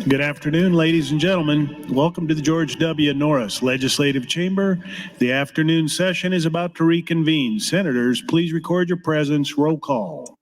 Good afternoon, ladies and gentlemen. Welcome to the George W. Norris Legislative Chamber. The afternoon session is about to reconvene. Senators, please record your presence. Roll call.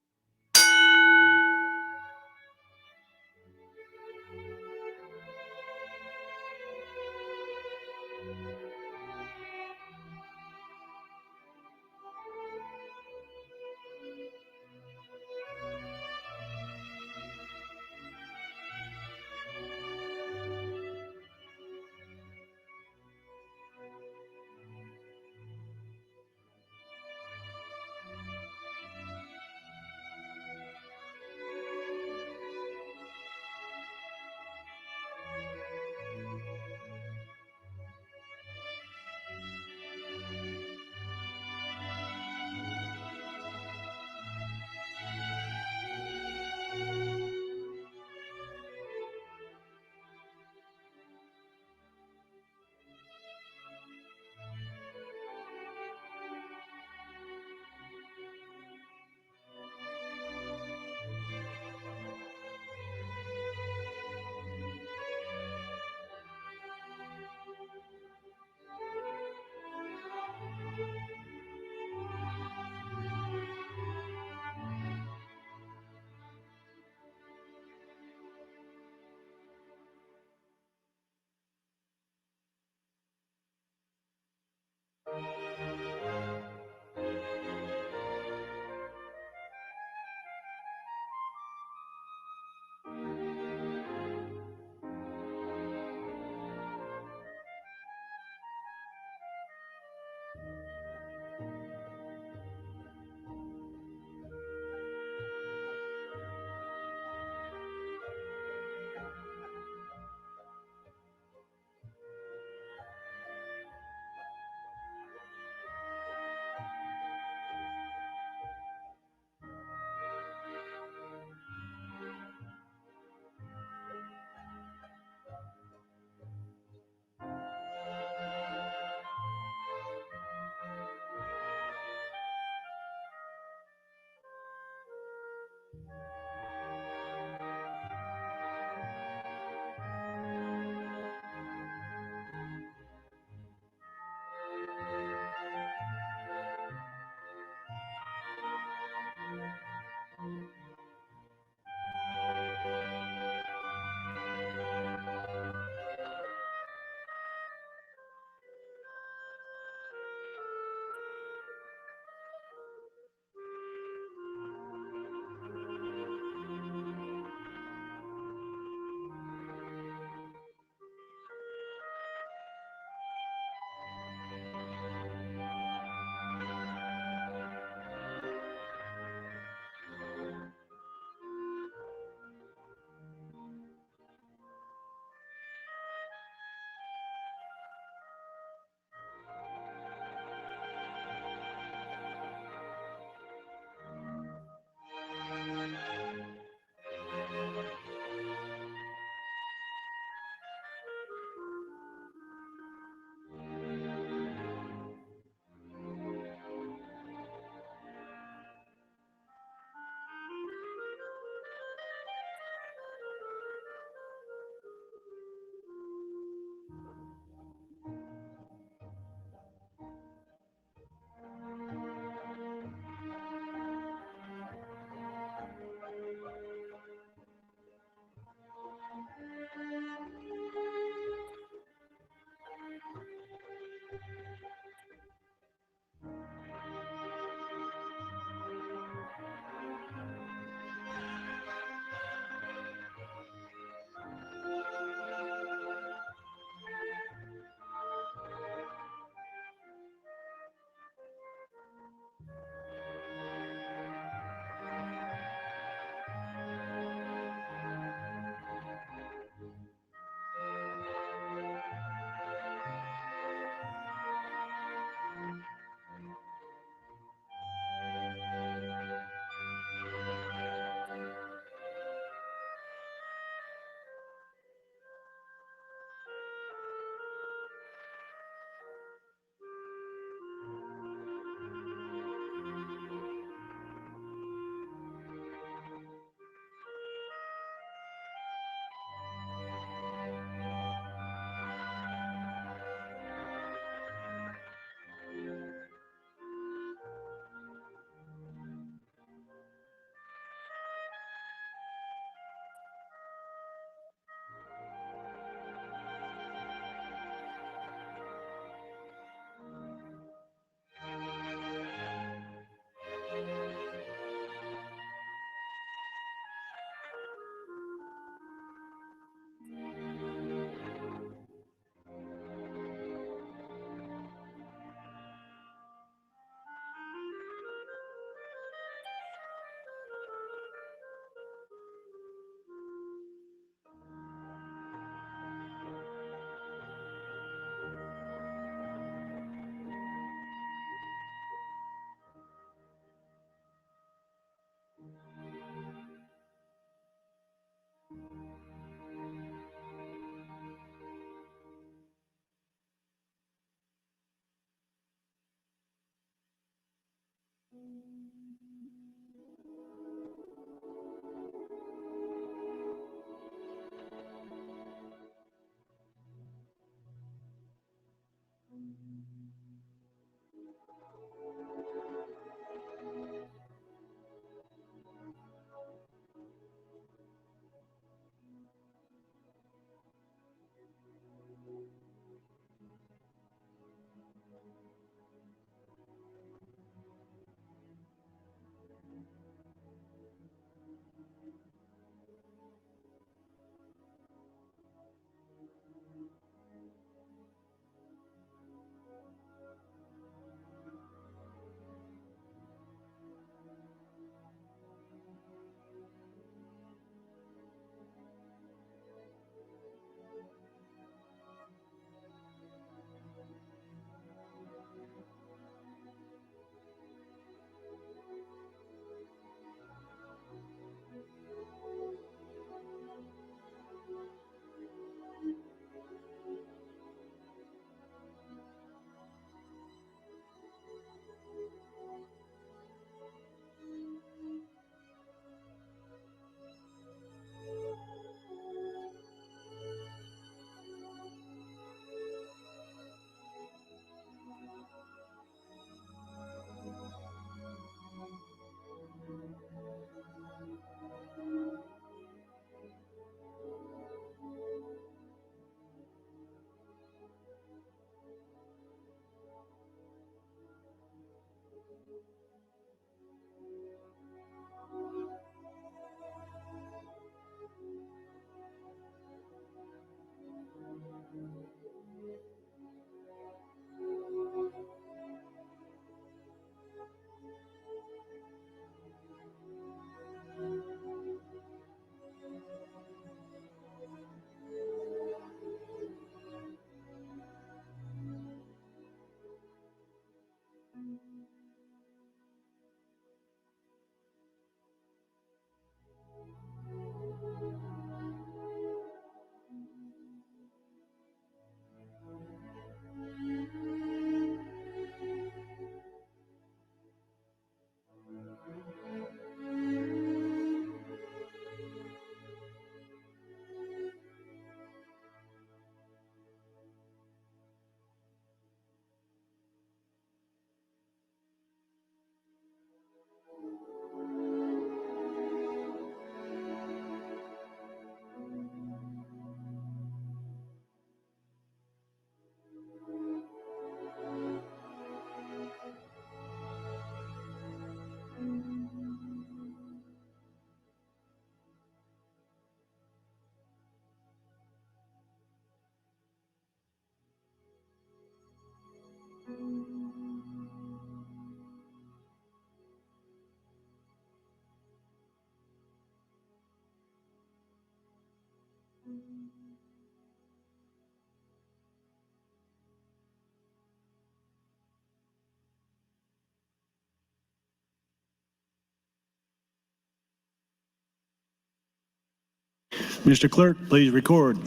Mr. Clerk, please record.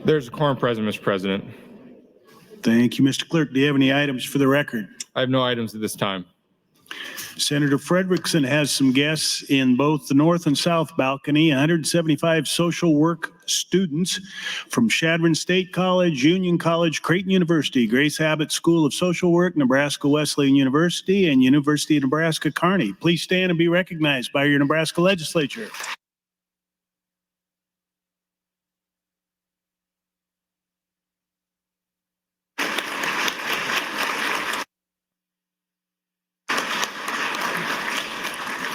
There's a quorum present, Mr. President. Thank you, Mr. Clerk. Do you have any items for the record? I have no items at this time. Senator Frederickson has some guests in both the north and south balcony, 175 social work students from Chadron State College, Union College, Creighton University, Grace Abbott School of Social Work, Nebraska Wesleyan University, and University of Nebraska Kearney. Please stand and be recognized by your Nebraska Legislature.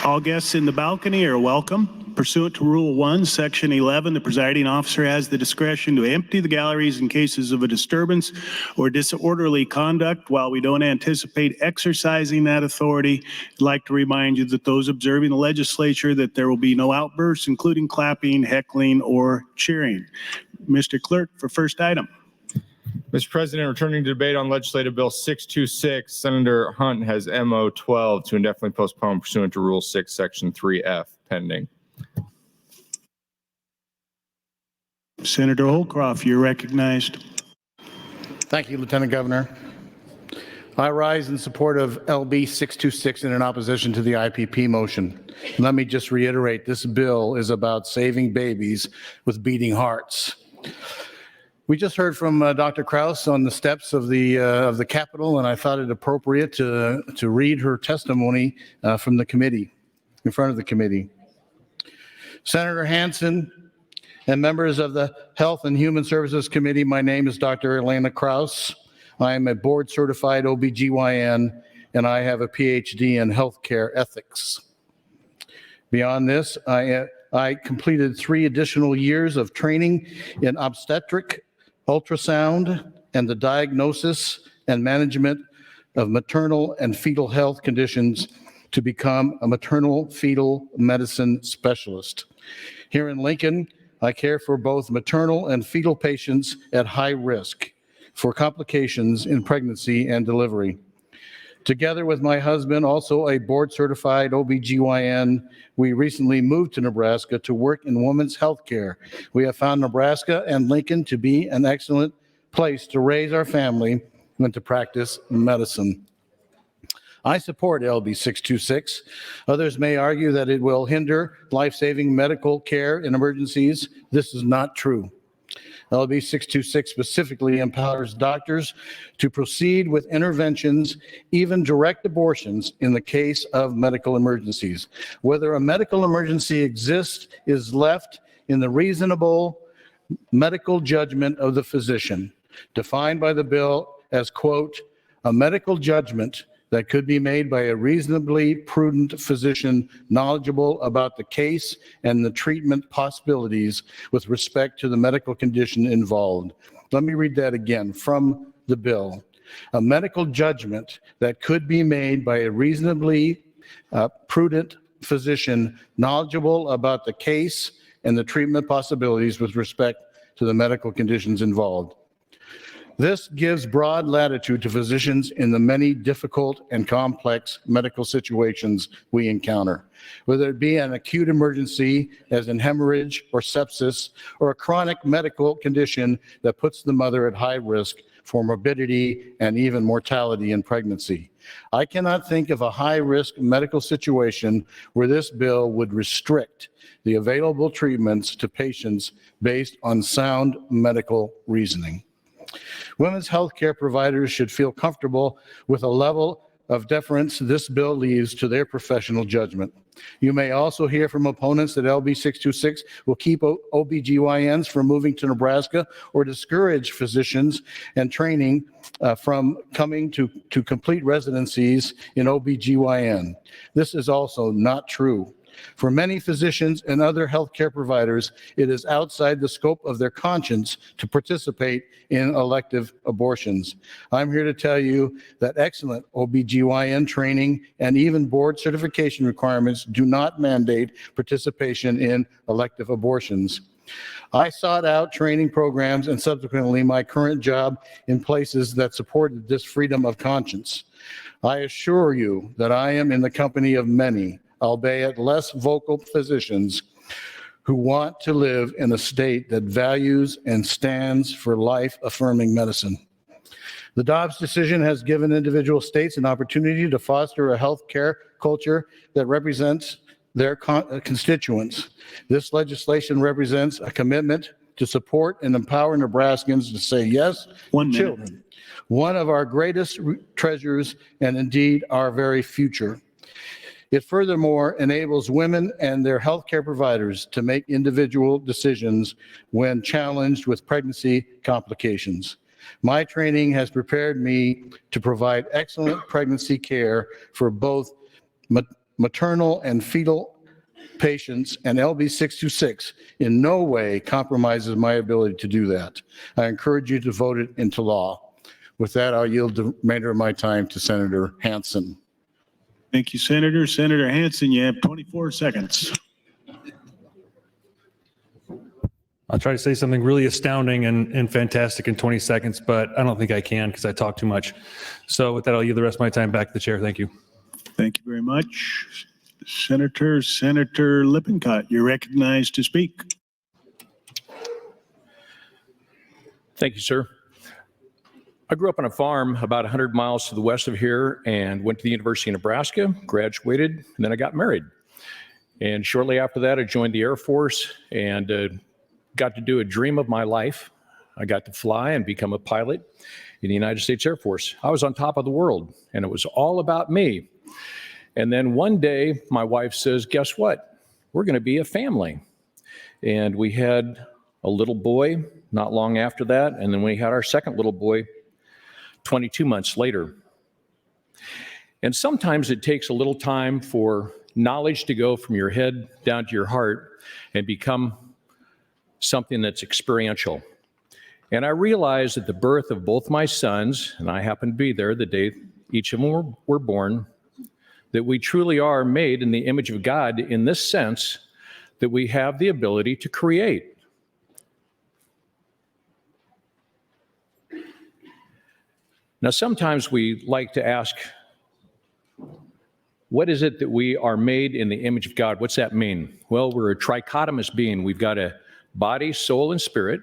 All guests in the balcony are welcome. Pursuant to Rule 1, Section 11, the presiding officer has the discretion to empty the galleries in cases of a disturbance or disorderly conduct. While we don't anticipate exercising that authority, I'd like to remind you that those observing the legislature that there will be no outbursts, including clapping, heckling, or cheering. Mr. Clerk, for first item. Mr. President, returning to debate on Legislative Bill 626, Senator Hunt has MO 12 to indefinitely postpone pursuant to Rule 6, Section 3F, pending. Senator Holcroft, you're recognized. Thank you, Lieutenant Governor. I rise in support of LB 626 and in opposition to the IPP motion. Let me just reiterate, this bill is about saving babies with beating hearts. We just heard from Dr. Kraus on the steps of the Capitol, and I thought it appropriate to read her testimony from the committee, in front of the committee. Senator Hansen and members of the Health and Human Services Committee, my name is Dr. Elena Kraus. I am a board-certified OBGYN, and I have a PhD in healthcare ethics. Beyond this, I completed 3 additional years of training in obstetric, ultrasound, and the diagnosis and management of maternal and fetal health conditions to become a maternal fetal medicine specialist. Here in Lincoln, I care for both maternal and fetal patients at high risk for complications in pregnancy and delivery. Together with my husband, also a board-certified OBGYN, we recently moved to Nebraska to work in women's health care. We have found Nebraska and Lincoln to be an excellent place to raise our family and to practice medicine. I support LB 626. Others may argue that it will hinder life-saving medical care in emergencies. This is not true. LB 626 specifically empowers doctors to proceed with interventions, even direct abortions, in the case of medical emergencies. Whether a medical emergency exists is left in the reasonable medical judgment of the physician, defined by the bill as, quote, a medical judgment that could be made by a reasonably prudent physician knowledgeable about the case and the treatment possibilities with respect to the medical condition involved. Let me read that again from the bill. A medical judgment that could be made by a reasonably prudent physician knowledgeable about the case and the treatment possibilities with respect to the medical conditions involved. This gives broad latitude to physicians in the many difficult and complex medical situations we encounter, whether it be an acute emergency as in hemorrhage or sepsis, or a chronic medical condition that puts the mother at high risk for morbidity and even mortality in pregnancy. I cannot think of a high-risk medical situation where this bill would restrict the available treatments to patients based on sound medical reasoning. Women's health care providers should feel comfortable with a level of deference this bill leaves to their professional judgment. You may also hear from opponents that LB 626 will keep OBGYNs from moving to Nebraska or discourage physicians and training from coming to complete residencies in OBGYN. This is also not true. For many physicians and other healthcare providers, it is outside the scope of their conscience to participate in elective abortions. I'm here to tell you that excellent OBGYN training and even board certification requirements do not mandate participation in elective abortions. I sought out training programs and subsequently my current job in places that supported this freedom of conscience. I assure you that I am in the company of many, albeit less vocal physicians, who want to live in a state that values and stands for life-affirming medicine. The Dobbs decision has given individual states an opportunity to foster a healthcare culture that represents their constituents. This legislation represents a commitment to support and empower Nebraskans to say yes to children, one of our greatest treasures and indeed our very future. It furthermore enables women and their healthcare providers to make individual decisions when challenged with pregnancy complications. My training has prepared me to provide excellent pregnancy care for both maternal and fetal patients, and LB 626 in no way compromises my ability to do that. I encourage you to vote it into law. With that, I'll yield the remainder of my time to Senator Hansen. Thank you, Senator. Senator Hansen, you have 24 seconds. I'll try to say something really astounding and fantastic in 20 seconds, but I don't think I can because I talk too much. So with that, I'll yield the rest of my time back to the chair. Thank you. Thank you very much. Senator Lippincott, you're recognized to speak. Thank you, sir. I grew up on a farm about 100 miles to the west of here and went to the University of Nebraska, graduated, and then I got married. And shortly after that, I joined the Air Force and got to do a dream of my life. I got to fly and become a pilot in the United States Air Force. I was on top of the world, and it was all about me. And then one day, my wife says, guess what? We're going to be a family. And we had a little boy not long after that, and then we had our second little boy 22 months later. And sometimes it takes a little time for knowledge to go from your head down to your heart and become something that's experiential. And I realized at the birth of both my sons, and I happened to be there the day each of them were born, that we truly are made in the image of God in this sense that we have the ability to create. Now, sometimes we like to ask, what is it that we are made in the image of God? What's that mean? Well, we're a trichotomous being. We've got a body, soul, and spirit.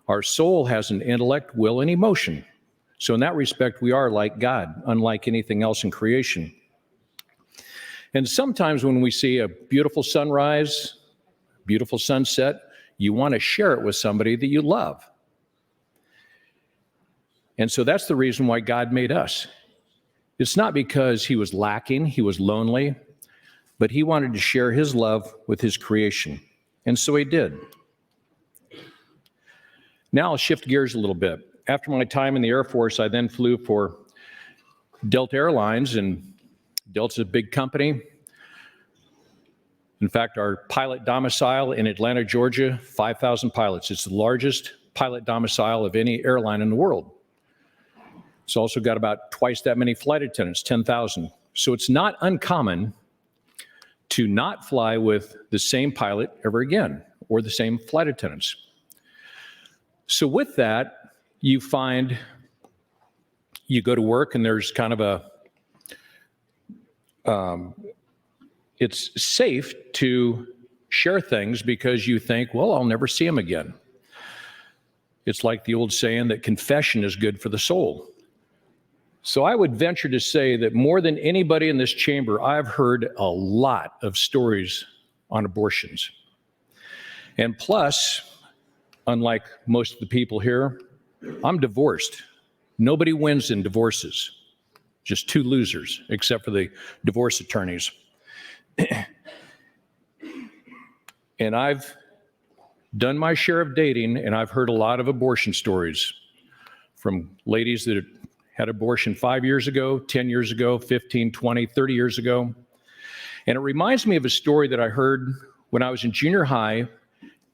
Our soul has an intellect, will, and emotion. So in that respect, we are like God, unlike anything else in creation. And sometimes when we see a beautiful sunrise, beautiful sunset, you want to share it with somebody that you love. And so that's the reason why God made us. It's not because he was lacking, he was lonely, but he wanted to share his love with his creation. And so he did. Now I'll shift gears a little bit. After my time in the Air Force, I then flew for Delta Airlines, and Delta's a big company. In fact, our pilot domicile in Atlanta, Georgia, 5,000 pilots. It's the largest pilot domicile of any airline in the world. It's also got about twice that many flight attendants, 10,000. So it's not uncommon to not fly with the same pilot ever again, or the same flight attendants. So with that, you find you go to work and there's kind of it's safe to share things because you think, well, I'll never see him again. It's like the old saying that confession is good for the soul. So I would venture to say that more than anybody in this chamber, I've heard a lot of stories on abortions. And plus, unlike most of the people here, I'm divorced. Nobody wins in divorces, just two losers, except for the divorce attorneys. And I've done my share of dating, and I've heard a lot of abortion stories from ladies that had abortion 5 years ago, 10 years ago, 15, 20, 30 years ago. And it reminds me of a story that I heard when I was in junior high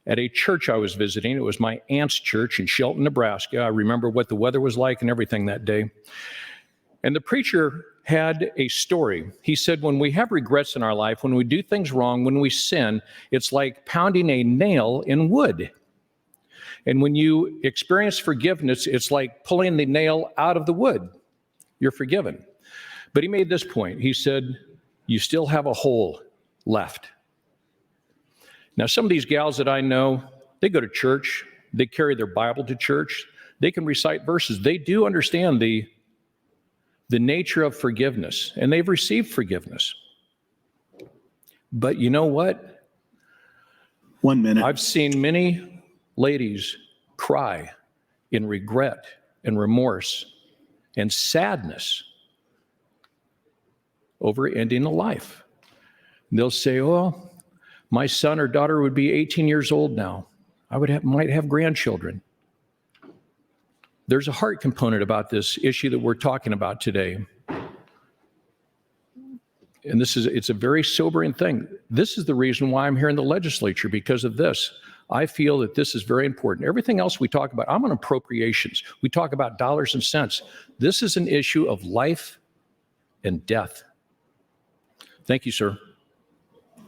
at a church I was visiting. It was my aunt's church in Shelton, Nebraska. I remember what the weather was like and everything that day. And the preacher had a story. He said, when we have regrets in our life, when we do things wrong, when we sin, it's like pounding a nail in wood. And when you experience forgiveness, it's like pulling the nail out of the wood. You're forgiven. But he made this point. He said, you still have a hole left. Now, some of these gals that I know, they go to church. They carry their Bible to church. They can recite verses. They do understand the nature of forgiveness, and they've received forgiveness. But you know what? 1 minute. I've seen many ladies cry in regret and remorse and sadness over ending a life. They'll say, oh, my son or daughter would be 18 years old now. I might have grandchildren. There's a heart component about this issue that we're talking about today. And it's a very sobering thing. This is the reason why I'm here in the legislature, because of this. I feel that this is very important. Everything else we talk about, I'm on appropriations. We talk about dollars and cents. This is an issue of life and death. Thank you, sir.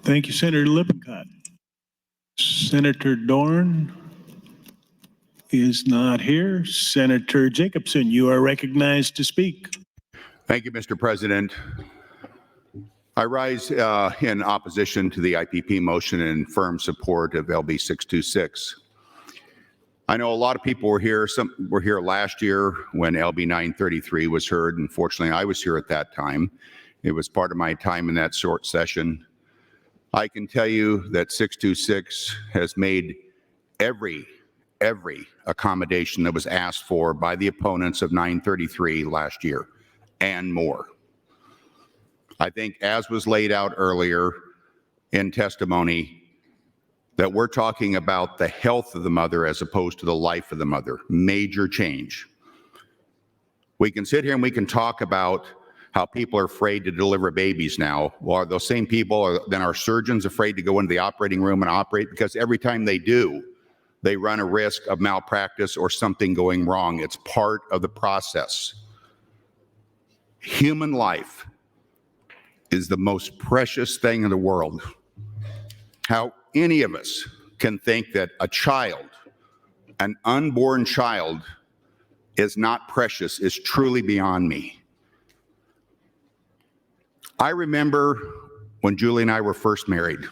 Thank you, Senator Lippincott. Senator Dorn is not here. Senator Jacobson, you are recognized to speak. Thank you, Mr. President. I rise in opposition to the IPP motion and in firm support of LB 626. I know a lot of people were here. Some were here last year when LB 933 was heard. Unfortunately, I was here at that time. It was part of my time in that short session. I can tell you that 626 has made every accommodation that was asked for by the opponents of 933 last year and more. I think, as was laid out earlier in testimony, that we're talking about the health of the mother as opposed to the life of the mother. Major change. We can sit here and we can talk about how people are afraid to deliver babies now. Well, are those same people, then are surgeons afraid to go into the operating room and operate? Because every time they do, they run a risk of malpractice or something going wrong. It's part of the process. Human life is the most precious thing in the world. How any of us can think that a child, an unborn child, is not precious is truly beyond me. I remember when Julie and I were first married.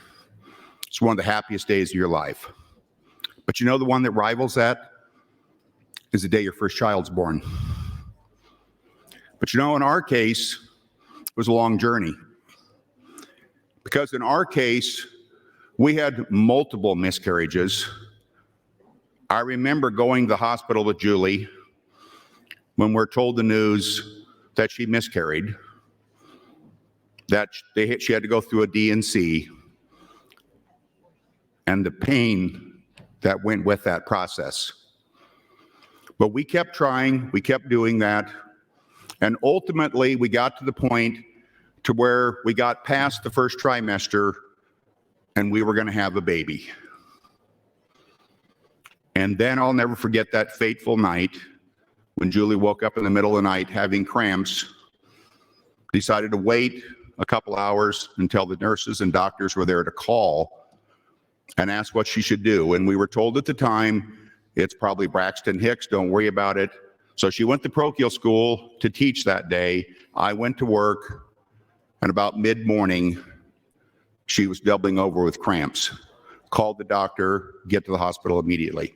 It's one of the happiest days of your life. But you know the one that rivals that is the day your first child's born. But you know, in our case, it was a long journey. Because in our case, we had multiple miscarriages. I remember going to the hospital with Julie when we're told the news that she miscarried, that she had to go through a D&C, and the pain that went with that process. But we kept trying, we kept doing that, and ultimately we got to the point to where we got past the first trimester and we were going to have a baby. And then I'll never forget that fateful night when Julie woke up in the middle of the night having cramps, decided to wait a couple hours until the nurses and doctors were there to call and ask what she should do. And we were told at the time, it's probably Braxton Hicks, don't worry about it. So she went to parochial school to teach that day. I went to work, and about mid-morning, she was doubling over with cramps. Called the doctor, get to the hospital immediately.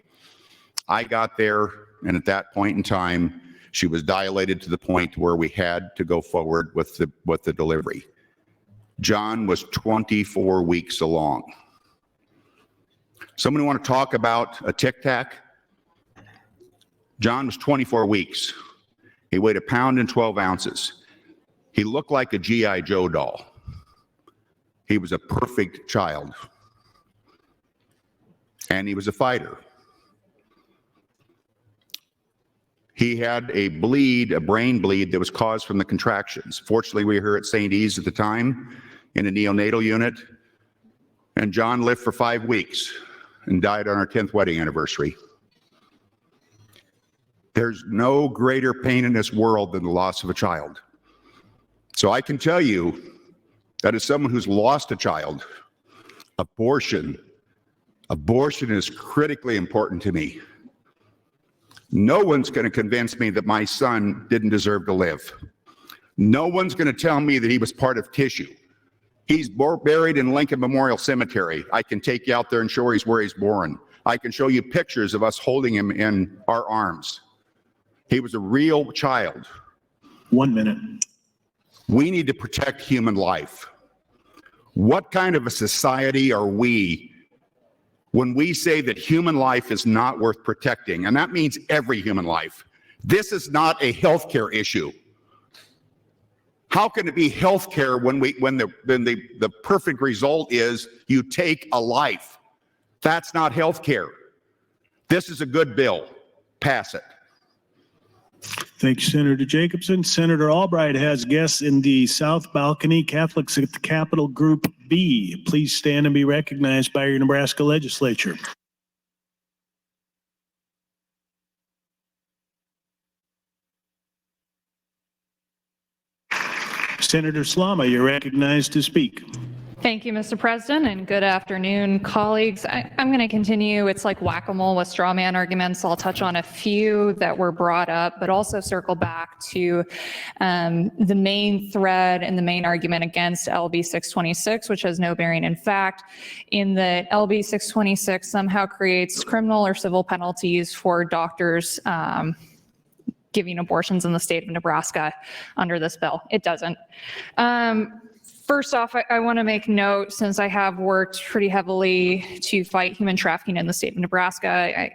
I got there, and at that point in time, she was dilated to the point where we had to go forward with the delivery. John was 24 weeks along. Somebody want to talk about a tic-tac? John was 24 weeks. He weighed 1 pound and 12 ounces. He looked like a G.I. Joe doll. He was a perfect child. And he was a fighter. He had a brain bleed that was caused from the contractions. Fortunately, we were here at St. E's at the time in a neonatal unit. And John lived for 5 weeks and died on our 10th wedding anniversary. There's no greater pain in this world than the loss of a child. So I can tell you that as someone who's lost a child, abortion is critically important to me. No one's going to convince me that my son didn't deserve to live. No one's going to tell me that he was part of tissue. He's buried in Lincoln Memorial Cemetery. I can take you out there and show you where he's born. I can show you pictures of us holding him in our arms. He was a real child. 1 minute. We need to protect human life. What kind of a society are we when we say that human life is not worth protecting? And that means every human life. This is not a healthcare issue. How can it be healthcare when the perfect result is you take a life? That's not healthcare. This is a good bill. Pass it. Thank you, Senator Jacobson. Senator Albright has guests in the South Balcony, Catholics at the Capitol Group B. Please stand and be recognized by your Nebraska Legislature. Senator Slama, you're recognized to speak. Thank you, Mr. President, and good afternoon, colleagues. I'm going to continue. It's like whack-a-mole with straw man arguments. I'll touch on a few that were brought up, but also circle back to the main thread and the main argument against LB 626, which has no bearing in fact. In the LB 626 somehow creates criminal or civil penalties for doctors giving abortions in the state of Nebraska under this bill. It doesn't. First off, I want to make note, since I have worked pretty heavily to fight human trafficking in the state of Nebraska,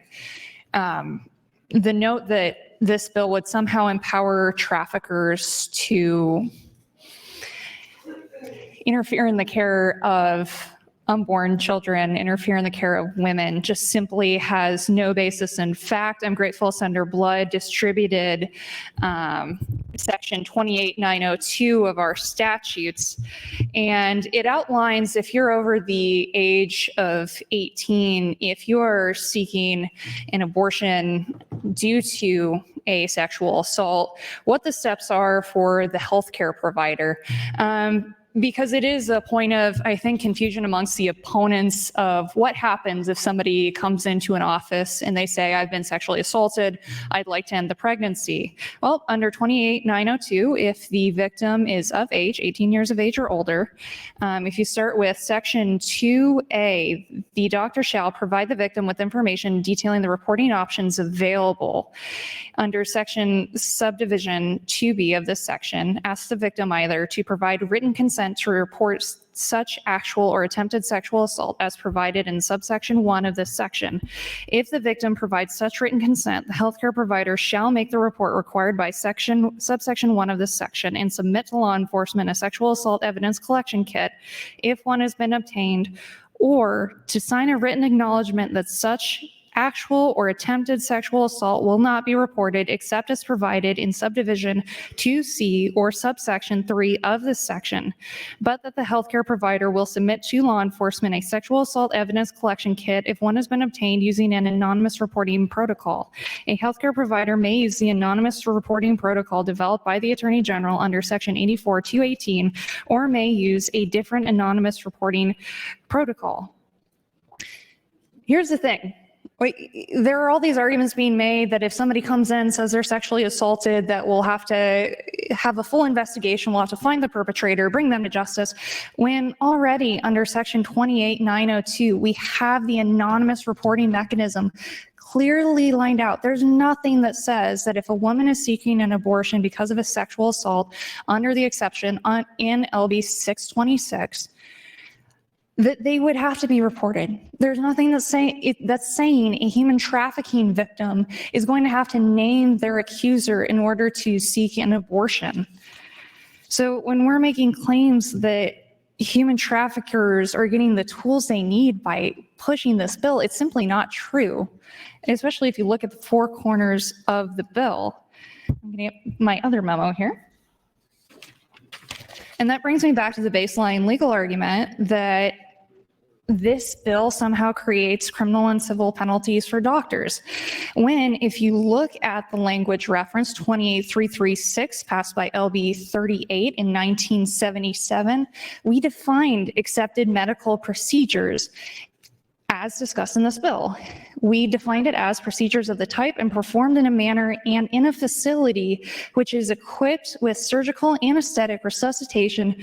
the note that this bill would somehow empower traffickers to interfere in the care of unborn children, interfere in the care of women, just simply has no basis in fact. I'm grateful Senator Blood distributed section 28902 of our statutes, and it outlines if you're over the age of 18, if you're seeking an abortion due to a sexual assault, what the steps are for the healthcare provider. Because it is a point of, I think, confusion amongst the opponents of what happens if somebody comes into an office and they say, I've been sexually assaulted, I'd like to end the pregnancy. Well, under 28902, if the victim is of age, 18 years of age or older, if you start with section 2A, the doctor shall provide the victim with information detailing the reporting options available. Under section subdivision 2B of this section, asks the victim either to provide written consent to report such actual or attempted sexual assault as provided in subsection 1 of this section. If the victim provides such written consent, the healthcare provider shall make the report required by subsection 1 of this section and submit to law enforcement a sexual assault evidence collection kit if one has been obtained, or to sign a written acknowledgement that such actual or attempted sexual assault will not be reported except as provided in subdivision 2C or subsection 3 of this section, but that the healthcare provider will submit to law enforcement a sexual assault evidence collection kit if one has been obtained using an anonymous reporting protocol. A healthcare provider may use the anonymous reporting protocol developed by the Attorney General under section 84-218 or may use a different anonymous reporting protocol. Here's the thing. There are all these arguments being made that if somebody comes in and says they're sexually assaulted, that we'll have to have a full investigation, we'll have to find the perpetrator, bring them to justice, when already under section 28902, we have the anonymous reporting mechanism clearly lined out. There's nothing that says that if a woman is seeking an abortion because of a sexual assault under the exception in LB 626, that they would have to be reported. There's nothing that's saying a human trafficking victim is going to have to name their accuser in order to seek an abortion. So when we're making claims that human traffickers are getting the tools they need by pushing this bill, it's simply not true, especially if you look at the four corners of the bill. I'm going to get my other memo here. And that brings me back to the baseline legal argument that this bill somehow creates criminal and civil penalties for doctors. When, if you look at the language reference 28336 passed by LB 38 in 1977, we defined accepted medical procedures as discussed in this bill. We defined it as procedures of the type and performed in a manner and in a facility which is equipped with surgical, anesthetic, resuscitation,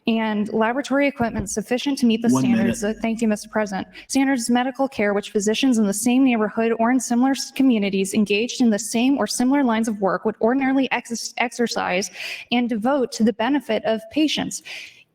and laboratory equipment sufficient to meet the standards. Thank you, Mr. President. Standards of medical care which physicians in the same neighborhood or in similar communities engaged in the same or similar lines of work would ordinarily exercise and devote to the benefit of patients.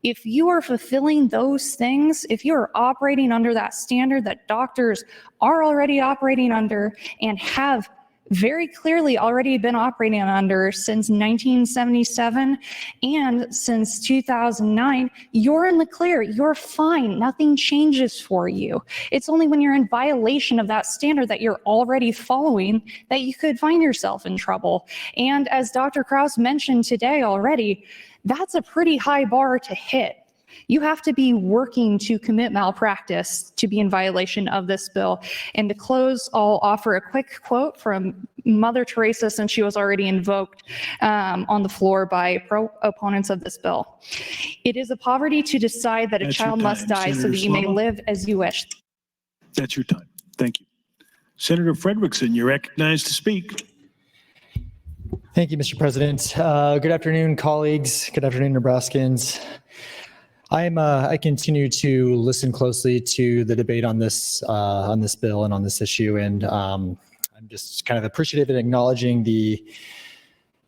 If you are fulfilling those things, if you are operating under that standard that doctors are already operating under and have very clearly already been operating under since 1977 and since 2009, you're in the clear, you're fine, nothing changes for you. It's only when you're in violation of that standard that you're already following that you could find yourself in trouble. And as Dr. Krause mentioned today already, that's a pretty high bar to hit. You have to be working to commit malpractice to be in violation of this bill. And to close, I'll offer a quick quote from Mother Teresa, since she was already invoked on the floor by opponents of this bill. It is a poverty to decide that a That's your child must time. die so Senator that you may Slomo? live as you wish. That's your time. Thank you. Senator Frederickson, you're recognized to speak. Thank you, Mr. President. Good afternoon, colleagues. Good afternoon, Nebraskans. I continue to listen closely to the debate on this bill and on this issue, and I'm just kind of appreciative and acknowledging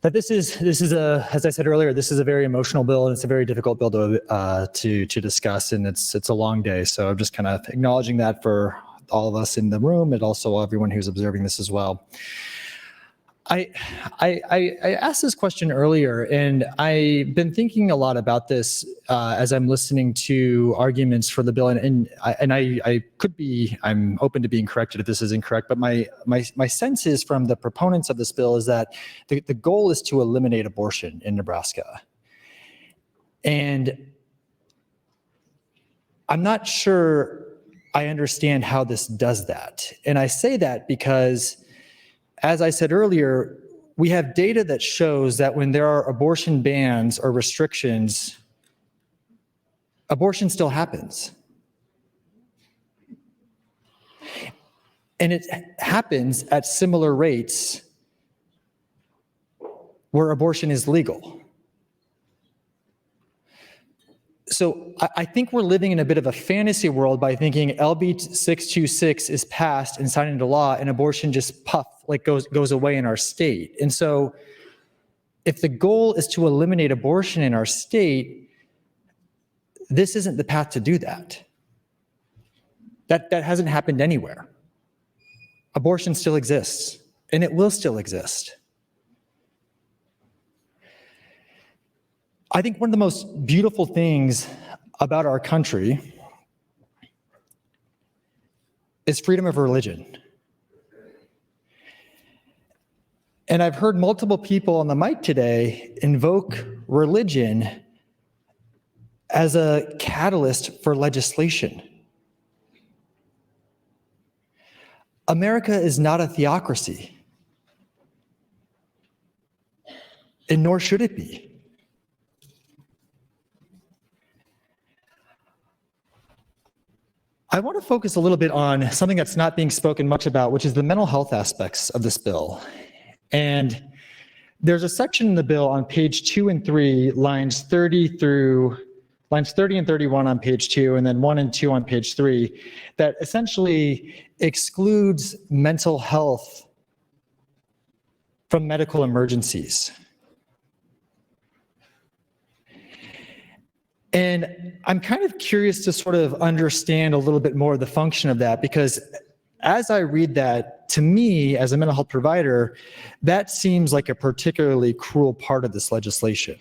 that this is a, as I said earlier, this is a very emotional bill, and it's a very difficult bill to discuss, and it's a long day. So I'm just kind of acknowledging that for all of us in the room, and also everyone who's observing this as well. I asked this question earlier, and I've been thinking a lot about this as I'm listening to arguments for the bill, and I'm open to being corrected if this is incorrect, but my sense is from the proponents of this bill is that the goal is to eliminate abortion in Nebraska. And I'm not sure I understand how this does that. And I say that because, as I said earlier, we have data that shows that when there are abortion bans or restrictions, abortion still happens. And it happens at similar rates where abortion is legal. So I think we're living in a bit of a fantasy world by thinking LB 626 is passed and signed into law and abortion just goes away in our state. And so if the goal is to eliminate abortion in our state, this isn't the path to do that. That hasn't happened anywhere. Abortion still exists, and it will still exist. I think one of the most beautiful things about our country is freedom of religion. And I've heard multiple people on the mic today invoke religion as a catalyst for legislation. America is not a theocracy, and nor should it be. I want to focus a little bit on something that's not being spoken much about, which is the mental health aspects of this bill. And there's a section in the bill on page 2 and 3, lines 30 and 31 on page 2, and then 1 and 2 on page 3, that essentially excludes mental health from medical emergencies. And I'm kind of curious to sort of understand a little bit more of the function of that, because as I read that, to me, as a mental health provider, that seems like a particularly cruel part of this legislation.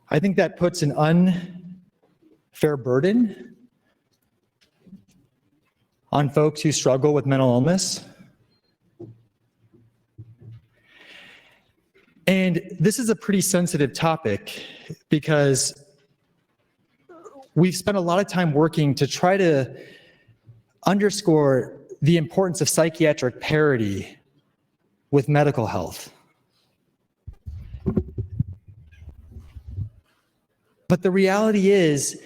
I think that puts an unfair burden on folks who struggle with mental illness. And this is a pretty sensitive topic because we've spent a lot of time working to try to underscore the importance of psychiatric parity with medical health. But the reality is,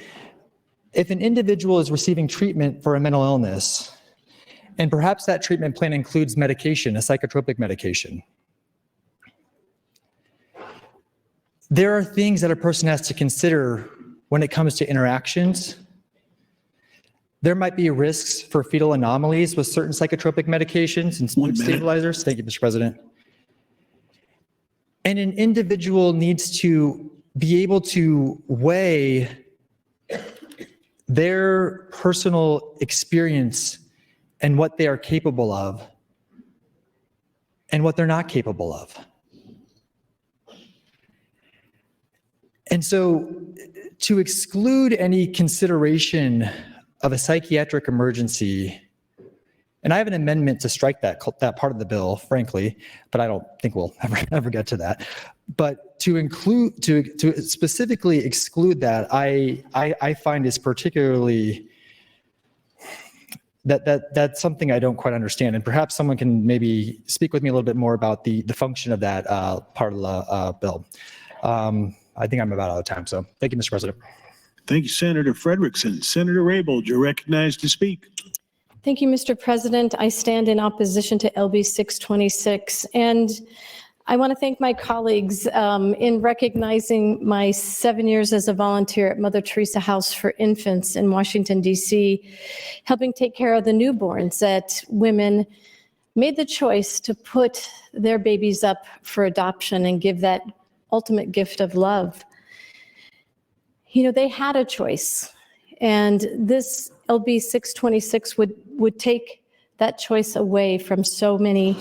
if an individual is receiving treatment for a mental illness, and perhaps that treatment plan includes medication, a psychotropic medication, there are things that a person has to consider when it comes to interactions. There might be risks for fetal anomalies with certain psychotropic medications and mood stabilizers. Thank you, Mr. President. And an individual needs to be able to weigh their personal experience and what they are capable of and what they're not capable of. And so to exclude any consideration of a psychiatric emergency And I have an amendment to strike that part of the bill, frankly, but I don't think we'll ever get to that. But to specifically exclude that, I find is particularly that's something I don't quite understand. And perhaps someone can maybe speak with me a little bit more about the function of that part of the bill. I think I'm about out of time. So thank you, Mr. President. Thank you, Senator Frederickson. Senator Raybold, you're recognized to speak. Thank you, Mr. President. I stand in opposition to LB 626. And I want to thank my colleagues in recognizing my 7 years as a volunteer at Mother Teresa House for Infants in Washington, D.C., helping take care of the newborns that women made the choice to put their babies up for adoption and give that ultimate gift of love. You know, they had a choice, and this LB 626 would take that choice away from so many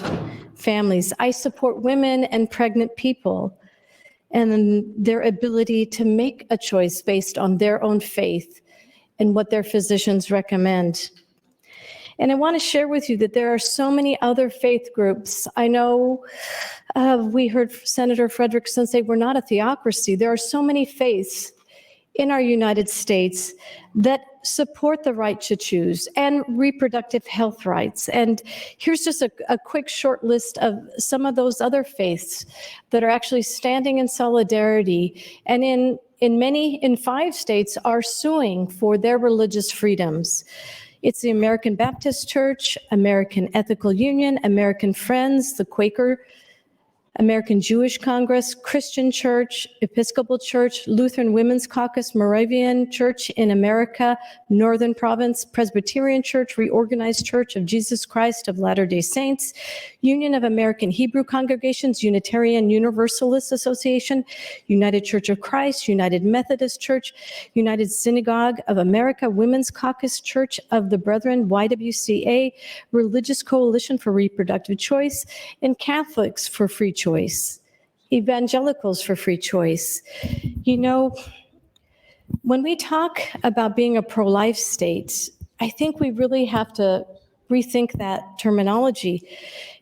families. I support women and pregnant people and their ability to make a choice based on their own faith and what their physicians recommend. And I want to share with you that there are so many other faith groups. I know we heard Senator Frederickson say we're not a theocracy. There are so many faiths in our United States that support the right to choose and reproductive health rights. And here's just a quick short list of some of those other faiths that are actually standing in solidarity and in 5 states are suing for their religious freedoms. It's the American Baptist Church, American Ethical Union, American Friends, the Quaker, American Jewish Congress, Christian Church, Episcopal Church, Lutheran Women's Caucus, Moravian Church in America, Northern Province, Presbyterian Church, Reorganized Church of Jesus Christ of Latter-day Saints, Union of American Hebrew Congregations, Unitarian Universalist Association, United Church of Christ, United Methodist Church, United Synagogue of America, Women's Caucus Church of the Brethren, YWCA, Religious Coalition for Reproductive Choice, and Catholics for Free Choice, Evangelicals for Free Choice. You know, when we talk about being a pro-life state, I think we really have to rethink that terminology.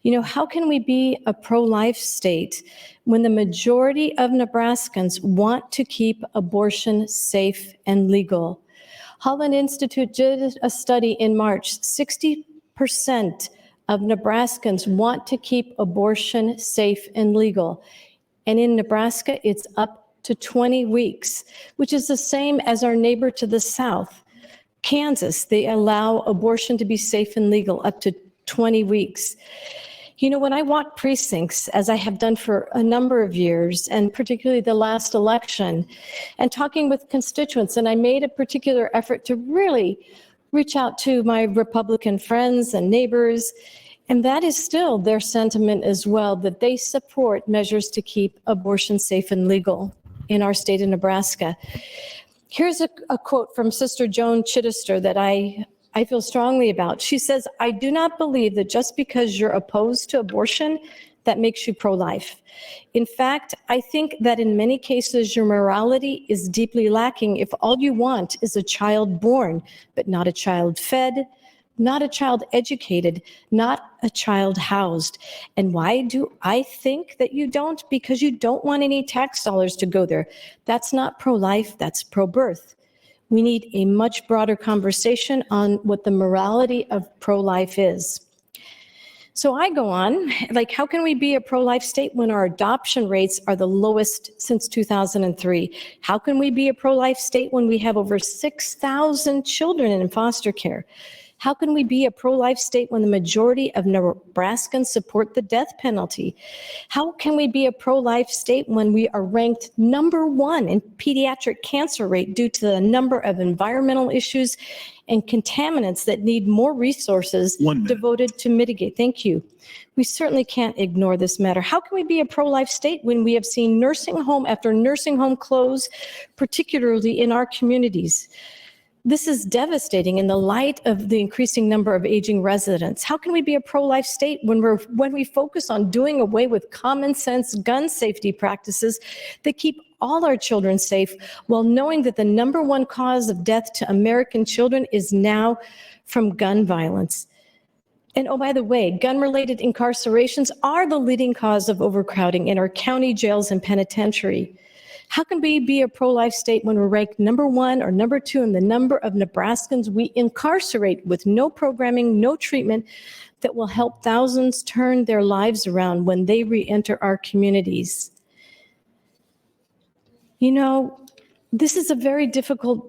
You know, how can we be a pro-life state when the majority of Nebraskans want to keep abortion safe and legal? Holland Institute did a study in March. 60% of Nebraskans want to keep abortion safe and legal. And in Nebraska, it's up to 20 weeks, which is the same as our neighbor to the south, Kansas. They allow abortion to be safe and legal up to 20 weeks. You know, when I walk precincts, as I have done for a number of years, and particularly the last election, and talking with constituents, and I made a particular effort to really reach out to my Republican friends and neighbors, and that is still their sentiment as well, that they support measures to keep abortion safe and legal in our state of Nebraska. Here's a quote from Sister Joan Chittister that I feel strongly about. She says, "I do not believe that just because you're opposed to abortion, that makes you pro-life. In fact, I think that in many cases, your morality is deeply lacking if all you want is a child born, but not a child fed, not a child educated, not a child housed. And why do I think that you don't? Because you don't want any tax dollars to go there. That's not pro-life, that's pro-birth. We need a much broader conversation on what the morality of pro-life is." So I go on, like, how can we be a pro-life state when our adoption rates are the lowest since 2003? How can we be a pro-life state when we have over 6,000 children in foster care? How can we be a pro-life state when the majority of Nebraskans support the death penalty? How can we be a pro-life state when we are ranked #1 in pediatric cancer rate due to the number of environmental issues and contaminants that need more resources devoted to mitigate? Thank you. We certainly can't ignore this matter. How can we be a pro-life state when we have seen nursing home after nursing home close, particularly in our communities? This is devastating in the light of the increasing number of aging residents. How can we be a pro-life state when we focus on doing away with common sense gun safety practices that keep all our children safe, while knowing that the #1 cause of death to American children is now from gun violence? And oh, by the way, gun-related incarcerations are the leading cause of overcrowding in our county jails and penitentiary. How can we be a pro-life state when we're ranked number 1 or number 2 in the number of Nebraskans we incarcerate with no programming, no treatment that will help thousands turn their lives around when they re-enter our communities? You know, this is a very difficult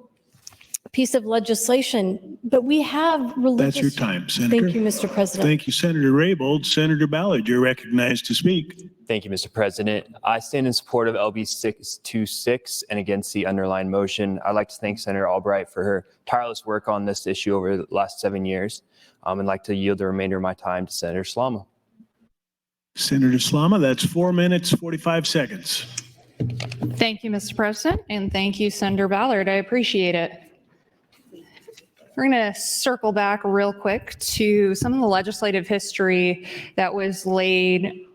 piece of legislation, but we have religious... That's your time, Senator. Thank you, Mr. President. Thank you, Senator Raybold. Senator Ballard, you're recognized to speak. Thank you, Mr. President. I stand in support of LB 626 and against the underlying motion. I'd like to thank Senator Albright for her tireless work on this issue over the last 7 years. And like to yield the remainder of my time to Senator Slama. Senator Slama, that's 4 minutes, 45 seconds. Thank you, Mr. President, and thank you, Senator Ballard. I appreciate it. We're going to circle back real quick to some of the legislative history that was laid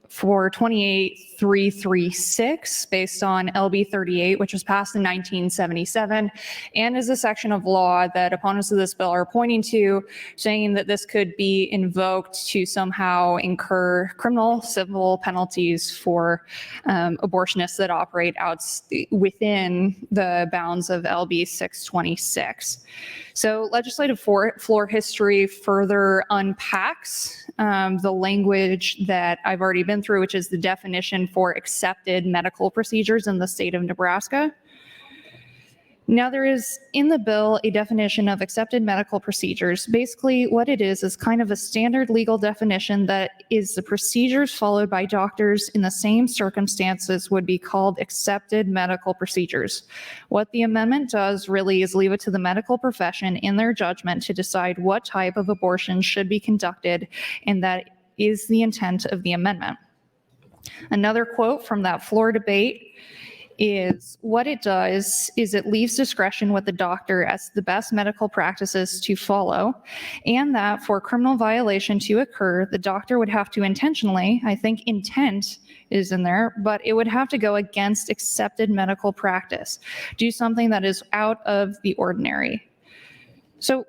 for 28336 based on LB 38, which was passed in 1977, and is a section of law that opponents of this bill are pointing to, saying that this could be invoked to somehow incur criminal civil penalties for abortionists that operate within the bounds of LB 626. So legislative floor history further unpacks the language that I've already been through, which is the definition for accepted medical procedures in the state of Nebraska. Now, there is in the bill a definition of accepted medical procedures. Basically, what it is kind of a standard legal definition that is the procedures followed by doctors in the same circumstances would be called accepted medical procedures. What the amendment does really is leave it to the medical profession in their judgment to decide what type of abortion should be conducted, and that is the intent of the amendment. Another quote from that floor debate is what it does is it leaves discretion with the doctor as the best medical practices to follow, and that for criminal violation to occur, the doctor would have to intentionally, I think intent is in there, but it would have to go against accepted medical practice, do something that is out of the ordinary. So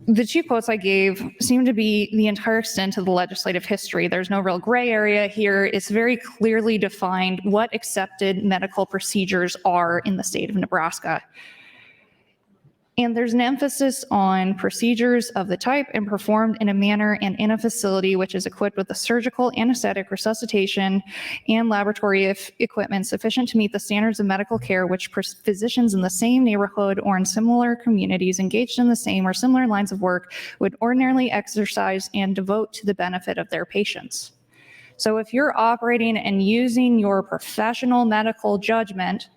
the two quotes I gave seem to be the entire extent of the legislative history. There's no real gray area here. It's very clearly defined what accepted medical procedures are in the state of Nebraska. And there's an emphasis on procedures of the type and performed in a manner and in a facility which is equipped with the surgical, anesthetic, resuscitation, and laboratory equipment sufficient to meet the standards of medical care which physicians in the same neighborhood or in similar communities engaged in the same or similar lines of work would ordinarily exercise and devote to the benefit of their patients. So if you're operating and using your professional medical judgment,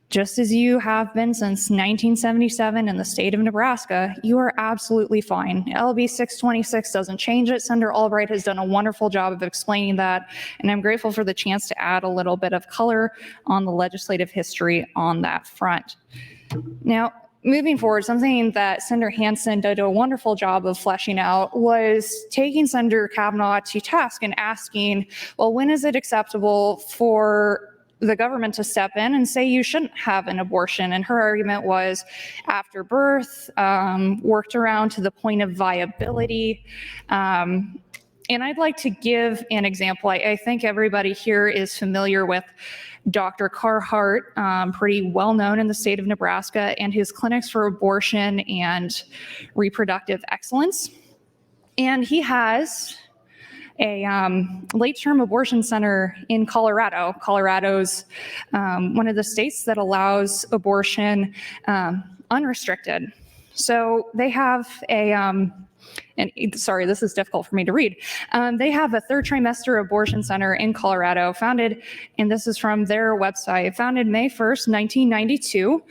just as you have been since 1977 in the state of Nebraska, you are absolutely fine. LB 626 doesn't change it. Senator Albright has done a wonderful job of explaining that, and I'm grateful for the chance to add a little bit of color on the legislative history on that front. Now, moving forward, something that Senator Hansen did a wonderful job of fleshing out was taking Senator Kavanaugh to task and asking, well, when is it acceptable for the government to step in and say you shouldn't have an abortion? And her argument was after birth, worked around to the point of viability. And I'd like to give an example. I think everybody here is familiar with Dr. Carhart, pretty well known in the state of Nebraska, and his clinics for abortion and reproductive excellence. And he has a late-term abortion center in Colorado. Colorado's one of the states that allows abortion unrestricted. So they have sorry, this is difficult for me to read. They have a third trimester abortion center in Colorado, founded, and this is from their website, founded May 1st, 1992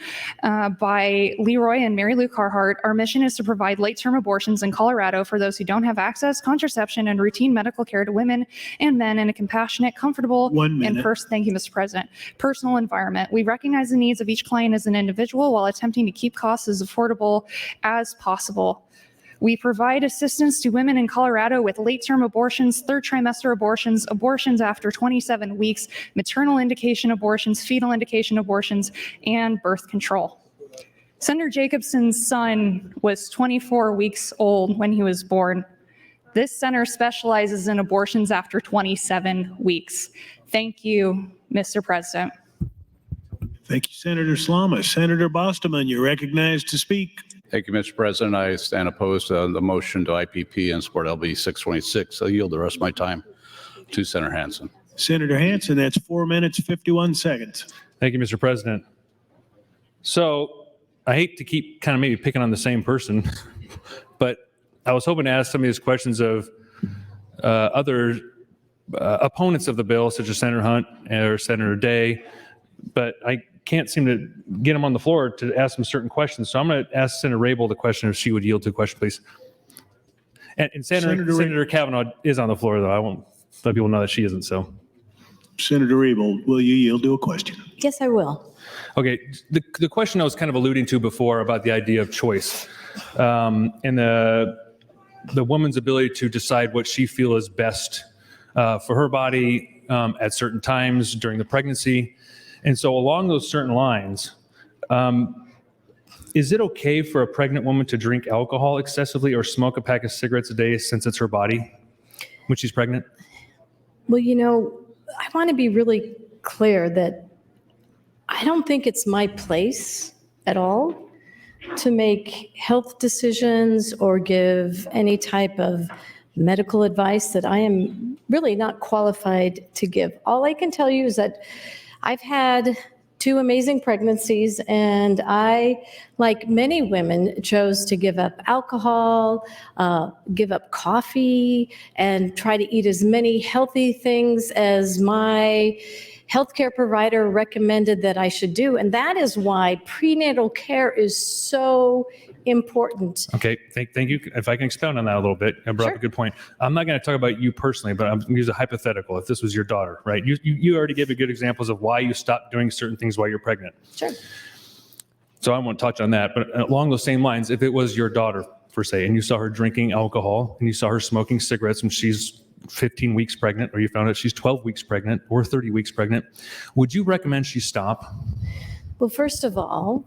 by Leroy and Mary Lou Carhart. Our mission is to provide late-term abortions in Colorado for those who don't have access, contraception, and routine medical care to women and men in a compassionate, comfortable, thank you, Mr. President, personal environment. We recognize the needs of each client as an individual while attempting to keep costs as affordable as possible. We provide assistance to women in Colorado with late-term abortions, third trimester abortions, abortions after 27 weeks, maternal indication abortions, fetal indication abortions, and birth control. Senator Jacobson's son was 24 weeks old when he was born. This center specializes in abortions after 27 weeks. Thank you, Mr. President. Thank you, Senator Slama. Senator Bostoman, you're recognized to speak. Thank you, Mr. President. I stand opposed to the motion to IPP and support LB 626. I'll yield the rest of my time to Senator Hansen. Senator Hansen, that's 4 minutes, 51 seconds. Thank you, Mr. President. So I hate to keep kind of maybe picking on the same person, but I was hoping to ask some of these questions of other opponents of the bill, such as Senator Hunt or Senator Day, but I can't seem to get them on the floor to ask them certain questions. So I'm going to ask Senator Rabel the question, if she would yield to a question, please. And Senator Kavanaugh is on the floor, though. I won't let people know that she isn't, so. Senator Rabel, will you yield to a question? Yes, I will. Okay, the question I was kind of alluding to before about the idea of choice and the woman's ability to decide what she feels is best for her body at certain times during the pregnancy. And so along those certain lines, is it okay for a pregnant woman to drink alcohol excessively or smoke a pack of cigarettes a day since it's her body when she's pregnant? Well, you know, I want to be really clear that I don't think it's my place at all to make health decisions or give any type of medical advice that I am really not qualified to give. All I can tell you is that I've had 2 amazing pregnancies, and I, like many women, chose to give up alcohol, give up coffee, and try to eat as many healthy things as my healthcare provider recommended that I should do. And that is why prenatal care is so important. Okay, thank you. If I can expound on that a little bit, I brought up a good point. I'm not going to talk about you personally, but I'm going to use a hypothetical. If this was your daughter, right? You already gave good examples of why you stopped doing certain things while you're pregnant. Sure. So I won't touch on that, but along those same lines, if it was your daughter, per se, and you saw her drinking alcohol and you saw her smoking cigarettes when she's 15 weeks pregnant, or you found out she's 12 weeks pregnant or 30 weeks pregnant, would you recommend she stop? Well, first of all,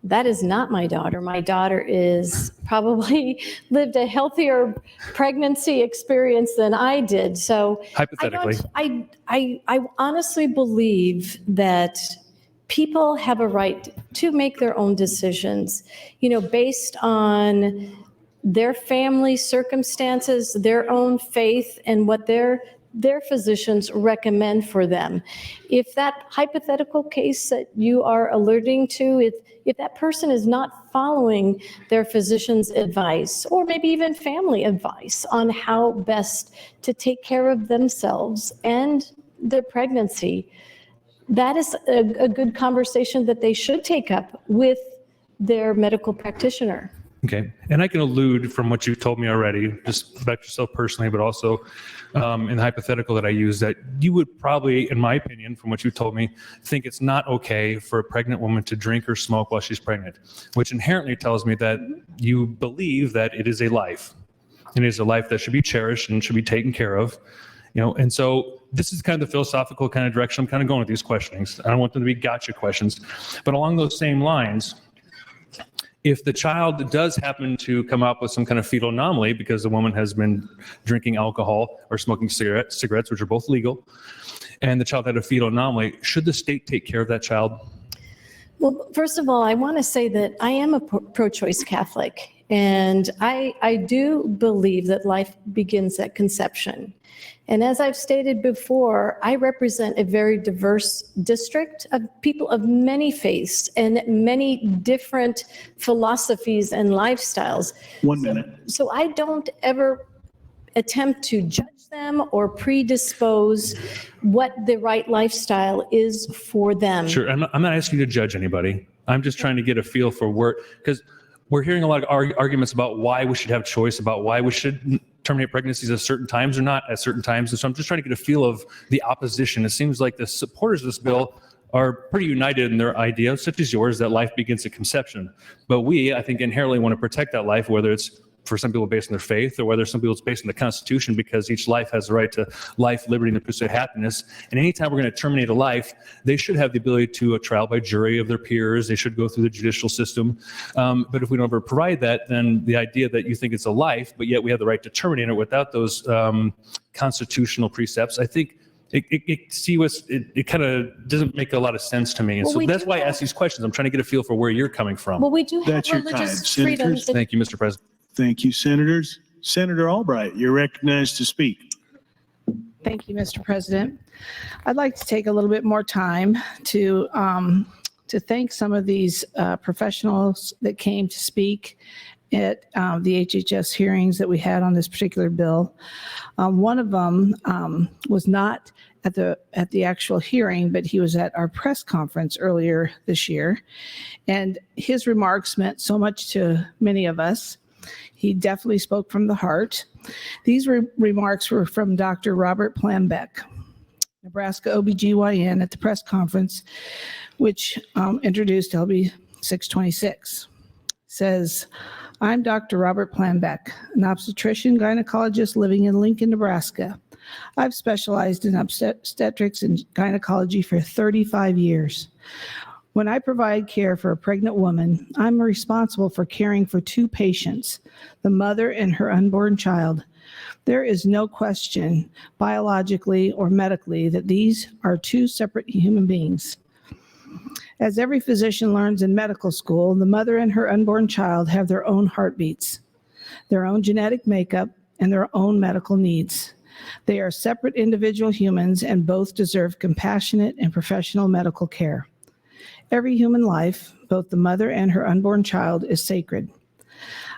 that is not my daughter. My daughter is probably lived a healthier pregnancy experience than I did. So hypothetically, I honestly believe that people have a right to make their own decisions, you know, based on their family circumstances, their own faith, and what their physicians recommend for them. If that hypothetical case that you are alerting to, if that person is not following their physician's advice, or maybe even family advice on how best to take care of themselves and their pregnancy, that is a good conversation that they should take up with their medical practitioner. Okay, and I can allude from what you've told me already, just about yourself personally, but also in the hypothetical that I use, that you would probably, in my opinion, from what you told me, think it's not okay for a pregnant woman to drink or smoke while she's pregnant, which inherently tells me that you believe that it is a life. It is a life that should be cherished and should be taken care of, you know. And so this is kind of the philosophical kind of direction I'm kind of going with these questionings. I don't want them to be gotcha questions, but along those same lines, if the child does happen to come up with some kind of fetal anomaly because the woman has been drinking alcohol or smoking cigarettes, which are both legal, and the child had a fetal anomaly, should the state take care of that child? Well, first of all, I want to say that I am a pro-choice Catholic, and I do believe that life begins at conception. And as I've stated before, I represent a very diverse district of people of many faiths and many different philosophies and lifestyles. 1 minute. So I don't ever attempt to judge them or predispose what the right lifestyle is for them. Sure, I'm not asking you to judge anybody. I'm just trying to get a feel for where, because we're hearing a lot of arguments about why we should have choice, about why we should terminate pregnancies at certain times or not at certain times. And so I'm just trying to get a feel of the opposition. It seems like the supporters of this bill are pretty united in their idea, such as yours, that life begins at conception. But we, I think, inherently want to protect that life, whether it's for some people based on their faith, or whether some people it's based on the Constitution, because each life has the right to life, liberty, and the pursuit of happiness. And anytime we're going to terminate a life, they should have the ability to a trial by jury of their peers. They should go through the judicial system. But if we don't ever provide that, then the idea that you think it's a life, but yet we have the right to terminate it without those constitutional precepts, I think it kind of doesn't make a lot of sense to me. And Well, so we that's do why I have- ask these questions. I'm trying to get a feel for where you're coming from. Well, we do have That's your time, religious Senators. freedoms. Thank you, Mr. President. Thank you, Senators. Senator Albright, you're recognized to speak. Thank you, Mr. President. I'd like to take a little bit more time to thank some of these professionals that came to speak at the HHS hearings that we had on this particular bill. One of them was not at the actual hearing, but he was at our press conference earlier this year. And his remarks meant so much to many of us. He definitely spoke from the heart. These remarks were from Dr. Robert Planbeck, Nebraska OBGYN, at the press conference, which introduced LB 626. Says, I'm Dr. Robert Planbeck, an obstetrician gynecologist living in Lincoln, Nebraska. I've specialized in obstetrics and gynecology for 35 years. When I provide care for a pregnant woman, I'm responsible for caring for two patients, the mother and her unborn child. There is no question, biologically or medically, that these are two separate human beings. As every physician learns in medical school, the mother and her unborn child have their own heartbeats, their own genetic makeup, and their own medical needs. They are separate individual humans and both deserve compassionate and professional medical care. Every human life, both the mother and her unborn child, is sacred.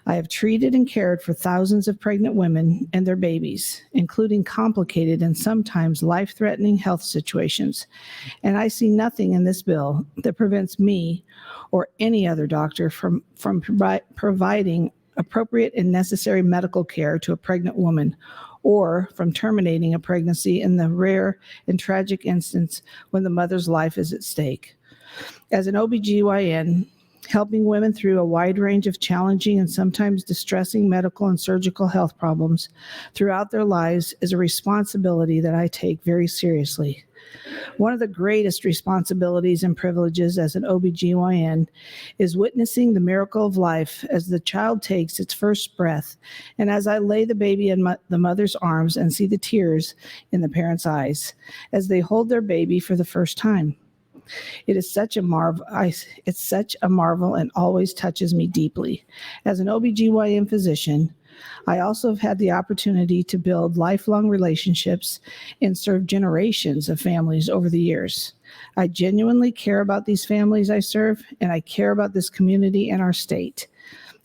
I have treated and cared for thousands of pregnant women and their babies, including complicated and sometimes life-threatening health situations, and I see nothing in this bill that prevents me or any other doctor from providing appropriate and necessary medical care to a pregnant woman, or from terminating a pregnancy in the rare and tragic instance when the mother's life is at stake. As an OBGYN, helping women through a wide range of challenging and sometimes distressing medical and surgical health problems throughout their lives is a responsibility that I take very seriously. One of the greatest responsibilities and privileges as an OBGYN is witnessing the miracle of life as the child takes its first breath, and as I lay the baby in the mother's arms and see the tears in the parents' eyes as they hold their baby for the first time. It is such a marvel. It's such a marvel and always touches me deeply. As an OBGYN physician, I also have had the opportunity to build lifelong relationships and serve generations of families over the years. I genuinely care about these families I serve, and I care about this community and our state.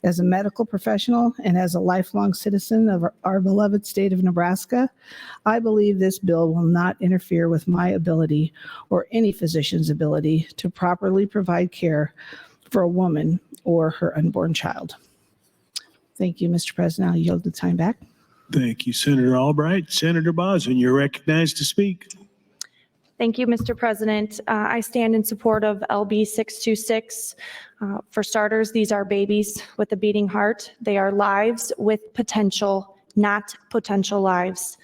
As a medical professional and as a lifelong citizen of our beloved state of Nebraska, I believe this bill will not interfere with my ability or any physician's ability to properly provide care for a woman or her unborn child. Thank you, Mr. President. I'll yield the time back. Thank you, Senator Albright. Senator Boslin, you're recognized to speak. Thank you, Mr. President. I stand in support of LB 626. For starters, these are babies with a beating heart. They are lives with potential, not potential lives.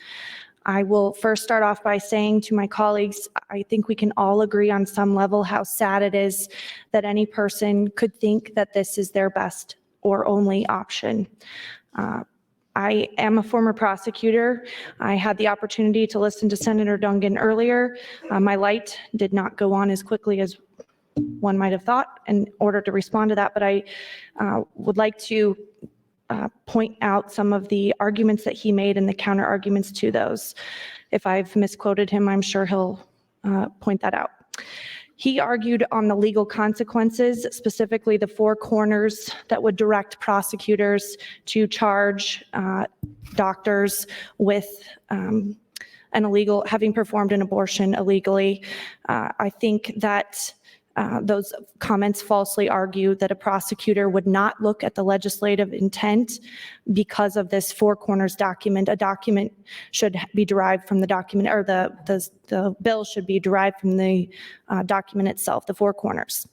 I will first start off by saying to my colleagues, I think we can all agree on some level how sad it is that any person could think that this is their best or only option. I am a former prosecutor. I had the opportunity to listen to Senator Dungan earlier. My light did not go on as quickly as one might have thought in order to respond to that, but I would like to point out some of the arguments that he made and the counter arguments to those. If I've misquoted him, I'm sure he'll point that out. He argued on the legal consequences, specifically the four corners that would direct prosecutors to charge doctors with an illegal, having performed an abortion illegally. I think that those comments falsely argue that a prosecutor would not look at the legislative intent because of this four corners document. A document should be derived from the document, or the bill should be derived from the document itself, the four corners.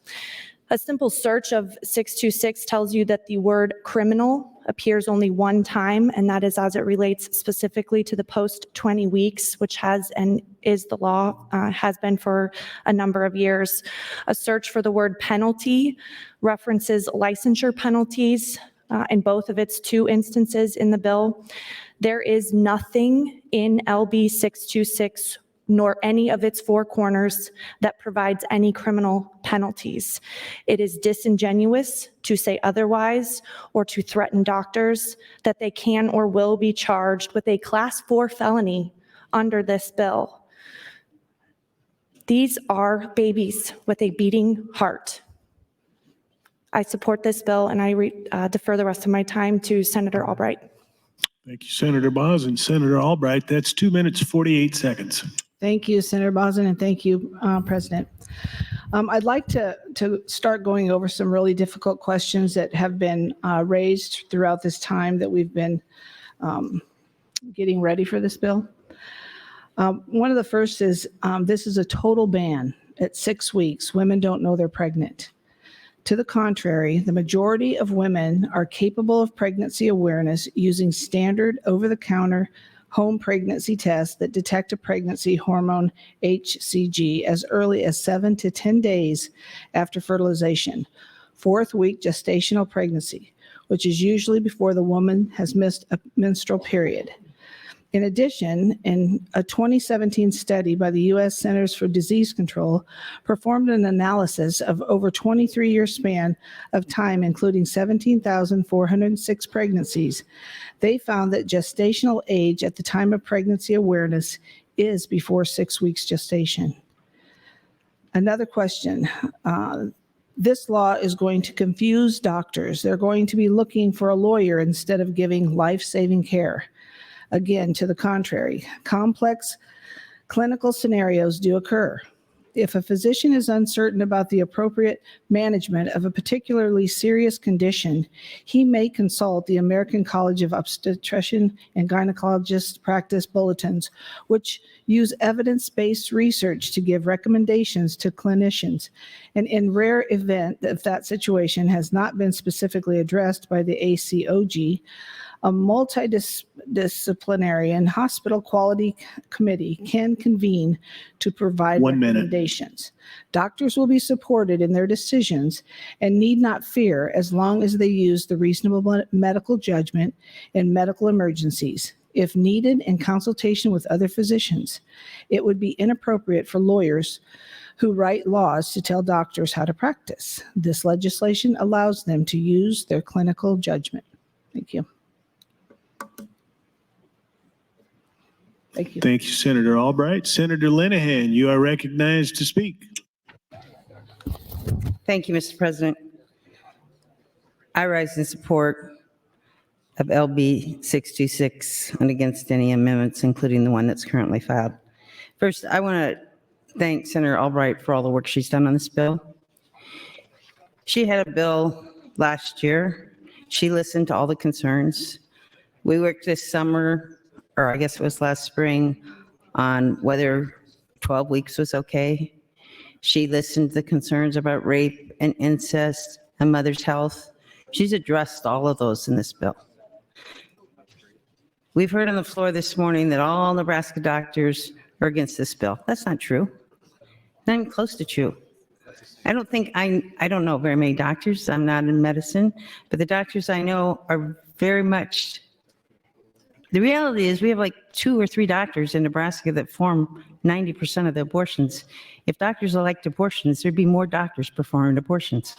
A simple search of 626 tells you that the word criminal appears only one time, and that is as it relates specifically to the post 20 weeks, which has and is the law, has been for a number of years. A search for the word penalty references licensure penalties in both of its two instances in the bill. There is nothing in LB 626 nor any of its four corners that provides any criminal penalties. It is disingenuous to say otherwise or to threaten doctors that they can or will be charged with a Class 4 felony under this bill. These are babies with a beating heart. I support this bill, and I defer the rest of my time to Senator Albright. Thank you, Senator Boz and Senator Albright. That's 2 minutes, 48 seconds. Thank you, Senator Bosin, and thank you, President. I'd like to start going over some really difficult questions that have been raised throughout this time that we've been getting ready for this bill. One of the first is, this is a total ban. At 6 weeks, women don't know they're pregnant. To the contrary, the majority of women are capable of pregnancy awareness using standard over-the-counter home pregnancy tests that detect a pregnancy hormone HCG as early as 7 to 10 days after fertilization, 4th week gestational pregnancy, which is usually before the woman has missed a menstrual period. In addition, in a 2017 study by the U.S. Centers for Disease Control performed an analysis of over 23-year span of time, including 17,406 pregnancies. They found that gestational age at the time of pregnancy awareness is before 6 weeks gestation. Another question. This law is going to confuse doctors. They're going to be looking for a lawyer instead of giving life-saving care. Again, to the contrary, complex clinical scenarios do occur. If a physician is uncertain about the appropriate management of a particularly serious condition, he may consult the American College of Obstetrician and Gynecologist Practice Bulletins, which use evidence-based research to give recommendations to clinicians. And in rare event, if that situation has not been specifically addressed by the ACOG, a multidisciplinary and hospital quality committee can convene to provide 1 minute. recommendations. Doctors will be supported in their decisions and need not fear as long as they use the reasonable medical judgment in medical emergencies. If needed, in consultation with other physicians, it would be inappropriate for lawyers who write laws to tell doctors how to practice. This legislation allows them to use their clinical judgment. Thank you. Thank you. Thank you, Senator Albright. Senator Linehan, you are recognized to speak. Thank you, Mr. President. I rise in support of LB 626 and against any amendments, including the one that's currently filed. First, I want to thank Senator Albright for all the work she's done on this bill. She had a bill last year. She listened to all the concerns. We worked this summer, or I guess it was last spring, on whether 12 weeks was okay. She listened to the concerns about rape and incest and mother's health. She's addressed all of those in this bill. We've heard on the floor this morning that all Nebraska doctors are against this bill. That's not true. Not even close to true. I don't know very many doctors. I'm not in medicine, but the doctors I know are very much. The reality is we have like 2 or 3 doctors in Nebraska that form 90% of the abortions. If doctors liked abortions, there'd be more doctors performing abortions.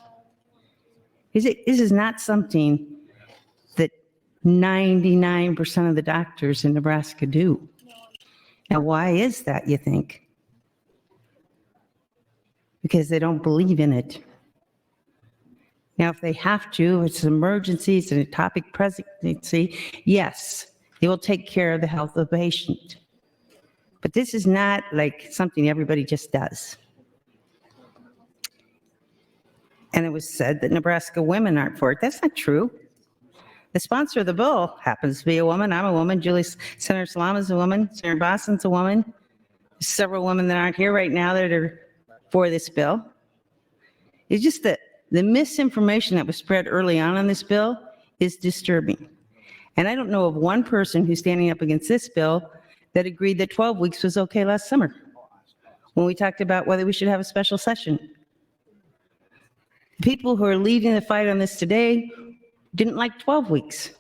This is not something that 99% of the doctors in Nebraska do. Now, why is that, you think? Because they don't believe in it. Now, if they have to, it's emergencies and ectopic pregnancy, yes, they will take care of the health of the patient. But this is not like something everybody just does. And it was said that Nebraska women aren't for it. That's not true. The sponsor of the bill happens to be a woman. I'm a woman. Senator Salam is a woman. Senator Boston's a woman. There's several women that aren't here right now that are for this bill. It's just that the misinformation that was spread early on this bill is disturbing. And I don't know of one person who's standing up against this bill that agreed that 12 weeks was okay last summer when we talked about whether we should have a special session. People who are leading the fight on this today didn't like 12 weeks.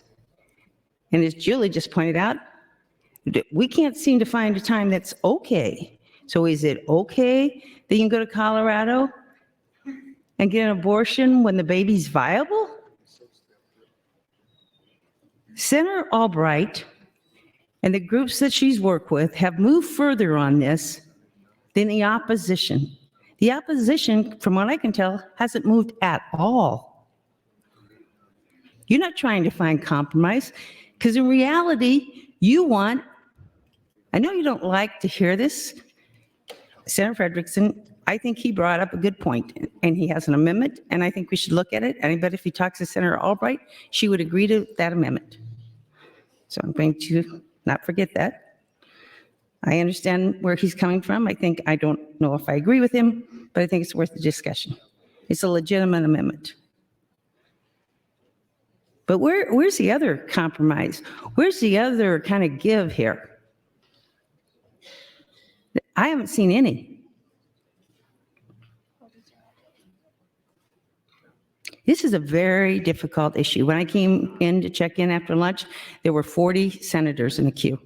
And as Julie just pointed out, we can't seem to find a time that's okay. So is it okay that you can go to Colorado and get an abortion when the baby's viable? Senator Albright and the groups that she's worked with have moved further on this than the opposition. The opposition, from what I can tell, hasn't moved at all. You're not trying to find compromise, because in reality, you want, I know you don't like to hear this, Senator Frederickson, I think he brought up a good point, and he has an amendment, and I think we should look at it. And I bet if he talks to Senator Albright, she would agree to that amendment. So I'm going to not forget that. I understand where he's coming from. I don't know if I agree with him, but I think it's worth the discussion. It's a legitimate amendment. But where's the other compromise? Where's the other kind of give here? I haven't seen any. This is a very difficult issue. When I came in to check in after lunch, there were 40 senators in the queue.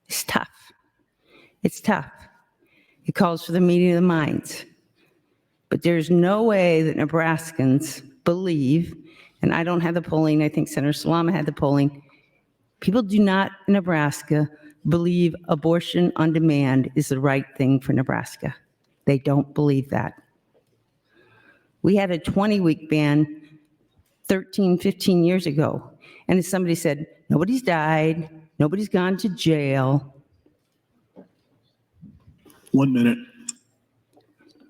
It's tough. It's tough. It calls for the meeting of the minds. But there's no way that Nebraskans believe, and I don't have the polling, I think Senator Salama had the polling, people do not in Nebraska believe abortion on demand is the right thing for Nebraska. They don't believe that. We had a 20-week ban 13, 15 years ago. And as somebody said, nobody's died, nobody's gone to jail. 1 minute.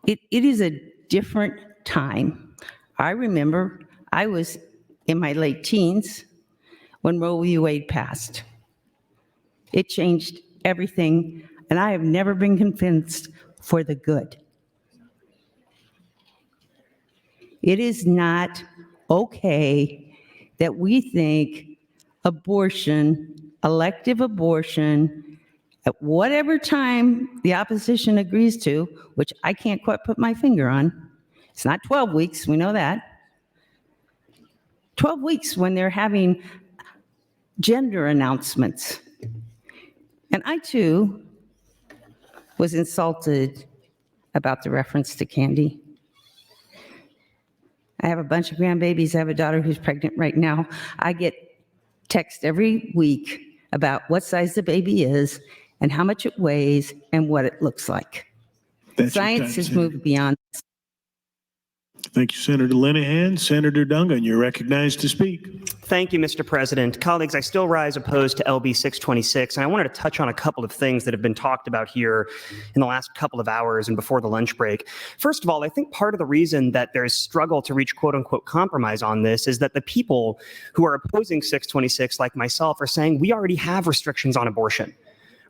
It is a different time. I remember I was in my late teens when Roe v. Wade passed. It changed everything, and I have never been convinced for the good. It is not okay that we think abortion, elective abortion, at whatever time the opposition agrees to, which I can't quite put my finger on. It's not 12 weeks, we know that. 12 weeks when they're having gender announcements. And I too was insulted about the reference to candy. I have a bunch of grandbabies. I have a daughter who's pregnant right now. I get text every week about what size the baby is and how much it weighs and what it looks like. Science has moved beyond this. Thank you, Senator Linehan. Senator Dungan, you're recognized to speak. Thank you, Mr. President. Colleagues, I still rise opposed to LB 626, and I wanted to touch on a couple of things that have been talked about here in the last couple of hours and before the lunch break. First of all, I think part of the reason that there's struggle to reach quote-unquote compromise on this is that the people who are opposing 626, like myself, are saying we already have restrictions on abortion.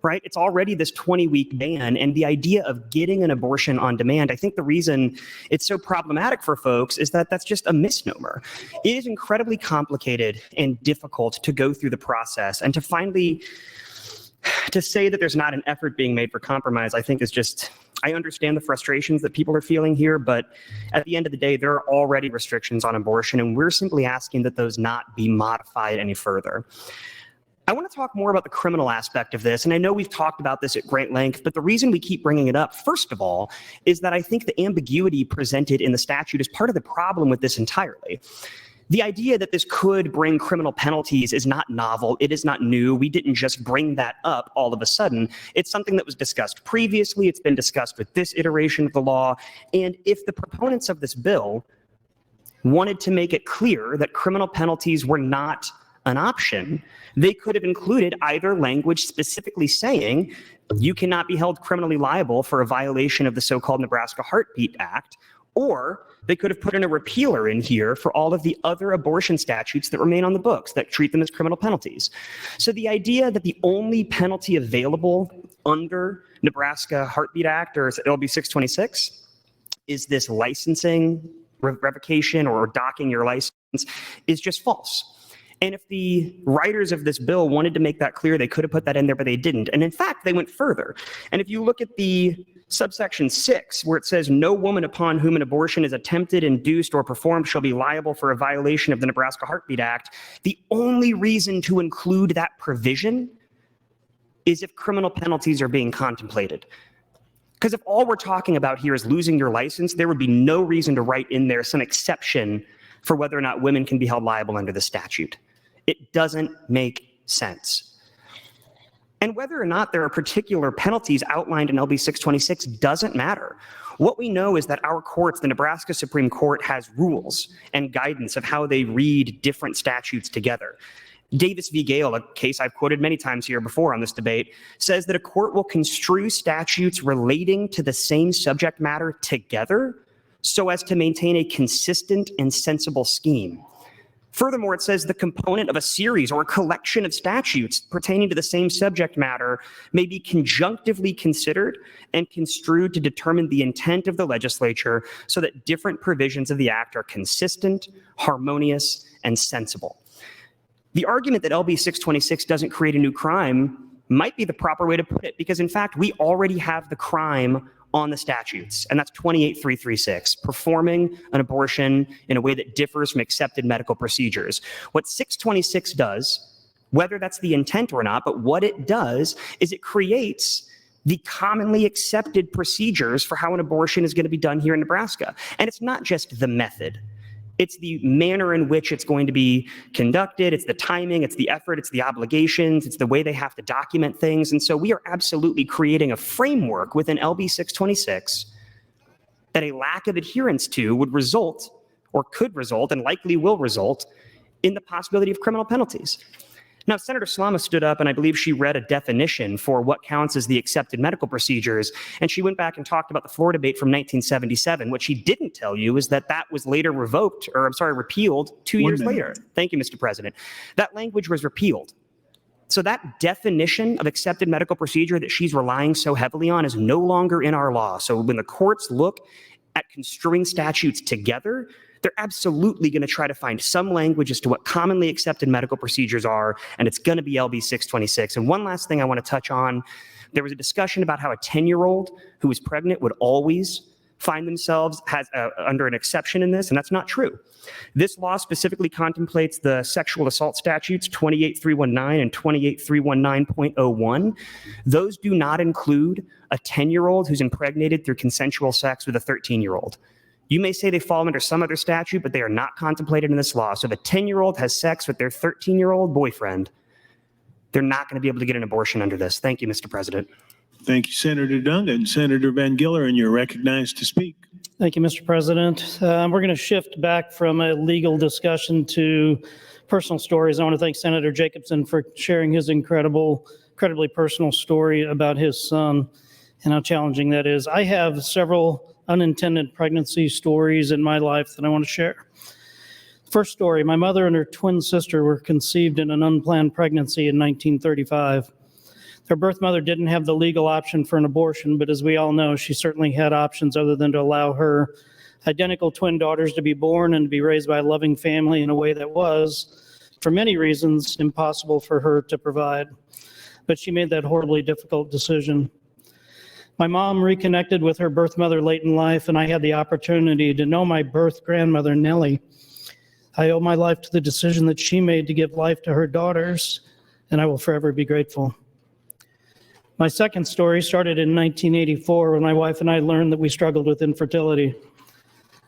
Right? It's already this 20-week ban, and the idea of getting an abortion on demand, I think the reason it's so problematic for folks is that that's just a misnomer. It is incredibly complicated and difficult to go through the process, and to finally, to say that there's not an effort being made for compromise, I think is just, I understand the frustrations that people are feeling here, but at the end of the day, there are already restrictions on abortion, and we're simply asking that those not be modified any further. I want to talk more about the criminal aspect of this, and I know we've talked about this at great length, but the reason we keep bringing it up, first of all, is that I think the ambiguity presented in the statute is part of the problem with this entirely. The idea that this could bring criminal penalties is not novel. It is not new. We didn't just bring that up all of a sudden. It's something that was discussed previously. It's been discussed with this iteration of the law, and if the proponents of this bill wanted to make it clear that criminal penalties were not an option, they could have included either language specifically saying you cannot be held criminally liable for a violation of the so-called Nebraska Heartbeat Act, or they could have put in a repealer in here for all of the other abortion statutes that remain on the books that treat them as criminal penalties. So the idea that the only penalty available under Nebraska Heartbeat Act or LB 626 is this licensing revocation or docking your license, is just false. And if the writers of this bill wanted to make that clear, they could have put that in there, but they didn't. And in fact, they went further. And if you look at the subsection 6, where it says, no woman upon whom an abortion is attempted, induced, or performed shall be liable for a violation of the Nebraska Heartbeat Act, the only reason to include that provision is if criminal penalties are being contemplated. Because if all we're talking about here is losing your license, there would be no reason to write in there some exception for whether or not women can be held liable under the statute. It doesn't make sense. And whether or not there are particular penalties outlined in LB 626 doesn't matter. What we know is that our courts, the Nebraska Supreme Court, has rules and guidance of how they read different statutes together. Davis v. Gale, a case I've quoted many times here before on this debate, says that a court will construe statutes relating to the same subject matter together so as to maintain a consistent and sensible scheme. Furthermore, it says the component of a series or a collection of statutes pertaining to the same subject matter may be conjunctively considered and construed to determine the intent of the legislature so that different provisions of the act are consistent, harmonious, and sensible. The argument that LB 626 doesn't create a new crime might be the proper way to put it, because in fact, we already have the crime on the statutes, and that's 28336, performing an abortion in a way that differs from accepted medical procedures. What 626 does, whether that's the intent or not, but what it does is it creates the commonly accepted procedures for how an abortion is going to be done here in Nebraska. And it's not just the method. It's the manner in which it's going to be conducted. It's the timing, it's the effort, it's the obligations, it's the way they have to document things. And so we are absolutely creating a framework within LB 626 that a lack of adherence to would result, or could result, and likely will result, in the possibility of criminal penalties. Now, Senator Slama stood up, and I believe she read a definition for what counts as the accepted medical procedures, and she went back and talked about the floor debate from 1977. What she didn't tell you is that that was later repealed 2 years later. Thank you, Mr. President. That language was repealed. So that definition of accepted medical procedure that she's relying so heavily on is no longer in our law. So when the courts look at construing statutes together, they're absolutely going to try to find some language as to what commonly accepted medical procedures are, and it's going to be LB 626. And one last thing I want to touch on, there was a discussion about how a 10-year-old who is pregnant would always find themselves under an exception in this, and that's not true. This law specifically contemplates the sexual assault statutes 28319 and 28319.01. Those do not include a 10-year-old who's impregnated through consensual sex with a 13-year-old. You may say they fall under some other statute, but they are not contemplated in this law. So if a 10-year-old has sex with their 13-year-old boyfriend, they're not going to be able to get an abortion under this. Thank you, Mr. President. Thank you, Senator Duncan. Senator Van Gilleren, you're recognized to speak. Thank you, Mr. President. We're going to shift back from a legal discussion to personal stories. I want to thank Senator Jacobson for sharing his incredibly personal story about his son and how challenging that is. I have several unintended pregnancy stories in my life that I want to share. First story, my mother and her twin sister were conceived in an unplanned pregnancy in 1935. Their birth mother didn't have the legal option for an abortion, but as we all know, she certainly had options other than to allow her identical twin daughters to be born and be raised by a loving family in a way that was, for many reasons, impossible for her to provide. But she made that horribly difficult decision. My mom reconnected with her birth mother late in life, and I had the opportunity to know my birth grandmother, Nellie. I owe my life to the decision that she made to give life to her daughters, and I will forever be grateful. My second story started in 1984 when my wife and I learned that we struggled with infertility.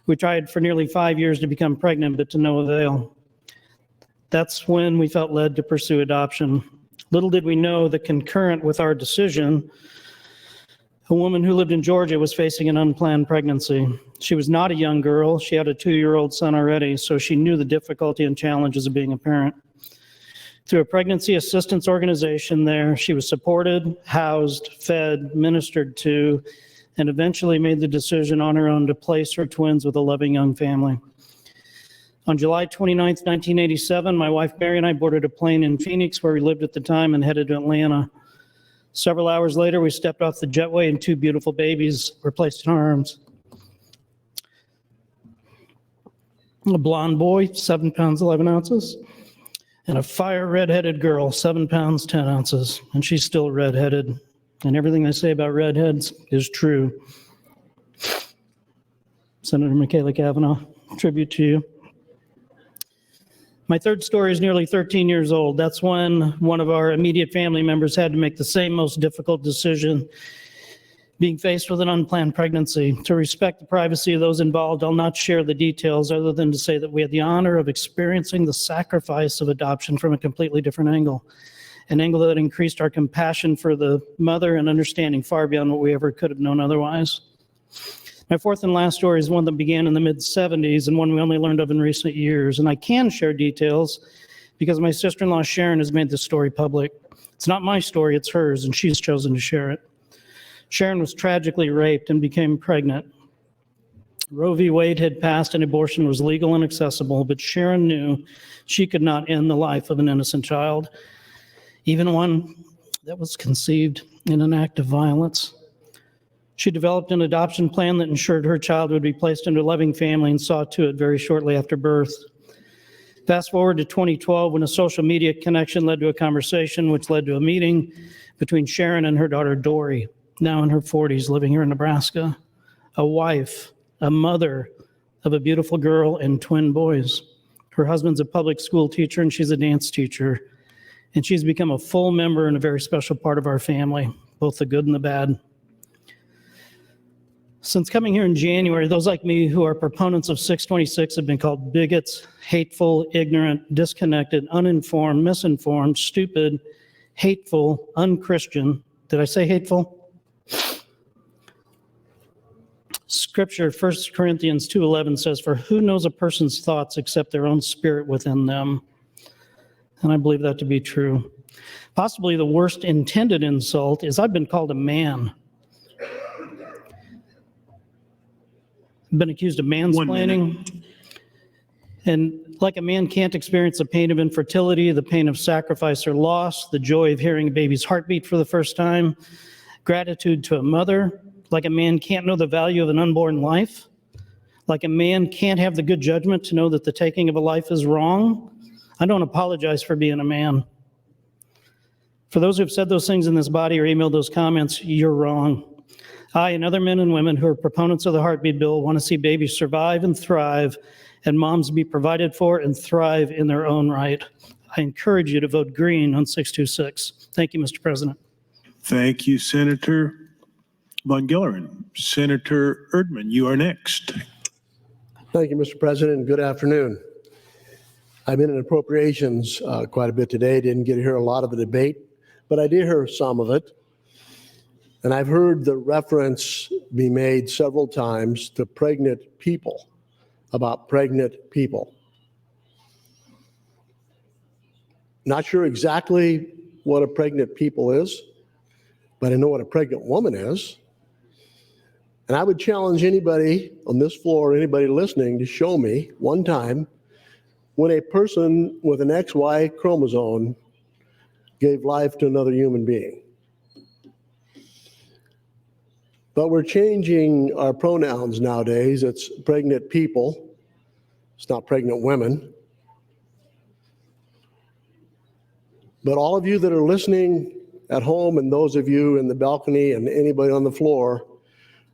We tried for nearly 5 years to become pregnant, but to no avail. That's when we felt led to pursue adoption. Little did we know that concurrent with our decision, a woman who lived in Georgia was facing an unplanned pregnancy. She was not a young girl. She had a 2-year-old son already, so she knew the difficulty and challenges of being a parent. Through a pregnancy assistance organization there, she was supported, housed, fed, ministered to, and eventually made the decision on her own to place her twins with a loving young family. On July 29th, 1987, my wife Mary and I boarded a plane in Phoenix, where we lived at the time, and headed to Atlanta. Several hours later, we stepped off the jetway and 2 beautiful babies were placed in our arms. A blonde boy, 7 pounds, 11 ounces. And a fire redheaded girl, 7 pounds, 10 ounces. And she's still redheaded. And everything I say about redheads is true. Senator Michaela Cavanaugh, tribute to you. My third story is nearly 13 years old. That's when one of our immediate family members had to make the same most difficult decision, being faced with an unplanned pregnancy. To respect the privacy of those involved, I'll not share the details other than to say that we had the honor of experiencing the sacrifice of adoption from a completely different angle, an angle that increased our compassion for the mother and understanding far beyond what we ever could have known otherwise. My fourth and last story is one that began in the mid-'70s and one we only learned of in recent years. And I can share details because my sister-in-law Sharon has made this story public. It's not my story, it's hers, and she's chosen to share it. Sharon was tragically raped and became pregnant. Roe v. Wade had passed and abortion was legal and accessible, but Sharon knew she could not end the life of an innocent child, even one that was conceived in an act of violence. She developed an adoption plan that ensured her child would be placed into a loving family and saw to it very shortly after birth. Fast forward to 2012 when a social media connection led to a conversation which led to a meeting between Sharon and her daughter Dory, now in her 40s, living here in Nebraska, a wife, a mother of a beautiful girl and twin boys. Her husband's a public school teacher and she's a dance teacher. And she's become a full member and a very special part of our family, both the good and the bad. Since coming here in January, those like me who are proponents of 626 have been called bigots, hateful, ignorant, disconnected, uninformed, misinformed, stupid, hateful, unchristian. Did I say hateful? Scripture, 1 Corinthians 2:11 says, "For who knows a person's thoughts except their own spirit within them?" And I believe that to be true. Possibly the worst intended insult is I've been called a man. Been accused of mansplaining. And like a man can't experience the pain of infertility, the pain of sacrifice or loss, the joy of hearing a baby's heartbeat for the first time, gratitude to a mother, like a man can't know the value of an unborn life, like a man can't have the good judgment to know that the taking of a life is wrong. I don't apologize for being a man. For those who've said those things in this body or emailed those comments, you're wrong. I and other men and women who are proponents of the heartbeat bill want to see babies survive and thrive and moms be provided for and thrive in their own right. I encourage you to vote green on 626. Thank you, Mr. President. Thank you, Senator Von Gilleren. Senator Erdman, you are next. Thank you, Mr. President, and good afternoon. I've been in appropriations quite a bit today. Didn't get to hear a lot of the debate, but I did hear some of it. And I've heard the reference be made several times to pregnant people, about pregnant people. Not sure exactly what a pregnant people is, but I know what a pregnant woman is. And I would challenge anybody on this floor, anybody listening, to show me one time when a person with an XY chromosome gave life to another human being. But we're changing our pronouns nowadays. It's pregnant people. It's not pregnant women. But all of you that are listening at home and those of you in the balcony and anybody on the floor,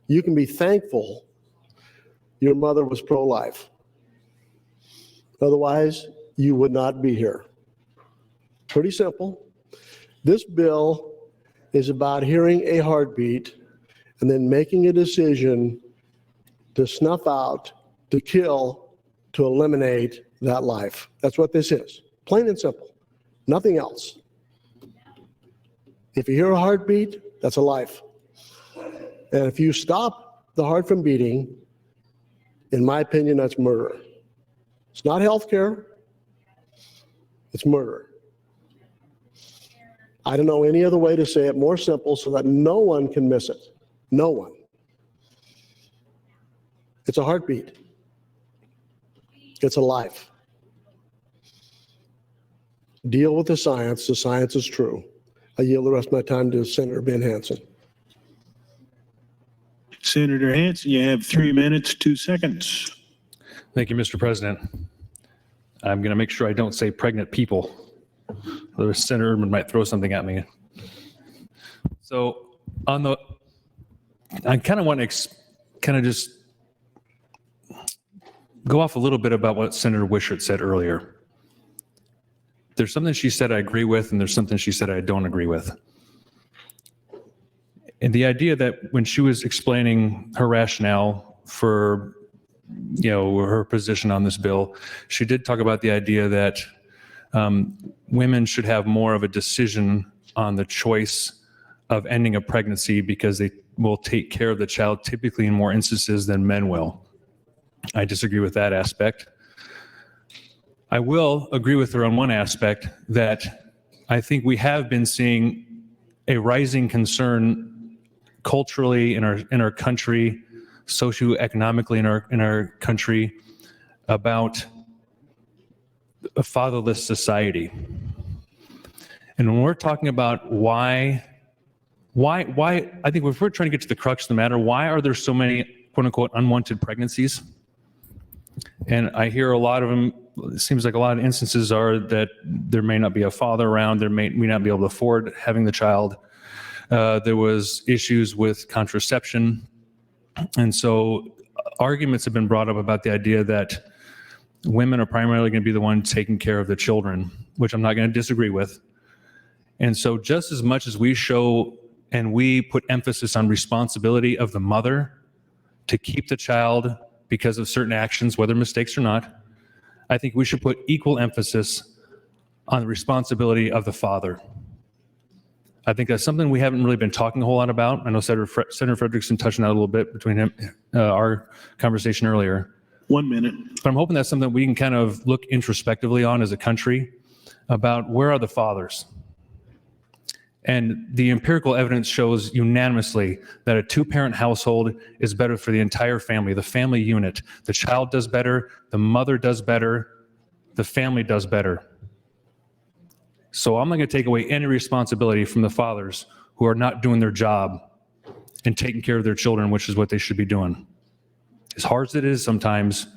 you can be thankful your mother was pro-life. Otherwise, you would not be here. Pretty simple. This bill is about hearing a heartbeat and then making a decision to snuff out, to kill, to eliminate that life. That's what this is. Plain and simple. Nothing else. If you hear a heartbeat, that's a life. And if you stop the heart from beating, in my opinion, that's murder. It's not health care. It's murder. I don't know any other way to say it more simple so that no one can miss it. No one. It's a heartbeat. It's a life. Deal with the science. The science is true. I yield the rest of my time to Senator Ben Hansen. Senator Hansen, you have 3 minutes, 2 seconds. Thank you, Mr. President. I'm going to make sure I don't say pregnant people. The Senator might throw something at me. So I kind of want to kind of just go off a little bit about what Senator Wishart said earlier. There's something she said I agree with, and there's something she said I don't agree with. And the idea that when she was explaining her rationale for, her position on this bill, she did talk about the idea that women should have more of a decision on the choice of ending a pregnancy because they will take care of the child typically in more instances than men will. I disagree with that aspect. I will agree with her on one aspect, that I think we have been seeing a rising concern culturally in our country, socioeconomically in our country, about a fatherless society. And when we're talking about why, I think if we're trying to get to the crux of the matter, why are there so many quote unquote unwanted pregnancies? And I hear a lot of them, it seems like a lot of instances are that there may not be a father around, there may not be able to afford having the child. There was issues with contraception. And so arguments have been brought up about the idea that women are primarily going to be the ones taking care of the children, which I'm not going to disagree with. And so just as much as we show and we put emphasis on responsibility of the mother to keep the child because of certain actions, whether mistakes or not, I think we should put equal emphasis on the responsibility of the father. I think that's something we haven't really been talking a whole lot about. I know Senator Frederickson touched on that a little bit between him, our conversation earlier. 1 minute. But I'm hoping that's something we can kind of look introspectively on as a country about where are the fathers. And the empirical evidence shows unanimously that a two-parent household is better for the entire family, the family unit. The child does better, the mother does better, the family does better. So I'm not going to take away any responsibility from the fathers who are not doing their job and taking care of their children, which is what they should be doing. As hard as it is sometimes,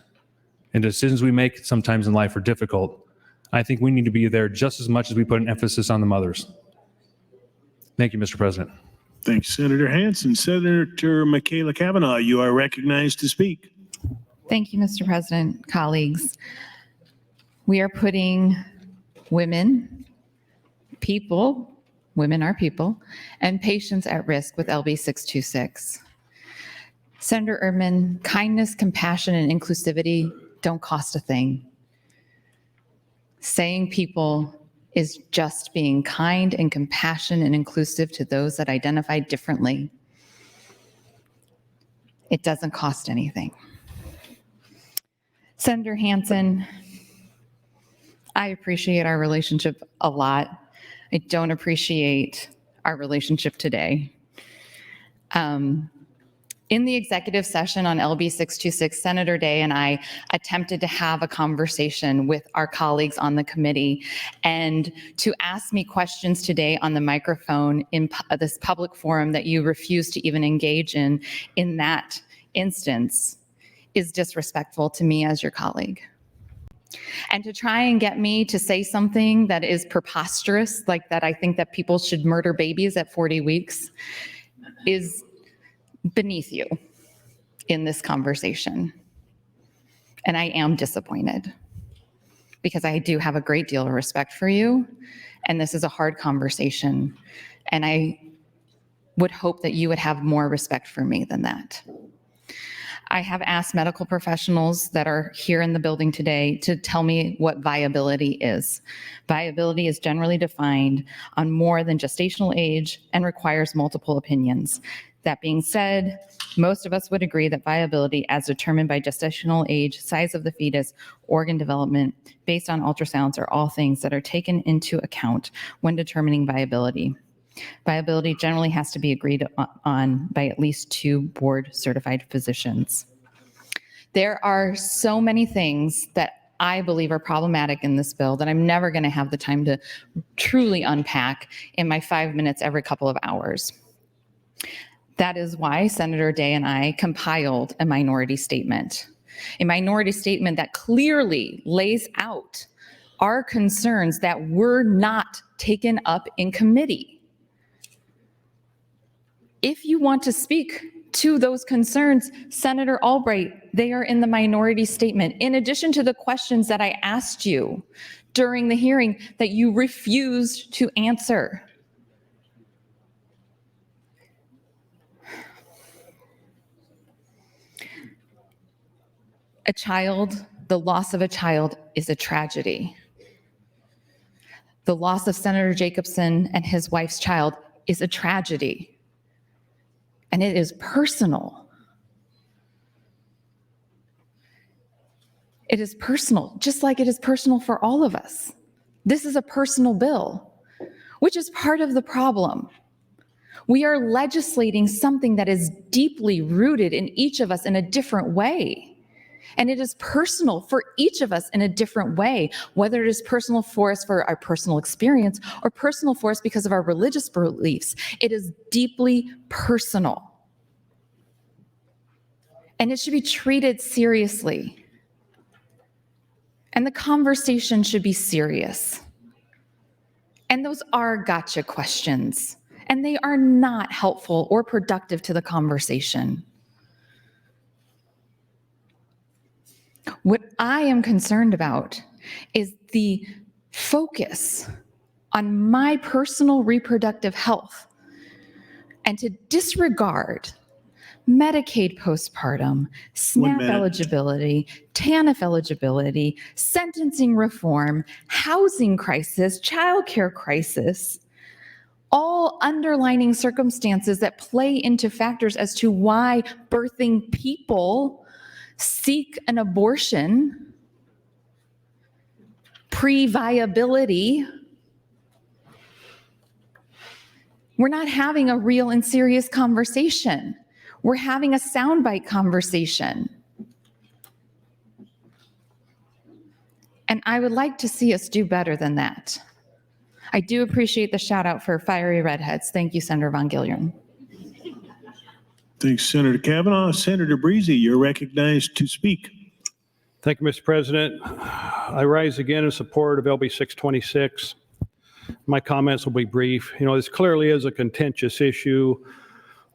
and decisions we make sometimes in life are difficult, I think we need to be there just as much as we put an emphasis on the mothers. Thank you, Mr. President. Thanks, Senator Hansen. Senator Michaela Cavanaugh, you are recognized to speak. Thank you, Mr. President, colleagues. We are putting women are people, and patients at risk with LB 626. Senator Erdman, kindness, compassion, and inclusivity don't cost a thing. Saying people is just being kind and compassionate and inclusive to those that identify differently. It doesn't cost anything. Senator Hansen, I appreciate our relationship a lot. I don't appreciate our relationship today. In the executive session on LB 626, Senator Day and I attempted to have a conversation with our colleagues on the committee and to ask me questions today on the microphone in this public forum that you refuse to even engage in that instance is disrespectful to me as your colleague. And to try and get me to say something that is preposterous, like that I think that people should murder babies at 40 weeks, is beneath you in this conversation. And I am disappointed because I do have a great deal of respect for you, and this is a hard conversation. And I would hope that you would have more respect for me than that. I have asked medical professionals that are here in the building today to tell me what viability is. Viability is generally defined on more than gestational age and requires multiple opinions. That being said, most of us would agree that viability as determined by gestational age, size of the fetus, organ development, based on ultrasounds are all things that are taken into account when determining viability. Viability generally has to be agreed on by at least 2 board-certified physicians. There are so many things that I believe are problematic in this bill that I'm never going to have the time to truly unpack in my 5 minutes every couple of hours. That is why Senator Day and I compiled a minority statement. a minority statement that clearly lays out our concerns that were not taken up in committee. If you want to speak to those concerns, Senator Albright, they are in the minority statement. In addition to the questions that I asked you during the hearing that you refused to answer. A child, the loss of a child is a tragedy. The loss of Senator Jacobson and his wife's child is a tragedy. And it is personal. It is personal, just like it is personal for all of us. This is a personal bill, which is part of the problem. We are legislating something that is deeply rooted in each of us in a different way. And it is personal for each of us in a different way, whether it is personal for us for our personal experience or personal for us because of our religious beliefs. It is deeply personal. And it should be treated seriously. And the conversation should be serious. And those are gotcha questions. And they are not helpful or productive to the conversation. What I am concerned about is the focus on my personal reproductive health and to disregard Medicaid postpartum, SNAP eligibility, TANF eligibility, sentencing reform, housing crisis, childcare crisis, all underlining circumstances that play into factors as to why birthing people seek an abortion, pre-viability. We're not having a real and serious conversation. We're having a soundbite conversation. And I would like to see us do better than that. I do appreciate the shout out for fiery redheads. Thank you, Senator Von Gilliam. Thanks, Senator Kavanaugh. Senator Breezy, you're recognized to speak. Thank you, Mr. President. I rise again in support of LB 626. My comments will be brief. You know, this clearly is a contentious issue.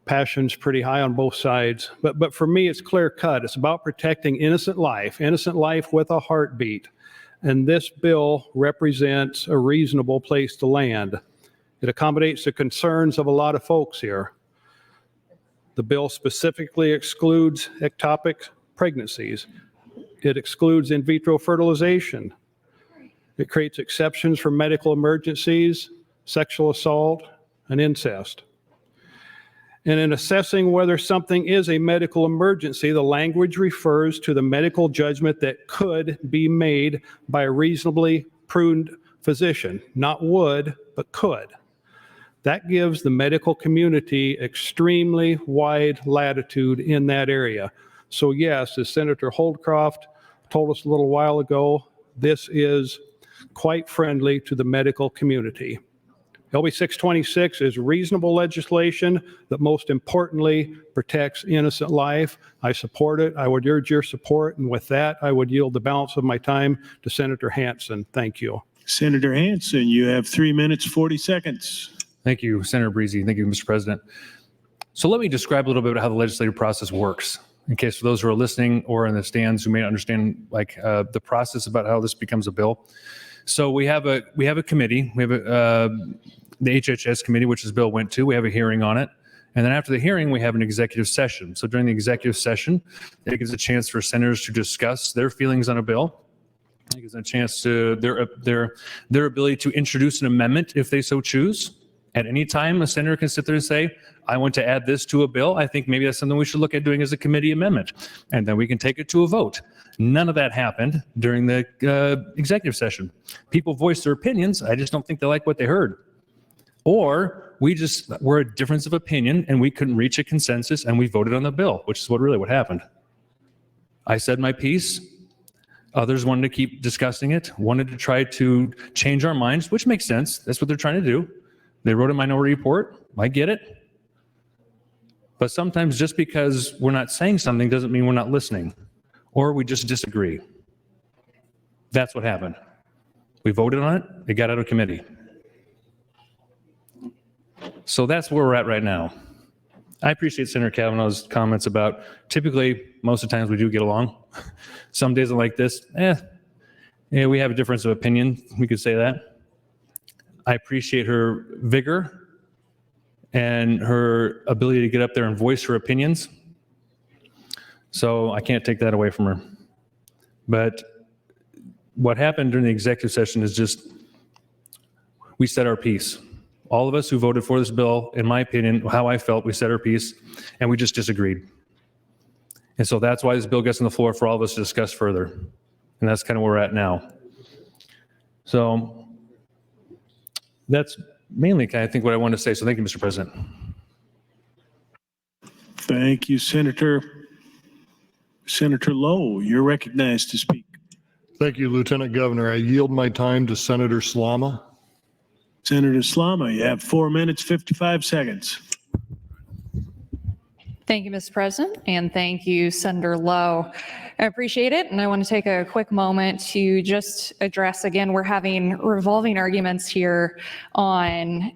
Passion's pretty high on both sides. But for me, it's clear cut. It's about protecting innocent life with a heartbeat. And this bill represents a reasonable place to land. It accommodates the concerns of a lot of folks here. The bill specifically excludes ectopic pregnancies. It excludes in vitro fertilization. It creates exceptions for medical emergencies, sexual assault, and incest. And in assessing whether something is a medical emergency, the language refers to the medical judgment that could be made by a reasonably prudent physician, not would, but could. That gives the medical community extremely wide latitude in that area. So yes, as Senator Holdcroft told us a little while ago, this is quite friendly to the medical community. LB 626 is reasonable legislation that most importantly protects innocent life. I support it. I would urge your support. And with that, I would yield the balance of my time to Senator Hansen. Thank you. Senator Hansen, you have 3 minutes, 40 seconds. Thank you, Senator Breezy. Thank you, Mr. President. So let me describe a little bit about how the legislative process works, in case for those who are listening or in the stands who may not understand the process about how this becomes a bill. So we have a committee. We have the HHS committee, which this bill went to. We have a hearing on it. And then after the hearing, we have an executive session. So during the executive session, it gives a chance for senators to discuss their feelings on a bill. It gives a chance to their ability to introduce an amendment if they so choose. At any time, a senator can sit there and say, I want to add this to a bill. I think maybe that's something we should look at doing as a committee amendment. And then we can take it to a vote. None of that happened during the executive session. People voiced their opinions. I just don't think they like what they heard. Or we just were a difference of opinion and we couldn't reach a consensus and we voted on the bill, which is what happened. I said my piece. Others wanted to keep discussing it, wanted to try to change our minds, which makes sense. That's what they're trying to do. They wrote a minority report. I get it. But sometimes just because we're not saying something doesn't mean we're not listening or we just disagree. That's what happened. We voted on it, it got out of committee. So that's where we're at right now. I appreciate Senator Kavanaugh's comments about typically, most of the times we do get along. Some days are like this, we have a difference of opinion, we could say that. I appreciate her vigor and her ability to get up there and voice her opinions. So I can't take that away from her. But what happened during the executive session is just, we said our piece. All of us who voted for this bill, in my opinion, how I felt, we said our piece, and we just disagreed. And so that's why this bill gets on the floor for all of us to discuss further. And that's kind of where we're at now. So that's mainly kind of, I think, what I wanted to say. So thank you, Mr. President. Thank you, Senator. Senator Lowe, you're recognized to speak. Thank you, Lieutenant Governor. I yield my time to Senator Slama. Senator Slama, you have 4 minutes, 55 seconds. Thank you, Mr. President, and thank you, Senator Lowe. I appreciate it, and I want to take a quick moment to just address, again, we're having revolving arguments here on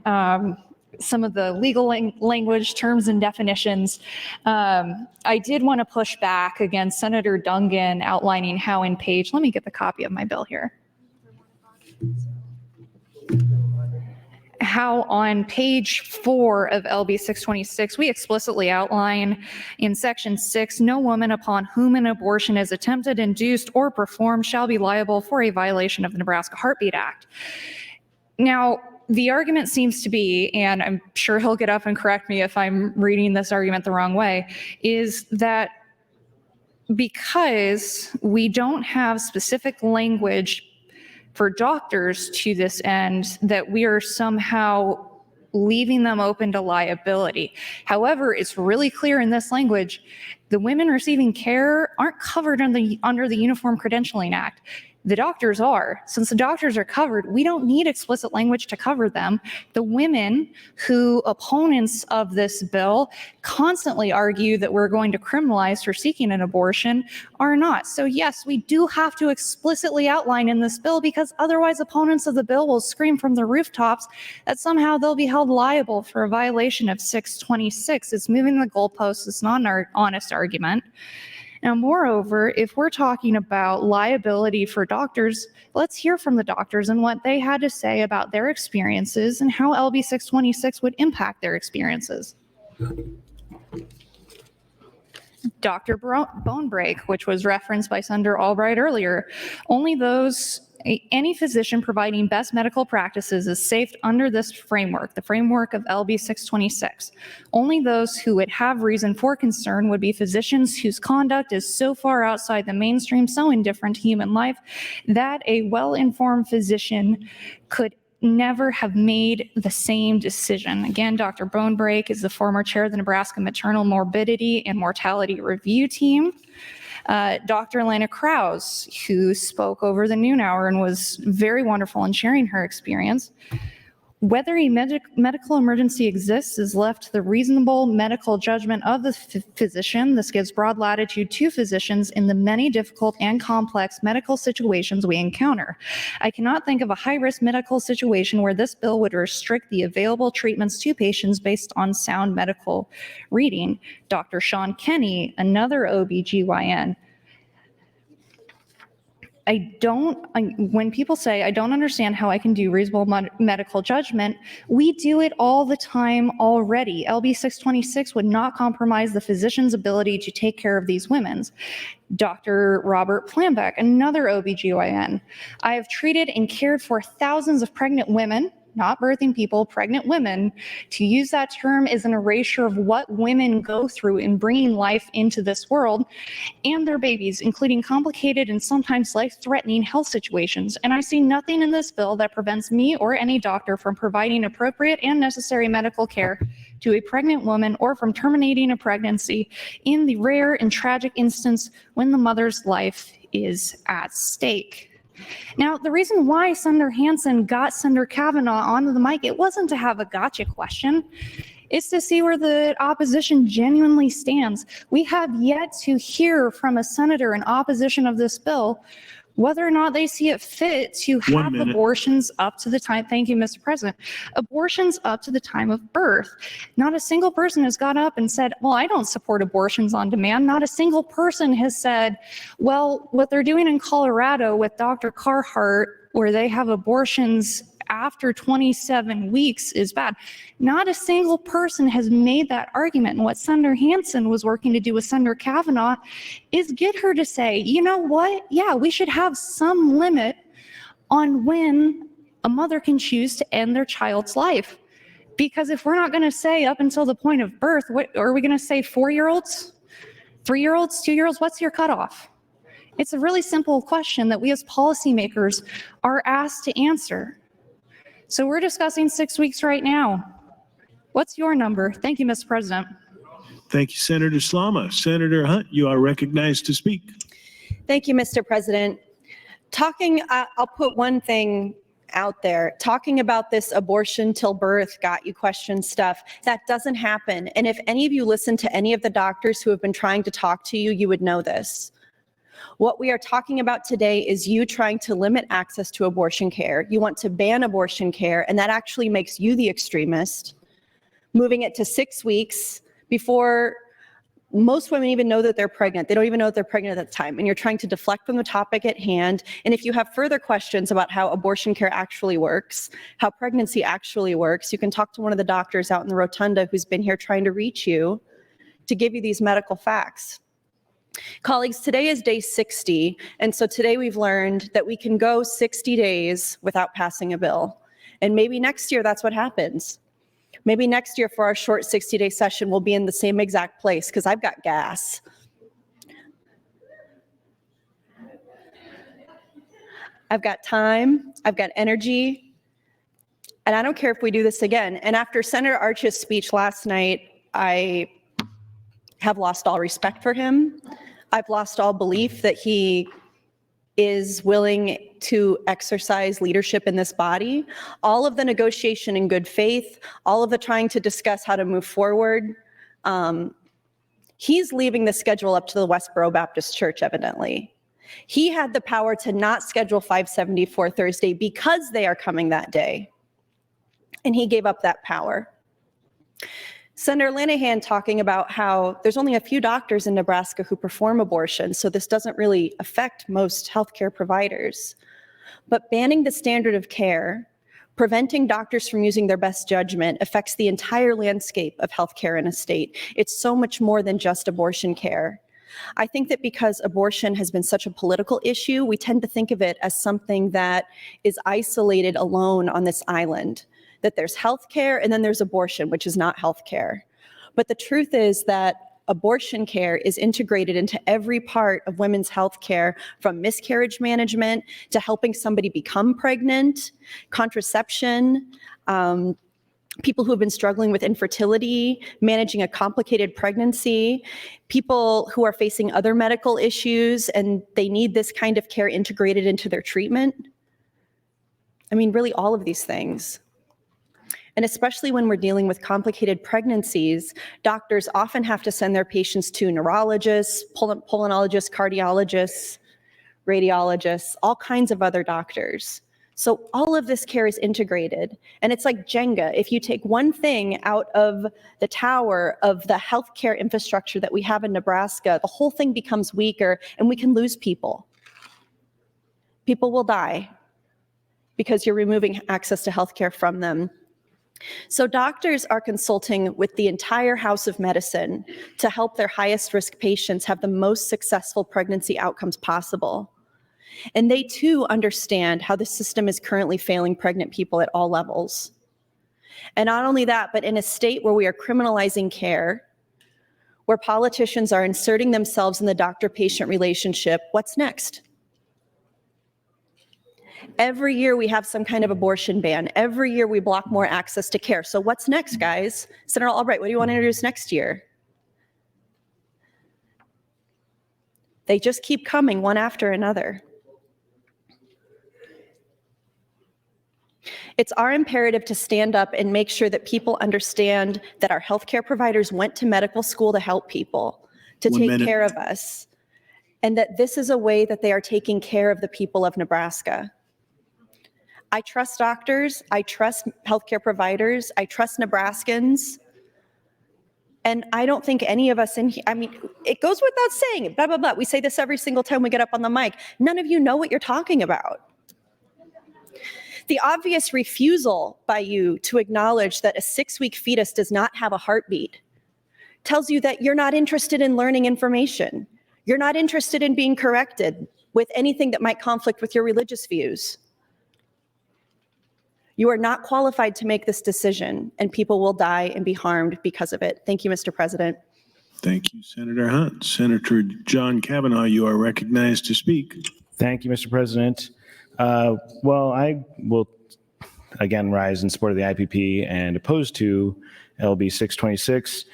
some of the legal language, terms and definitions. I did want to push back against Senator Dungan outlining how in page, let me get the copy of my bill here. How on page 4 of LB 626, we explicitly outline in section 6, no woman upon whom an abortion is attempted, induced, or performed shall be liable for a violation of the Nebraska Heartbeat Act. Now, the argument seems to be, and I'm sure he'll get up and correct me if I'm reading this argument the wrong way, is that because we don't have specific language for doctors to this end, that we are somehow leaving them open to liability. However, it's really clear in this language, the women receiving care aren't covered under the Uniform Credentialing Act. The doctors are. Since the doctors are covered, we don't need explicit language to cover them. The women who opponents of this bill constantly argue that we're going to criminalize for seeking an abortion are not. So yes, we do have to explicitly outline in this bill, because otherwise opponents of the bill will scream from the rooftops that somehow they'll be held liable for a violation of 626. It's moving the goalposts. It's not an honest argument. Now, moreover, if we're talking about liability for doctors, let's hear from the doctors and what they had to say about their experiences and how LB 626 would impact their experiences. Dr. Bonebreak, which was referenced by Senator Albright earlier, any physician providing best medical practices is safe under this framework, the framework of LB 626. Only those who would have reason for concern would be physicians whose conduct is so far outside the mainstream, so indifferent to human life, that a well-informed physician could never have made the same decision. Again, Dr. Bonebreak is the former chair of the Nebraska Maternal Morbidity and Mortality Review Team. Dr. Elena Krause, who spoke over the noon hour and was very wonderful in sharing her experience. Whether a medical emergency exists is left to the reasonable medical judgment of the physician. This gives broad latitude to physicians in the many difficult and complex medical situations we encounter. I cannot think of a high-risk medical situation where this bill would restrict the available treatments to patients based on sound medical reading. Dr. Sean Kenny, another OBGYN, when people say, I don't understand how I can do reasonable medical judgment, we do it all the time already. LB 626 would not compromise the physician's ability to take care of these women. Dr. Robert Plambeck, another OBGYN. I have treated and cared for thousands of pregnant women, not birthing people, pregnant women. To use that term is an erasure of what women go through in bringing life into this world and their babies, including complicated and sometimes life-threatening health situations. And I see nothing in this bill that prevents me or any doctor from providing appropriate and necessary medical care to a pregnant woman or from terminating a pregnancy in the rare and tragic instance when the mother's life is at stake. Now, the reason why Senator Hansen got Senator Kavanaugh onto the mic, it wasn't to have a gotcha question. is to see where the opposition genuinely stands. We have yet to hear from a senator in opposition of this bill whether or not they see it fit to 1 have minute. abortions up to the time, thank you, Mr. President, abortions up to the time of birth. Not a single person has got up and said, well, I don't support abortions on demand. Not a single person has said, well, what they're doing in Colorado with Dr. Carhart, where they have abortions after 27 weeks, is bad. Not a single person has made that argument. And what Senator Hansen was working to do with Senator Kavanaugh is get her to say, you know what? Yeah, we should have some limit on when a mother can choose to end their child's life. Because if we're not going to say up until the point of birth, what are we going to say? 4-year-olds, 3-year-olds, 2-year-olds? What's your cutoff? It's a really simple question that we as policymakers are asked to answer. So we're discussing 6 weeks right now. What's your number? Thank you, Mr. President. Thank you, Senator Slama. Senator Hunt, you are recognized to speak. Thank you, Mr. President. I'll put one thing out there. Talking about this abortion till birth, got you question stuff, that doesn't happen. And if any of you listen to any of the doctors who have been trying to talk to you, you would know this. What we are talking about today is you trying to limit access to abortion care. You want to ban abortion care, and that actually makes you the extremist. Moving it to 6 weeks before most women even know that they're pregnant. They don't even know that they're pregnant at the time. And you're trying to deflect from the topic at hand. And if you have further questions about how abortion care actually works, how pregnancy actually works, you can talk to one of the doctors out in the rotunda who's been here trying to reach you to give you these medical facts. Colleagues, today is day 60, and so today we've learned that we can go 60 days without passing a bill. And maybe next year that's what happens. Maybe next year for our short 60-day session, we'll be in the same exact place because I've got gas. I've got time, I've got energy, and I don't care if we do this again. And after Senator Arch's speech last night, I have lost all respect for him. I've lost all belief that he is willing to exercise leadership in this body. All of the negotiation in good faith, all of the trying to discuss how to move forward, he's leaving the schedule up to the Westboro Baptist Church, evidently. He had the power to not schedule 574 Thursday because they are coming that day. And he gave up that power. Senator Linehan talking about how there's only a few doctors in Nebraska who perform abortion, so this doesn't really affect most healthcare providers. But banning the standard of care, preventing doctors from using their best judgment affects the entire landscape of healthcare in a state. It's so much more than just abortion care. I think that because abortion has been such a political issue, we tend to think of it as something that is isolated alone on this island. That there's health care and then there's abortion, which is not health care. But the truth is that abortion care is integrated into every part of women's health care, from miscarriage management to helping somebody become pregnant, contraception, people who have been struggling with infertility, managing a complicated pregnancy, people who are facing other medical issues and they need this kind of care integrated into their treatment. I mean, really all of these things. And especially when we're dealing with complicated pregnancies, doctors often have to send their patients to neurologists, pulmonologists, cardiologists, radiologists, all kinds of other doctors. So all of this care is integrated. And it's like Jenga. If you take one thing out of the tower of the healthcare infrastructure that we have in Nebraska, the whole thing becomes weaker and we can lose people. People will die because you're removing access to healthcare from them. So doctors are consulting with the entire house of medicine to help their highest risk patients have the most successful pregnancy outcomes possible. And they too understand how the system is currently failing pregnant people at all levels. And not only that, but in a state where we are criminalizing care, where politicians are inserting themselves in the doctor-patient relationship, what's next? Every year we have some kind of abortion ban. Every year we block more access to care. So what's next, guys? Senator Albright, what do you want to introduce next year? They just keep coming one after another. It's our imperative to stand up and make sure that people understand that our healthcare providers went to medical school to help people, to One take minute. care of us, and that this is a way that they are taking care of the people of Nebraska. I trust doctors, I trust healthcare providers, I trust Nebraskans. And I don't think any of us in here, I mean, it goes without saying, blah, blah, blah. We say this every single time we get up on the mic. None of you know what you're talking about. The obvious refusal by you to acknowledge that a 6-week fetus does not have a heartbeat tells you that you're not interested in learning information. You're not interested in being corrected with anything that might conflict with your religious views. You are not qualified to make this decision, and people will die and be harmed because of it. Thank you, Mr. President. Thank you, Senator Hunt. Senator John Kavanaugh, you are recognized to speak. Thank you, Mr. President. Well, I will again rise in support of the IPP and opposed to LB 626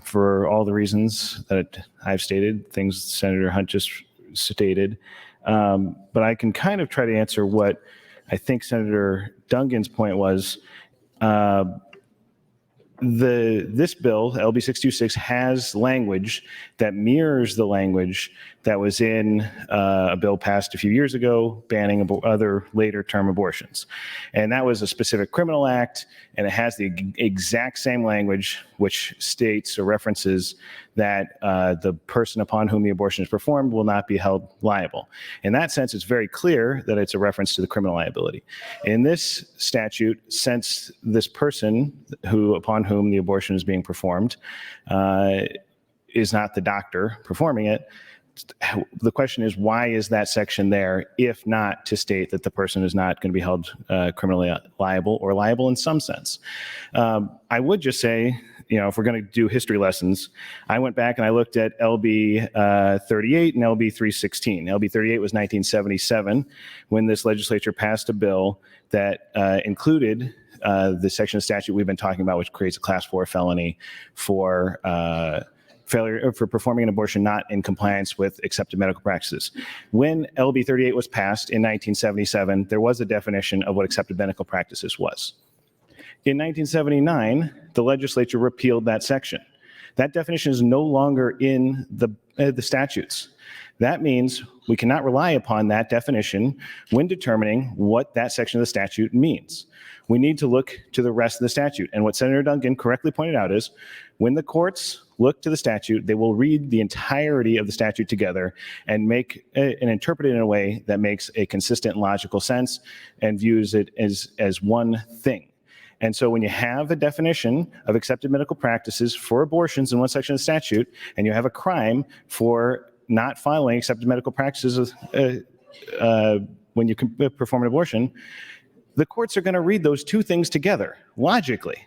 for all the reasons that I've stated, things Senator Hunt just stated. But I can kind of try to answer what I think Senator Dungan's point was. This bill, LB 626, has language that mirrors the language that was in a bill passed a few years ago banning other later term abortions. And that was a specific criminal act, and it has the exact same language which states or references that the person upon whom the abortion is performed will not be held liable. In that sense, it's very clear that it's a reference to the criminal liability. In this statute, since this person upon whom the abortion is being performed is not the doctor performing it, the question is, why is that section there if not to state that the person is not going to be held criminally liable or liable in some sense? I would just say, if we're going to do history lessons, I went back and I looked at LB 38 and LB 316. LB 38 was 1977 when this legislature passed a bill that included the section of statute we've been talking about, which creates a class 4 felony for failure for performing an abortion not in compliance with accepted medical practices. When LB 38 was passed in 1977, there was a definition of what accepted medical practices was. In 1979, the legislature repealed that section. That definition is no longer in the statutes. That means we cannot rely upon that definition when determining what that section of the statute means. We need to look to the rest of the statute. And what Senator Dungan correctly pointed out is when the courts look to the statute, they will read the entirety of the statute together and interpret it in a way that makes a consistent logical sense and views it as one thing. And so when you have a definition of accepted medical practices for abortions in one section of the statute, and you have a crime for not following accepted medical practices when you perform an abortion, the courts are going to read those two things together logically.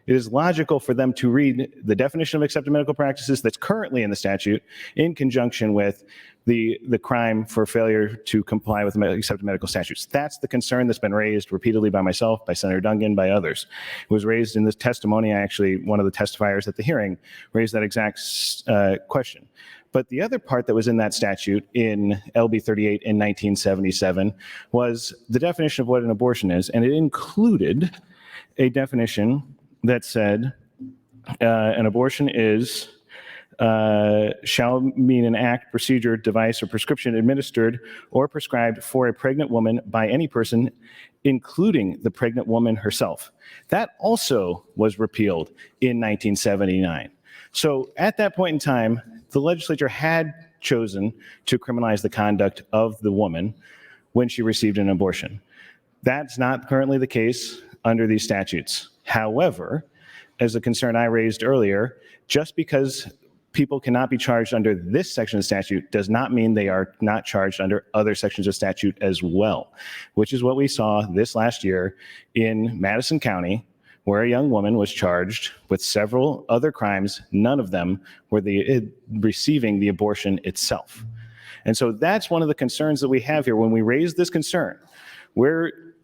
It is logical for them to read the definition of accepted medical practices that's currently in the statute in conjunction with the crime for failure to comply with accepted medical statutes. That's the concern that's been raised repeatedly by myself, by Senator Dungan, by others. It was raised in this testimony. One of the testifiers at the hearing raised that exact question. But the other part that was in that statute in LB 38 in 1977 was the definition of what an abortion is, and it included a definition that said an abortion shall mean an act, procedure, device, or prescription administered or prescribed for a pregnant woman by any person, including the pregnant woman herself. That also was repealed in 1979. So at that point in time, the legislature had chosen to criminalize the conduct of the woman when she received an abortion. That's not currently the case under these statutes. However, as a concern I raised earlier, just because people cannot be charged under this section of statute does not mean they are not charged under other sections of statute as well, which is what we saw this last year in Madison County, where a young woman was charged with several other crimes. None of them were receiving the abortion itself. And so that's one of the concerns that we have here when we raise this concern.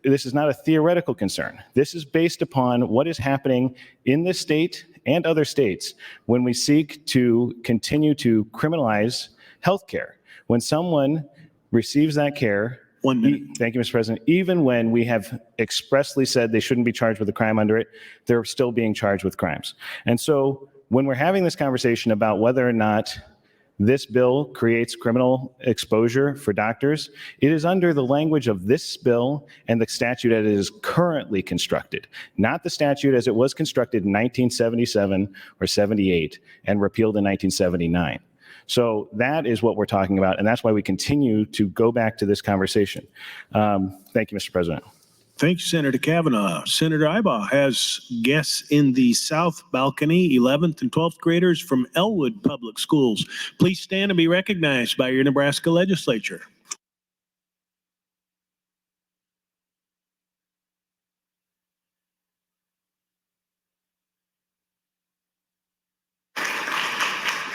This is not a theoretical concern. This is based upon what is happening in this state and other states when we seek to continue to criminalize healthcare. When someone receives that care 1 minute. Thank you, Mr. President. Even when we have expressly said they shouldn't be charged with a crime under it, they're still being charged with crimes. And so when we're having this conversation about whether or not this bill creates criminal exposure for doctors, it is under the language of this bill and the statute as it is currently constructed, not the statute as it was constructed in 1977 or 78 and repealed in 1979. So that is what we're talking about, and that's why we continue to go back to this conversation. Thank you, Mr. President. Thank you, Senator Kavanaugh. Senator Ibaugh has guests in the South Balcony, 11th and 12th graders from Elwood Public Schools. Please stand and be recognized by your Nebraska Legislature.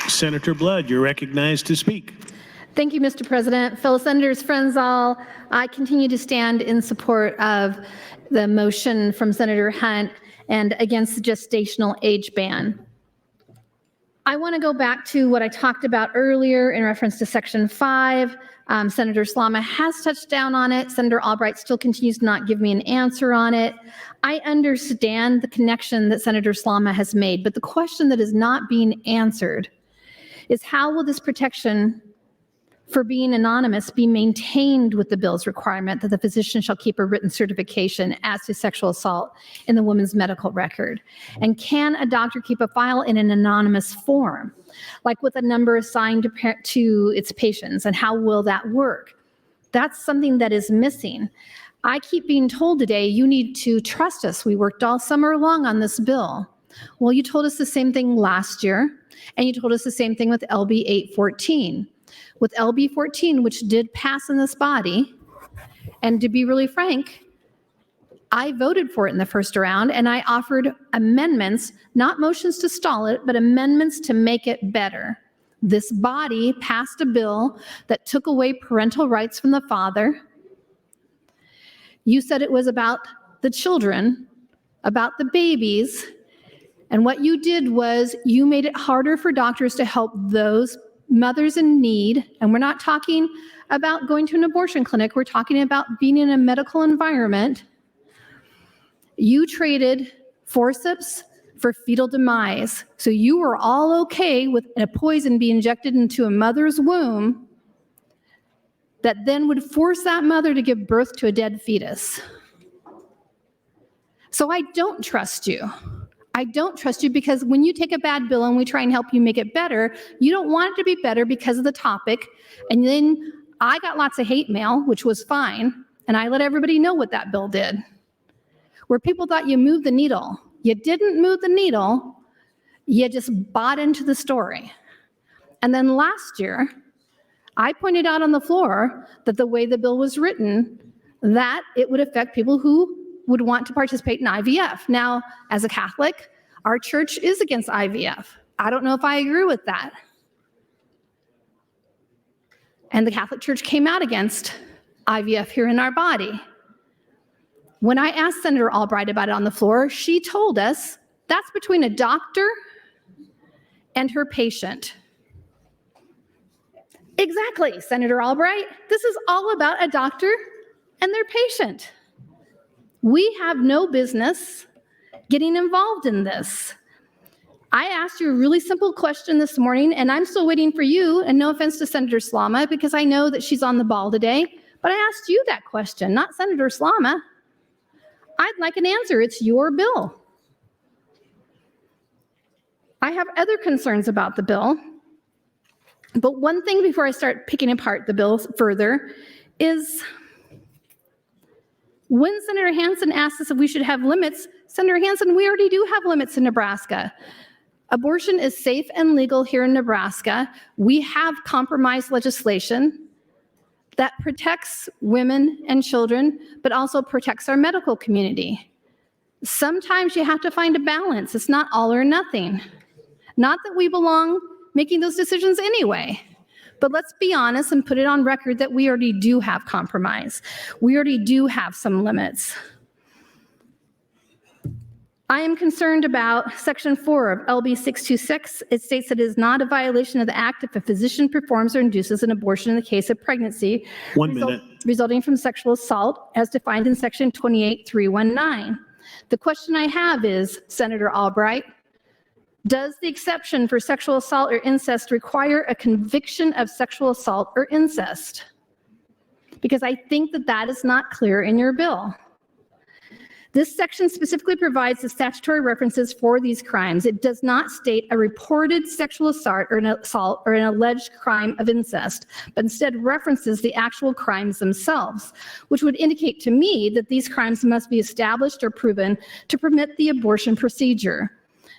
Senator Blood, you're recognized to speak. Thank you, Mr. President. Fellow senators, friends all, I continue to stand in support of the motion from Senator Hunt and against the gestational age ban. I want to go back to what I talked about earlier in reference to Section 5. Senator Slama has touched down on it. Senator Albright still continues to not give me an answer on it. I understand the connection that Senator Slama has made, but the question that is not being answered is how will this protection for being anonymous be maintained with the bill's requirement that the physician shall keep a written certification as to sexual assault in the woman's medical record? And can a doctor keep a file in an anonymous form, like with a number assigned to its patients, and how will that work? That's something that is missing. I keep being told today, you need to trust us. We worked all summer long on this bill. Well, you told us the same thing last year, and you told us the same thing with LB 814. With LB 14, which did pass in this body, and to be really frank, I voted for it in the first round, and I offered amendments, not motions to stall it, but amendments to make it better. This body passed a bill that took away parental rights from the father. You said it was about the children, about the babies, and what you did was you made it harder for doctors to help those mothers in need. And we're not talking about going to an abortion clinic. We're talking about being in a medical environment. You traded forceps for fetal demise. So you were all okay with a poison being injected into a mother's womb that then would force that mother to give birth to a dead fetus. So I don't trust you. I don't trust you because when you take a bad bill and we try and help you make it better, you don't want it to be better because of the topic. And then I got lots of hate mail, which was fine. And I let everybody know what that bill did. Where people thought you moved the needle. You didn't move the needle. You just bought into the story. And then last year, I pointed out on the floor that the way the bill was written, that it would affect people who would want to participate in IVF. Now, as a Catholic, our church is against IVF. I don't know if I agree with that. And the Catholic Church came out against IVF here in our body. When I asked Senator Albright about it on the floor, she told us that's between a doctor and her patient. Exactly, Senator Albright. This is all about a doctor and their patient. We have no business getting involved in this. I asked you a really simple question this morning, and I'm still waiting for you, and no offense to Senator Slama, because I know that she's on the ball today, but I asked you that question, not Senator Slama. I'd like an answer. It's your bill. I have other concerns about the bill, but one thing before I start picking apart the bill further is when Senator Hansen asked us if we should have limits, Senator Hansen, we already do have limits in Nebraska. Abortion is safe and legal here in Nebraska. We have compromise legislation that protects women and children, but also protects our medical community. Sometimes you have to find a balance. It's not all or nothing. Not that we belong making those decisions anyway. But let's be honest and put it on record that we already do have compromise. We already do have some limits. I am concerned about Section 4 of LB 626. It states that it is not a violation of the act if a physician performs or induces an abortion in the case of pregnancy resulting from sexual assault as defined in Section 28319. The question I have is, Senator Albright, does the exception for sexual assault or incest require a conviction of sexual assault or incest? Because I think that that is not clear in your bill. This section specifically provides the statutory references for these crimes. It does not state a reported sexual assault or an alleged crime of incest, but instead references the actual crimes themselves, which would indicate to me that these crimes must be established or proven to permit the abortion procedure.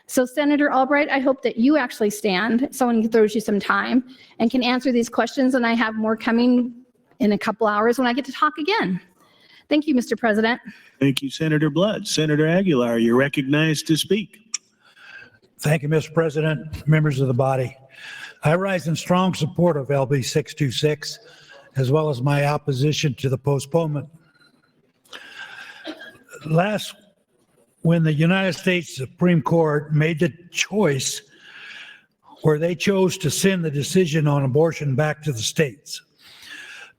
So Senator Albright, I hope that you actually stand, someone throws you some time, and can answer these questions, and I have more coming in a couple hours when I get to talk again. Thank you, Mr. President. Thank you, Senator Blood. Senator Aguilar, you're recognized to speak. Thank you, Mr. President, members of the body. I rise in strong support of LB 626, as well as my opposition to the postponement. When the United States Supreme Court made the choice where they chose to send the decision on abortion back to the states.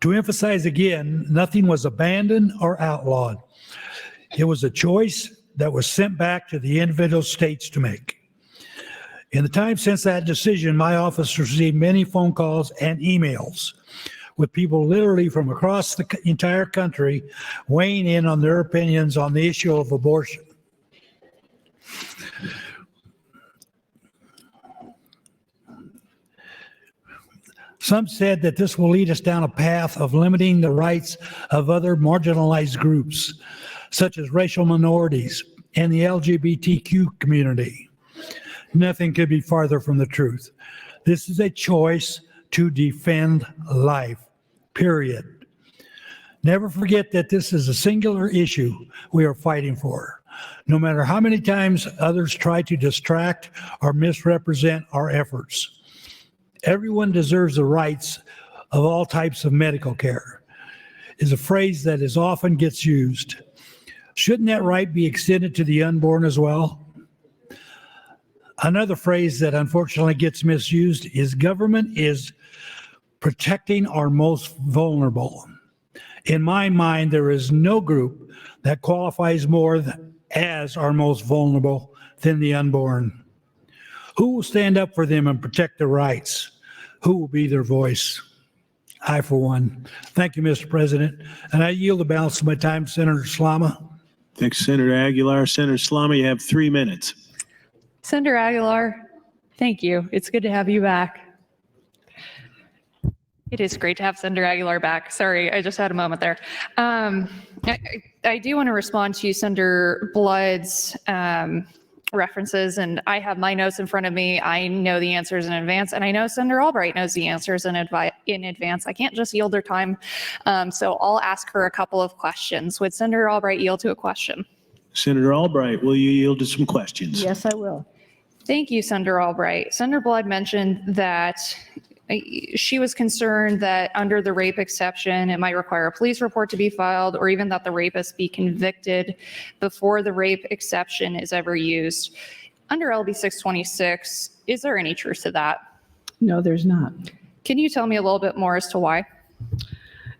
To emphasize again, nothing was abandoned or outlawed. It was a choice that was sent back to the individual states to make. In the time since that decision, my office received many phone calls and emails with people literally from across the entire country weighing in on their opinions on the issue of abortion. Some said that this will lead us down a path of limiting the rights of other marginalized groups, such as racial minorities and the LGBTQ community. Nothing could be farther from the truth. This is a choice to defend life, period. Never forget that this is a singular issue we are fighting for, no matter how many times others try to distract or misrepresent our efforts. Everyone deserves the rights of all types of medical care is a phrase that is often gets used. Shouldn't that right be extended to the unborn as well? Another phrase that unfortunately gets misused is government is protecting our most vulnerable. In my mind, there is no group that qualifies more as our most vulnerable than the unborn. Who will stand up for them and protect their rights? Who will be their voice? I, for one. Thank you, Mr. President. And I yield the balance of my time to Senator Slama. Thanks, Senator Aguilar. Senator Slama, you have 3 minutes. Senator Aguilar, thank you. It's good to have you back. It is great to have Senator Aguilar back. Sorry, I just had a moment there. I do want to respond to Senator Blood's references, and I have my notes in front of me. I know the answers in advance, and I know Senator Albright knows the answers in advance. I can't just yield her time, so I'll ask her a couple of questions. Would Senator Albright yield to a question? Senator Albright, will you yield to some questions? Yes, I will. Thank you, Senator Albright. Senator Blood mentioned that she was concerned that under the rape exception, it might require a police report to be filed, or even that the rapist be convicted before the rape exception is ever used. Under LB 626, is there any truth to that? No, there's not. Can you tell me a little bit more as to why?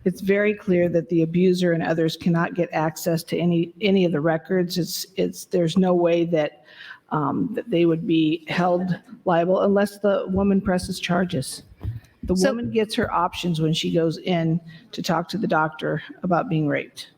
It's very clear that the abuser and others cannot get access to any of the records. There's no way that that they would be held liable unless the woman presses charges. The woman gets her options when she goes in to talk to the doctor about being raped.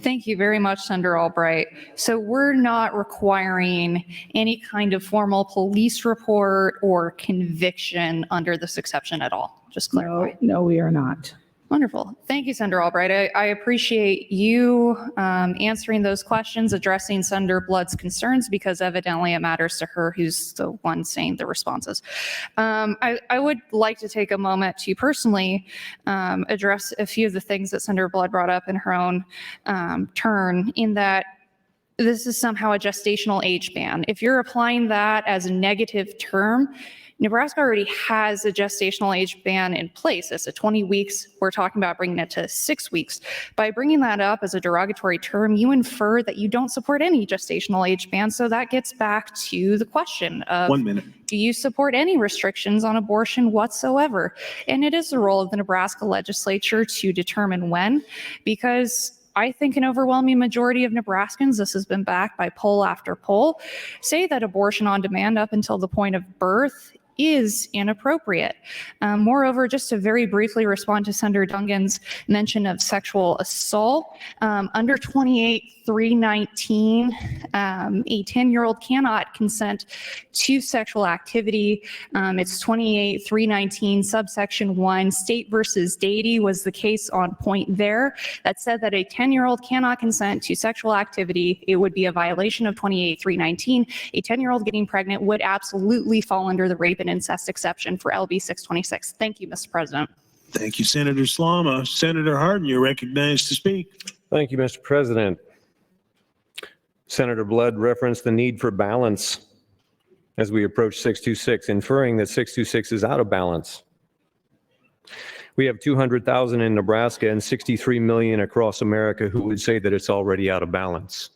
Thank you very much, Senator Albright. So we're not requiring any kind of formal police report or conviction under this exception at all, just clarify. No, we are not. Wonderful. Thank you, Senator Albright. I appreciate you answering those questions, addressing Senator Blood's concerns, because evidently it matters to her, who's the one saying the responses. I would like to take a moment to personally address a few of the things that Senator Blood brought up in her own turn, in that this is somehow a gestational age ban. If you're applying that as a negative term, Nebraska already has a gestational age ban in place. It's a 20 weeks. We're talking about bringing it to 6 weeks. By bringing that up as a derogatory term, you infer that you don't support any gestational age ban. So that gets back to the question of, 1 minute. do you support any restrictions on abortion whatsoever? And it is the role of the Nebraska Legislature to determine when, because I think an overwhelming majority of Nebraskans, this has been backed by poll after poll, say that abortion on demand up until the point of birth is inappropriate. Moreover, just to very briefly respond to Senator Dungan's mention of sexual assault, under 28.319, a 10-year-old cannot consent to sexual activity. It's 28.319 subsection 1. State versus Dady was the case on point there that said that a 10-year-old cannot consent to sexual activity. It would be a violation of 28.319. A 10-year-old getting pregnant would absolutely fall under the rape and incest exception for LB 626. Thank you, Mr. President. Thank you, Senator Slama. Senator Hardin, you're recognized to speak. Thank you, Mr. President. Senator Blood referenced the need for balance as we approach 626, inferring that 626 is out of balance. We have 200,000 in Nebraska and 63 million across America who would say that it's already out of balance.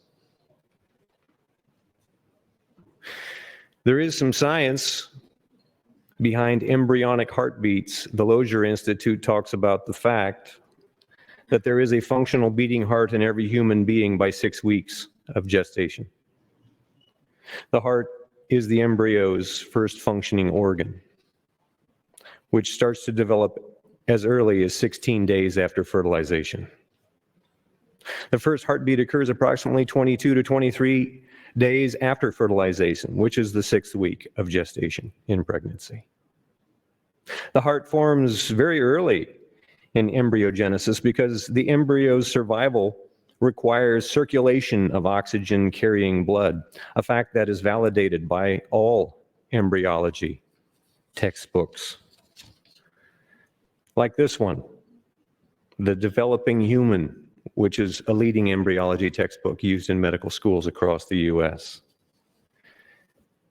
There is some science behind embryonic heartbeats. The Lozier Institute talks about the fact that there is a functional beating heart in every human being by 6 weeks of gestation. The heart is the embryo's first functioning organ, which starts to develop as early as 16 days after fertilization. The first heartbeat occurs approximately 22 to 23 days after fertilization, which is the 6th week of gestation in pregnancy. The heart forms very early in embryogenesis because the embryo's survival requires circulation of oxygen-carrying blood, a fact that is validated by all embryology textbooks. Like this one, The Developing Human, which is a leading embryology textbook used in medical schools across the U.S.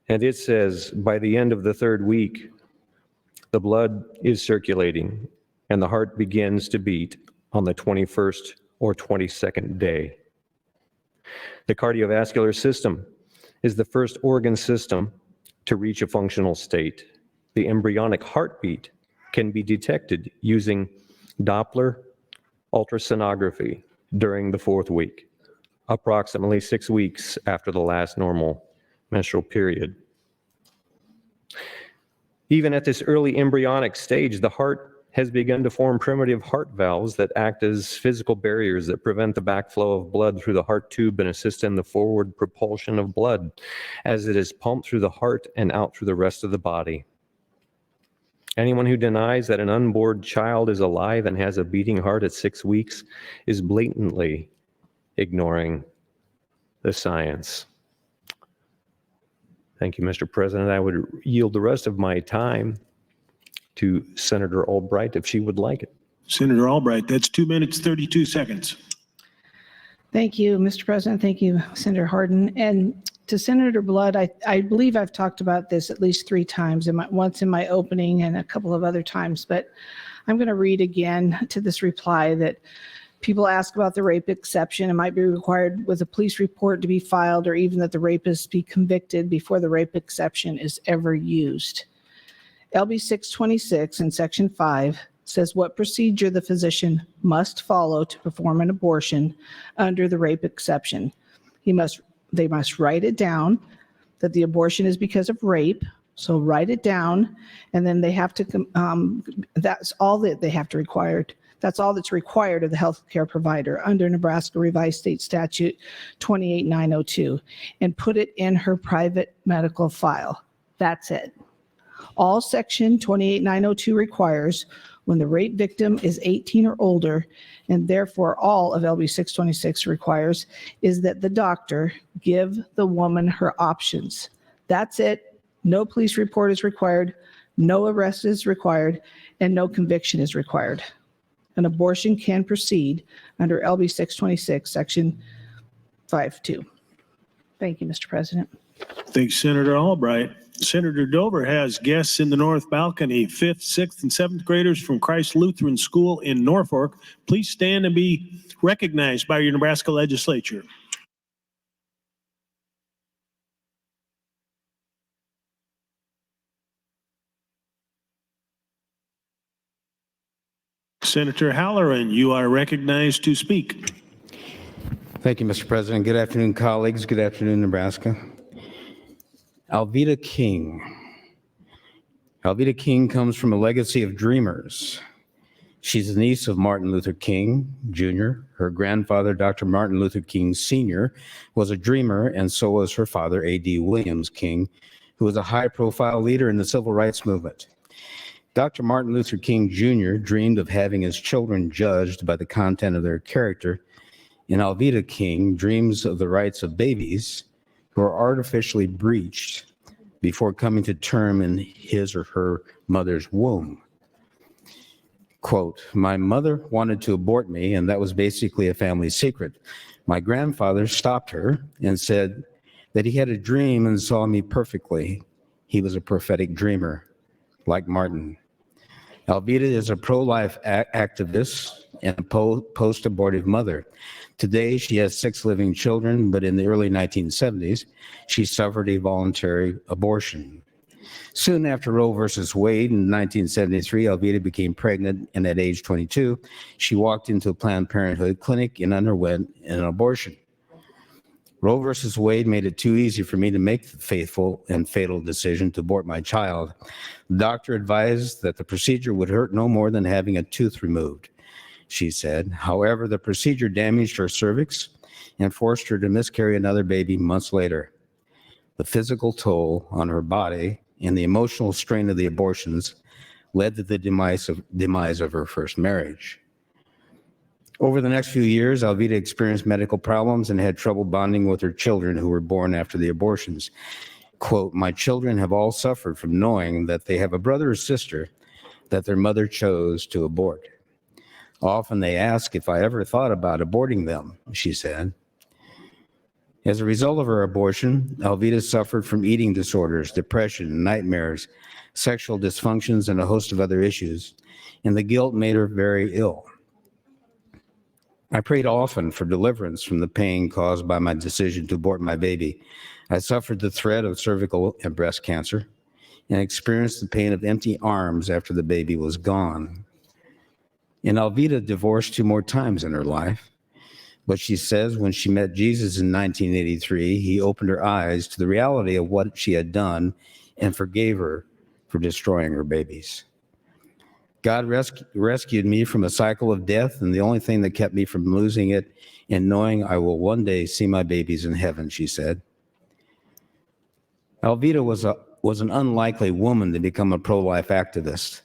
And it says, by the end of the 3rd week, the blood is circulating and the heart begins to beat on the 21st or 22nd day. The cardiovascular system is the first organ system to reach a functional state. The embryonic heartbeat can be detected using Doppler ultrasonography during the 4th week, approximately 6 weeks after the last normal menstrual period. Even at this early embryonic stage, the heart has begun to form primitive heart valves that act as physical barriers that prevent the backflow of blood through the heart tube and assist in the forward propulsion of blood as it is pumped through the heart and out through the rest of the body. Anyone who denies that an unborn child is alive and has a beating heart at 6 weeks is blatantly ignoring the science. Thank you, Mr. President. I would yield the rest of my time to Senator Albright if she would like it. Senator Albright, that's 2 minutes, 32 seconds. Thank you, Mr. President. Thank you, Senator Hardin. And to Senator Blood, I believe I've talked about this at least 3 times, once in my opening and a couple of other times, but I'm going to read again to this reply that people ask about the rape exception. It might be required with a police report to be filed or even that the rapist be convicted before the rape exception is ever used. LB 626 in Section 5 says what procedure the physician must follow to perform an abortion under the rape exception. They must write it down that the abortion is because of rape. So write it down, and then they have to, that's all that they have to require. That's all that's required of the healthcare provider under Nebraska Revised State Statute 28902, and put it in her private medical file. That's it. All Section 28902 requires when the rape victim is 18 or older, and therefore all of LB 626 requires, is that the doctor give the woman her options. That's it. No police report is required, no arrest is required, and no conviction is required. An abortion can proceed under LB 626, Section 5.2. Thank you, Mr. President. Thanks, Senator Albright. Senator Dover has guests in the North Balcony, 5th, 6th, and 7th graders from Christ Lutheran School in Norfolk. Please stand and be recognized by your Nebraska Legislature. Senator Halloran, you are recognized to speak. Thank you, Mr. President. Good afternoon, colleagues. Good afternoon, Nebraska. Alveda King. Alveda King comes from a legacy of dreamers. She's the niece of Martin Luther King, Jr. Her grandfather, Dr. Martin Luther King, Sr., was a dreamer, and so was her father, A.D. Williams King, who was a high-profile leader in the civil rights movement. Dr. Martin Luther King, Jr. dreamed of having his children judged by the content of their character, and Alveda King dreams of the rights of babies who are artificially breached before coming to term in his or her mother's womb. Quote, "My mother wanted to abort me, and that was basically a family secret. My grandfather stopped her and said that he had a dream and saw me perfectly. He was a prophetic dreamer, like Martin." Alveda is a pro-life activist and a post-abortive mother. Today, she has 6 living children, but in the early 1970s, she suffered a voluntary abortion. Soon after Roe versus Wade in 1973, Alveda became pregnant, and at age 22, she walked into a Planned Parenthood clinic and underwent an abortion. Roe versus Wade made it too easy for me to make the faithful and fatal decision to abort my child. The doctor advised that the procedure would hurt no more than having a tooth removed, she said. However, the procedure damaged her cervix and forced her to miscarry another baby months later. The physical toll on her body and the emotional strain of the abortions led to the demise of her first marriage. Over the next few years, Alveda experienced medical problems and had trouble bonding with her children who were born after the abortions. Quote, "My children have all suffered from knowing that they have a brother or sister that their mother chose to abort. Often they ask if I ever thought about aborting them," she said. As a result of her abortion, Alveda suffered from eating disorders, depression, nightmares, sexual dysfunctions, and a host of other issues, and the guilt made her very ill. I prayed often for deliverance from the pain caused by my decision to abort my baby. I suffered the threat of cervical and breast cancer and experienced the pain of empty arms after the baby was gone. And Alveda divorced 2 more times in her life, but she says when she met Jesus in 1983, he opened her eyes to the reality of what she had done and forgave her for destroying her babies. God rescued me from a cycle of death, and the only thing that kept me from losing it and knowing I will one day see my babies in heaven, she said. Alveda was an unlikely woman to become a pro-life activist.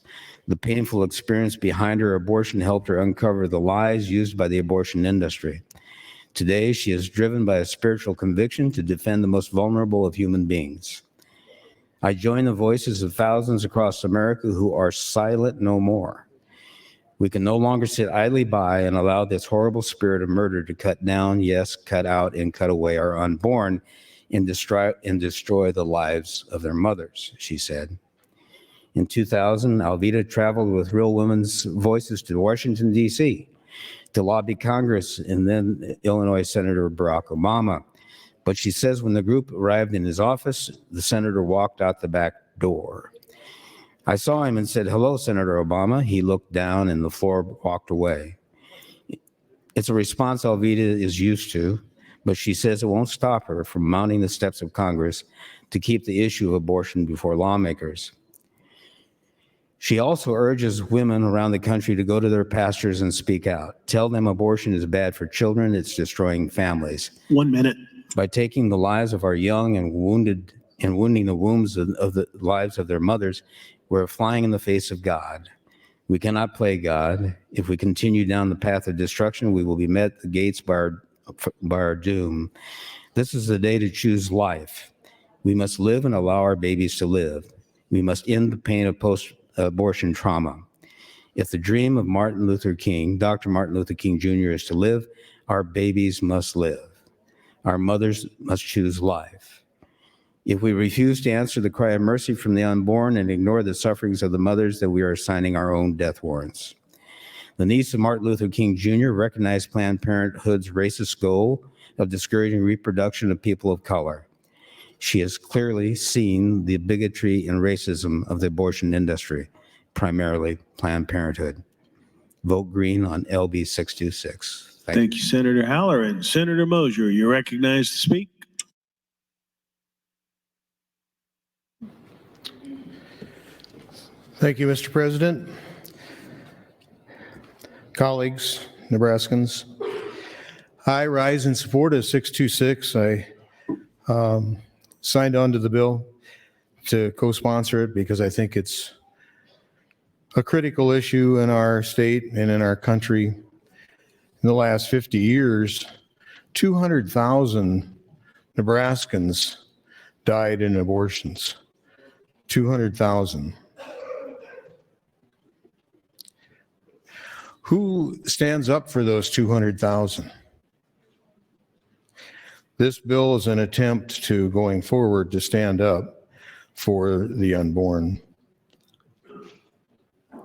The painful experience behind her abortion helped her uncover the lies used by the abortion industry. Today, she is driven by a spiritual conviction to defend the most vulnerable of human beings. I join the voices of thousands across America who are silent no more. We can no longer sit idly by and allow this horrible spirit of murder to cut down, yes, cut out, and cut away our unborn and destroy the lives of their mothers, she said. In 2000, Alveda traveled with Real Women's Voices to Washington, D.C. to lobby Congress and then Illinois Senator Barack Obama. But she says when the group arrived in his office, the senator walked out the back door. I saw him and said, "Hello, Senator Obama." He looked down and the floor walked away. It's a response Alveda is used to, but she says it won't stop her from mounting the steps of Congress to keep the issue of abortion before lawmakers. She also urges women around the country to go to their pastors and speak out. Tell them abortion is bad for children, it's destroying families. 1 minute. By taking the lives of our young and wounded and wounding the wombs of the lives of their mothers, we're flying in the face of God. We cannot play God. If we continue down the path of destruction, we will be met at the gates by our doom. This is the day to choose life. We must live and allow our babies to live. We must end the pain of post-abortion trauma. If the dream of Martin Luther King, Dr. Martin Luther King Jr. is to live, our babies must live. Our mothers must choose life. If we refuse to answer the cry of mercy from the unborn and ignore the sufferings of the mothers, then we are signing our own death warrants. The niece of Martin Luther King Jr. recognized Planned Parenthood's racist goal of discouraging reproduction of people of color. She has clearly seen the bigotry and racism of the abortion industry, primarily Planned Parenthood. Vote green on LB 626. Thank you, Senator Halloran. Senator Mosier, you're recognized to speak. Thank you, Mr. President. Colleagues, Nebraskans, I rise in support of 626. I signed on to the bill to co-sponsor it because I think it's a critical issue in our state and in our country. In the last 50 years, 200,000 Nebraskans died in abortions. 200,000. Who stands up for those 200,000? This bill is an attempt to, going forward, to stand up for the unborn. A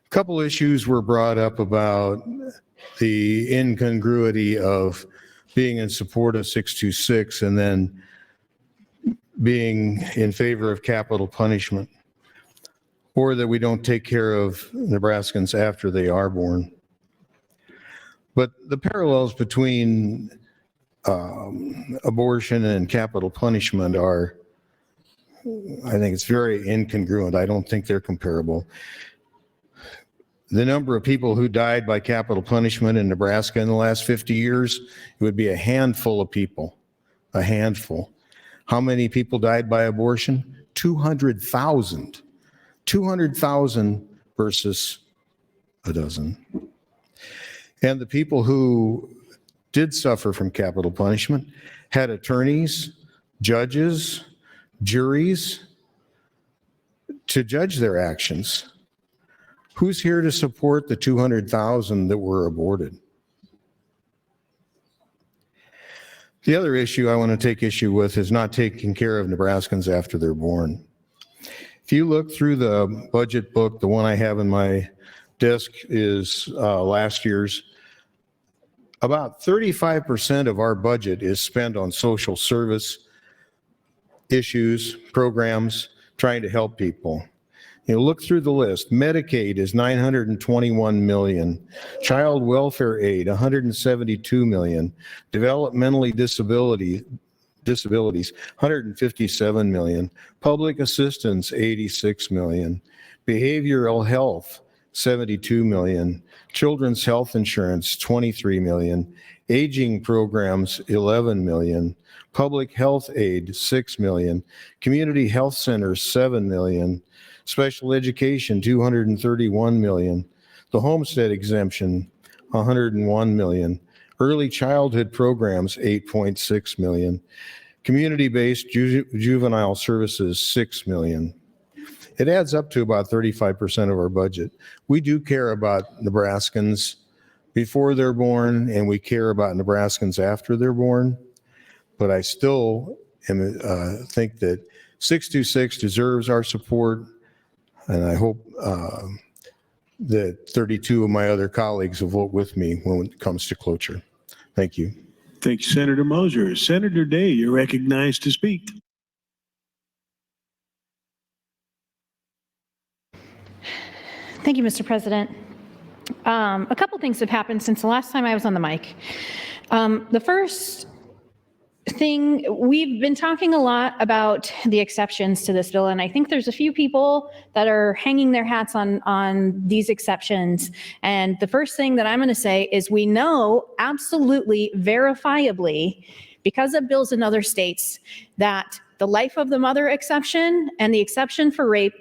couple issues were brought up about the incongruity of being in support of 626 and then being in favor of capital punishment, or that we don't take care of Nebraskans after they are born. But the parallels between abortion and capital punishment are, I think it's very incongruent. I don't think they're comparable. The number of people who died by capital punishment in Nebraska in the last 50 years, it would be a handful of people, a handful. How many people died by abortion? 200,000. 200,000 versus a dozen. And the people who did suffer from capital punishment had attorneys, judges, juries to judge their actions. Who's here to support the 200,000 that were aborted? The other issue I want to take issue with is not taking care of Nebraskans after they're born. If you look through the budget book, the one I have in my desk is last year's. About 35% of our budget is spent on social service issues, programs, trying to help people. You know, look through the list. Medicaid is $921 million. Child welfare aid, $172 million. Developmentally disabilities, $157 million. Public assistance, $86 million. Behavioral health, $72 million. Children's health insurance, $23 million. Aging programs, $11 million. Public health aid, $6 million. Community health centers, $7 million. Special education, $231 million. The homestead exemption, $101 million. Early childhood programs, $8.6 million. Community-based juvenile services, $6 million. It adds up to about 35% of our budget. We do care about Nebraskans before they're born, and we care about Nebraskans after they're born. But I still think that 626 deserves our support, and I hope that 32 of my other colleagues will vote with me when it comes to cloture. Thank you. Thank you, Senator Mosier. Senator Day, you're recognized to speak. Thank you, Mr. President. A couple things have happened since the last time I was on the mic. The first thing, we've been talking a lot about the exceptions to this bill, and I think there's a few people that are hanging their hats on these exceptions. And the first thing that I'm going to say is we know absolutely, verifiably, because of bills in other states, that the life of the mother exception and the exception for rape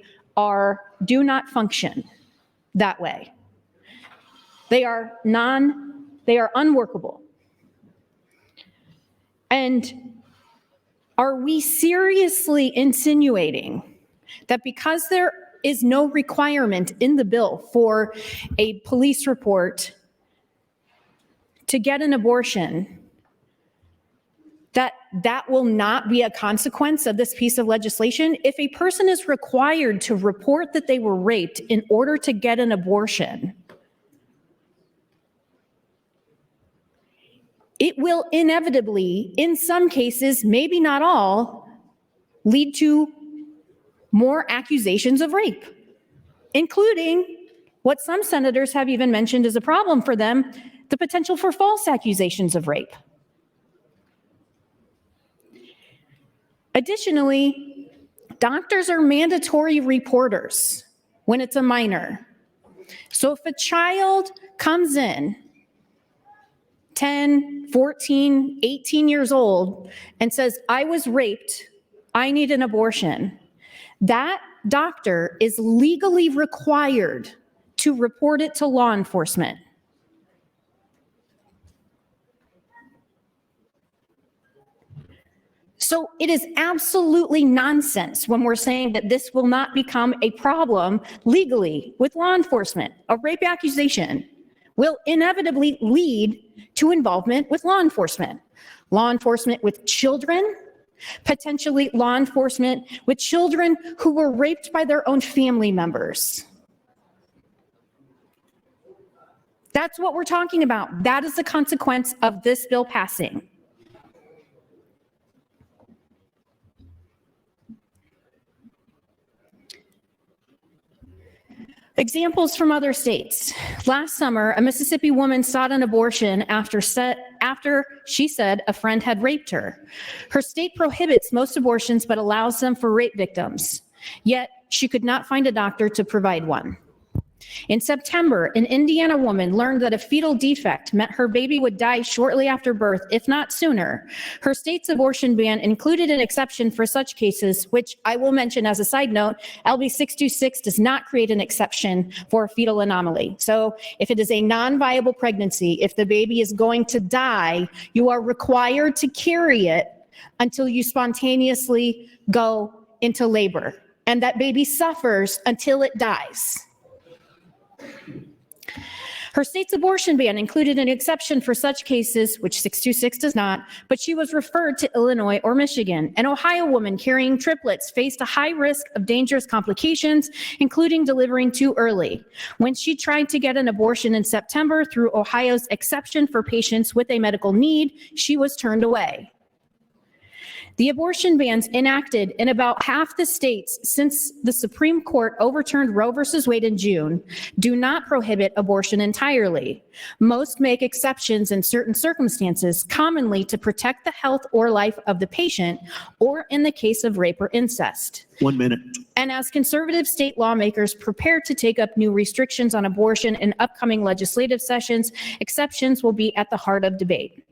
do not function that way. They are unworkable. And are we seriously insinuating that because there is no requirement in the bill for a police report to get an abortion, that will not be a consequence of this piece of legislation. If a person is required to report that they were raped in order to get an abortion, it will inevitably, in some cases, maybe not all, lead to more accusations of rape, including what some senators have even mentioned as a problem for them, the potential for false accusations of rape. Additionally, doctors are mandatory reporters when it's a minor. So if a child comes in 10, 14, 18 years old and says, I was raped, I need an abortion, that doctor is legally required to report it to law enforcement. So it is absolutely nonsense when we're saying that this will not become a problem legally with law enforcement. A rape accusation will inevitably lead to involvement with law enforcement with children, potentially law enforcement with children who were raped by their own family members. That's what we're talking about. That is the consequence of this bill passing. Examples from other states. Last summer, a Mississippi woman sought an abortion after she said a friend had raped her. Her state prohibits most abortions but allows them for rape victims. Yet she could not find a doctor to provide one. In September, an Indiana woman learned that a fetal defect meant her baby would die shortly after birth, if not sooner. Her state's abortion ban included an exception for such cases, which I will mention as a side note, LB 626 does not create an exception for a fetal anomaly. So if it is a non-viable pregnancy, if the baby is going to die, you are required to carry it until you spontaneously go into labor. And that baby suffers until it dies. Her state's abortion ban included an exception for such cases, which 626 does not, but she was referred to Illinois or Michigan. An Ohio woman carrying triplets faced a high risk of dangerous complications, including delivering too early. When she tried to get an abortion in September through Ohio's exception for patients with a medical need, she was turned away. The abortion bans enacted in about half the states since the Supreme Court overturned Roe v. Wade in June do not prohibit abortion entirely. Most make exceptions in certain circumstances, commonly to protect the health or life of the patient, or in the case of rape or incest. 1 minute. And as conservative state lawmakers prepare to take up new restrictions on abortion in upcoming legislative sessions, exceptions will be at the heart of debate.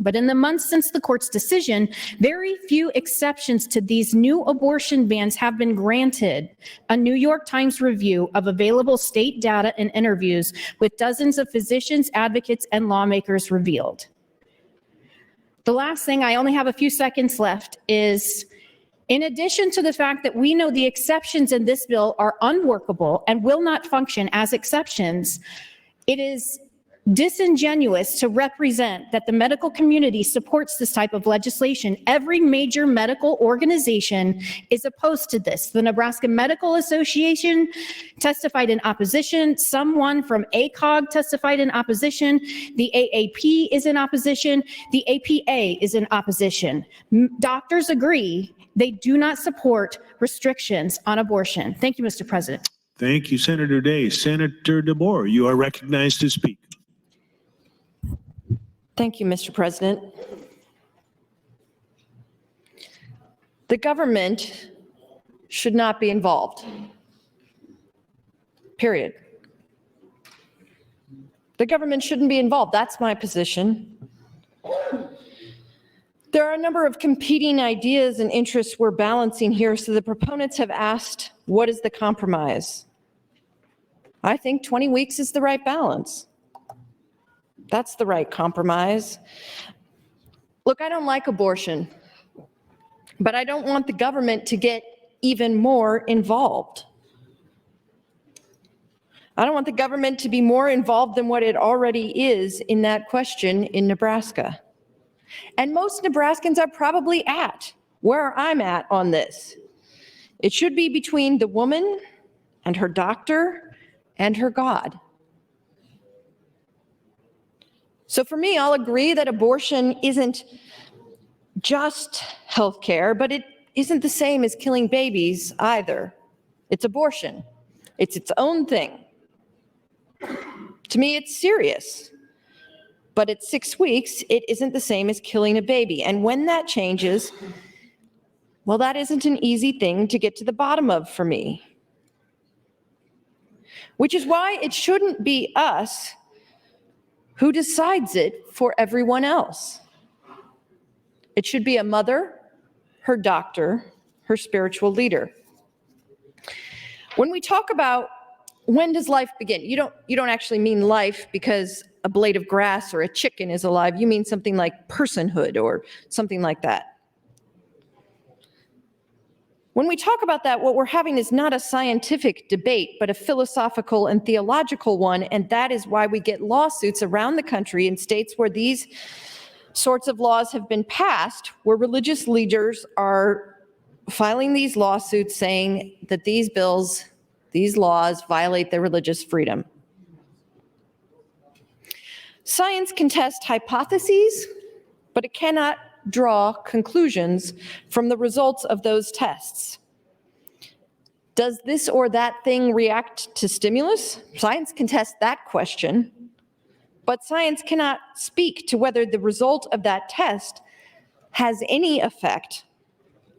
But in the months since the court's decision, very few exceptions to these new abortion bans have been granted. A New York Times review of available state data and interviews with dozens of physicians, advocates, and lawmakers revealed. The last thing, I only have a few seconds left, is in addition to the fact that we know the exceptions in this bill are unworkable and will not function as exceptions, it is disingenuous to represent that the medical community supports this type of legislation. Every major medical organization is opposed to this. The Nebraska Medical Association testified in opposition. Someone from ACOG testified in opposition. The AAP is in opposition. The APA is in opposition. Doctors agree they do not support restrictions on abortion. Thank you, Mr. President. Thank you, Senator Day. Senator DeBoer, you are recognized to speak. Thank you, Mr. President. The government should not be involved. Period. The government shouldn't be involved. That's my position. There are a number of competing ideas and interests we're balancing here, so the proponents have asked, what is the compromise? I think 20 weeks is the right balance. That's the right compromise. Look, I don't like abortion, but I don't want the government to get even more involved. I don't want the government to be more involved than what it already is in that question in Nebraska. And most Nebraskans are probably at where I'm at on this. It should be between the woman and her doctor and her God. So for me, I'll agree that abortion isn't just healthcare, but it isn't the same as killing babies either. It's abortion. It's its own thing. To me, it's serious. But at 6 weeks, it isn't the same as killing a baby. And when that changes, well, that isn't an easy thing to get to the bottom of for me. Which is why it shouldn't be us who decides it for everyone else. It should be a mother, her doctor, her spiritual leader. When we talk about when does life begin, you don't actually mean life because a blade of grass or a chicken is alive. You mean something like personhood or something like that. When we talk about that, what we're having is not a scientific debate, but a philosophical and theological one, and that is why we get lawsuits around the country in states where these sorts of laws have been passed, where religious leaders are filing these lawsuits saying that these bills, these laws violate their religious freedom. Science can test hypotheses, but it cannot draw conclusions from the results of those tests. Does this or that thing react to stimulus? Science can test that question, but science cannot speak to whether the result of that test has any effect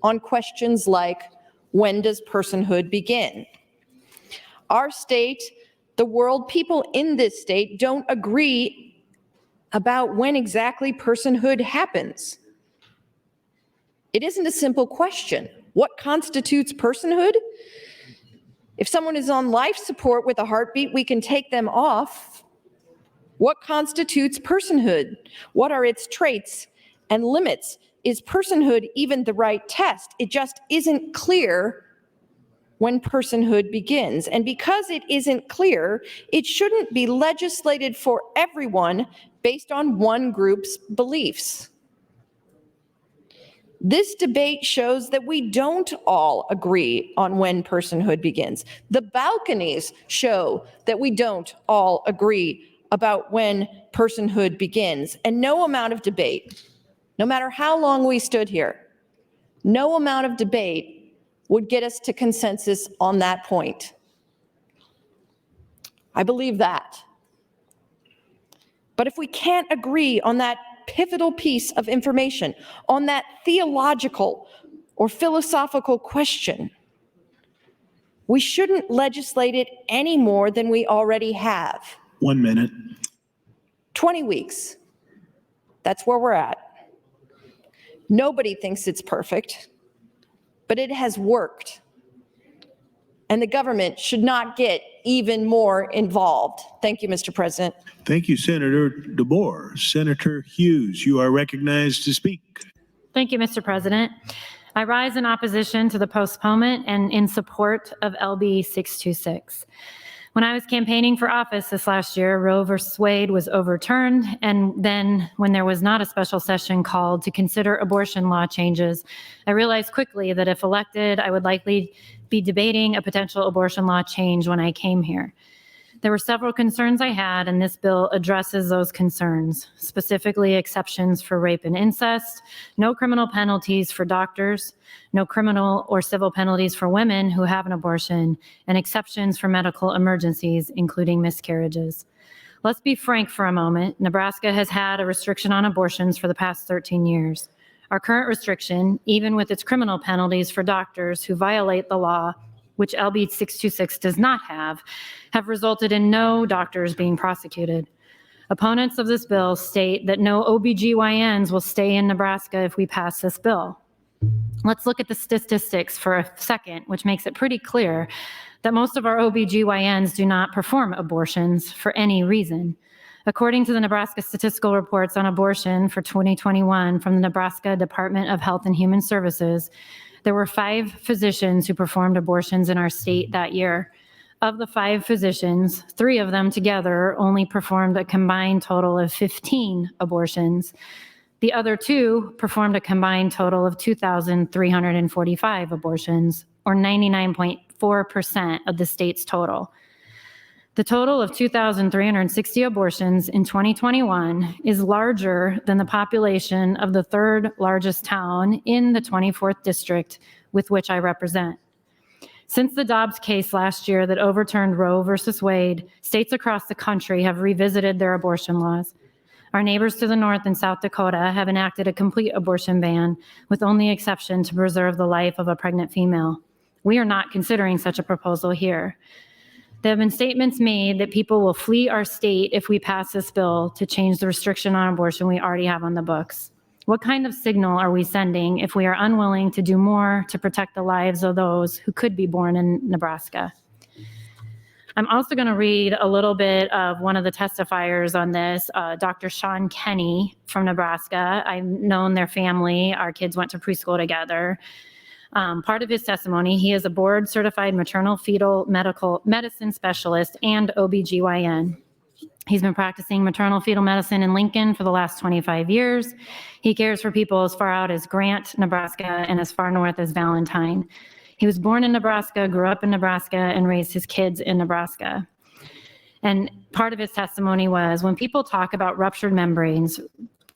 on questions like, when does personhood begin? Our state, the world, people in this state don't agree about when exactly personhood happens. It isn't a simple question. What constitutes personhood? If someone is on life support with a heartbeat, we can take them off. What constitutes personhood? What are its traits and limits? Is personhood even the right test? It just isn't clear when personhood begins. And because it isn't clear, it shouldn't be legislated for everyone based on one group's beliefs. This debate shows that we don't all agree on when personhood begins. The balconies show that we don't all agree about when personhood begins. And no amount of debate, no matter how long we stood here, no amount of debate would get us to consensus on that point. I believe that. But if we can't agree on that pivotal piece of information, on that theological or philosophical question, we shouldn't legislate it any more than we already have. 1 minute. 20 weeks. That's where we're at. Nobody thinks it's perfect, but it has worked. And the government should not get even more involved. Thank you, Mr. President. Thank you, Senator DeBoer. Senator Hughes, you are recognized to speak. Thank you, Mr. President. I rise in opposition to the postponement and in support of LB 626. When I was campaigning for office this last year, Roe v. Wade was overturned, and then when there was not a special session called to consider abortion law changes, I realized quickly that if elected, I would likely be debating a potential abortion law change when I came here. There were several concerns I had, and this bill addresses those concerns, specifically exceptions for rape and incest, no criminal penalties for doctors, no criminal or civil penalties for women who have an abortion, and exceptions for medical emergencies, including miscarriages. Let's be frank for a moment. Nebraska has had a restriction on abortions for the past 13 years. Our current restriction, even with its criminal penalties for doctors who violate the law, which LB 626 does not have resulted in no doctors being prosecuted. Opponents of this bill state that no OBGYNs will stay in Nebraska if we pass this bill. Let's look at the statistics for a second, which makes it pretty clear that most of our OBGYNs do not perform abortions for any reason. According to the Nebraska Statistical Reports on Abortion for 2021 from the Nebraska Department of Health and Human Services, there were 5 physicians who performed abortions in our state that year. Of the 5 physicians, 3 of them together only performed a combined total of 15 abortions. The other two performed a combined total of 2,345 abortions, or 99.4% of the state's total. The total of 2,360 abortions in 2021 is larger than the population of the third largest town in the 24th district with which I represent. Since the Dobbs case last year that overturned Roe versus Wade, states across the country have revisited their abortion laws. Our neighbors to the north in South Dakota have enacted a complete abortion ban, with only exception to preserve the life of a pregnant female. We are not considering such a proposal here. There have been statements made that people will flee our state if we pass this bill to change the restriction on abortion we already have on the books. What kind of signal are we sending if we are unwilling to do more to protect the lives of those who could be born in Nebraska? I'm also going to read a little bit of one of the testifiers on this, Dr. Sean Kenny from Nebraska. I've known their family. Our kids went to preschool together. Part of his testimony, he is a board-certified maternal fetal medicine specialist and OBGYN. He's been practicing maternal fetal medicine in Lincoln for the last 25 years. He cares for people as far out as Grant, Nebraska, and as far north as Valentine. He was born in Nebraska, grew up in Nebraska, and raised his kids in Nebraska. And part of his testimony was, when people talk about ruptured membranes,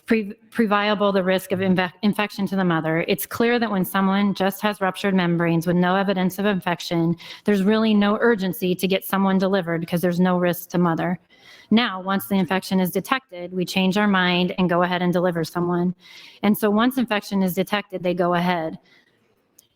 previable the risk of infection to the mother, it's clear that when someone just has ruptured membranes with no evidence of infection, there's really no urgency to get someone delivered because there's no risk to mother. Now, once the infection is detected, we change our mind and go ahead and deliver someone. And so once infection is detected, they go ahead.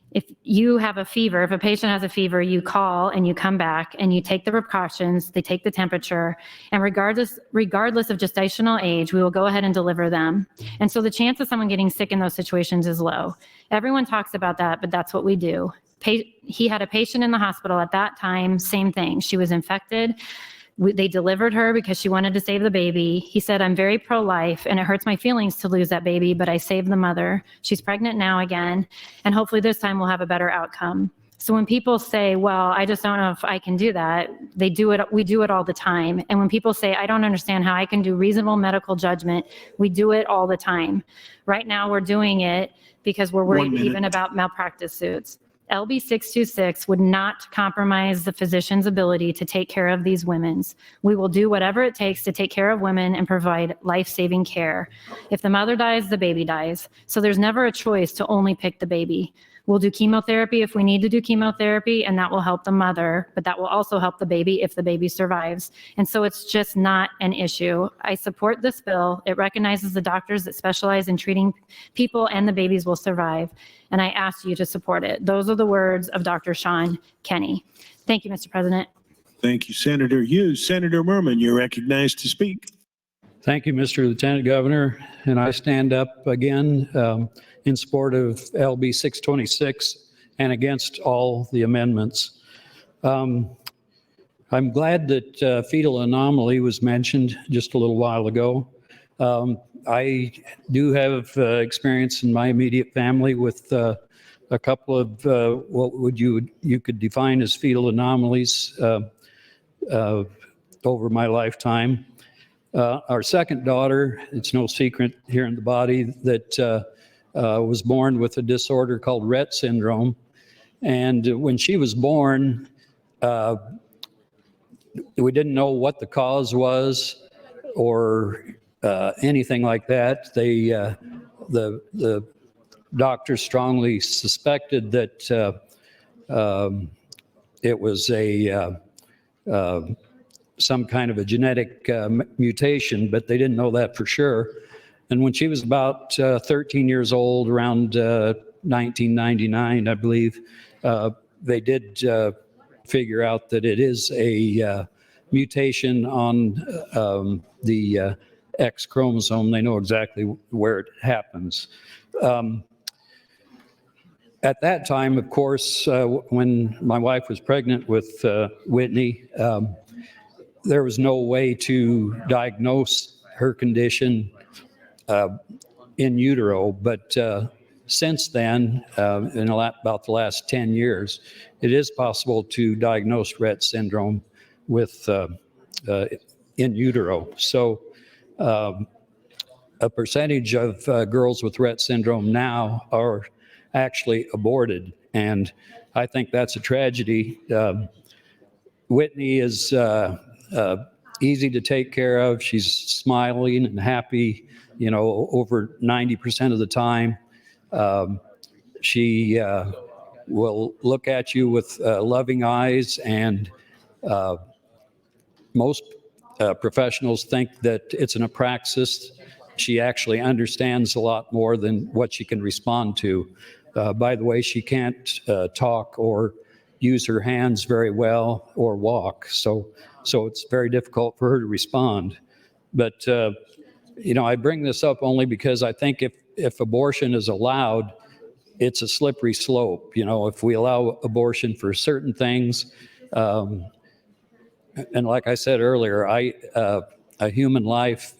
If you have a fever, if a patient has a fever, you call and you come back and you take the precautions, they take the temperature, and regardless of gestational age, we will go ahead and deliver them. And so the chance of someone getting sick in those situations is low. Everyone talks about that, but that's what we do. He had a patient in the hospital at that time, same thing. She was infected. They delivered her because she wanted to save the baby. He said, I'm very pro-life and it hurts my feelings to lose that baby, but I saved the mother. She's pregnant now again, and hopefully this time we'll have a better outcome. So when people say, well, I just don't know if I can do that, we do it all the time. And when people say, I don't understand how I can do reasonable medical judgment, we do it all the time. Right now we're doing it because we're worried even about malpractice suits. LB 626 would not compromise the physician's ability to take care of these women. We will do whatever it takes to take care of women and provide life-saving care. If the mother dies, the baby dies. So there's never a choice to only pick the baby. We'll do chemotherapy if we need to do chemotherapy, and that will help the mother, but that will also help the baby if the baby survives. And so it's just not an issue. I support this bill. It recognizes the doctors that specialize in treating people, and the babies will survive. And I ask you to support it. Those are the words of Dr. Sean Kenny. Thank you, Mr. President. Thank you, Senator Hughes. Senator Merman, you're recognized to speak. Thank you, Mr. Lieutenant Governor. And I stand up again in support of LB 626 and against all the amendments. I'm glad that fetal anomaly was mentioned just a little while ago. I do have experience in my immediate family with a couple of what would you could define as fetal anomalies over my lifetime. Our second daughter, it's no secret here in the body, that was born with a disorder called Rett syndrome. And when she was born, we didn't know what the cause was or anything like that. The doctor strongly suspected that it was some kind of a genetic mutation, but they didn't know that for sure. And when she was about 13 years old, around 1999, I believe, they did figure out that it is a mutation on the X chromosome. They know exactly where it happens. At that time, of course, when my wife was pregnant with Whitney, there was no way to diagnose her condition in utero, but since then, in about the last 10 years, it is possible to diagnose Rett syndrome with in utero. So a percentage of girls with Rett syndrome now are actually aborted. And I think that's a tragedy. Whitney is easy to take care of. She's smiling and happy, over 90% of the time. She will look at you with loving eyes, and most professionals think that it's an apraxis. She actually understands a lot more than what she can respond to. By the way, she can't talk or use her hands very well or walk, so it's very difficult for her to respond. But I bring this up only because I think if abortion is allowed, it's a slippery slope. If we allow abortion for certain things, and like I said earlier, a human life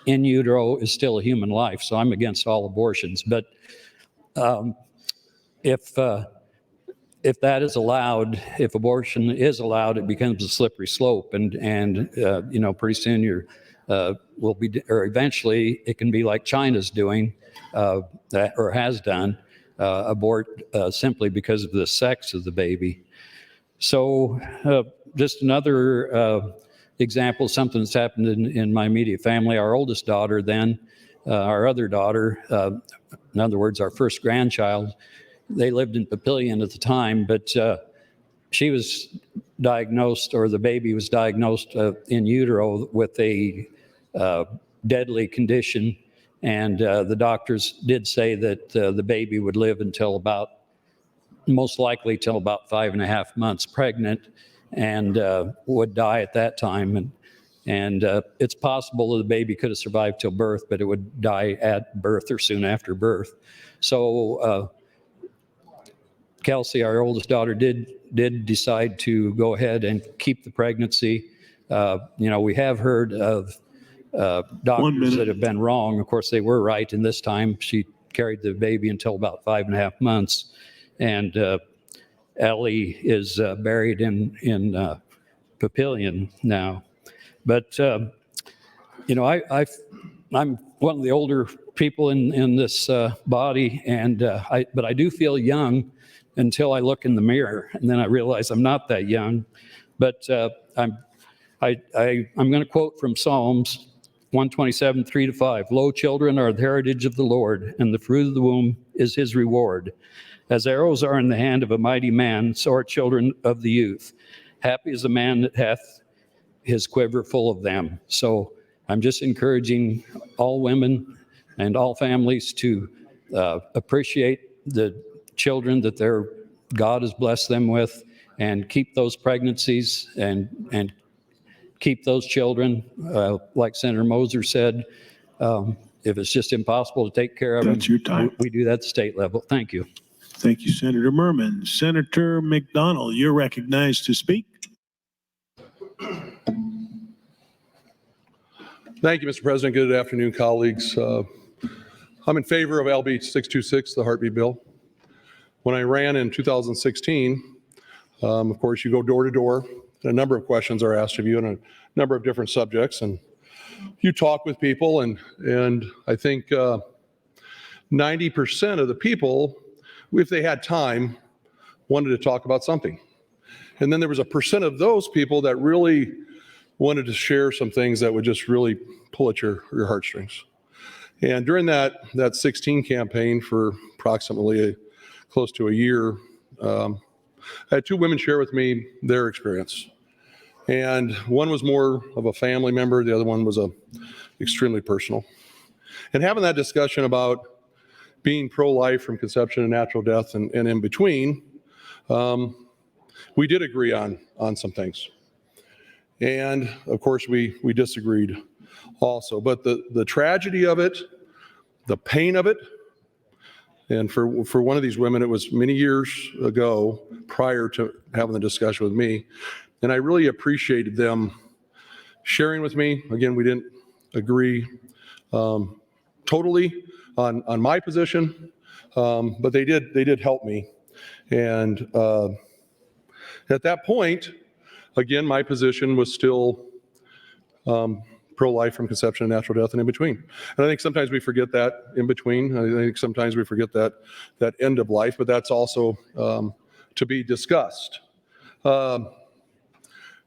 in utero is still a human life, so I'm against all abortions. But if that is allowed, if abortion is allowed, it becomes a slippery slope, and pretty soon will be, or eventually it can be like China's doing, that or has done, abort simply because of the sex of the baby. So just another example, something that's happened in my immediate family. Our oldest daughter then, our other daughter, in other words, our first grandchild, they lived in Papillion at the time, but she was diagnosed, or the baby was diagnosed in utero with a deadly condition. And the doctors did say that the baby would live until most likely till about 5.5 months pregnant, and would die at that time. And it's possible that the baby could have survived till birth, but it would die at birth or soon after birth. So Kelsey, our oldest daughter, did decide to go ahead and keep the pregnancy. We have heard of doctors that have been wrong. Of course, they were right, and this time she carried the baby until about 5.5 months. And Ellie is buried in Papillion now. But I'm one of the older people in this body, and but I do feel young until I look in the mirror, and then I realize I'm not that young. But I'm going to quote from Psalms 127, 3-5. Lo, children are the heritage of the Lord, and the fruit of the womb is his reward. As arrows are in the hand of a mighty man, so are children of the youth. Happy is the man that hath his quiver full of them. So I'm just encouraging all women and all families to appreciate the children that God has blessed them with, and keep those pregnancies and keep those children. Like Senator Moser said, if it's just impossible to take care of them, That's your time. we do that at the state level. Thank you. Thank you, Senator Merman. Senator McDonald, you're recognized to speak. Thank you, Mr. President. Good afternoon, colleagues. I'm in favor of LB 626, the heartbeat bill. When I ran in 2016, of course, you go door to door, and a number of questions are asked of you on a number of different subjects, and you talk with people, and I think 90% of the people, if they had time, wanted to talk about something. And then there was a percent of those people that really wanted to share some things that would just really pull at your heartstrings. And during that 16 campaign for approximately close to a year, I had two women share with me their experience. And one was more of a family member, the other one was extremely personal. And having that discussion about being pro-life from conception to natural death and in between, we did agree on some things. And of course, we disagreed also. But the tragedy of it, the pain of it, and for one of these women, it was many years ago prior to having the discussion with me. And I really appreciated them sharing with me. Again, we didn't agree totally on my position, but they did help me. And at that point, again, my position was still pro-life from conception to natural death and in between. And I think sometimes we forget that in between. I think sometimes we forget that end of life, but that's also to be discussed.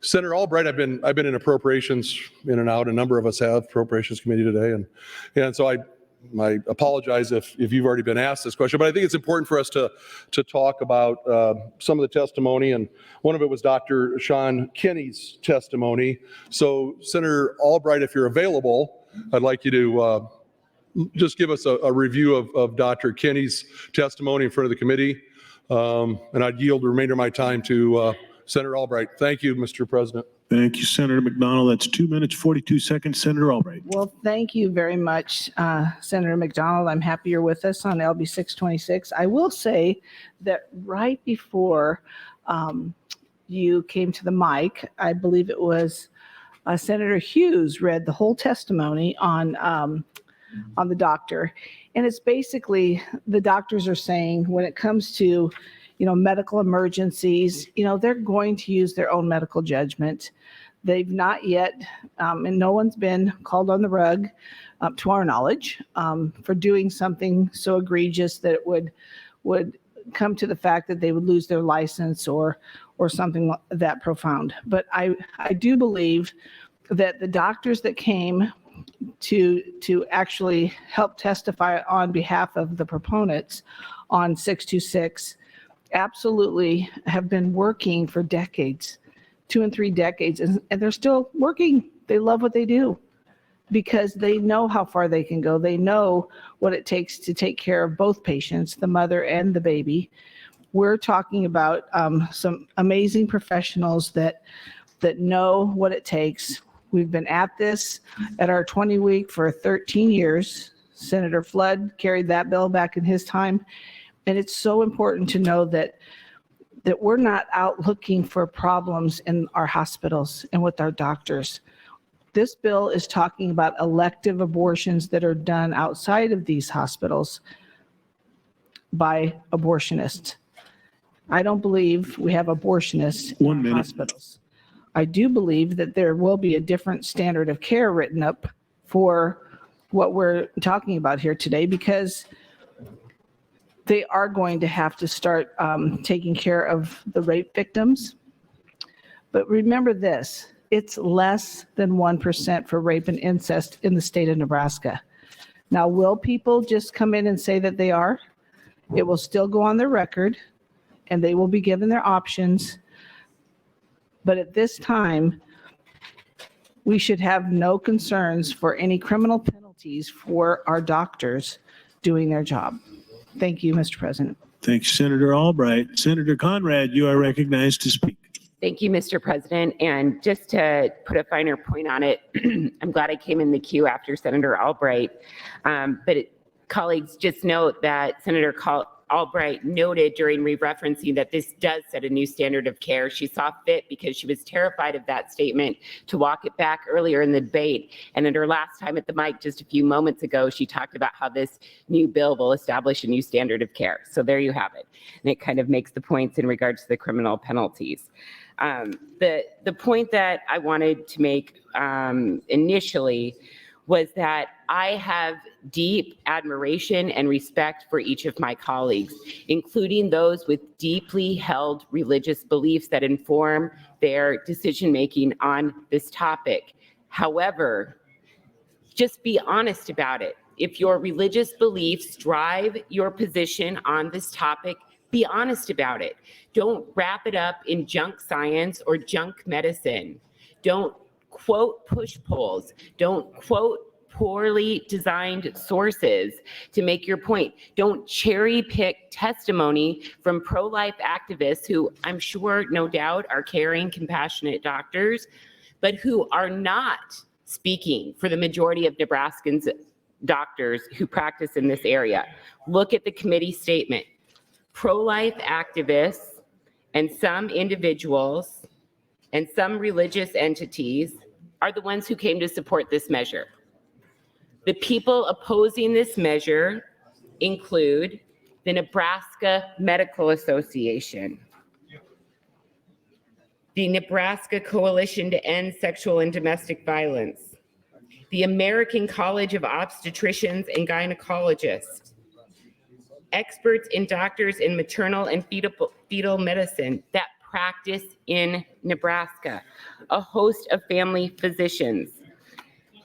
Senator Albright, I've been in appropriations in and out. A number of us have appropriations committee today, and so I apologize if you've already been asked this question, but I think it's important for us to talk about some of the testimony, and one of it was Dr. Sean Kinney's testimony. So Senator Albright, if you're available, I'd like you to just give us a review of Dr. Kinney's testimony in front of the committee, and I'd yield the remainder of my time to Senator Albright. Thank you, Mr. President. Thank you, Senator McDonald. That's 2 minutes, 42 seconds. Senator Albright. Well, thank you very much, Senator McDonald. I'm happy you're with us on LB 626. I will say that right before you came to the mic, I believe it was Senator Hughes read the whole testimony on the doctor. And it's basically the doctors are saying when it comes to medical emergencies, they're going to use their own medical judgment. They've not yet, and no one's been called on the rug, to our knowledge, for doing something so egregious that it would come to the fact that they would lose their license or something that profound. But I do believe that the doctors that came to actually help testify on behalf of the proponents on 626 absolutely have been working for decades, 2 and 3 decades, and they're still working. They love what they do because they know how far they can go. They know what it takes to take care of both patients, the mother and the baby. We're talking about some amazing professionals that know what it takes. We've been at this at our 20-week for 13 years. Senator Flood carried that bill back in his time. And it's so important to know that we're not out looking for problems in our hospitals and with our doctors. This bill is talking about elective abortions that are done outside of these hospitals by abortionists. I don't believe we have abortionists in our hospitals. I do believe that there will be a different standard of care written up for what we're talking about here today, because they are going to have to start taking care of the rape victims. But remember this, it's less than 1% for rape and incest in the state of Nebraska. Now, will people just come in and say that they are? It will still go on their record, and they will be given their options. But at this time, we should have no concerns for any criminal penalties for our doctors doing their job. Thank you, Mr. President. Thanks, Senator Albright. Senator Conrad, you are recognized to speak. Thank you, Mr. President. And just to put a finer point on it, I'm glad I came in the queue after Senator Albright. Colleagues, just note that Senator Albright noted during re-referencing that this does set a new standard of care. She saw fit, because she was terrified of that statement, to walk it back earlier in the debate. And at her last time at the mic just a few moments ago, she talked about how this new bill will establish a new standard of care. So there you have it. And it kind of makes the points in regards to the criminal penalties. The point that I wanted to make initially was that I have deep admiration and respect for each of my colleagues, including those with deeply held religious beliefs that inform their decision-making on this topic. However, just be honest about it. If your religious beliefs drive your position on this topic, be honest about it. Don't wrap it up in junk science or junk medicine. Don't quote push polls. Don't quote poorly designed sources to make your point. Don't cherry pick testimony from pro-life activists who I'm sure, no doubt, are caring, compassionate doctors, but who are not speaking for the majority of Nebraskans doctors who practice in this area. Look at the committee statement. Pro-life activists and some individuals and some religious entities are the ones who came to support this measure. The people opposing this measure include the Nebraska Medical Association, the Nebraska Coalition to End Sexual and Domestic Violence, the American College of Obstetricians and Gynecologists, experts and doctors in maternal and fetal medicine that practice in Nebraska, a host of family physicians,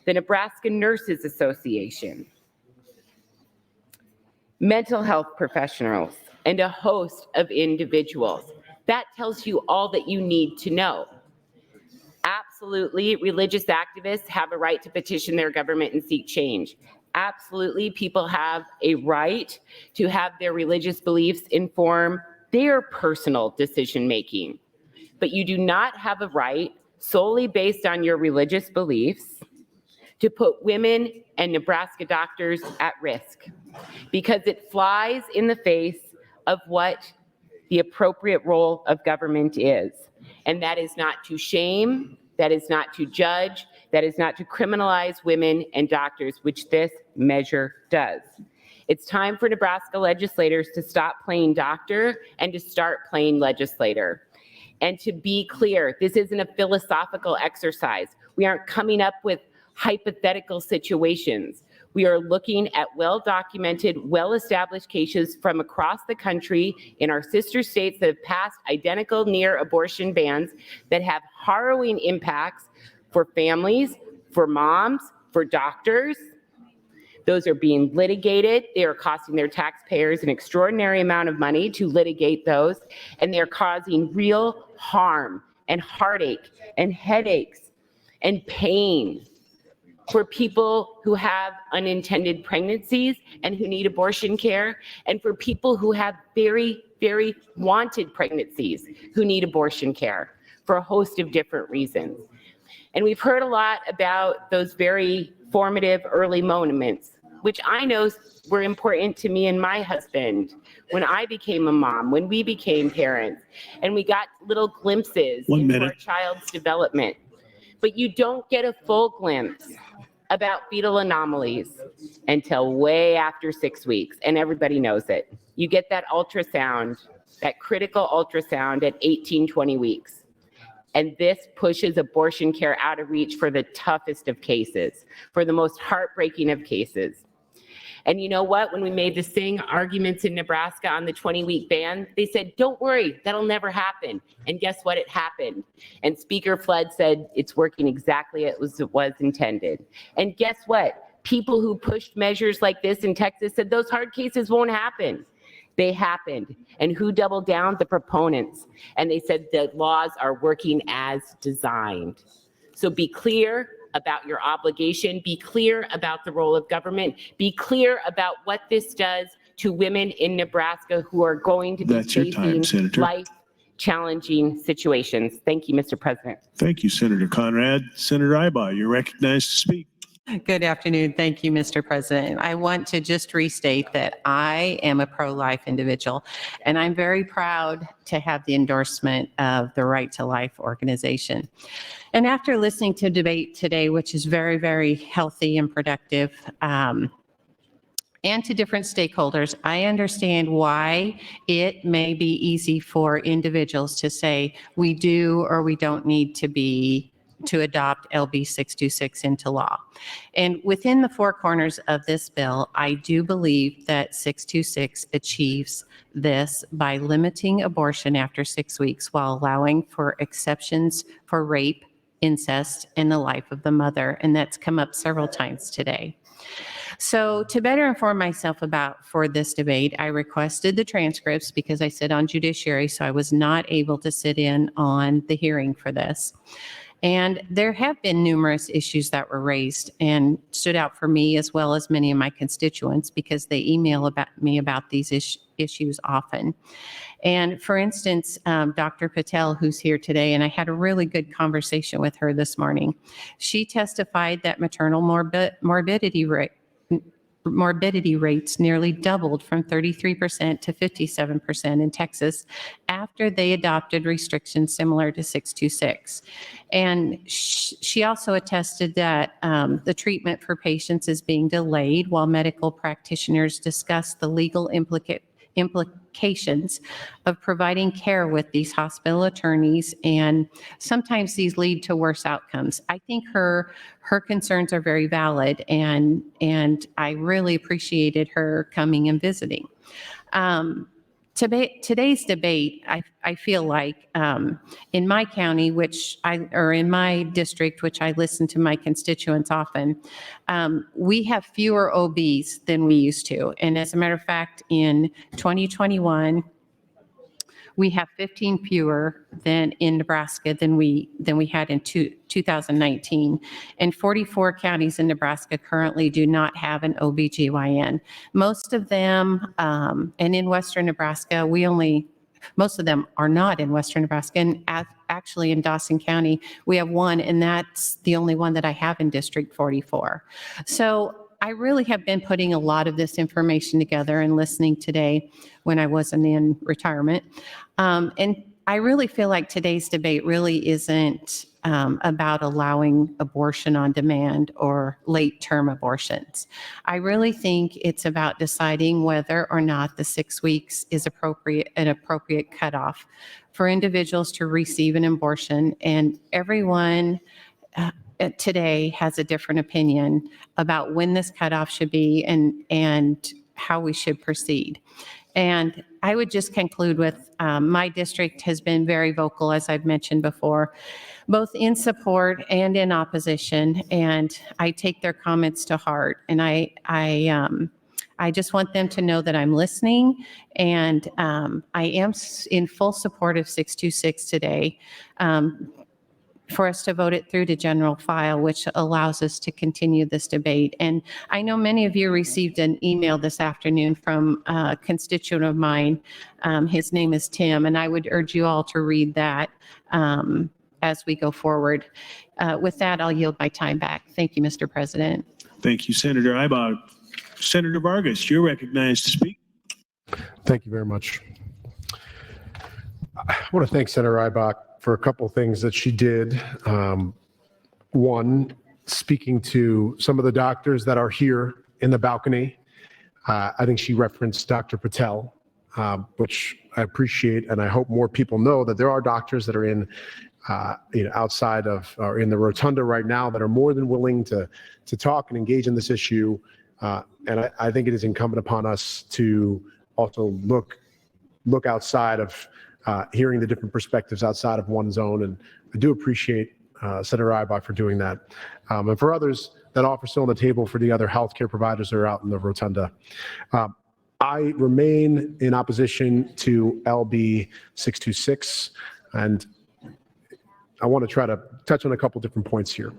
the Nebraska Nurses Association, mental health professionals, and a host of individuals. That tells you all that you need to know. Absolutely, religious activists have a right to petition their government and seek change. Absolutely, people have a right to have their religious beliefs inform their personal decision-making. But you do not have a right, solely based on your religious beliefs, to put women and Nebraska doctors at risk, because it flies in the face of what the appropriate role of government is. And that is not to shame, that is not to judge, that is not to criminalize women and doctors, which this measure does. It's time for Nebraska legislators to stop playing doctor and to start playing legislator. And to be clear, this isn't a philosophical exercise. We aren't coming up with hypothetical situations. We are looking at well-documented, well-established cases from across the country in our sister states that have passed identical near abortion bans that have harrowing impacts for families, for moms, for doctors. Those are being litigated. They are costing their taxpayers an extraordinary amount of money to litigate those, and they're causing real harm and heartache and headaches and pain for people who have unintended pregnancies and who need abortion care, and for people who have very, very wanted pregnancies who need abortion care for a host of different reasons. And we've heard a lot about those very formative early moments, which I know were important to me and my husband when I became a mom, when we became parents, and we got little glimpses into our child's development. But you don't get a full glimpse about fetal anomalies until way after 6 weeks, and everybody knows it. You get that ultrasound, that critical ultrasound at 18, 20 weeks. And this pushes abortion care out of reach for the toughest of cases, for the most heartbreaking of cases. And you know what? When we made the same arguments in Nebraska on the 20-week ban, they said, don't worry, that'll never happen. And guess what? It happened. And Speaker Flood said it's working exactly as it was intended. And guess what? People who pushed measures like this in Texas said those hard cases won't happen. They happened. And who doubled down? The proponents. And they said the laws are working as designed. So be clear about your obligation, be clear about the role of government, be clear about what this does to women in Nebraska who are going to be facing life-challenging situations. Thank you, Mr. President. Thank you, Senator Conrad. Senator Ibaugh, you're recognized to speak. Good afternoon. Thank you, Mr. President. I want to just restate that I am a pro-life individual, and I'm very proud to have the endorsement of the Right to Life organization. And after listening to debate today, which is very, very healthy and productive, and to different stakeholders, I understand why it may be easy for individuals to say we do or we don't need to adopt LB 626 into law. And within the four corners of this bill, I do believe that 626 achieves this by limiting abortion after 6 weeks while allowing for exceptions for rape, incest, and the life of the mother. And that's come up several times today. So to better inform myself for this debate, I requested the transcripts because I sit on judiciary, so I was not able to sit in on the hearing for this. And there have been numerous issues that were raised and stood out for me as well as many of my constituents because they email me about these issues often. And for instance, Dr. Patel, who's here today, and I had a really good conversation with her this morning. She testified that maternal morbidity rates nearly doubled from 33% to 57% in Texas after they adopted restrictions similar to 626. And she also attested that the treatment for patients is being delayed while medical practitioners discuss the legal complications of providing care with these hospital attorneys, and sometimes these lead to worse outcomes. I think her concerns are very valid, and I really appreciated her coming and visiting. Today's debate, I feel like, in my county, or in my district, which I listen to my constituents often, we have fewer OBs than we used to. And as a matter of fact, in 2021, we have 15 fewer than in Nebraska than we had in 2019. And 44 counties in Nebraska currently do not have an OBGYN. Most of them, and in Western Nebraska, most of them are not in Western Nebraska. And actually in Dawson County, we have one, and that's the only one that I have in District 44. So I really have been putting a lot of this information together and listening today when I wasn't in retirement. And I really feel like today's debate really isn't about allowing abortion on demand or late-term abortions. I really think it's about deciding whether or not the 6 weeks is an appropriate cutoff for individuals to receive an abortion. And everyone today has a different opinion about when this cutoff should be and how we should proceed. And I would just conclude with my district has been very vocal, as I've mentioned before, both in support and in opposition. And I take their comments to heart. And I just want them to know that I'm listening, and I am in full support of 626 today. For us to vote it through to general file, which allows us to continue this debate. And I know many of you received an email this afternoon from a constituent of mine. His name is Tim, and I would urge you all to read that as we go forward. With that, I'll yield my time back. Thank you, Mr. President. Thank you, Senator Ibach. Senator Vargas, you're recognized to speak. Thank you very much. I want to thank Senator Ibach for a couple of things that she did. One, speaking to some of the doctors that are here in the balcony. I think she referenced Dr. Patel, which I appreciate, and I hope more people know that there are doctors that are in, outside of or in the rotunda right now that are more than willing to talk and engage in this issue. And I think it is incumbent upon us to also look outside of hearing the different perspectives outside of one's own. And I do appreciate Senator Ibach for doing that. And for others that offer still on the table for the other healthcare providers that are out in the rotunda. I remain in opposition to LB 626, and I want to try to touch on a couple different points here.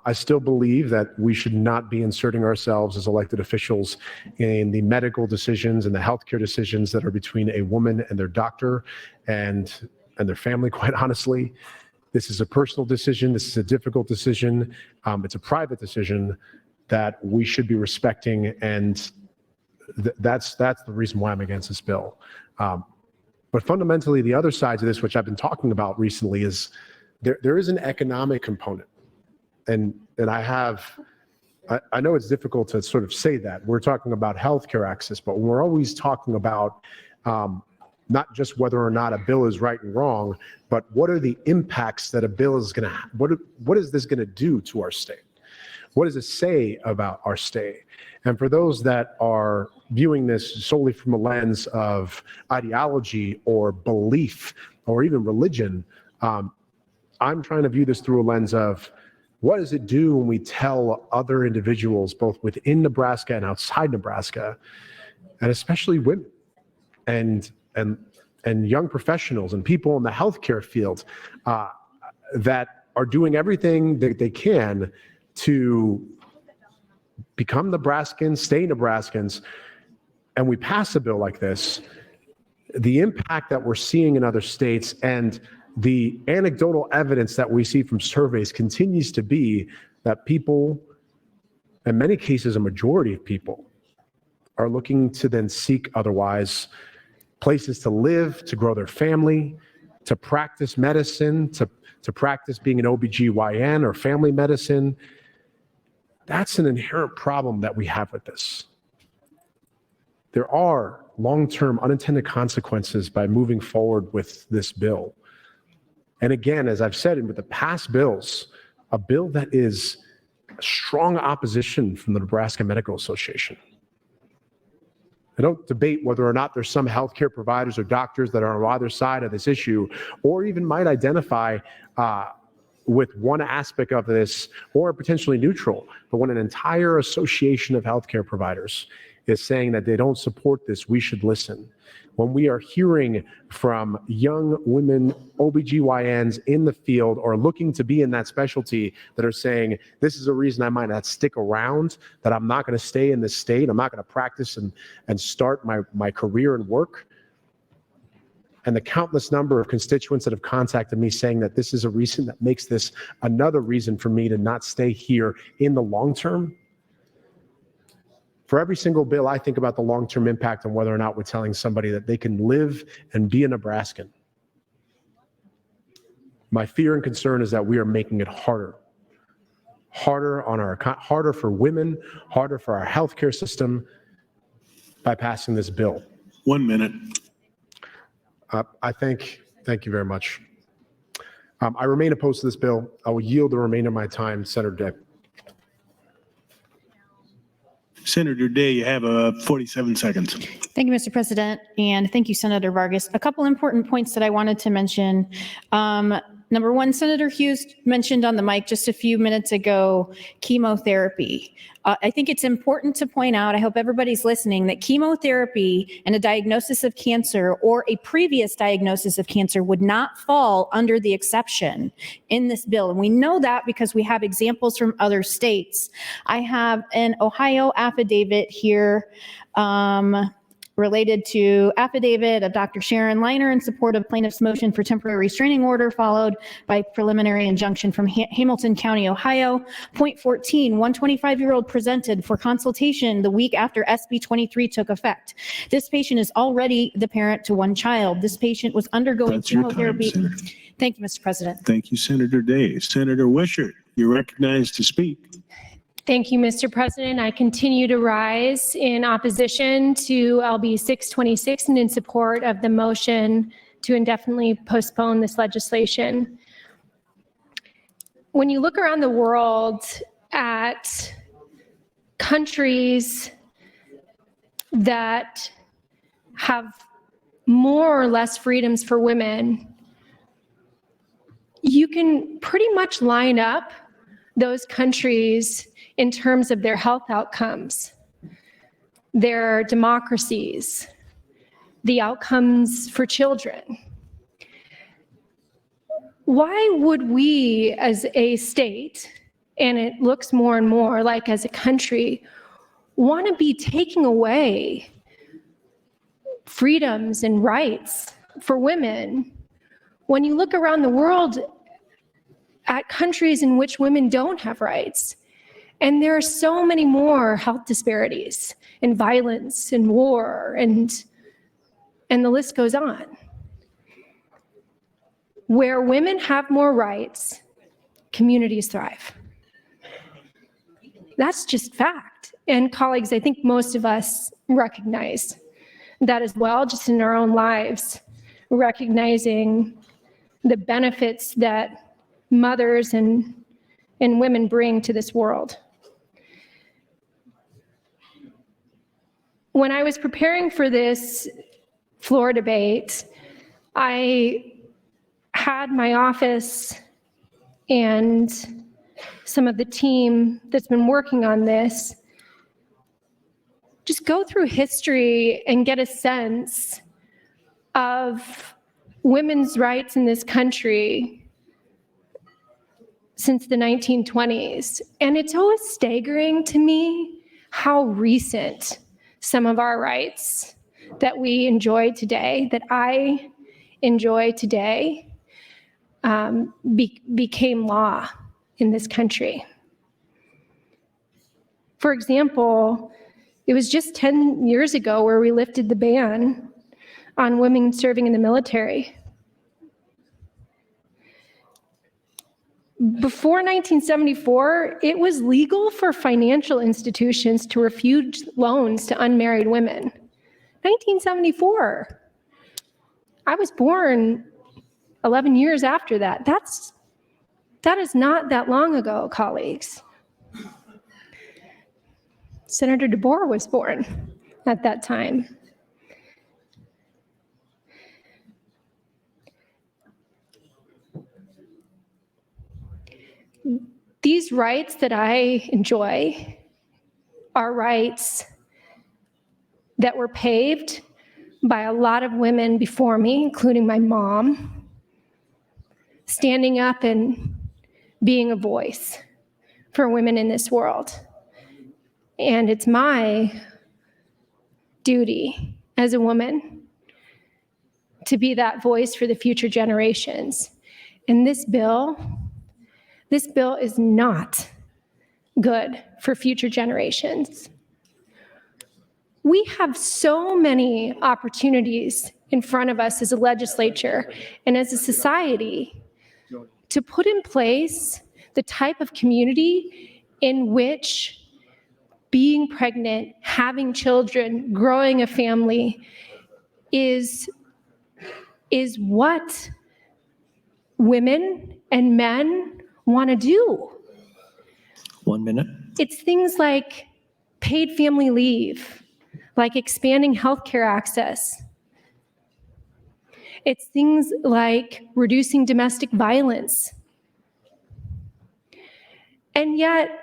I still believe that we should not be inserting ourselves as elected officials in the medical decisions and the healthcare decisions that are between a woman and their doctor and their family, quite honestly. This is a personal decision. This is a difficult decision. It's a private decision that we should be respecting, and that's the reason why I'm against this bill. But fundamentally, the other sides of this, which I've been talking about recently, is there is an economic component. And I know it's difficult to sort of say that. We're talking about healthcare access, but we're always talking about not just whether or not a bill is right and wrong, but what are the impacts that a bill is going to, what is this going to do to our state? What does it say about our state? And for those that are viewing this solely from a lens of ideology or belief or even religion, I'm trying to view this through a lens of, what does it do when we tell other individuals, both within Nebraska and outside Nebraska, and especially women and young professionals and people in the healthcare field that are doing everything that they can to become Nebraskans, stay Nebraskans, and we pass a bill like this, the impact that we're seeing in other states and the anecdotal evidence that we see from surveys continues to be that people, in many cases, a majority of people, are looking to then seek otherwise places to live, to grow their family, to practice medicine, to practice being an OBGYN or family medicine. That's an inherent problem that we have with this. There are long-term unintended consequences by moving forward with this bill. And again, as I've said with the past bills, a bill that is strong opposition from the Nebraska Medical Association. I don't debate whether or not there's some healthcare providers or doctors that are on either side of this issue, or even might identify with one aspect of this or potentially neutral. But when an entire association of healthcare providers is saying that they don't support this, we should listen. When we are hearing from young women, OBGYNs in the field or looking to be in that specialty that are saying, this is a reason I might not stick around, that I'm not going to stay in this state, I'm not going to practice and start my career and work. And the countless number of constituents that have contacted me saying that this is a reason that makes this another reason for me to not stay here in the long term. For every single bill, I think about the long-term impact on whether or not we're telling somebody that they can live and be a Nebraskan. My fear and concern is that we are making it harder. Harder for women, harder for our healthcare system by passing this bill. 1 minute. Thank you very much. I remain opposed to this bill. I will yield the remainder of my time, Senator Day. Senator Day, you have 47 seconds. Thank you, Mr. President, and thank you, Senator Vargas. A couple important points that I wanted to mention. Number one, Senator Hughes mentioned on the mic just a few minutes ago, chemotherapy. I think it's important to point out, I hope everybody's listening, that chemotherapy and a diagnosis of cancer or a previous diagnosis of cancer would not fall under the exception in this bill. And we know that because we have examples from other states. I have an Ohio affidavit here related to affidavit of Dr. Sharon Leiner in support of plaintiff's motion for temporary restraining order, followed by preliminary injunction from Hamilton County, Ohio. Point 14, 125-year-old presented for consultation the week after SB 23 took effect. This patient is already the parent to one child. This patient was undergoing chemotherapy. Thank you, Mr. President. Thank you, Senator Day. Senator Wishart, you're recognized to speak. Thank you, Mr. President. I continue to rise in opposition to LB 626 and in support of the motion to indefinitely postpone this legislation. When you look around the world at countries that have more or less freedoms for women, you can pretty much line up those countries in terms of their health outcomes, their democracies, the outcomes for children. Why would we as a state, and it looks more and more like as a country, want to be taking away freedoms and rights for women when you look around the world at countries in which women don't have rights? And there are so many more health disparities and violence and war and the list goes on. Where women have more rights, communities thrive. That's just fact. And colleagues, I think most of us recognize that as well, just in our own lives, recognizing the benefits that mothers and women bring to this world. When I was preparing for this floor debate, I had my office and some of the team that's been working on this just go through history and get a sense of women's rights in this country since the 1920s. And it's always staggering to me how recent some of our rights that we enjoy today, that I enjoy today, became law in this country. For example, it was just 10 years ago where we lifted the ban on women serving in the military. Before 1974, it was legal for financial institutions to refuse loans to unmarried women. 1974. I was born 11 years after that. That is not that long ago, colleagues. Senator DeBoer was born at that time. These rights that I enjoy are rights that were paved by a lot of women before me, including my mom, standing up and being a voice for women in this world. And it's my duty as a woman to be that voice for the future generations. And this bill is not good for future generations. We have so many opportunities in front of us as a legislature and as a society to put in place the type of community in which being pregnant, having children, growing a family is what women and men want to do. 1 minute. It's things like paid family leave, like expanding healthcare access. It's things like reducing domestic violence. And yet,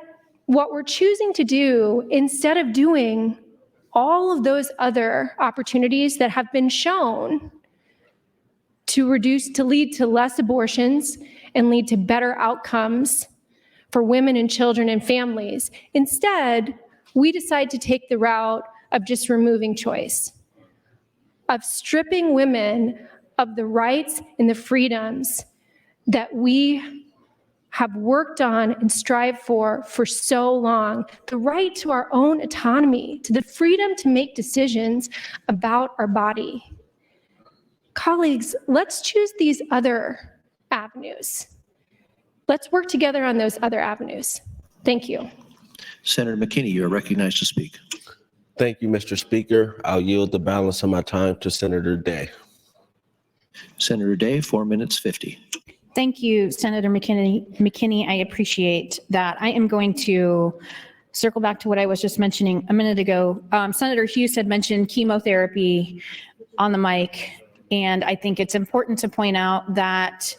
what we're choosing to do, instead of doing all of those other opportunities that have been shown to lead to less abortions and lead to better outcomes for women and children and families, instead, we decide to take the route of just removing choice, of stripping women of the rights and the freedoms that we have worked on and strived for so long, the right to our own autonomy, to the freedom to make decisions about our body. Colleagues, let's choose these other avenues. Let's work together on those other avenues. Thank you. Senator McKinney, you are recognized to speak. Thank you, Mr. Speaker. I'll yield the balance of my time to Senator Day. Senator Day, 4 minutes 50. Thank you, Senator McKinney. I appreciate that. I am going to circle back to what I was just mentioning a minute ago. Senator Hughes had mentioned chemotherapy on the mic, and I think it's important to point out that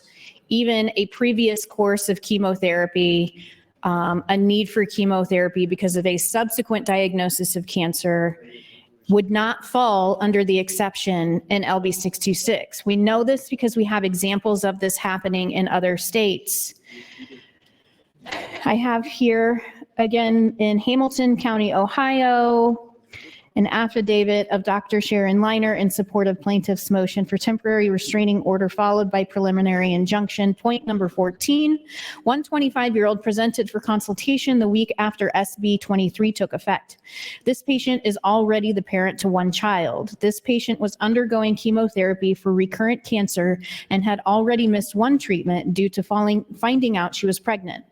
even a previous course of chemotherapy, a need for chemotherapy because of a subsequent diagnosis of cancer, would not fall under the exception in LB 626. We know this because we have examples of this happening in other states. I have here, again, in Hamilton County, Ohio, an affidavit of Dr. Sharon Leiner in support of plaintiff's motion for temporary restraining order followed by preliminary injunction. Point number 14, 125-year-old presented for consultation the week after SB 23 took effect. This patient is already the parent to one child. This patient was undergoing chemotherapy for recurrent cancer and had already missed one treatment due to finding out she was pregnant.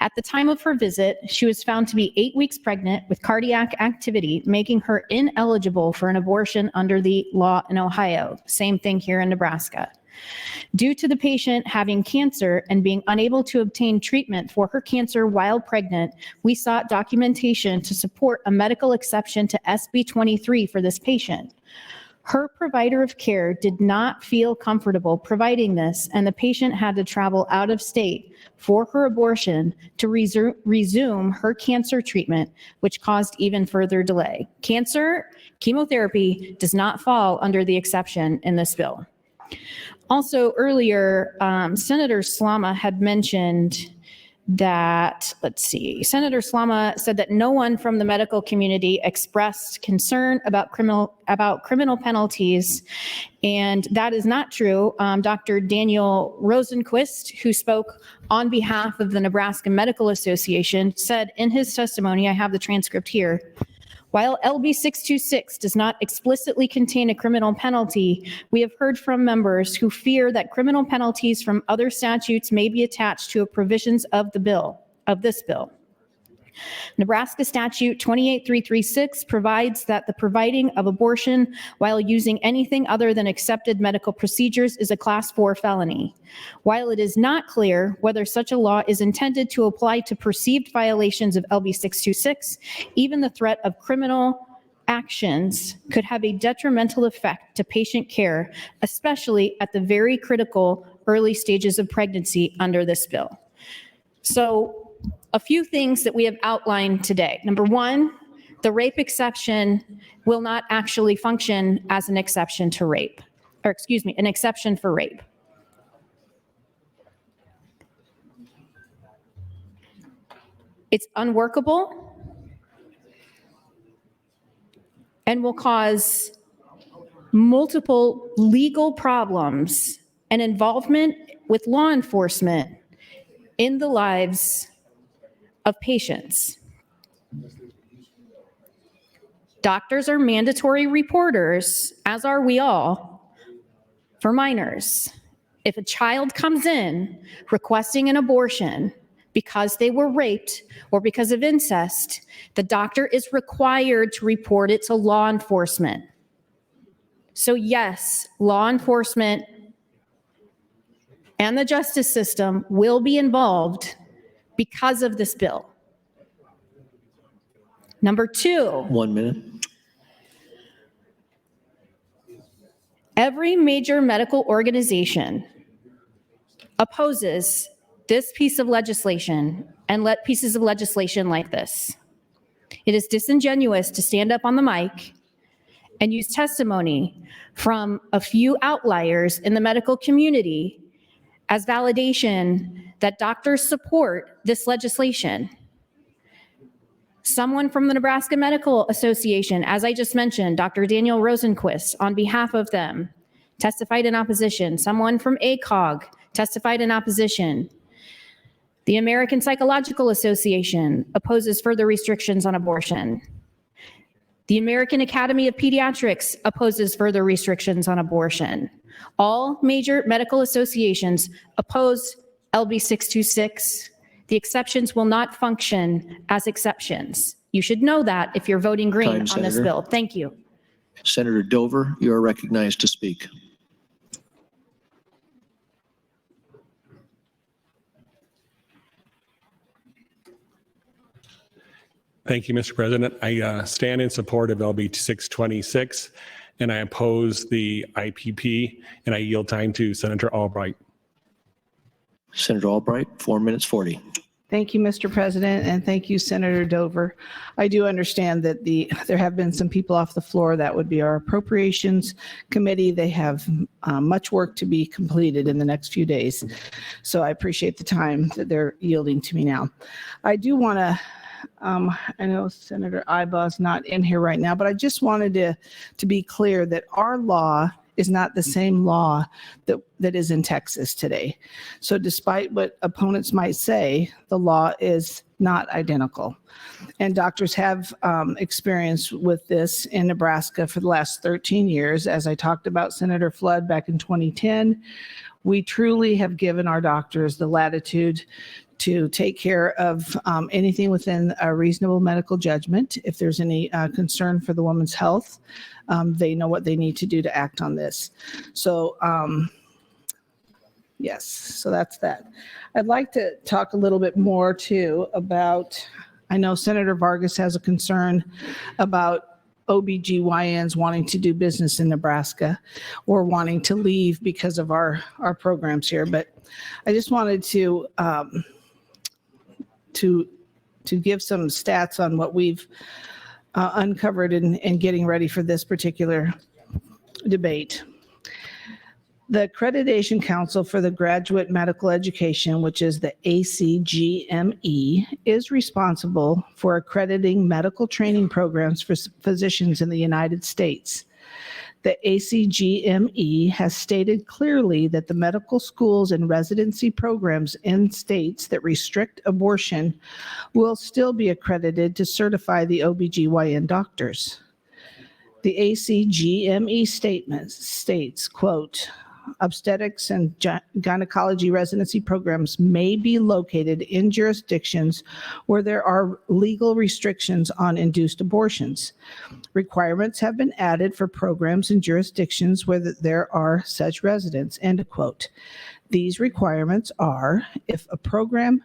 At the time of her visit, she was found to be 8 weeks pregnant with cardiac activity, making her ineligible for an abortion under the law in Ohio. Same thing here in Nebraska. Due to the patient having cancer and being unable to obtain treatment for her cancer while pregnant, we sought documentation to support a medical exception to SB 23 for this patient. Her provider of care did not feel comfortable providing this, and the patient had to travel out of state for her abortion to resume her cancer treatment, which caused even further delay. Chemotherapy does not fall under the exception in this bill. Also earlier, Senator Slama had mentioned that, Senator Slama said that no one from the medical community expressed concern about criminal penalties, and that is not true. Dr. Daniel Rosenquist, who spoke on behalf of the Nebraska Medical Association, said in his testimony, I have the transcript here, while LB 626 does not explicitly contain a criminal penalty, we have heard from members who fear that criminal penalties from other statutes may be attached to provisions of this bill. Nebraska Statute 28336 provides that the providing of abortion while using anything other than accepted medical procedures is a Class 4 felony. While it is not clear whether such a law is intended to apply to perceived violations of LB 626, even the threat of criminal actions could have a detrimental effect to patient care, especially at the very critical early stages of pregnancy under this bill. So a few things that we have outlined today. Number one, the rape exception will not actually function as an exception to rape, or excuse me, an exception for rape. It's unworkable and will cause multiple legal problems and involvement with law enforcement in the lives of patients. Doctors are mandatory reporters, as are we all, for minors. If a child comes in requesting an abortion because they were raped or because of incest, the doctor is required to report it to law enforcement. So yes, law enforcement and the justice system will be involved because of this bill. Number two. 1 minute. Every major medical organization opposes this piece of legislation and let pieces of legislation like this. It is disingenuous to stand up on the mic and use testimony from a few outliers in the medical community as validation that doctors support this legislation. Someone from the Nebraska Medical Association, as I just mentioned, Dr. Daniel Rosenquist, on behalf of them, testified in opposition. Someone from ACOG testified in opposition. The American Psychological Association opposes further restrictions on abortion. The American Academy of Pediatrics opposes further restrictions on abortion. All major medical associations oppose LB 626. The exceptions will not function as exceptions. You should know that if you're voting green Time, on Senator. this bill. Thank you. Senator Dover, you are recognized to speak. Thank you, Mr. President. I stand in support of LB 626, and I oppose the IPP, and I yield time to Senator Albright. Senator Albright, 4 minutes 40. Thank you, Mr. President, and thank you, Senator Dover. I do understand that there have been some people off the floor. That would be our Appropriations Committee. They have much work to be completed in the next few days. So I appreciate the time that they're yielding to me now. I do want to I know Senator Ibach's not in here right now, but I just wanted to be clear that our law is not the same law that is in Texas today. So despite what opponents might say, the law is not identical. And doctors have experience with this in Nebraska for the last 13 years. As I talked about Senator Flood back in 2010, we truly have given our doctors the latitude to take care of anything within a reasonable medical judgment. If there's any concern for the woman's health, they know what they need to do to act on this. So yes, so that's that. I'd like to talk a little bit more too about, I know Senator Vargas has a concern about OBGYNs wanting to do business in Nebraska or wanting to leave because of our programs here. But I just wanted to give some stats on what we've uncovered in getting ready for this particular debate. The Accreditation Council for the Graduate Medical Education, which is the ACGME, is responsible for accrediting medical training programs for physicians in the United States. The ACGME has stated clearly that the medical schools and residency programs in states that restrict abortion will still be accredited to certify the OBGYN doctors. The ACGME statement states, quote, obstetrics and gynecology residency programs may be located in jurisdictions where there are legal restrictions on induced abortions. Requirements have been added for programs in jurisdictions where there are such residents, end quote. These requirements are if a program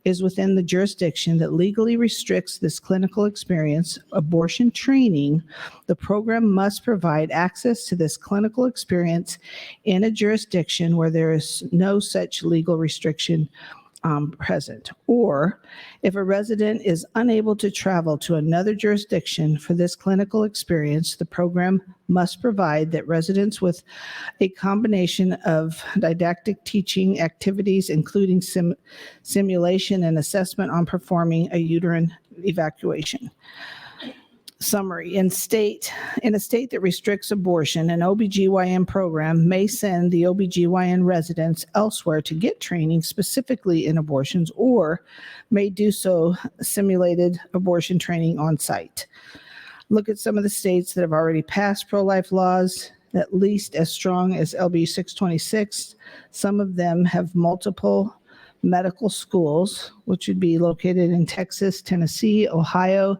is within the jurisdiction that legally restricts this clinical experience, abortion training, the program must provide access to this clinical experience in a jurisdiction where there is no such legal restriction present. Or if a resident is unable to travel to another jurisdiction for this clinical experience, the program must provide that residents with a combination of didactic teaching activities, including simulation and assessment on performing a uterine evacuation. Summary, in a state that restricts abortion, an OBGYN program may send the OBGYN residents elsewhere to get training specifically in abortions, or may do so simulated abortion training on site. Look at some of the states that have already passed pro-life laws, at least as strong as LB 626. Some of them have multiple medical schools, which would be located in Texas, Tennessee, Ohio,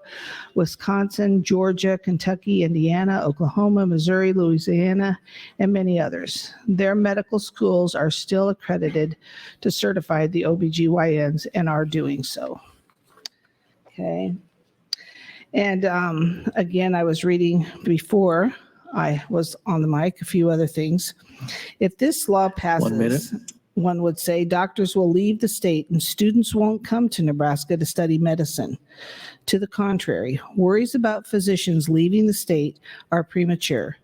Wisconsin, Georgia, Kentucky, Indiana, Oklahoma, Missouri, Louisiana, and many others. Their medical schools are still accredited to certify the OBGYNs and are doing so. Okay. And again, I was reading before I was on the mic, a few other things. If this law passes, 1 minute. One would say doctors will leave the state and students won't come to Nebraska to study medicine. To the contrary, worries about physicians leaving the state are premature.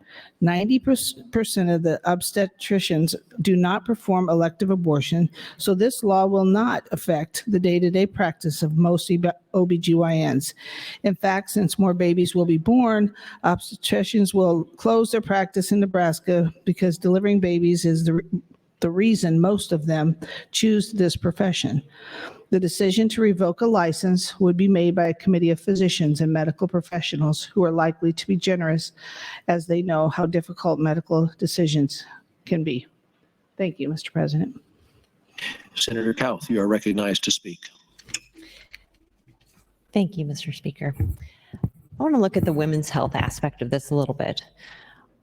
90% of the obstetricians do not perform elective abortion, so this law will not affect the day-to-day practice of most OBGYNs. In fact, since more babies will be born, obstetricians will close their practice in Nebraska because delivering babies is the reason most of them choose this profession. The decision to revoke a license would be made by a committee of physicians and medical professionals who are likely to be generous, as they know how difficult medical decisions can be. Thank you, Mr. President. Senator Kauth, you are recognized to speak. Thank you, Mr. Speaker. I want to look at the women's health aspect of this a little bit.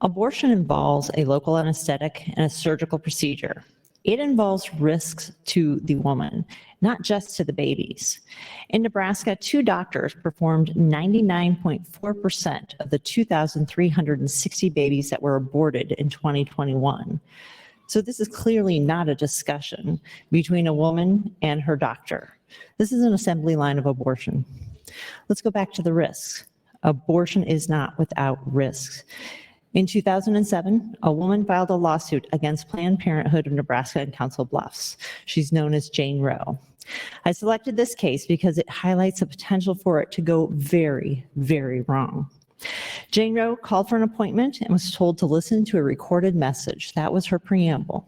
Abortion involves a local anesthetic and a surgical procedure. It involves risks to the woman, not just to the babies. In Nebraska, 2 doctors performed 99.4% of the 2,360 babies that were aborted in 2021. So this is clearly not a discussion between a woman and her doctor. This is an assembly line of abortion. Let's go back to the risks. Abortion is not without risks. In 2007, a woman filed a lawsuit against Planned Parenthood of Nebraska and Council Bluffs. She's known as Jane Roe. I selected this case because it highlights the potential for it to go very, very wrong. Jane Roe called for an appointment and was told to listen to a recorded message. That was her preamble.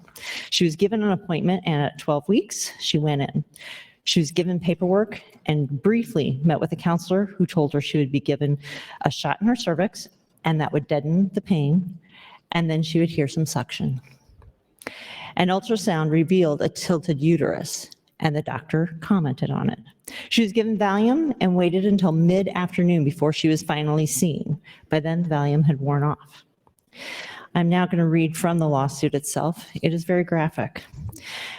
She was given an appointment, and at 12 weeks, she went in. She was given paperwork and briefly met with a counselor who told her she would be given a shot in her cervix, and that would deaden the pain, and then she would hear some suction. An ultrasound revealed a tilted uterus, and the doctor commented on it. She was given Valium and waited until mid-afternoon before she was finally seen. By then, the Valium had worn off. I'm now going to read from the lawsuit itself. It is very graphic.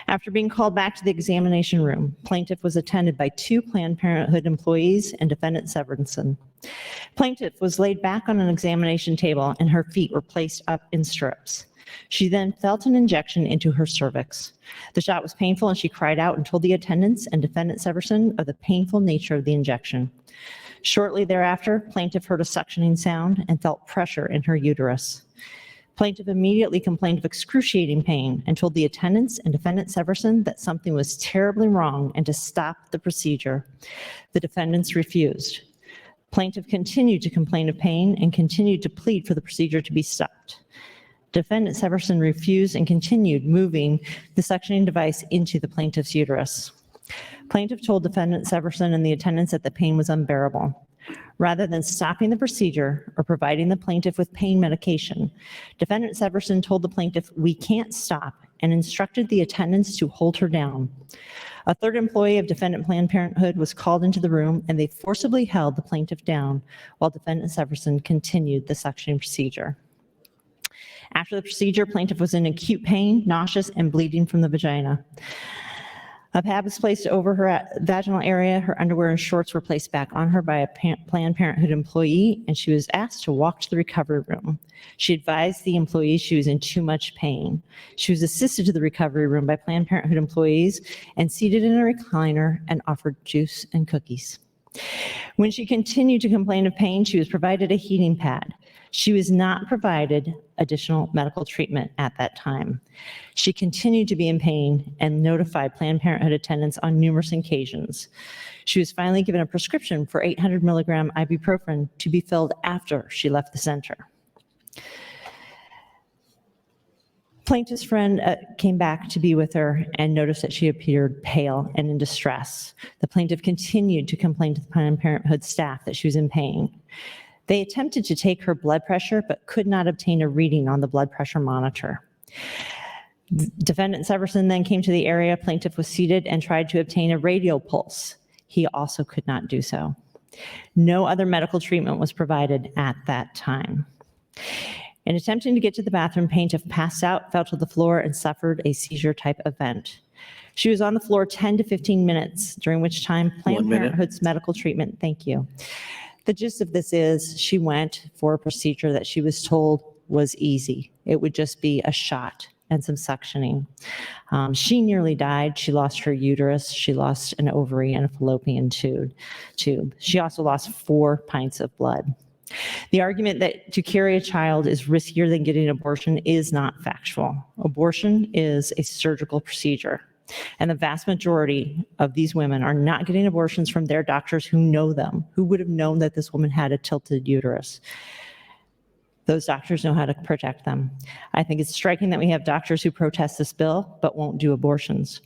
After being called back to the examination room, plaintiff was attended by 2 Planned Parenthood employees and defendant Severinson. Plaintiff was laid back on an examination table and her feet were placed up in stirrups. She then felt an injection into her cervix. The shot was painful and she cried out and told the attendants and defendant Severson of the painful nature of the injection. Shortly thereafter, plaintiff heard a suctioning sound and felt pressure in her uterus. Plaintiff immediately complained of excruciating pain and told the attendants and defendant Severson that something was terribly wrong and to stop the procedure. The defendants refused. Plaintiff continued to complain of pain and continued to plead for the procedure to be stopped. Defendant Severson refused and continued moving the suctioning device into the plaintiff's uterus. Plaintiff told defendant Severson and the attendants that the pain was unbearable. Rather than stopping the procedure or providing the plaintiff with pain medication, Defendant Severson told the plaintiff, "We can't stop," and instructed the attendants to hold her down. A third employee of Defendant Planned Parenthood was called into the room, and they forcibly held the plaintiff down while Defendant Severson continued the suctioning procedure. After the procedure, plaintiff was in acute pain, nauseous, and bleeding from the vagina. A pad was placed over her vaginal area. Her underwear and shorts were placed back on her by a Planned Parenthood employee, and she was asked to walk to the recovery room. She advised the employee she was in too much pain. She was assisted to the recovery room by Planned Parenthood employees and seated in a recliner and offered juice and cookies. When she continued to complain of pain, she was provided a heating pad. She was not provided additional medical treatment at that time. She continued to be in pain and notified Planned Parenthood attendants on numerous occasions. She was finally given a prescription for 800 milligram ibuprofen to be filled after she left the center. Plaintiff's friend came back to be with her and noticed that she appeared pale and in distress. The plaintiff continued to complain to the Planned Parenthood staff that she was in pain. They attempted to take her blood pressure, but could not obtain a reading on the blood pressure monitor. Defendant Severson then came to the area. Plaintiff was seated and tried to obtain a radial pulse. He also could not do so. No other medical treatment was provided at that time. In attempting to get to the bathroom, plaintiff passed out, fell to the floor, and suffered a seizure-type event. She was on the floor 10 to 15 minutes, during which time Planned Parenthood's medical treatment, thank you. The gist of this is she went for a procedure that she was told was easy. It would just be a shot and some suctioning. She nearly died. She lost her uterus. She lost an ovary and a fallopian tube. She also lost 4 pints of blood. The argument that to carry a child is riskier than getting an abortion is not factual. Abortion is a surgical procedure. And the vast majority of these women are not getting abortions from their doctors who know them, who would have known that this woman had a tilted uterus. Those doctors know how to protect them. I think it's striking that we have doctors who protest this bill but won't do abortions.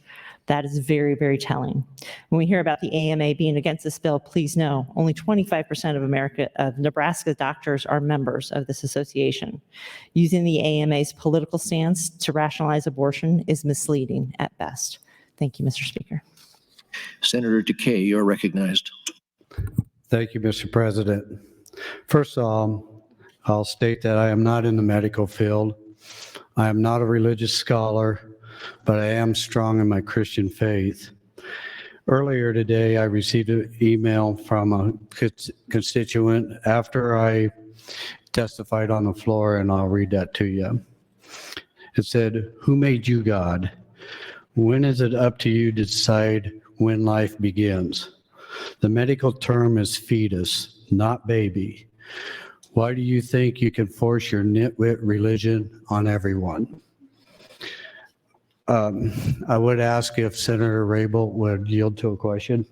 That is very, very telling. When we hear about the AMA being against this bill, please know only 25% of Nebraska doctors are members of this association. Using the AMA's political stance to rationalize abortion is misleading at best. Thank you, Mr. Speaker. Senator Decay, you're recognized. Thank you, Mr. President. First of all, I'll state that I am not in the medical field. I am not a religious scholar, but I am strong in my Christian faith. Earlier today, I received an email from a constituent after I testified on the floor, and I'll read that to you. It said, "Who made you God? When is it up to you to decide when life begins? The medical term is fetus, not baby. Why do you think you can force your nitwit religion on everyone?" I would ask if Senator Rabel would yield to a question.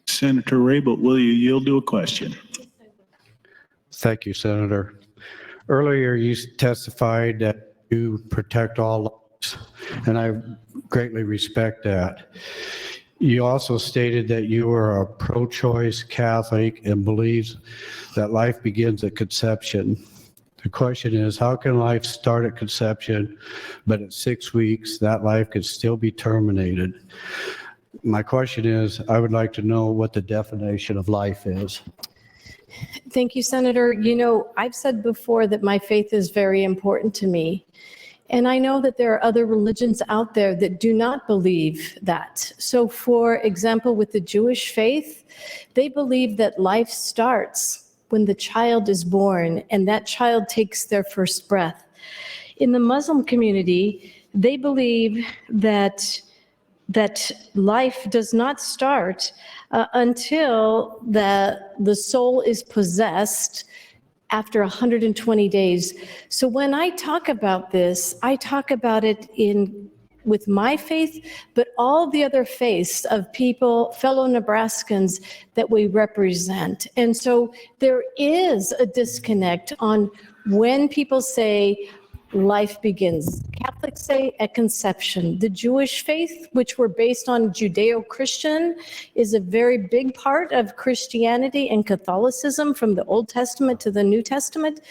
Senator Rabel, will you yield to a question? Thank you, Senator. Earlier, you testified that you protect all lives, and I greatly respect that. You also stated that you are a pro-choice Catholic and believes that life begins at conception. The question is, how can life start at conception, but at 6 weeks, that life could still be terminated? My question is, I would like to know what the definition of life is. Thank you, Senator. You know, I've said before that my faith is very important to me. And I know that there are other religions out there that do not believe that. So for example, with the Jewish faith, they believe that life starts when the child is born and that child takes their first breath. In the Muslim community, they believe that life does not start until the soul is possessed after 120 days. So when I talk about this, I talk about it with my faith, but all the other faiths of people, fellow Nebraskans that we represent. And so there is a disconnect on when people say life begins. Catholic Catholics say at conception. The Jewish faith, which were based on Judeo-Christian, is a very big part of Christianity and Catholicism from the Old Testament to the New Testament.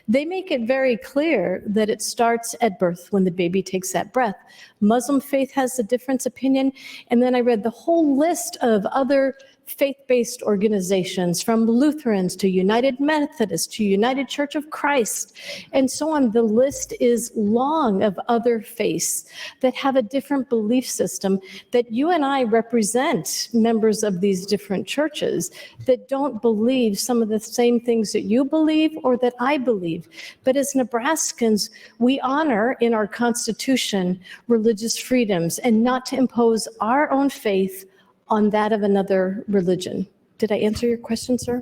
They make it very clear that it starts at birth when the baby takes that breath. Muslim faith has a different opinion. And then I read the whole list of other faith-based organizations, from Lutherans to United Methodists to United Church of Christ, and so on. The list is long of other faiths that have a different belief system, that you and I represent members of these different churches that don't believe some of the same things that you believe or that I believe. But as Nebraskans, we honor in our Constitution religious freedoms and not to impose our own faith on that of another religion. Did I answer your question, sir?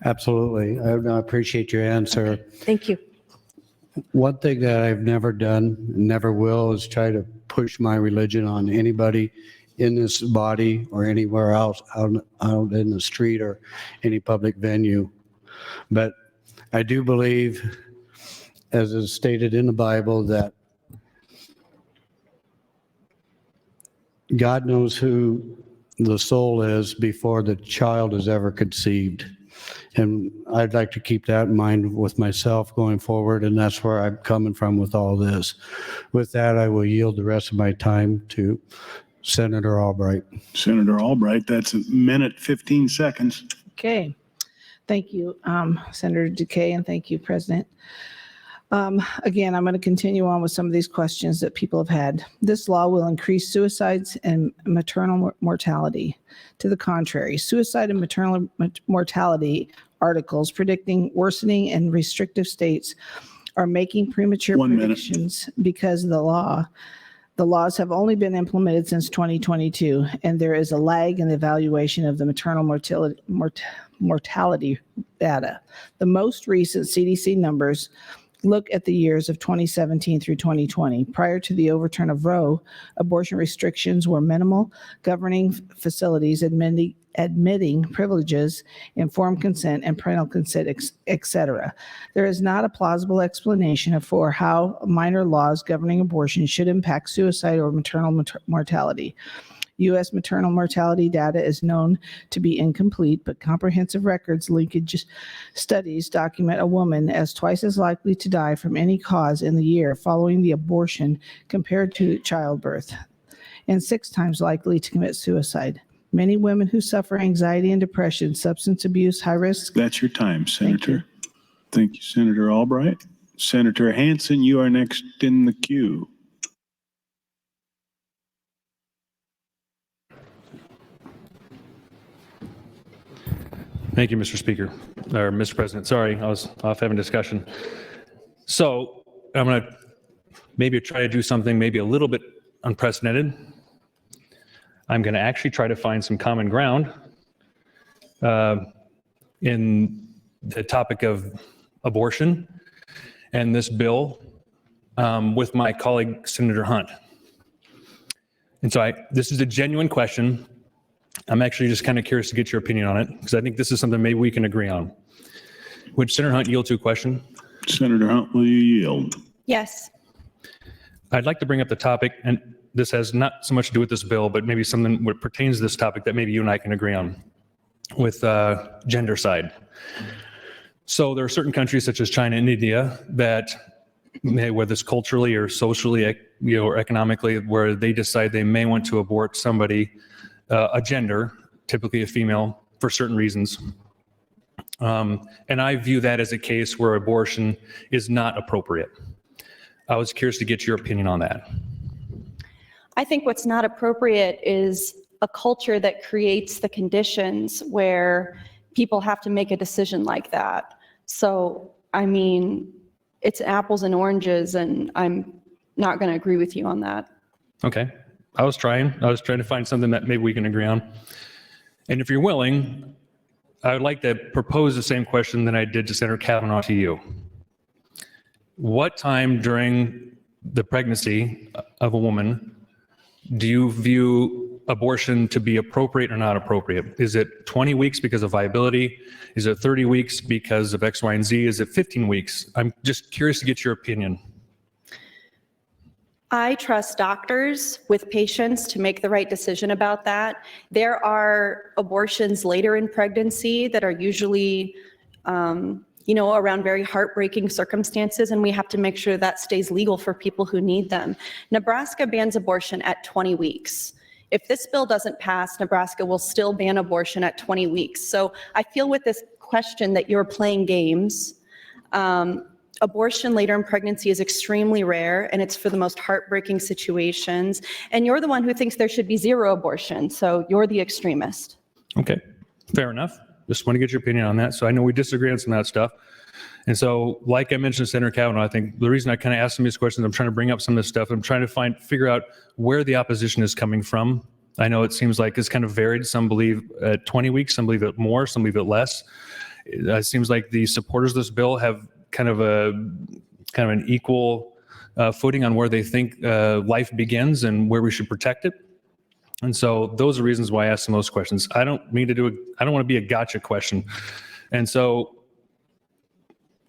Absolutely. I appreciate your answer. Thank you. One thing that I've never done, never will, is try to push my religion on anybody in this body or anywhere else out in the street or any public venue. But I do believe, as is stated in the Bible, that God knows who the soul is before the child is ever conceived. And I'd like to keep that in mind with myself going forward, and that's where I'm coming from with all this. With that, I will yield the rest of my time to Senator Albright. Senator Albright, that's a minute, 15 seconds. Okay. Thank you, Senator Decay, and thank you, President. Again, I'm going to continue on with some of these questions that people have had. This law will increase suicides and maternal mortality. To the contrary, suicide and maternal mortality articles predicting worsening and restrictive states are making premature predictions because of the law. The laws have only been implemented since 2022, and there is a lag in the evaluation of the maternal mortality data. The most recent CDC numbers look at the years of 2017 through 2020. Prior to the overturn of Roe, abortion restrictions were minimal, governing facilities admitting privileges, informed consent, and parental consent, etc. There is not a plausible explanation for how minor laws governing abortion should impact suicide or maternal mortality. U.S. maternal mortality data is known to be incomplete, but comprehensive records linkage studies document a woman as twice as likely to die from any cause in the year following the abortion compared to childbirth, and 6 times likely to commit suicide. Many women who suffer anxiety and depression, substance abuse, high risk. That's your time, Senator. Thank you, Senator Albright. Senator Hansen, you are next in the queue. Thank you, Mr. Speaker, or Mr. President. Sorry, I was off having discussion. So I'm going to maybe try to do something maybe a little bit unprecedented. I'm going to actually try to find some common ground in the topic of abortion and this bill with my colleague, Senator Hunt. And so this is a genuine question. I'm actually just kind of curious to get your opinion on it, because I think this is something maybe we can agree on. Would Senator Hunt yield to a question? Senator Hunt, will you yield? Yes. I'd like to bring up the topic, and this has not so much to do with this bill, but maybe something that pertains to this topic that maybe you and I can agree on with gender side. So there are certain countries such as China and India that, whether it's culturally or socially, or economically, where they decide they may want to abort somebody, a gender, typically a female, for certain reasons. And I view that as a case where abortion is not appropriate. I was curious to get your opinion on that. I think what's not appropriate is a culture that creates the conditions where people have to make a decision like that. So, I mean, it's apples and oranges, and I'm not going to agree with you on that. Okay. I was trying to find something that maybe we can agree on. And if you're willing, I would like to propose the same question that I did to Senator Kavanaugh to you. What time during the pregnancy of a woman do you view abortion to be appropriate or not appropriate? Is it 20 weeks because of viability? Is it 30 weeks because of X, Y, and Z? Is it 15 weeks? I'm just curious to get your opinion. I trust doctors with patients to make the right decision about that. There are abortions later in pregnancy that are usually, around very heartbreaking circumstances, and we have to make sure that stays legal for people who need them. Nebraska bans abortion at 20 weeks. If this bill doesn't pass, Nebraska will still ban abortion at 20 weeks. So I feel with this question that you're playing games. Abortion later in pregnancy is extremely rare, and it's for the most heartbreaking situations. And you're the one who thinks there should be zero abortion, so you're the extremist. Okay, fair enough. Just want to get your opinion on that. So I know we disagree on some of that stuff. And so, like I mentioned to Senator Kavanaugh, I think the reason I kind of asked some of these questions, I'm trying to bring up some of this stuff. I'm trying to figure out where the opposition is coming from. I know it seems like it's kind of varied. Some believe at 20 weeks, some believe it more, some believe it less. It seems like the supporters of this bill have kind of an equal footing on where they think life begins and where we should protect it. And so those are reasons why I asked some of those questions. I don't want to be a gotcha question. And so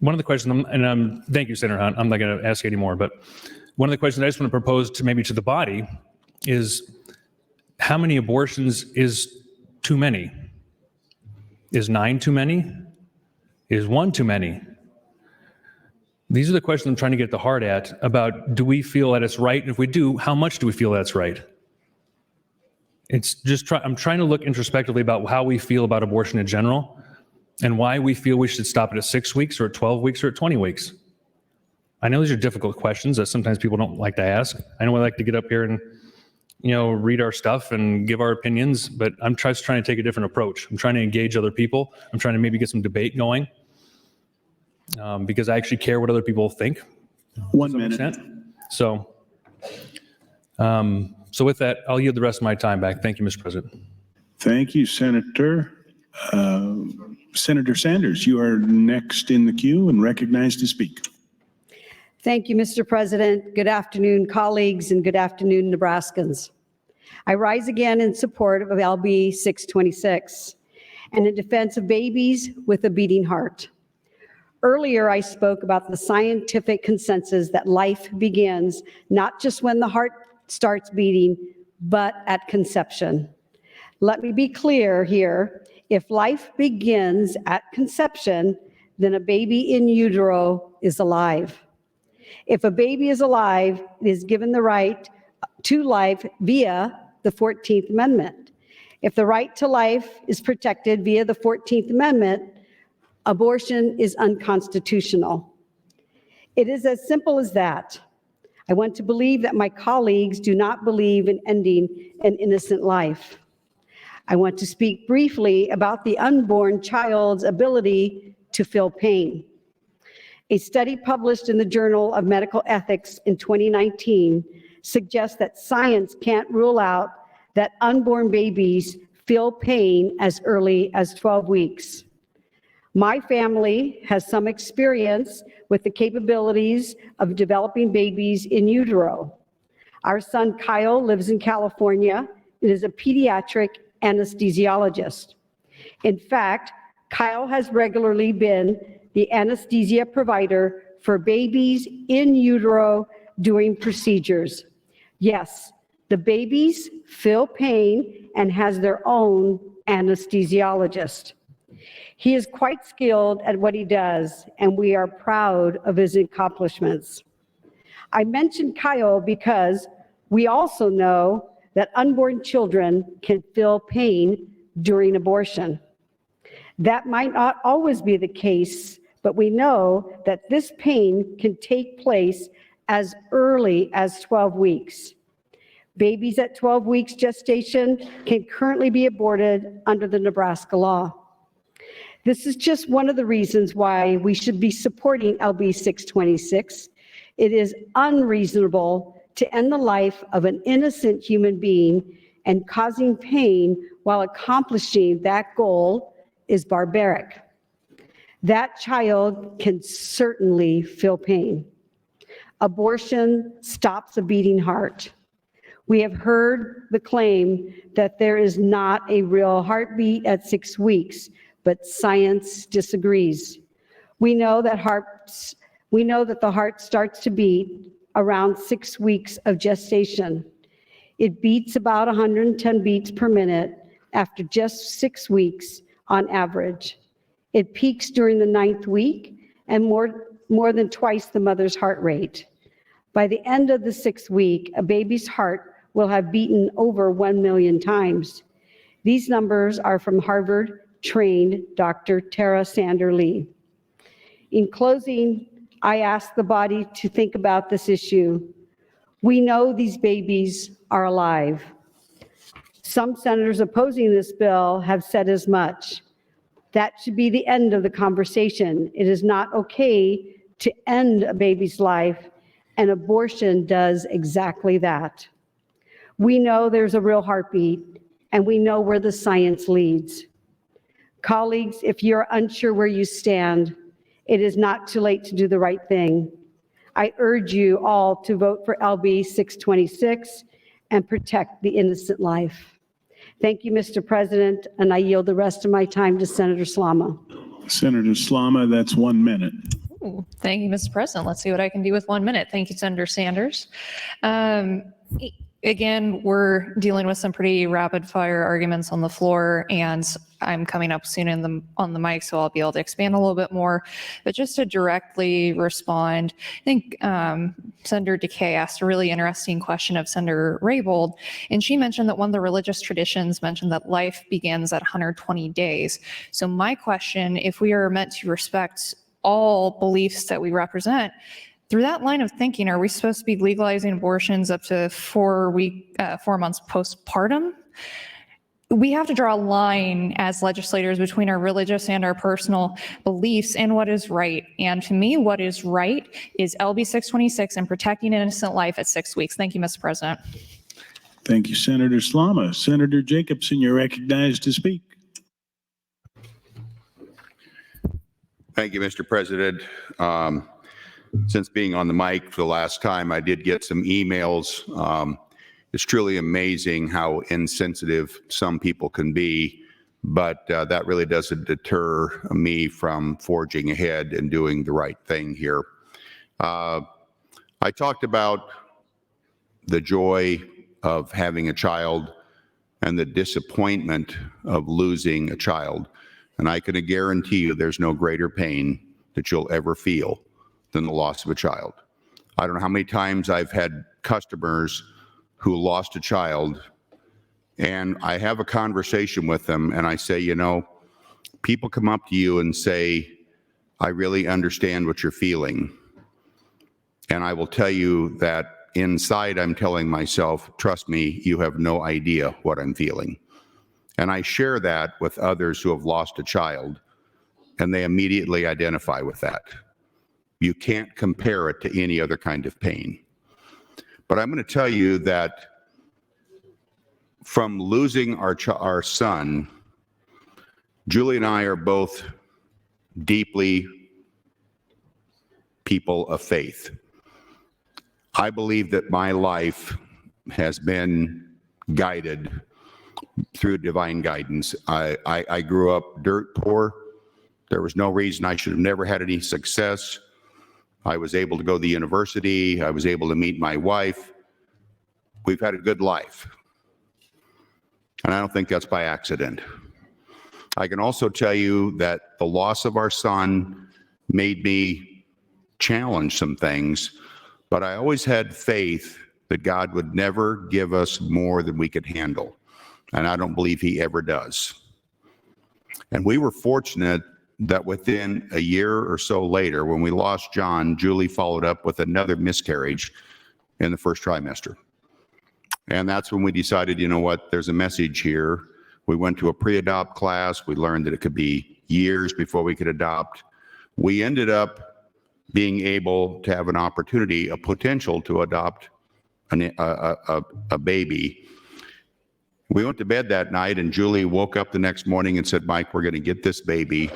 one of the questions, and thank you, Senator Hunt, I'm not going to ask you anymore, but one of the questions I just want to propose to maybe to the body is, how many abortions is too many? Is 9 too many? Is 1 too many? These are the questions I'm trying to get at the heart at about, do we feel that it's right? And if we do, how much do we feel that's right? It's just I'm trying to look introspectively about how we feel about abortion in general and why we feel we should stop it at 6 weeks or at 12 weeks or at 20 weeks. I know these are difficult questions that sometimes people don't like to ask. I know we like to get up here and, read our stuff and give our opinions, but I'm just trying to take a different approach. I'm trying to engage other people. I'm trying to maybe get some debate going because I actually care what other people think. 1 minute. So with that, I'll yield the rest of my time back. Thank you, Mr. President. Thank you, Senator. Senator Sanders, you are next in the queue and recognized to speak. Thank you, Mr. President. Good afternoon, colleagues, and good afternoon, Nebraskans. I rise again in support of LB 626 and in defense of babies with a beating heart. Earlier, I spoke about the scientific consensus that life begins not just when the heart starts beating, but at conception. Let me be clear here. If life begins at conception, then a baby in utero is alive. If a baby is alive, it is given the right to life via the 14th Amendment. If the right to life is protected via the 14th Amendment, abortion is unconstitutional. It is as simple as that. I want to believe that my colleagues do not believe in ending an innocent life. I want to speak briefly about the unborn child's ability to feel pain. A study published in the Journal of Medical Ethics in 2019 suggests that science can't rule out that unborn babies feel pain as early as 12 weeks. My family has some experience with the capabilities of developing babies in utero. Our son Kyle lives in California and is a pediatric anesthesiologist. In fact, Kyle has regularly been the anesthesia provider for babies in utero during procedures. Yes, the babies feel pain and has their own anesthesiologist. He is quite skilled at what he does, and we are proud of his accomplishments. I mentioned Kyle because we also know that unborn children can feel pain during abortion. That might not always be the case, but we know that this pain can take place as early as 12 weeks. Babies at 12 weeks gestation can currently be aborted under the Nebraska law. This is just one of the reasons why we should be supporting LB 626. It is unreasonable to end the life of an innocent human being, and causing pain while accomplishing that goal is barbaric. That child can certainly feel pain. Abortion stops a beating heart. We have heard the claim that there is not a real heartbeat at 6 weeks, but science disagrees. We know that the heart starts to beat around 6 weeks of gestation. It beats about 110 beats per minute after just 6 weeks on average. It peaks during the 9th week and more than twice the mother's heart rate. By the end of the 6th week, a baby's heart will have beaten over 1 million times. These numbers are from Harvard-trained Dr. Tara Sander Lee. In closing, I ask the body to think about this issue. We know these babies are alive. Some senators opposing this bill have said as much. That should be the end of the conversation. It is not okay to end a baby's life, and abortion does exactly that. We know there's a real heartbeat, and we know where the science leads. Colleagues, if you're unsure where you stand, it is not too late to do the right thing. I urge you all to vote for LB 626 and protect the innocent life. Thank you, Mr. President, and I yield the rest of my time to Senator Slama. Senator Slama, that's 1 minute. Ooh, thank you, Mr. President. Let's see what I can do with 1 minute. Thank you, Senator Sanders. Again, we're dealing with some pretty rapid fire arguments on the floor, and I'm coming up soon on the mic, so I'll be able to expand a little bit more. But just to directly respond, I think Senator DeKay asked a really interesting question of Senator Raybould, and she mentioned that one of the religious traditions mentioned that life begins at 120 days. So my question, if we are meant to respect all beliefs that we represent, through that line of thinking, are we supposed to be legalizing abortions up to 4 months postpartum? We have to draw a line as legislators between our religious and our personal beliefs and what is right. And to me, what is right is LB 626 and protecting innocent life at 6 weeks. Thank you, Mr. President. Thank you, Senator Slama. Senator Jacobson, you're recognized to speak. Thank you, Mr. President. Since being on the mic for the last time, I did get some emails. It's truly amazing how insensitive some people can be, but that really doesn't deter me from forging ahead and doing the right thing here. I talked about the joy of having a child and the disappointment of losing a child. And I can guarantee you there's no greater pain that you'll ever feel than the loss of a child. I don't know how many times I've had customers who lost a child, and I have a conversation with them and I say, you know, people come up to you and say, I really understand what you're feeling. And I will tell you that inside I'm telling myself, trust me, you have no idea what I'm feeling. And I share that with others who have lost a child, and they immediately identify with that. You can't compare it to any other kind of pain. But I'm going to tell you that from losing our son, Julie and I are both deeply people of faith. I believe that my life has been guided through divine guidance. I grew up dirt poor. There was no reason I should have never had any success. I was able to go to the university. I was able to meet my wife. We've had a good life. And I don't think that's by accident. I can also tell you that the loss of our son made me challenge some things, but I always had faith that God would never give us more than we could handle. And I don't believe he ever does. And we were fortunate that within a year or so later, when we lost John, Julie followed up with another miscarriage in the first trimester. And that's when we decided, you know what, there's a message here. We went to a pre-adopt class. We learned that it could be years before we could adopt. We ended up being able to have an opportunity, a potential to adopt a baby. We went to bed that night, and Julie woke up the next morning and said, Mike, we're going to get this baby.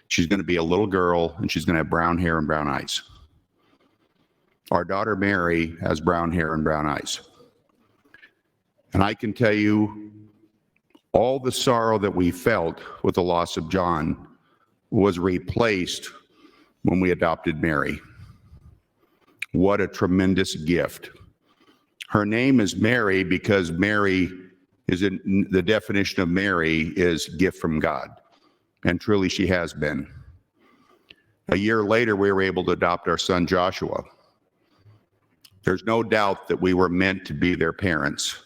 She's going to be a little girl, and she's going to have brown hair and brown eyes. Our daughter, Mary, has brown hair and brown eyes. And I can tell you, all the sorrow that we felt with the loss of John was replaced when we adopted Mary. What a tremendous gift. Her name is Mary because Mary is in the definition of Mary is gift from God. And truly she has been. A year later, we were able to adopt our son Joshua. There's no doubt that we were meant to be their parents.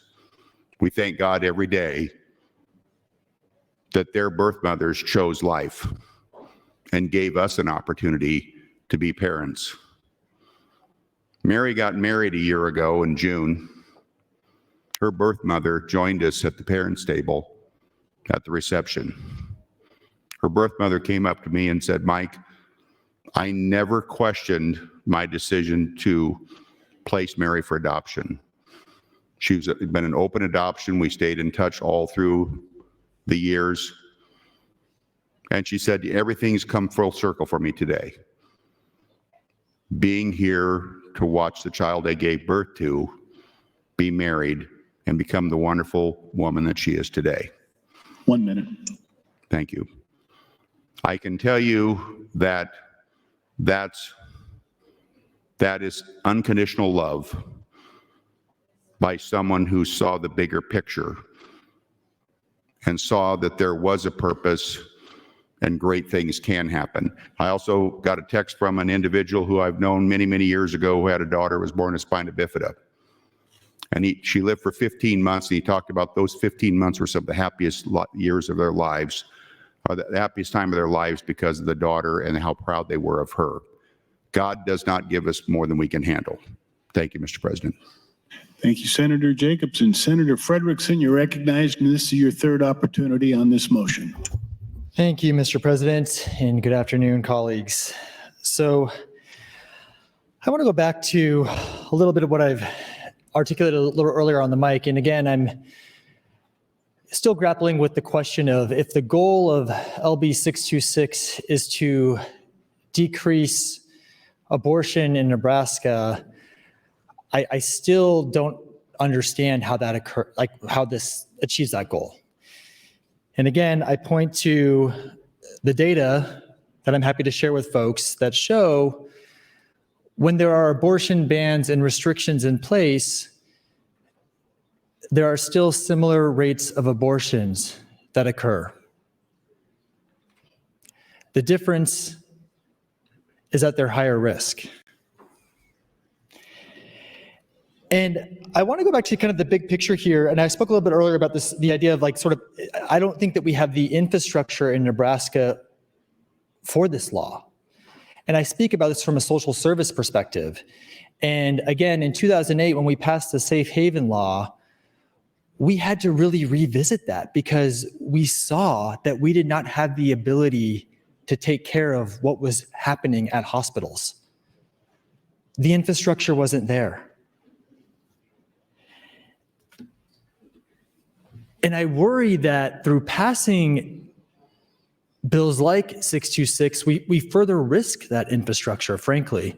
We thank God every day that their birth mothers chose life and gave us an opportunity to be parents. Mary got married a year ago in June. Her birth mother joined us at the parents' table at the reception. Her birth mother came up to me and said, "Mike, I never questioned my decision to place Mary for adoption. She's been an open adoption. We stayed in touch all through the years." And she said, "Everything's come full circle for me today. Being here to watch the child I gave birth to be married and become the wonderful woman that she is today." 1 minute. Thank you. I can tell you that that is unconditional love by someone who saw the bigger picture and saw that there was a purpose and great things can happen. I also got a text from an individual who I've known many, many years ago who had a daughter who was born with spina bifida. And she lived for 15 months, and he talked about those 15 months were some of the happiest years of their lives, or the happiest time of their lives because of the daughter and how proud they were of her. God does not give us more than we can handle. Thank you, Mr. President. Thank you, Senator Jacobson. Senator Frederickson, you're recognized, and this is your third opportunity on this motion. Thank you, Mr. President, and good afternoon, colleagues. So I want to go back to a little bit of what I've articulated a little earlier on the mic. And again, I'm still grappling with the question of if the goal of LB 626 is to decrease abortion in Nebraska, I still don't understand how that how this achieves that goal. And again, I point to the data that I'm happy to share with folks that show when there are abortion bans and restrictions in place, there are still similar rates of abortions that occur. The difference is that they're higher risk. And I want to go back to kind of the big picture here. And I spoke a little bit earlier about this, the idea of like sort of, I don't think that we have the infrastructure in Nebraska for this law. And I speak about this from a social service perspective. And again, in 2008, when we passed the Safe Haven law, we had to really revisit that because we saw that we did not have the ability to take care of what was happening at hospitals. The infrastructure wasn't there. And I worry that through passing bills like 626, we further risk that infrastructure, frankly.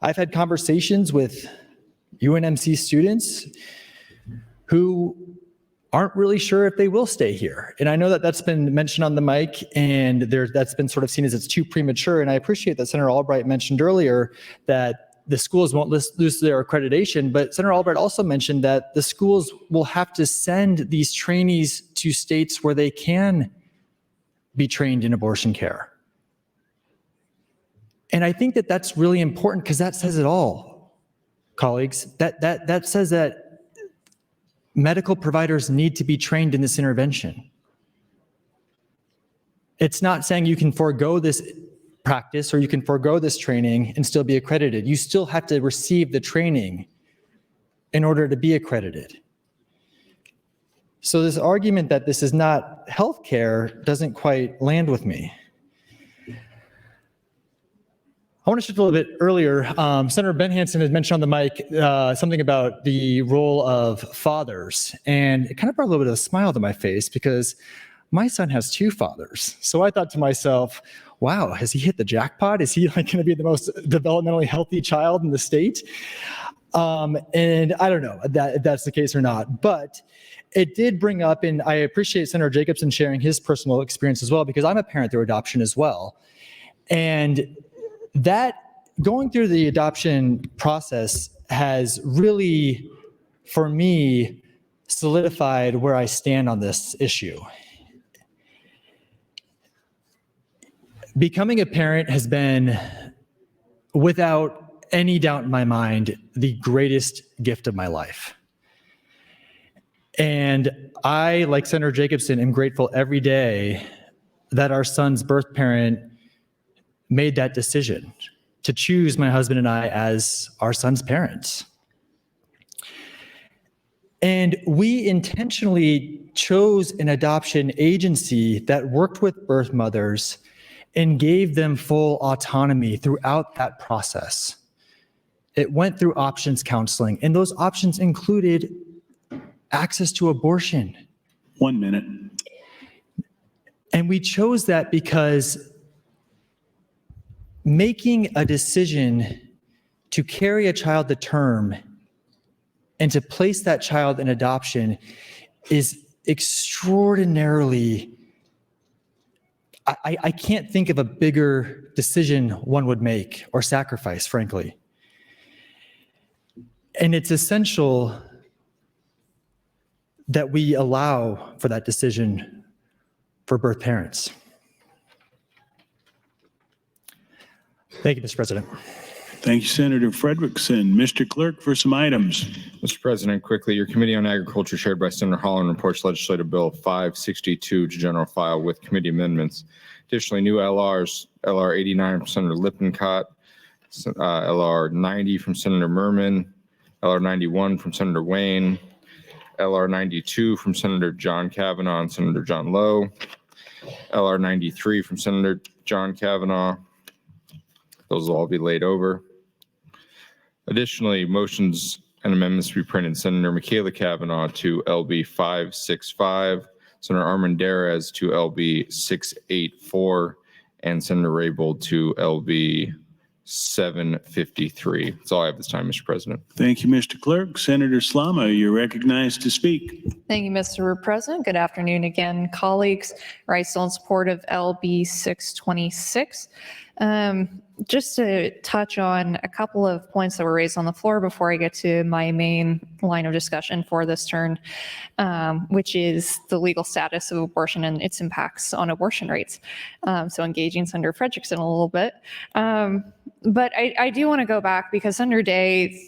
I've had conversations with UNMC students who aren't really sure if they will stay here. And I know that that's been mentioned on the mic, and that's been sort of seen as it's too premature. And I appreciate that Senator Albright mentioned earlier that the schools won't lose their accreditation, but Senator Albright also mentioned that the schools will have to send these trainees to states where they can be trained in abortion care. And I think that that's really important because that says it all, colleagues. That says that medical providers need to be trained in this intervention. It's not saying you can forego this practice or you can forego this training and still be accredited. You still have to receive the training in order to be accredited. So this argument that this is not healthcare doesn't quite land with me. I want to shift a little bit earlier. Senator Ben Hansen had mentioned on the mic something about the role of fathers, and it kind of brought a little bit of a smile to my face because my son has two fathers. So I thought to myself, wow, has he hit the jackpot? Is he like going to be the most developmentally healthy child in the state? And I don't know if that's the case or not, but it did bring up, and I appreciate Senator Jacobson sharing his personal experience as well, because I'm a parent through adoption as well. And that going through the adoption process has really, for me, solidified where I stand on this issue. Becoming a parent has been, without any doubt in my mind, the greatest gift of my life. And I, like Senator Jacobson, am grateful every day that our son's birth parent made that decision to choose my husband and I as our son's parents. And we intentionally chose an adoption agency that worked with birth mothers and gave them full autonomy throughout that process. It went through options counseling, and those options included access to abortion. 1 minute. And we chose that because making a decision to carry a child to term and to place that child in adoption is extraordinarily, I can't think of a bigger decision one would make or sacrifice, frankly. And it's essential that we allow for that decision for birth parents. Thank you, Mr. President. Thank you, Senator Frederickson. Mr. Clerk, for some items. Mr. President, quickly, your Committee on Agriculture chaired by Senator Holland reports Legislative Bill 562 to general file with committee amendments. Additionally, new LRs, LR 89 from Senator Lippincott, LR 90 from Senator Merman, LR 91 from Senator Wayne, LR 92 from Senator John Kavanaugh and Senator John Lowe, LR 93 from Senator John Kavanaugh. Those will all be laid over. Additionally, motions and amendments to be printed. Senator Michaela Kavanaugh to LB 565, Senator Armendariz to LB 684, and Senator Raybould to LB 753. That's all I have this time, Mr. President. Thank you, Mr. Clerk. Senator Slama, you're recognized to speak. Thank you, Mr. President. Good afternoon again, colleagues. I still in support of LB 626. Just to touch on a couple of points that were raised on the floor before I get to my main line of discussion for this turn, which is the legal status of abortion and its impacts on abortion rates. So engaging Senator Frederickson a little bit. But I do want to go back because Senator Day,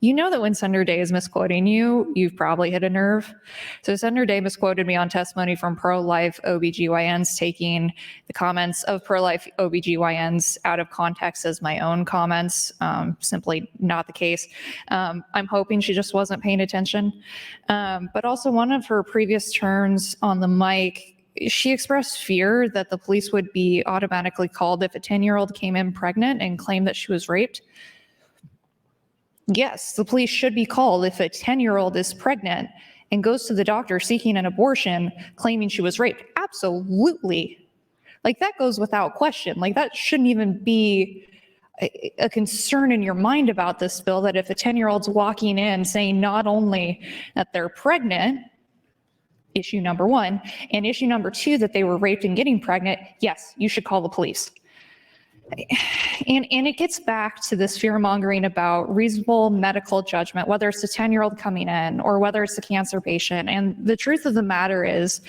you know that when Senator Day is misquoting you, you've probably hit a nerve. So Senator Day misquoted me on testimony from pro-life OBGYNs, taking the comments of pro-life OBGYNs out of context as my own comments. Simply not the case. I'm hoping she just wasn't paying attention. But also one of her previous turns on the mic, she expressed fear that the police would be automatically called if a 10-year-old came in pregnant and claimed that she was raped. Yes, the police should be called if a 10-year-old is pregnant and goes to the doctor seeking an abortion, claiming she was raped. Absolutely. Like, that goes without question. Like, that shouldn't even be a concern in your mind about this bill, that if a 10-year-old's walking in saying not only that they're pregnant, issue number one, and issue number two, that they were raped and getting pregnant, yes, you should call the police. And it gets back to this fear mongering about reasonable medical judgment, whether it's a 10-year-old coming in or whether it's a cancer patient. And the truth of the matter is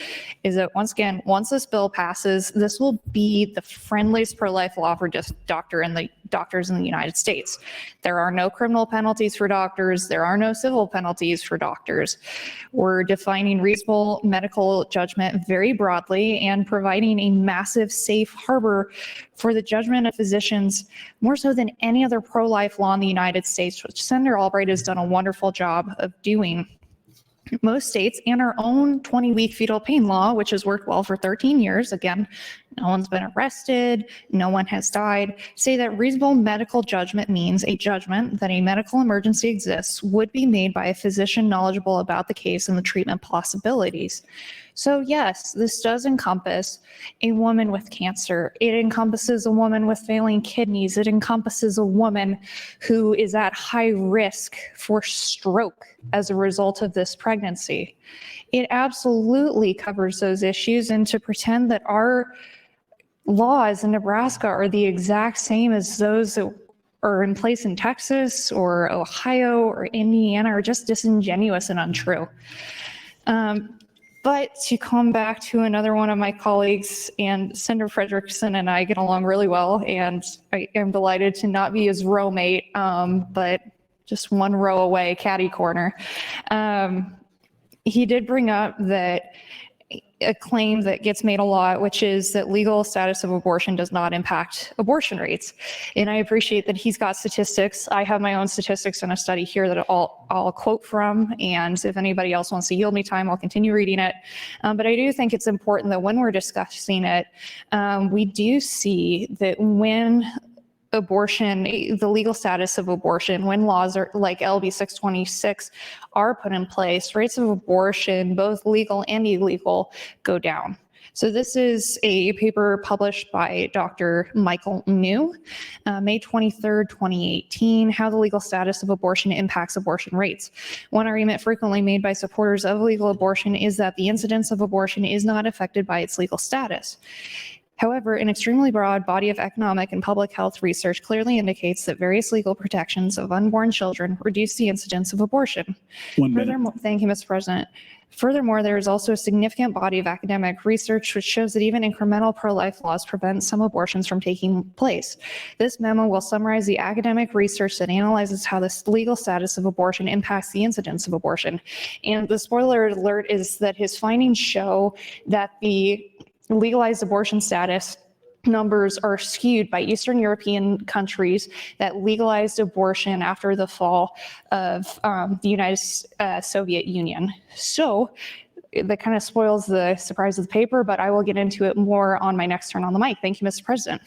that once again, once this bill passes, this will be the friendliest pro-life law for just doctors in the United States. There are no criminal penalties for doctors. There are no civil penalties for doctors. We're defining reasonable medical judgment very broadly and providing a massive safe harbor for the judgment of physicians, more so than any other pro-life law in the United States, which Senator Albright has done a wonderful job of doing. Most states and our own 20-week fetal pain law, which has worked well for 13 years, again, no one's been arrested, no one has died, say that reasonable medical judgment means a judgment that a medical emergency exists would be made by a physician knowledgeable about the case and the treatment possibilities. So yes, this does encompass a woman with cancer. It encompasses a woman with failing kidneys. It encompasses a woman who is at high risk for stroke as a result of this pregnancy. It absolutely covers those issues, and to pretend that our laws in Nebraska are the exact same as those that are in place in Texas or Ohio or Indiana are just disingenuous and untrue. But to come back to another one of my colleagues, and Senator Frederickson and I get along really well, and I am delighted to not be his roommate, but just one row away, catty corner. He did bring up that a claim that gets made a lot, which is that legal status of abortion does not impact abortion rates. And I appreciate that he's got statistics. I have my own statistics in a study here that I'll quote from. And if anybody else wants to yield me time, I'll continue reading it. But I do think it's important that when we're discussing it, we do see that when abortion, the legal status of abortion, when laws are like LB 626 are put in place, rates of abortion, both legal and illegal, go down. So this is a paper published by Dr. Michael New, May 23rd, 2018, How the Legal Status of Abortion Impacts Abortion Rates. One argument frequently made by supporters of legal abortion is that the incidence of abortion is not affected by its legal status. However, an extremely broad body of economic and public health research clearly indicates that various legal protections of unborn children reduce the incidence of abortion. Furthermore, thank you, Mr. President. Furthermore, there is also a significant body of academic research which shows that even incremental pro-life laws prevent some abortions from taking place. This memo will summarize the academic research that analyzes how the legal status of abortion impacts the incidence of abortion. And the spoiler alert is that his findings show that the legalized abortion status numbers are skewed by Eastern European countries that legalized abortion after the fall of the United Soviet Union. So that kind of spoils the surprise of the paper, but I will get into it more on my next turn on the mic. Thank you, Mr. President.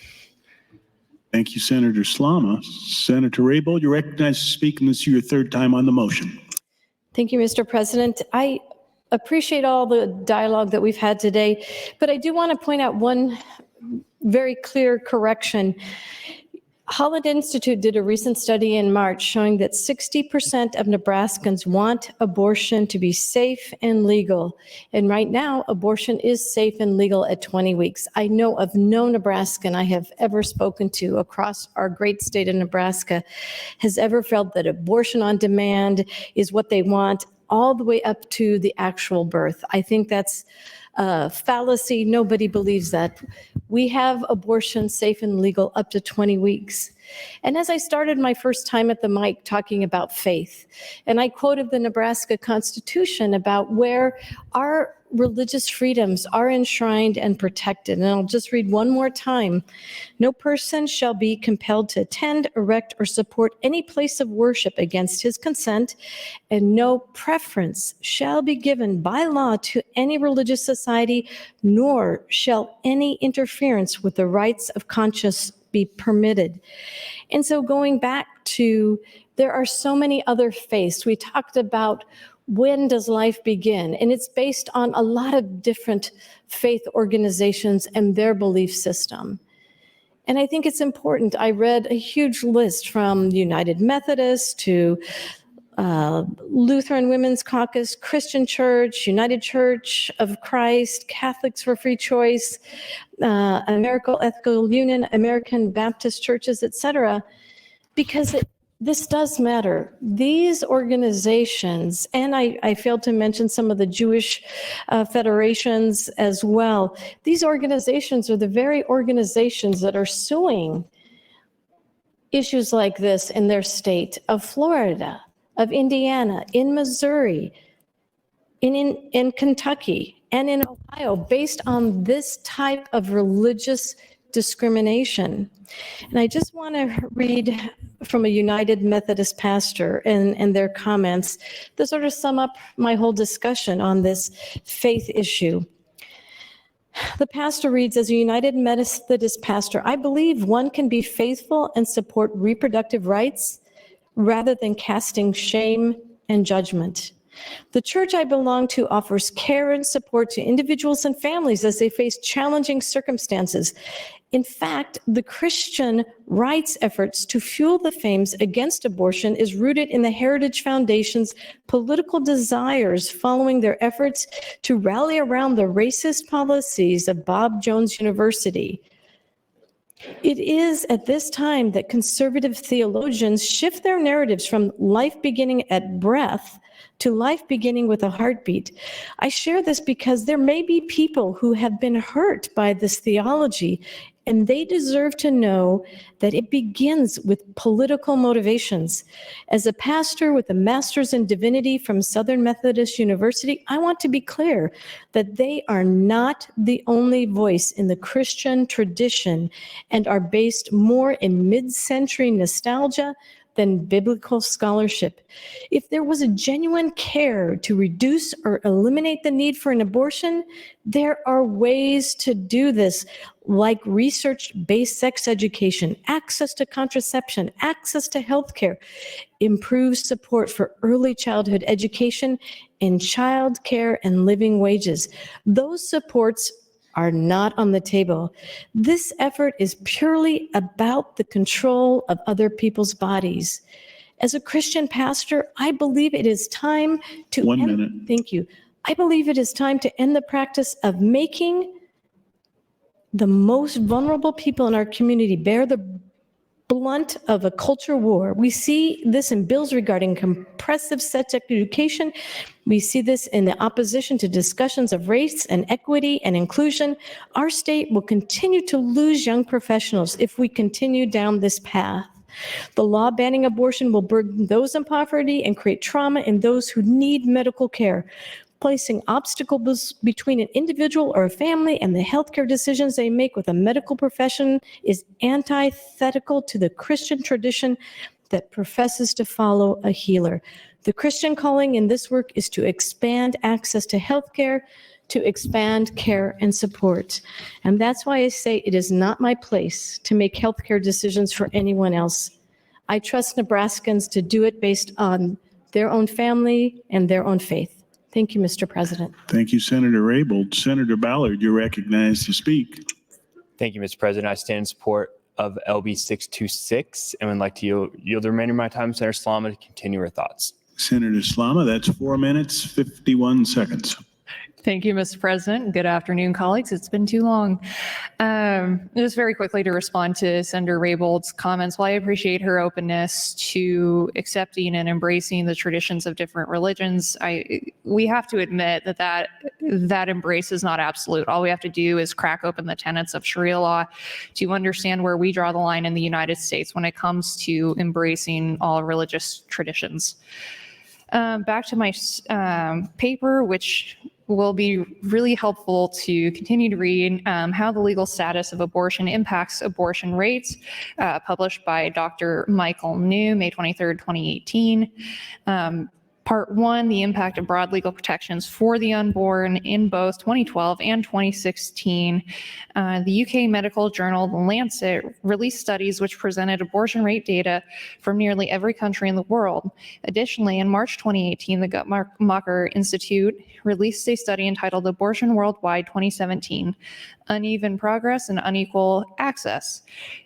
Thank you, Senator Slama. Senator Raybould, you're recognized to speak, and this is your third time on the motion. Thank you, Mr. President. I appreciate all the dialogue that we've had today, but I do want to point out one very clear correction. Holland Institute did a recent study in March showing that 60% of Nebraskans want abortion to be safe and legal. And right now, abortion is safe and legal at 20 weeks. I know of no Nebraskan I have ever spoken to across our great state of Nebraska has ever felt that abortion on demand is what they want, all the way up to the actual birth. I think that's a fallacy. Nobody believes that. We have abortion safe and legal up to 20 weeks. And as I started my first time at the mic talking about faith, and I quoted the Nebraska Constitution about where our religious freedoms are enshrined and protected. And I'll just read one more time. No person shall be compelled to attend, erect, or support any place of worship against his consent, and no preference shall be given by law to any religious society, nor shall any interference with the rights of conscience be permitted. And so going back to, there are so many other faiths. We talked about when does life begin? And it's based on a lot of different faith organizations and their belief system. And I think it's important. I read a huge list from United Methodist to Lutheran Women's Caucus, Christian Church, United Church of Christ, Catholics for Free Choice, American Ethical Union, American Baptist Churches, etc., because this does matter. These organizations, and I failed to mention some of the Jewish federations as well, these organizations are the very organizations that are suing issues like this in their state of Florida, of Indiana, in Missouri, in Kentucky, and in Ohio, based on this type of religious discrimination. And I just want to read from a United Methodist pastor and their comments that sort of sum up my whole discussion on this faith issue. The pastor reads, as a United Methodist pastor, I believe one can be faithful and support reproductive rights rather than casting shame and judgment. The church I belong to offers care and support to individuals and families as they face challenging circumstances. In fact, the Christian rights efforts to fuel the flames against abortion is rooted in the Heritage Foundation's political desires following their efforts to rally around the racist policies of Bob Jones University. It is at this time that conservative theologians shift their narratives from life beginning at breath to life beginning with a heartbeat. I share this because there may be people who have been hurt by this theology, and they deserve to know that it begins with political motivations. As a pastor with a master's in divinity from Southern Methodist University, I want to be clear that they are not the only voice in the Christian tradition and are based more in mid-century nostalgia than biblical scholarship. If there was a genuine care to reduce or eliminate the need for an abortion, there are ways to do this, like research-based sex education, access to contraception, access to healthcare, improved support for early childhood education, and child care and living wages. Those supports are not on the table. This effort is purely about the control of other people's bodies. As a Christian pastor, I believe it is time to Thank you. I believe it is time to end the practice of making the most vulnerable people in our community bear the blunt of a culture war. We see this in bills regarding compressive sex education. We see this in the opposition to discussions of race and equity and inclusion. Our state will continue to lose young professionals if we continue down this path. The law banning abortion will burden those in poverty and create trauma in those who need medical care. Placing obstacles between an individual or a family and the healthcare decisions they make with a medical profession is antithetical to the Christian tradition that professes to follow a healer. The Christian calling in this work is to expand access to healthcare, to expand care and support. And that's why I say it is not my place to make healthcare decisions for anyone else. I trust Nebraskans to do it based on their own family and their own faith. Thank you, Mr. President. Thank you, Senator Raybold. Senator Ballard, you're recognized to speak. Thank you, Mr. President. I stand in support of LB 626 and would like to yield the remainder of my time to Senator Slama to continue her thoughts. Senator Slama, that's 4 minutes, 51 seconds. Thank you, Mr. President. Good afternoon, colleagues. It's been too long. Just very quickly to respond to Senator Raybold's comments, while I appreciate her openness to accepting and embracing the traditions of different religions, we have to admit that embrace is not absolute. All we have to do is crack open the tenets of Sharia law to understand where we draw the line in the United States when it comes to embracing all religious traditions. Back to my paper, which will be really helpful to continue to read, How the Legal Status of Abortion Impacts Abortion Rates, published by Dr. Michael New, May 23rd, 2018. Part 1, the impact of broad legal protections for the unborn in both 2012 and 2016. The UK medical journal, The Lancet, released studies which presented abortion rate data from nearly every country in the world. Additionally, in March 2018, the Guttmacher Institute released a study entitled Abortion Worldwide 2017, Uneven Progress and Unequal Access.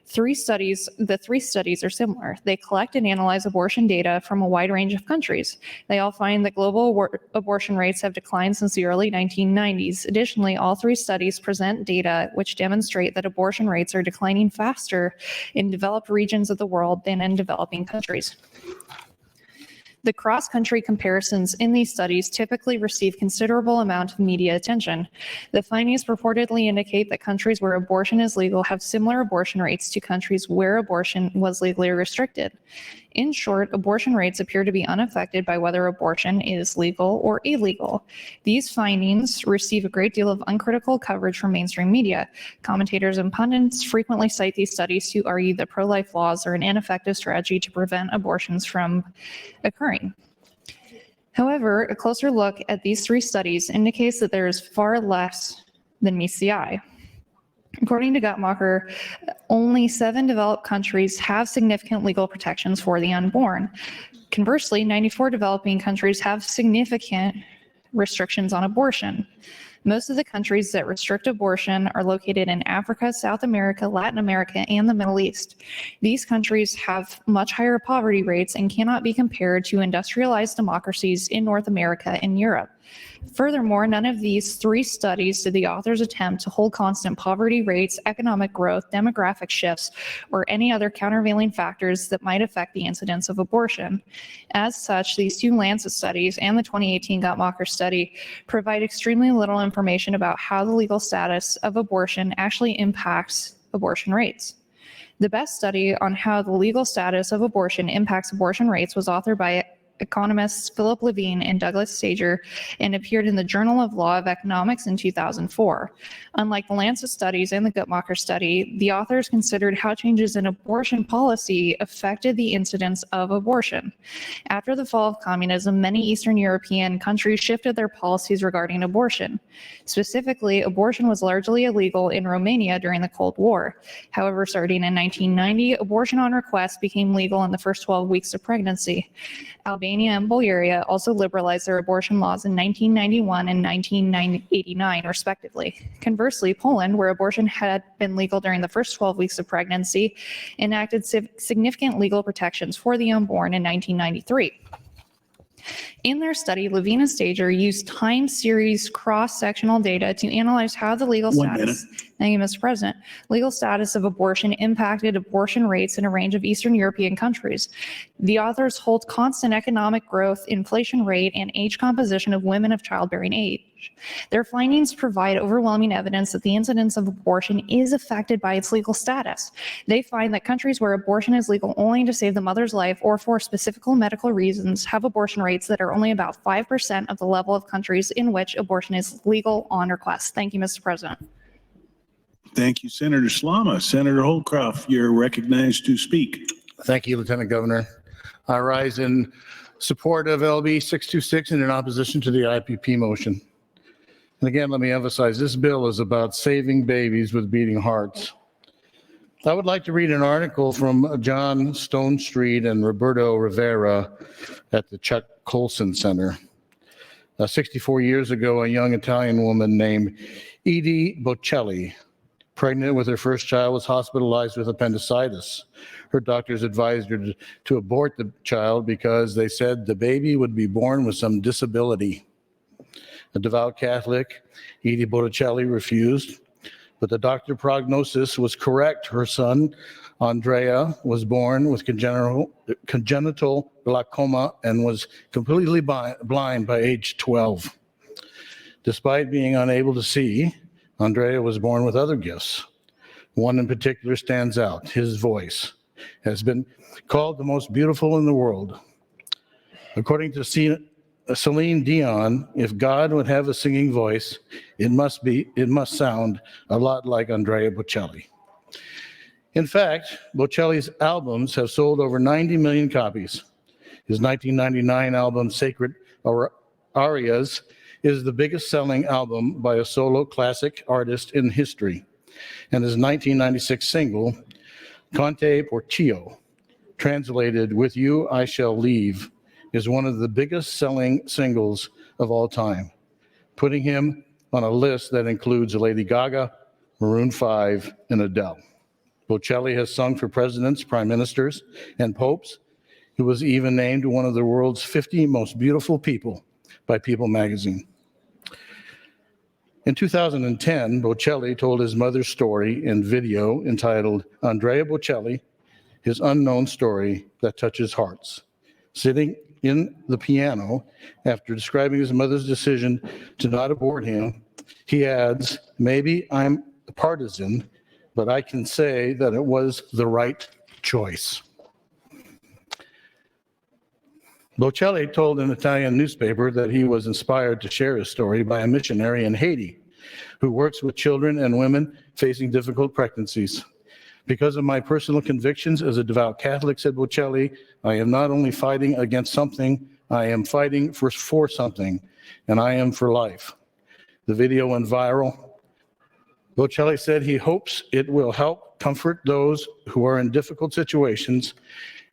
The three studies are similar. They collect and analyze abortion data from a wide range of countries. They all find that global abortion rates have declined since the early 1990s. Additionally, all three studies present data which demonstrate that abortion rates are declining faster in developed regions of the world than in developing countries. The cross-country comparisons in these studies typically receive considerable amount of media attention. The findings purportedly indicate that countries where abortion is legal have similar abortion rates to countries where abortion was legally restricted. In short, abortion rates appear to be unaffected by whether abortion is legal or illegal. These findings receive a great deal of uncritical coverage from mainstream media. Commentators and pundits frequently cite these studies to argue that pro-life laws are an ineffective strategy to prevent abortions from occurring. However, a closer look at these three studies indicates that there is far less than meets the eye. According to Guttmacher, only 7 developed countries have significant legal protections for the unborn. Conversely, 94 developing countries have significant restrictions on abortion. Most of the countries that restrict abortion are located in Africa, South America, Latin America, and the Middle East. These countries have much higher poverty rates and cannot be compared to industrialized democracies in North America and Europe. Furthermore, none of these three studies did the authors attempt to hold constant poverty rates, economic growth, demographic shifts, or any other countervailing factors that might affect the incidence of abortion. As such, these two Lancet studies and the 2018 Guttmacher study provide extremely little information about how the legal status of abortion actually impacts abortion rates. The best study on how the legal status of abortion impacts abortion rates was authored by economists Philip Levine and Douglas Stager and appeared in the Journal of Law of Economics in 2004. Unlike the Lancet studies and the Guttmacher study, the authors considered how changes in abortion policy affected the incidence of abortion. After the fall of communism, many Eastern European countries shifted their policies regarding abortion. Specifically, abortion was largely illegal in Romania during the Cold War. However, starting in 1990, abortion on request became legal in the first 12 weeks of pregnancy. Albania and Bulgaria also liberalized their abortion laws in 1991 and 1989, respectively. Conversely, Poland, where abortion had been legal during the first 12 weeks of pregnancy, enacted significant legal protections for the unborn in 1993. In their study, Levine and Stager used time series cross-sectional data to analyze how the legal status, thank you, Mr. President, legal status of abortion impacted abortion rates in a range of Eastern European countries. The authors hold constant economic growth, inflation rate, and age composition of women of childbearing age. Their findings provide overwhelming evidence that the incidence of abortion is affected by its legal status. They find that countries where abortion is legal only to save the mother's life or for specific medical reasons have abortion rates that are only about 5% of the level of countries in which abortion is legal on request. Thank you, Mr. President. Thank you, Senator Slama. Senator Holcroft, you're recognized to speak. Thank you, Lieutenant Governor. I rise in support of LB 626 and in opposition to the IPP motion. And again, let me emphasize, this bill is about saving babies with beating hearts. I would like to read an article from John Stonestreet and Roberto Rivera at the Chuck Colson Center. 64 years ago, a young Italian woman named Edie Bocelli, pregnant with her first child, was hospitalized with appendicitis. Her doctors advised her to abort the child because they said the baby would be born with some disability. A devout Catholic, Edie Botticelli refused, but the doctor prognosis was correct. Her son, Andrea, was born with congenital glaucoma and was completely blind by age 12. Despite being unable to see, Andrea was born with other gifts. One in particular stands out. His voice has been called the most beautiful in the world. According to Celine Dion, if God would have a singing voice, it must sound a lot like Andrea Bocelli. In fact, Bocelli's albums have sold over 90 million copies. His 1999 album, Sacred Arias, is the biggest selling album by a solo classic artist in history. And his 1996 single, Conte Portillo, translated With You I Shall Leave, is one of the biggest selling singles of all time, putting him on a list that includes Lady Gaga, Maroon 5, and Adele. Bocelli has sung for presidents, prime ministers, and popes. He was even named one of the world's 50 most beautiful people by People magazine. In 2010, Bocelli told his mother's story in video entitled Andrea Bocelli, His Unknown Story That Touches Hearts. Sitting in the piano, after describing his mother's decision to not abort him, he adds, "Maybe I'm a partisan, but I can say that it was the right choice." Bocelli told an Italian newspaper that he was inspired to share his story by a missionary in Haiti who works with children and women facing difficult pregnancies. Because of my personal convictions as a devout Catholic, said Bocelli, I am not only fighting against something, I am fighting for something, and I am for life. The video went viral. Bocelli said he hopes it will help comfort those who are in difficult situations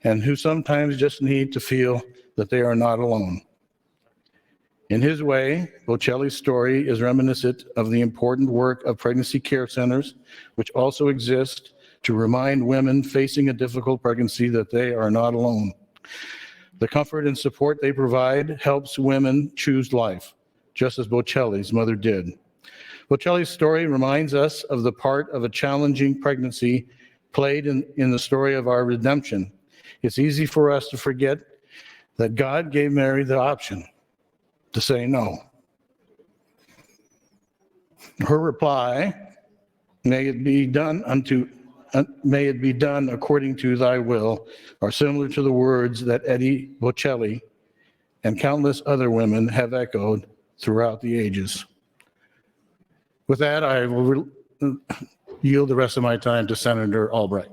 and who sometimes just need to feel that they are not alone. In his way, Bocelli's story is reminiscent of the important work of pregnancy care centers, which also exist to remind women facing a difficult pregnancy that they are not alone. The comfort and support they provide helps women choose life, just as Bocelli's mother did. Bocelli's story reminds us of the part of a challenging pregnancy played in the story of our redemption. It's easy for us to forget that God gave Mary the option to say no. Her reply, may it be done according to thy will, are similar to the words that Eddie Bocelli and countless other women have echoed throughout the ages. With that, I will yield the rest of my time to Senator Albright.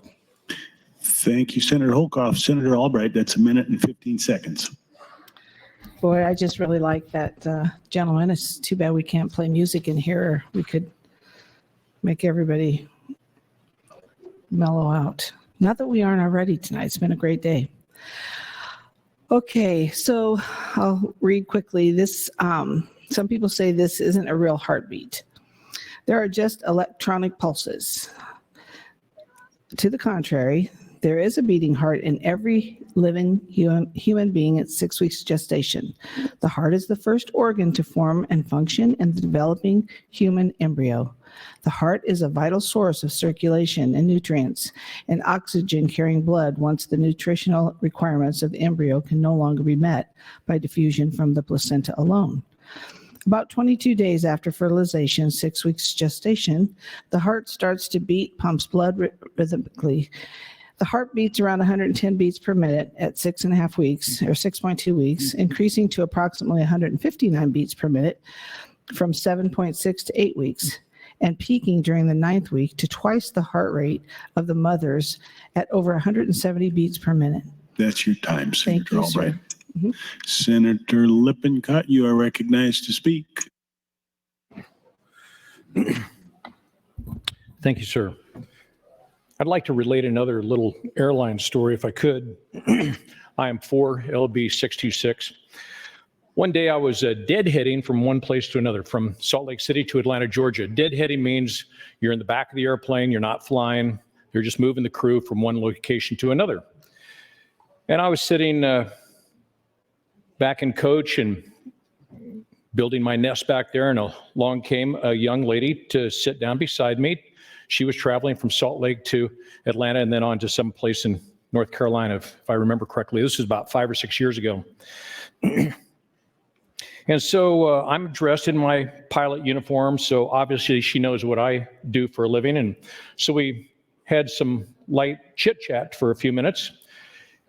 Thank you, Senator Holkoff. Senator Albright, that's 1 minute and 15 seconds. Boy, I just really like that gentleman. It's too bad we can't play music in here. We could make everybody mellow out. Not that we aren't already tonight. It's been a great day. Okay, so I'll read quickly. This, some people say this isn't a real heartbeat. There are just electronic pulses. To the contrary, there is a beating heart in every living human being at 6 weeks gestation. The heart is the first organ to form and function in the developing human embryo. The heart is a vital source of circulation and nutrients and oxygen-carrying blood once the nutritional requirements of the embryo can no longer be met by diffusion from the placenta alone. About 22 days after fertilization, 6 weeks gestation, the heart starts to beat, pumps blood rhythmically. The heart beats around 110 beats per minute at 6.5 weeks, or 6.2 weeks, increasing to approximately 159 beats per minute from 7.6 to 8 weeks, and peaking during the 9th week to twice the heart rate of the mothers at over 170 beats per minute. That's your time, Thank Senator you, Albright. sir. Mhm. Senator Lippincott, you are recognized to speak. Thank you, sir. I'd like to relate another little airline story if I could. I am for LB 626. One day I was deadheading from one place to another, from Salt Lake City to Atlanta, Georgia. Deadheading means you're in the back of the airplane, you're not flying, you're just moving the crew from one location to another. And I was sitting back in coach and building my nest back there, and along came a young lady to sit down beside me. She was traveling from Salt Lake to Atlanta and then on to some place in North Carolina, if I remember correctly. This was about 5 or 6 years ago. And so I'm dressed in my pilot uniform, so obviously she knows what I do for a living. And so we had some light chit chat for a few minutes.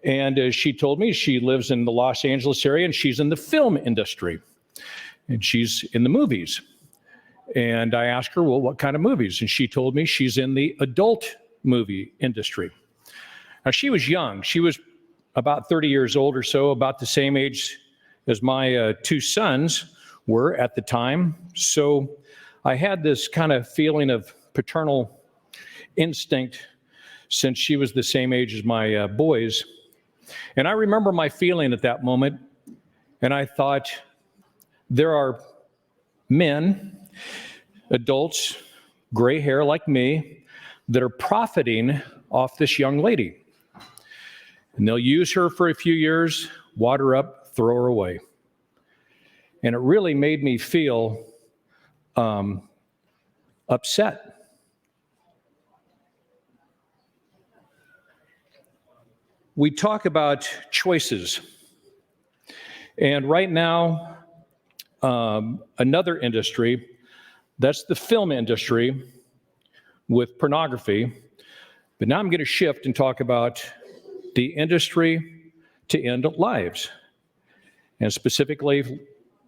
And she told me she lives in the Los Angeles area and she's in the film industry. And she's in the movies. And I asked her, well, what kind of movies? And she told me she's in the adult movie industry. Now, she was young. She was about 30 years old or so, about the same age as my two sons were at the time. So I had this kind of feeling of paternal instinct since she was the same age as my boys. And I remember my feeling at that moment, and I thought, there are men, adults, gray hair like me, that are profiting off this young lady. And they'll use her for a few years, wad her up, throw her away. And it really made me feel upset. We talk about choices. And right now, another industry, that's the film industry with pornography. But now I'm going to shift and talk about the industry to end lives. And specifically,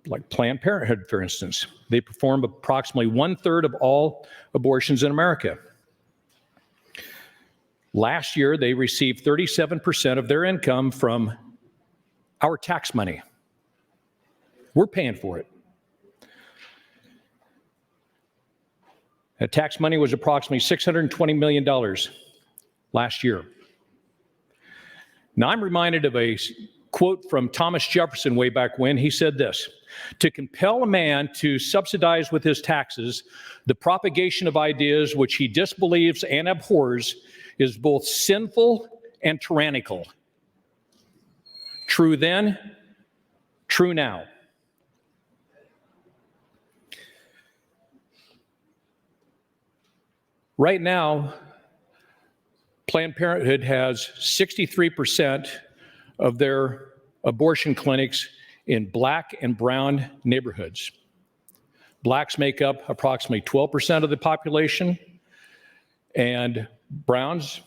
like Planned Parenthood, for instance. They perform approximately 1/3 of all abortions in America. Last year, they received 37% of their income from our tax money. We're paying for it. That tax money was approximately $620 million last year. Now, I'm reminded of a quote from Thomas Jefferson way back when. He said this: to compel a man to subsidize with his taxes the propagation of ideas which he disbelieves and abhors is both sinful and tyrannical. True then, true now. Right now, Planned Parenthood has 63% of their abortion clinics in Black and brown neighborhoods. Blacks make up approximately 12% of the population, and browns,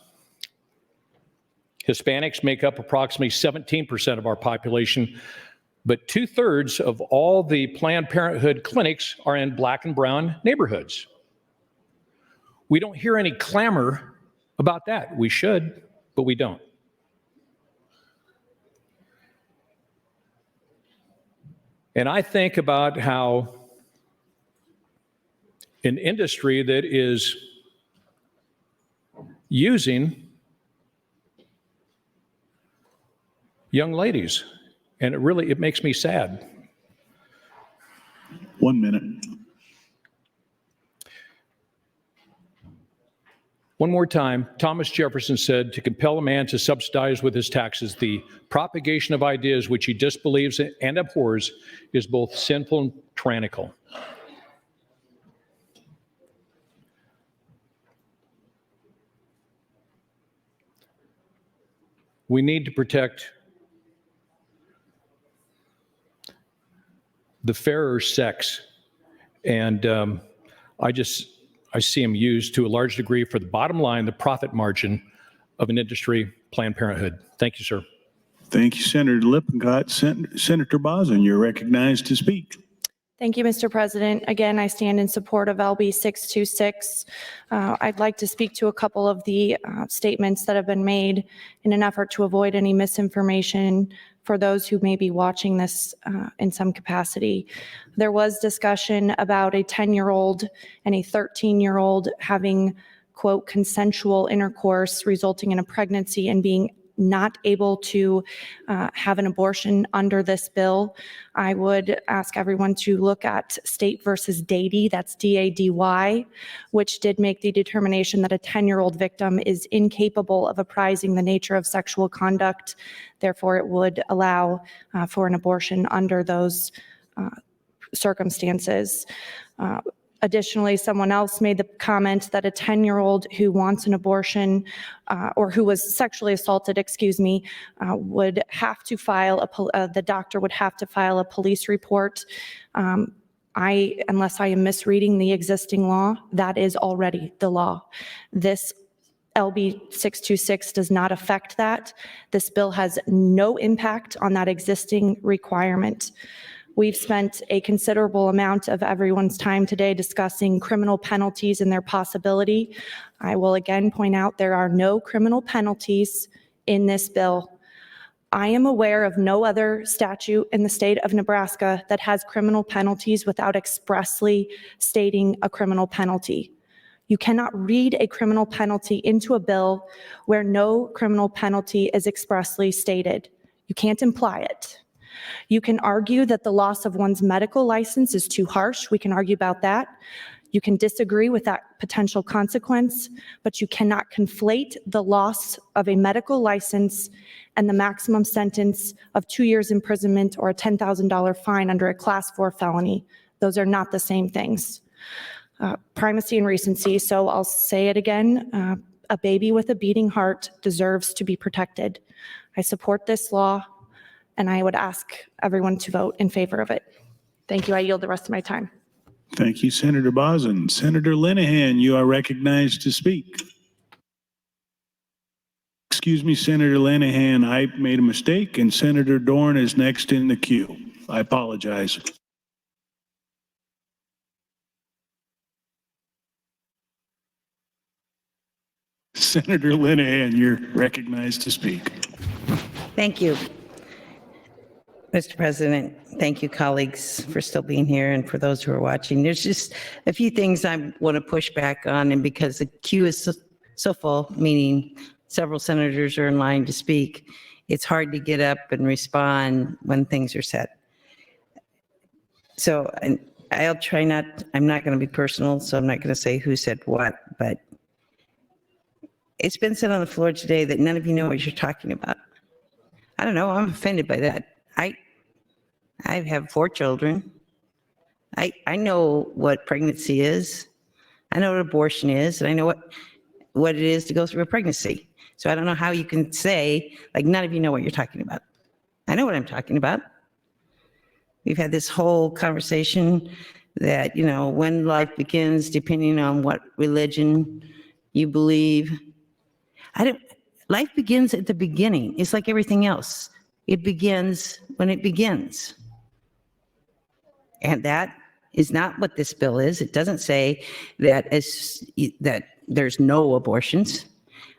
Hispanics make up approximately 17% of our population, but 2/3 of all the Planned Parenthood clinics are in Black and brown neighborhoods. We don't hear any clamor about that. We should, but we don't. And I think about how an industry that is using young ladies, and it makes me sad. 1 minute. One more time, Thomas Jefferson said, to compel a man to subsidize with his taxes the propagation of ideas which he disbelieves and abhors is both sinful and tyrannical. We need to protect the fairer sex, and I see them used to a large degree for the bottom line, the profit margin of an industry, Planned Parenthood. Thank you, sir. Thank you, Senator Lippincott. Senator Boson, you're recognized to speak. Thank you, Mr. President. Again, I stand in support of LB 626. I'd like to speak to a couple of the statements that have been made in an effort to avoid any misinformation for those who may be watching this in some capacity. There was discussion about a 10-year-old and a 13-year-old having, quote, consensual intercourse resulting in a pregnancy and being not able to have an abortion under this bill. I would ask everyone to look at State versus Dady, that's D-A-D-Y, which did make the determination that a 10-year-old victim is incapable of apprising the nature of sexual conduct. Therefore, it would allow for an abortion under those circumstances. Additionally, someone else made the comment that a 10-year-old who wants an abortion or who was sexually assaulted, would have to file the doctor would have to file a police report. Unless I am misreading the existing law, that is already the law. This LB 626 does not affect that. This bill has no impact on that existing requirement. We've spent a considerable amount of everyone's time today discussing criminal penalties and their possibility. I will again point out there are no criminal penalties in this bill. I am aware of no other statute in the state of Nebraska that has criminal penalties without expressly stating a criminal penalty. You cannot read a criminal penalty into a bill where no criminal penalty is expressly stated. You can't imply it. You can argue that the loss of one's medical license is too harsh. We can argue about that. You can disagree with that potential consequence, but you cannot conflate the loss of a medical license and the maximum sentence of 2 years imprisonment or a $10,000 fine under a Class 4 felony. Those are not the same things. Primacy and recency, so I'll say it again. A baby with a beating heart deserves to be protected. I support this law, and I would ask everyone to vote in favor of it. Thank you. I yield the rest of my time. Thank you, Senator Boson. Senator Linehan, you are recognized to speak. Excuse me, Senator Linehan, I made a mistake, and Senator Dorn is next in the queue. I apologize. Senator Linehan, you're recognized to speak. Thank you. Mr. President, thank you, colleagues, for still being here and for those who are watching. There's just a few things I want to push back on, and because the queue is so full, meaning several senators are in line to speak, it's hard to get up and respond when things are said. So I'll try not, I'm not going to be personal, so I'm not going to say who said what, but it's been said on the floor today that none of you know what you're talking about. I don't know, I'm offended by that. I have 4 children. I know what pregnancy is. I know what abortion is, and I know what it is to go through a pregnancy. So I don't know how you can say, like, none of you know what you're talking about. I know what I'm talking about. We've had this whole conversation that, you know, when life begins, depending on what religion you believe. Life begins at the beginning. It's like everything else. It begins when it begins. And that is not what this bill is. It doesn't say that that there's no abortions.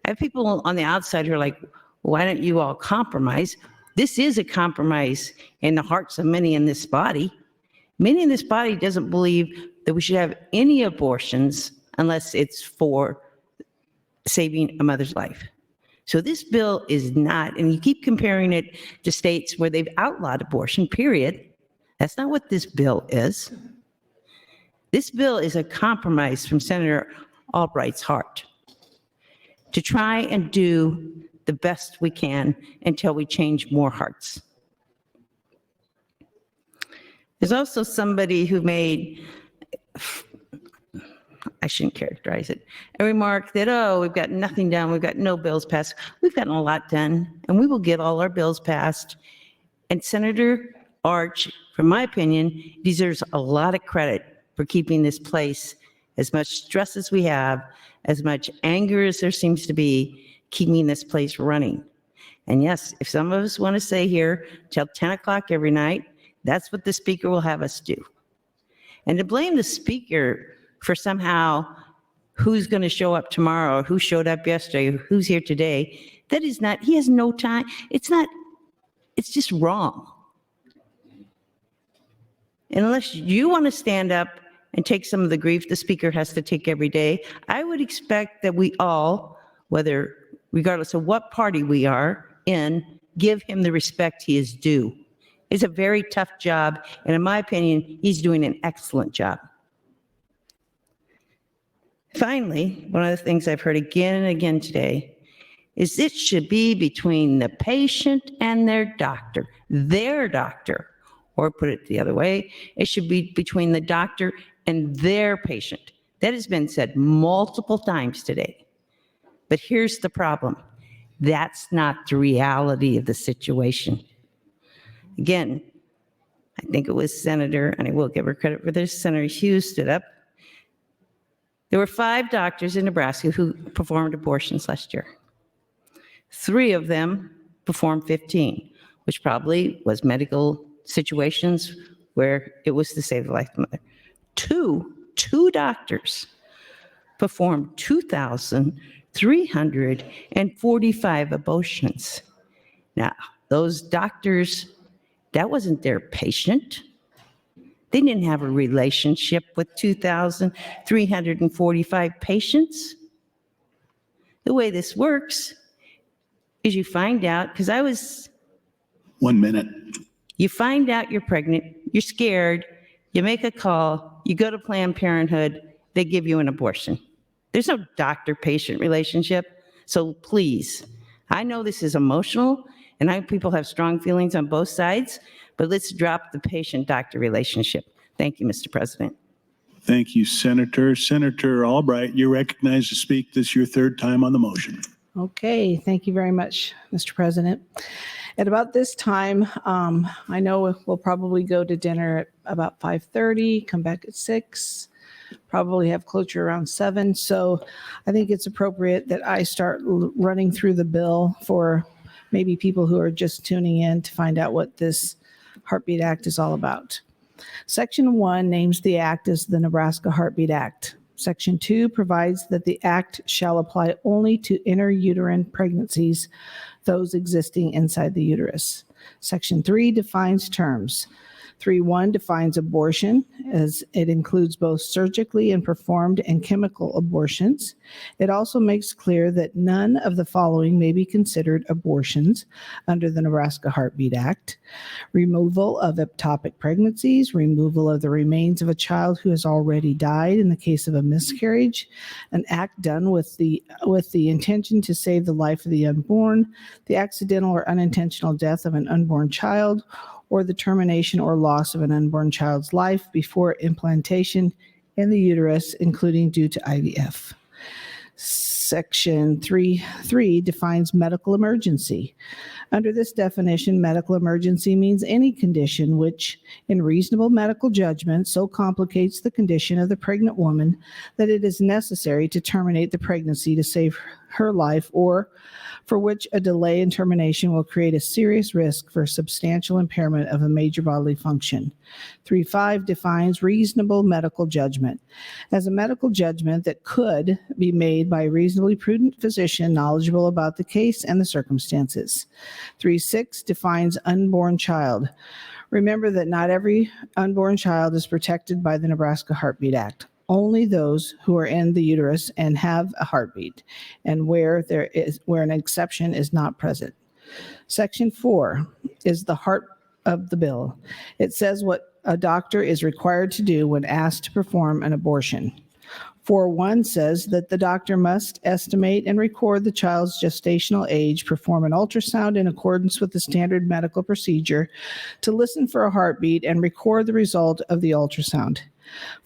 I have people on the outside who are like, why don't you all compromise? This is a compromise in the hearts of many in this body. Many in this body doesn't believe that we should have any abortions unless it's for saving a mother's life. So this bill is not, and you keep comparing it to states where they've outlawed abortion, period. That's not what this bill is. This bill is a compromise from Senator Albright's heart to try and do the best we can until we change more hearts. There's also somebody who made, I shouldn't characterize it, a remark that, oh, we've got nothing done, we've got no bills passed. We've gotten a lot done, and we will get all our bills passed. And Senator Arch, from my opinion, deserves a lot of credit for keeping this place, as much stress as we have, as much anger as there seems to be, keeping this place running. And yes, if some of us want to stay here till 10 o'clock every night, that's what the speaker will have us do. And to blame the speaker for somehow who's going to show up tomorrow, or who showed up yesterday, or who's here today, that is not, he has no time. It's just wrong. And unless you want to stand up and take some of the grief the speaker has to take every day, I would expect that we all, regardless of what party we are in, give him the respect he is due. It's a very tough job, and in my opinion, he's doing an excellent job. Finally, one of the things I've heard again and again today is it should be between the patient and their doctor, or put it the other way, it should be between the doctor and their patient. That has been said multiple times today. But here's the problem. That's not the reality of the situation. Again, I think it was Senator, and I will give her credit for this, Senator Hughes stood up. There were 5 doctors in Nebraska who performed abortions last year. 3 of them performed 15, which probably was medical situations where it was to save the life of the mother. Two doctors performed 2,345 abortions. Now, those doctors, that wasn't their patient. They didn't have a relationship with 2,345 patients. The way this works is you find out, because I was... 1 minute. You find out you're pregnant, you're scared, you make a call, you go to Planned Parenthood, they give you an abortion. There's no doctor-patient relationship, so please, I know this is emotional, and I know people have strong feelings on both sides, but let's drop the patient-doctor relationship. Thank you, Mr. President. Thank you, Senator. Senator Albright, you're recognized to speak. This is your 3rd time on the motion. Okay, thank you very much, Mr. President. At about this time, I know we'll probably go to dinner at about 5:30, come back at 6, probably have closure around 7. So I think it's appropriate that I start running through the bill for maybe people who are just tuning in to find out what this Heartbeat Act is all about. Section 1 names the act as the Nebraska Heartbeat Act. Section 2 provides that the act shall apply only to intrauterine pregnancies, those existing inside the uterus. Section 3 defines terms. 3.1 defines abortion as it includes both surgically and performed and chemical abortions. It also makes clear that none of the following may be considered abortions under the Nebraska Heartbeat Act: removal of ectopic pregnancies, removal of the remains of a child who has already died in the case of a miscarriage, an act done with the intention to save the life of the unborn, the accidental or unintentional death of an unborn child, or the termination or loss of an unborn child's life before implantation in the uterus, including due to IVF. Section 3.3 defines medical emergency. Under this definition, medical emergency means any condition which, in reasonable medical judgment, so complicates the condition of the pregnant woman that it is necessary to terminate the pregnancy to save her life, or for which a delay in termination will create a serious risk for substantial impairment of a major bodily function. 3.5 defines reasonable medical judgment as a medical judgment that could be made by a reasonably prudent physician knowledgeable about the case and the circumstances. 3.6 defines unborn child. Remember that not every unborn child is protected by the Nebraska Heartbeat Act. Only those who are in the uterus and have a heartbeat, and where an exception is not present. Section 4 is the heart of the bill. It says what a doctor is required to do when asked to perform an abortion. 4.1 says that the doctor must estimate and record the child's gestational age, perform an ultrasound in accordance with the standard medical procedure, to listen for a heartbeat, and record the result of the ultrasound.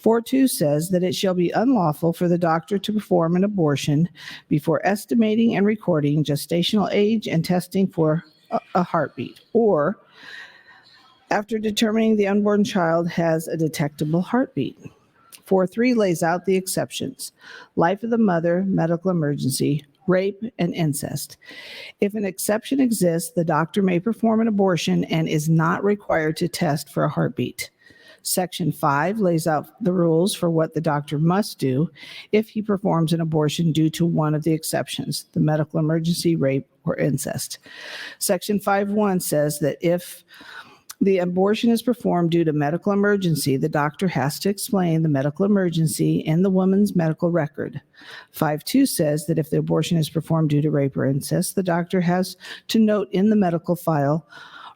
4.2 says that it shall be unlawful for the doctor to perform an abortion before estimating and recording gestational age and testing for a heartbeat, or after determining the unborn child has a detectable heartbeat. 4.3 lays out the exceptions: life of the mother, medical emergency, rape, and incest. If an exception exists, the doctor may perform an abortion and is not required to test for a heartbeat. Section 5 lays out the rules for what the doctor must do if he performs an abortion due to one of the exceptions: the medical emergency, rape, or incest. Section 5.1 says that if the abortion is performed due to medical emergency, the doctor has to explain the medical emergency in the woman's medical record. 5.2 says that if the abortion is performed due to rape or incest, the doctor has to note in the medical file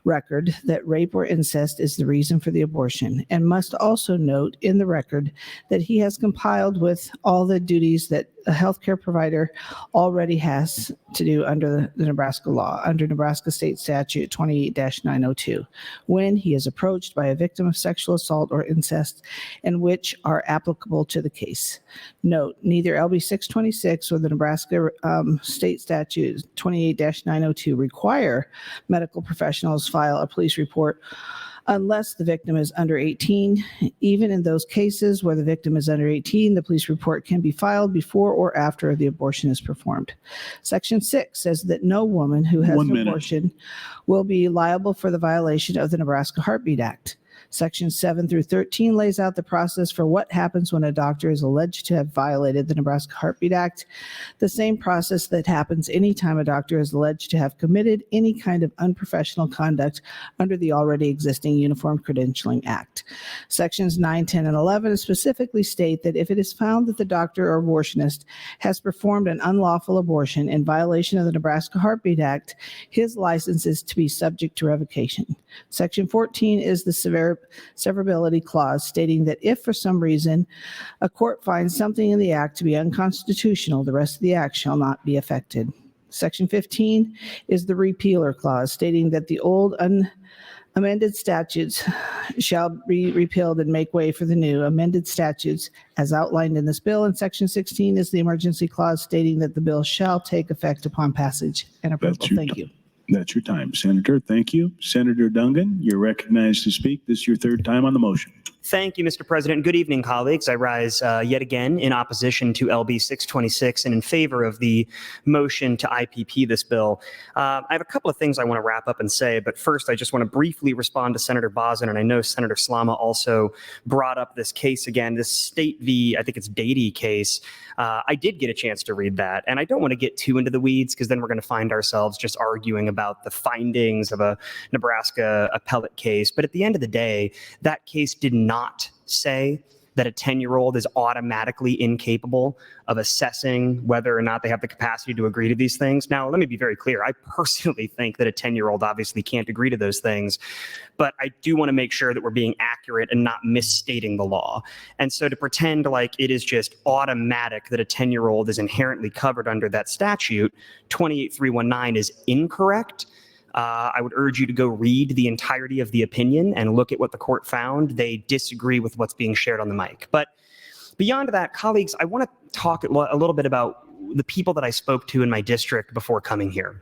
record that rape or incest is the reason for the abortion, and must also note in the record that he has complied with all the duties that a healthcare provider already has to do under the Nebraska law, under Nebraska State Statute 28-902, when he is approached by a victim of sexual assault or incest, and which are applicable to the case. Note, neither LB 626 or the Nebraska State Statute 28-902 require medical professionals file a police report unless the victim is under 18. Even in those cases where the victim is under 18, the police report can be filed before or after the abortion is performed. Section 6 says that no woman who has an abortion will be liable for the violation of the Nebraska Heartbeat Act. Section 7 through 13 lays out the process for what happens when a doctor is alleged to have violated the Nebraska Heartbeat Act, the same process that happens anytime a doctor is alleged to have committed any kind of unprofessional conduct under the already existing Uniform Credentialing Act. Sections 9, 10, and 11 specifically state that if it is found that the doctor or abortionist has performed an unlawful abortion in violation of the Nebraska Heartbeat Act, his license is to be subject to revocation. Section 14 is the severability clause, stating that if for some reason a court finds something in the act to be unconstitutional, the rest of the act shall not be affected. Section 15 is the repealer clause, stating that the old amended statutes shall be repealed and make way for the new amended statutes as outlined in this bill. And Section 16 is the emergency clause, stating that the bill shall take effect upon passage and approval. Thank you. That's your time, Senator. Thank you. Senator Dungan, you're recognized to speak. This is your third time on the motion. Thank you, Mr. President. Good evening, colleagues. I rise yet again in opposition to LB 626 and in favor of the motion to IPP this bill. I have a couple of things I want to wrap up and say, but first I just want to briefly respond to Senator Bosin, and I know Senator Slama also brought up this case again, this State v. I think it's Dady case. I did get a chance to read that, and I don't want to get too into the weeds because then we're going to find ourselves just arguing about the findings of a Nebraska appellate case. But at the end of the day, that case did not say that a 10-year-old is automatically incapable of assessing whether or not they have the capacity to agree to these things. Now, let me be very clear. I personally think that a 10-year-old obviously can't agree to those things, but I do want to make sure that we're being accurate and not misstating the law. And so to pretend like it is just automatic that a 10-year-old is inherently covered under that statute, 28319 is incorrect. I would urge you to go read the entirety of the opinion and look at what the court found. They disagree with what's being shared on the mic. But beyond that, colleagues, I want to talk a little bit about the people that I spoke to in my district before coming here.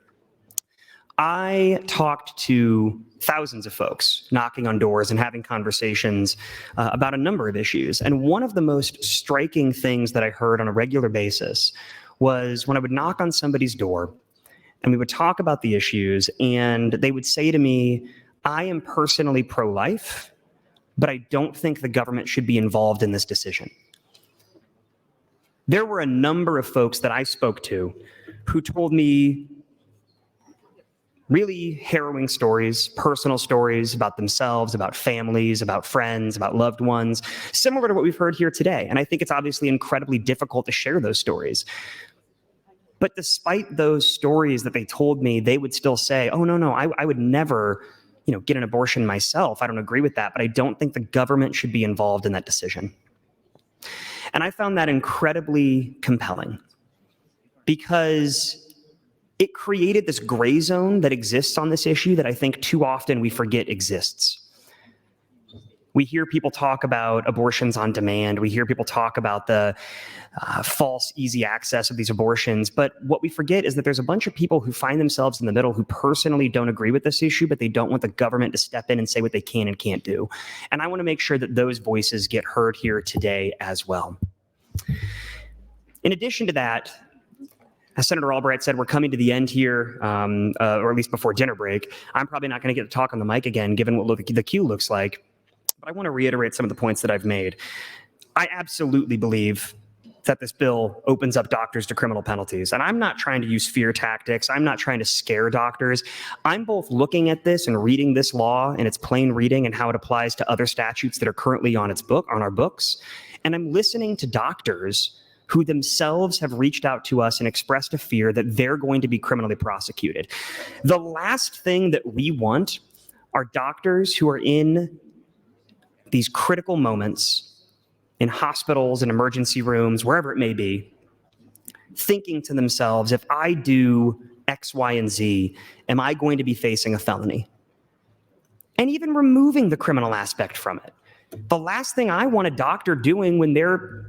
I talked to thousands of folks knocking on doors and having conversations about a number of issues. And one of the most striking things that I heard on a regular basis was when I would knock on somebody's door and we would talk about the issues, and they would say to me, I am personally pro-life, but I don't think the government should be involved in this decision. There were a number of folks that I spoke to who told me really harrowing stories, personal stories about themselves, about families, about friends, about loved ones, similar to what we've heard here today. And I think it's obviously incredibly difficult to share those stories. But despite those stories that they told me, they would still say, oh, no, I would never, get an abortion myself. I don't agree with that, but I don't think the government should be involved in that decision. And I found that incredibly compelling because it created this gray zone that exists on this issue that I think too often we forget exists. We hear people talk about abortions on demand. We hear people talk about the false, easy access of these abortions. But what we forget is that there's a bunch of people who find themselves in the middle who personally don't agree with this issue, but they don't want the government to step in and say what they can and can't do. And I want to make sure that those voices get heard here today as well. In addition to that, as Senator Albright said, we're coming to the end here, or at least before dinner break. I'm probably not going to get to talk on the mic again, given what the queue looks like. But I want to reiterate some of the points that I've made. I absolutely believe that this bill opens up doctors to criminal penalties. And I'm not trying to use fear tactics. I'm not trying to scare doctors. I'm both looking at this and reading this law in its plain reading and how it applies to other statutes that are currently on our books. And I'm listening to doctors who themselves have reached out to us and expressed a fear that they're going to be criminally prosecuted. The last thing that we want are doctors who are in these critical moments in hospitals and emergency rooms, wherever it may be, thinking to themselves, if I do X, Y, and Z, am I going to be facing a felony? And even removing the criminal aspect from it. The last thing I want a doctor doing when they're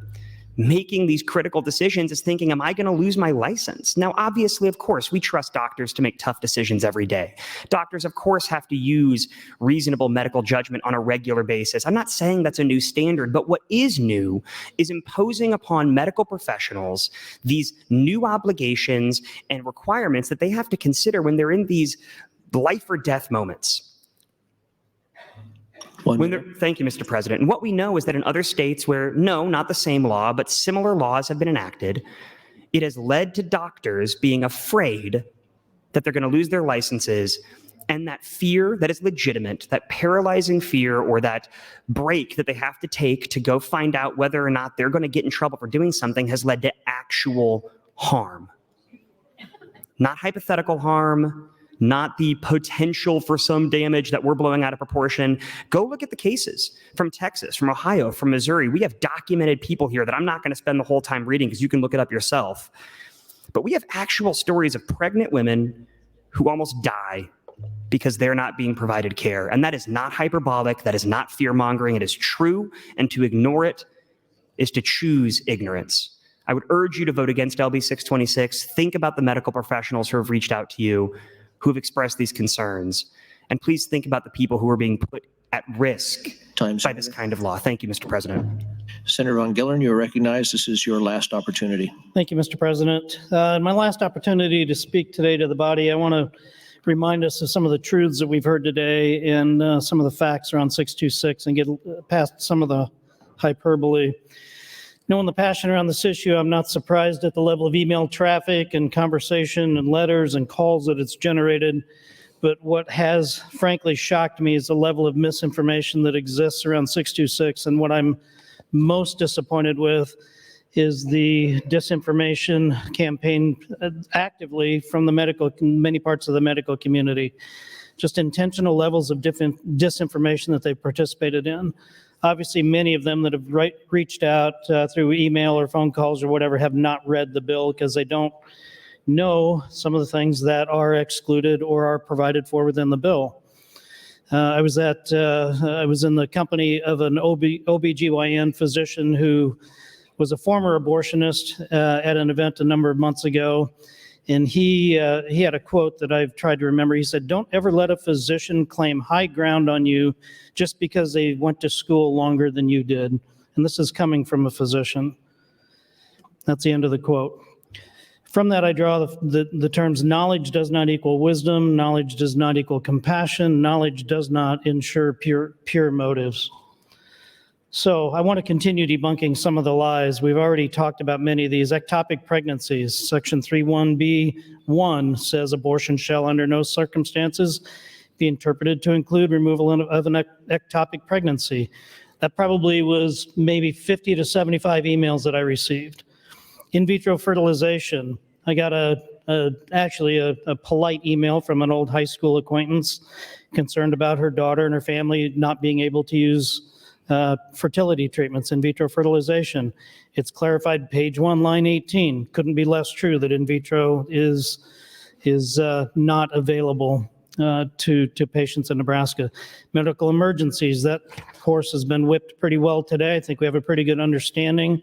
making these critical decisions is thinking, am I going to lose my license? Now, obviously, of course, we trust doctors to make tough decisions every day. Doctors, of course, have to use reasonable medical judgment on a regular basis. I'm not saying that's a new standard, but what is new is imposing upon medical professionals these new obligations and requirements that they have to consider when they're in these life or death moments. Thank you, Mr. President. And what we know is that in other states where, no, not the same law, but similar laws have been enacted, it has led to doctors being afraid that they're going to lose their licenses, and that fear that is legitimate, that paralyzing fear or that break that they have to take to go find out whether or not they're going to get in trouble for doing something has led to actual harm. Not hypothetical harm, not the potential for some damage that we're blowing out of proportion. Go look at the cases from Texas, from Ohio, from Missouri. We have documented people here that I'm not going to spend the whole time reading because you can look it up yourself. But we have actual stories of pregnant women who almost die because they're not being provided care. And that is not hyperbolic. That is not fear-mongering. It is true. And to ignore it is to choose ignorance. I would urge you to vote against LB 626. Think about the medical professionals who have reached out to you, who have expressed these concerns. And please think about the people who are being put at risk by this kind of law. Thank you, Mr. President. Senator Von Gillern, you are recognized. This is your last opportunity. Thank you, Mr. President. In my last opportunity to speak today to the body, I want to remind us of some of the truths that we've heard today and some of the facts around 626 and get past some of the hyperbole. Knowing the passion around this issue, I'm not surprised at the level of email traffic and conversation and letters and calls that it's generated. But what has frankly shocked me is the level of misinformation that exists around 626. And what I'm most disappointed with is the disinformation campaign actively from many parts of the medical community. Just intentional levels of disinformation that they participated in. Obviously, many of them that have reached out through email or phone calls or whatever have not read the bill because they don't know some of the things that are excluded or are provided for within the bill. I was in the company of an OBGYN physician who was a former abortionist at an event a number of months ago. And he had a quote that I've tried to remember. He said, "Don't ever let a physician claim high ground on you just because they went to school longer than you did." And this is coming from a physician. That's the end of the quote. From that, I draw the terms knowledge does not equal wisdom, knowledge does not equal compassion, knowledge does not ensure pure motives. So I want to continue debunking some of the lies. We've already talked about many of these. Ectopic pregnancies, Section 31B1 says abortion shall under no circumstances be interpreted to include removal of an ectopic pregnancy. That probably was maybe 50 to 75 emails that I received. In vitro fertilization, I got actually a polite email from an old high school acquaintance concerned about her daughter and her family not being able to use fertility treatments, in vitro fertilization. It's clarified, page 1, line 18. Couldn't be less true that in vitro is not available to patients in Nebraska. Medical emergencies, that horse has been whipped pretty well today. I think we have a pretty good understanding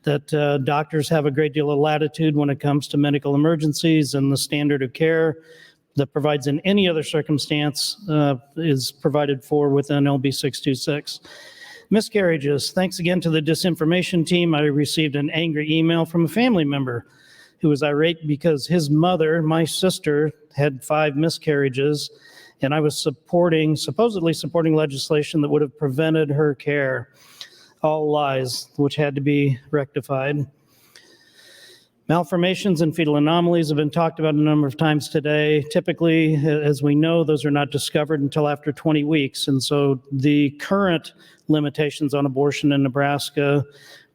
that doctors have a great deal of latitude when it comes to medical emergencies, and the standard of care that provides in any other circumstance is provided for within LB 626. Miscarriages, thanks again to the disinformation team. I received an angry email from a family member who was irate because his mother, my sister, had 5 miscarriages, and I was supposedly supporting legislation that would have prevented her care. All lies, which had to be rectified. Malformations and fetal anomalies have been talked about a number of times today. Typically, as we know, those are not discovered until after 20 weeks. And so the current limitations on abortion in Nebraska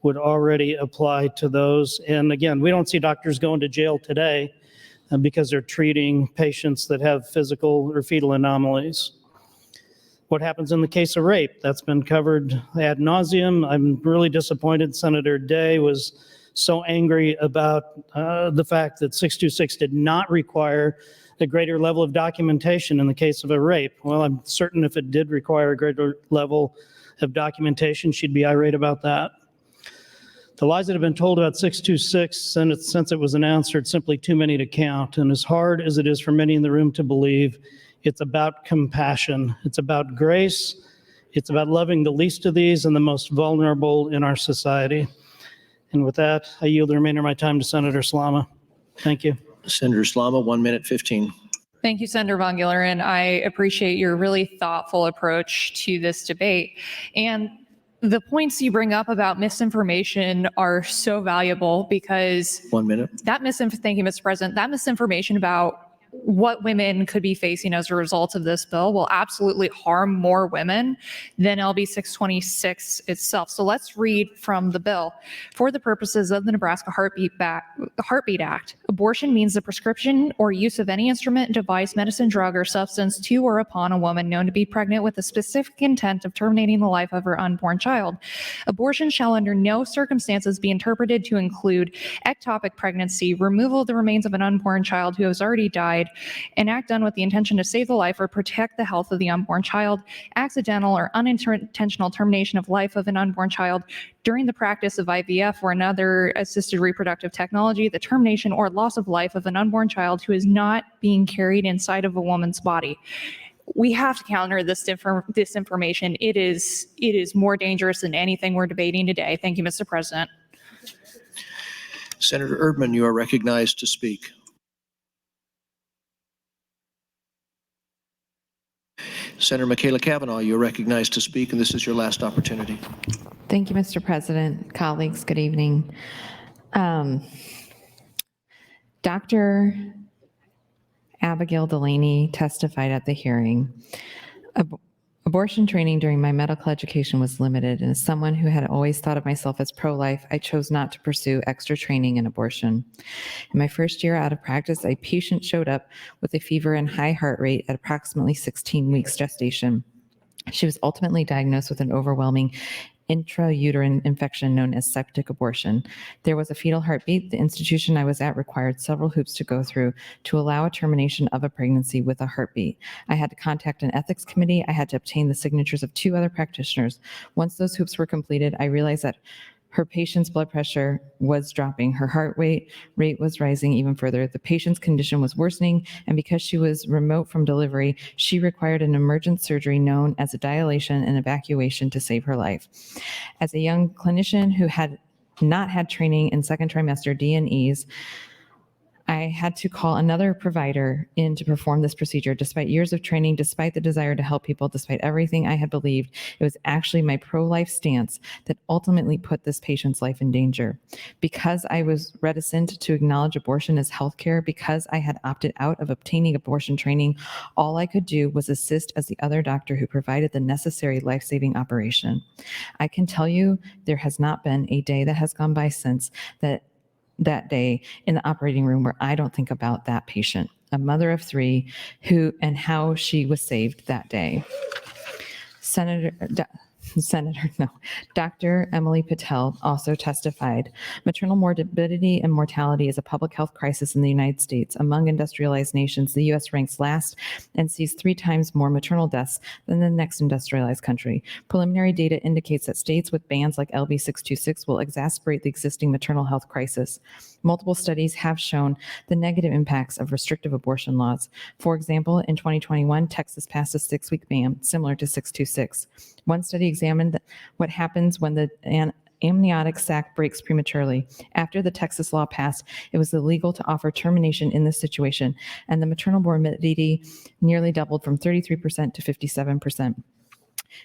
would already apply to those. And again, we don't see doctors going to jail today because they're treating patients that have physical or fetal anomalies. What happens in the case of rape? That's been covered ad nauseum. I'm really disappointed Senator Day was so angry about the fact that 626 did not require a greater level of documentation in the case of a rape. Well, I'm certain if it did require a greater level of documentation, she'd be irate about that. The lies that have been told about 626 since it was announced are simply too many to count. And as hard as it is for many in the room to believe, it's about compassion. It's about grace. It's about loving the least of these and the most vulnerable in our society. And with that, I yield the remainder of my time to Senator Slama. Thank you. Senator Slama, 1 minute 15. Thank you, Senator Von Gilleren. I appreciate your really thoughtful approach to this debate. And the points you bring up about misinformation are so valuable because 1 minute. thank you, Mr. President, that misinformation about what women could be facing as a result of this bill will absolutely harm more women than LB 626 itself. So let's read from the bill. For the purposes of the Nebraska Heartbeat Act, abortion means the prescription or use of any instrument, device, medicine, drug, or substance to or upon a woman known to be pregnant with the specific intent of terminating the life of her unborn child. Abortion shall under no circumstances be interpreted to include ectopic pregnancy, removal of the remains of an unborn child who has already died, an act done with the intention to save the life or protect the health of the unborn child, accidental or unintentional termination of life of an unborn child during the practice of IVF or another assisted reproductive technology, the termination or loss of life of an unborn child who is not being carried inside of a woman's body. we have to counter this disinformation. It is more dangerous than anything we're debating today. Thank you, Mr. President. Senator Erdman, you are recognized to speak. Senator Michaela Cavanaugh, you're recognized to speak, and this is your last opportunity. Thank you, Mr. President. Colleagues, good evening. Dr. Abigail Delaney testified at the hearing. Abortion training during my medical education was limited, and as someone who had always thought of myself as pro-life, I chose not to pursue extra training in abortion. In my first year out of practice, a patient showed up with a fever and high heart rate at approximately 16 weeks gestation. She was ultimately diagnosed with an overwhelming intrauterine infection known as septic abortion. There was a fetal heartbeat. The institution I was at required several hoops to go through to allow a termination of a pregnancy with a heartbeat. I had to contact an ethics committee. I had to obtain the signatures of 2 other practitioners. Once those hoops were completed, I realized that her patient's blood pressure was dropping. Her heart rate was rising even further. The patient's condition was worsening, and because she was remote from delivery, she required an emergent surgery known as a dilation and evacuation to save her life. As a young clinician who had not had training in second trimester D&Es, I had to call another provider in to perform this procedure. Despite years of training, despite the desire to help people, despite everything I had believed, it was actually my pro-life stance that ultimately put this patient's life in danger. Because I was reticent to acknowledge abortion as healthcare, because I had opted out of obtaining abortion training, all I could do was assist as the other doctor who provided the necessary life-saving operation. I can tell you there has not been a day that has gone by since that day in the operating room where I don't think about that patient, a mother of 3 and how she was saved that day. Dr. Emily Patel also testified. Maternal morbidity and mortality is a public health crisis in the United States. Among industrialized nations, the U.S. ranks last and sees 3 times more maternal deaths than the next industrialized country. Preliminary data indicates that states with bans like LB 626 will exacerbate the existing maternal health crisis. Multiple studies have shown the negative impacts of restrictive abortion laws. For example, in 2021, Texas passed a 6-week ban, similar to 626. One study examined what happens when the amniotic sac breaks prematurely. After the Texas law passed, it was illegal to offer termination in this situation, and the maternal morbidity nearly doubled from 33% to 57%.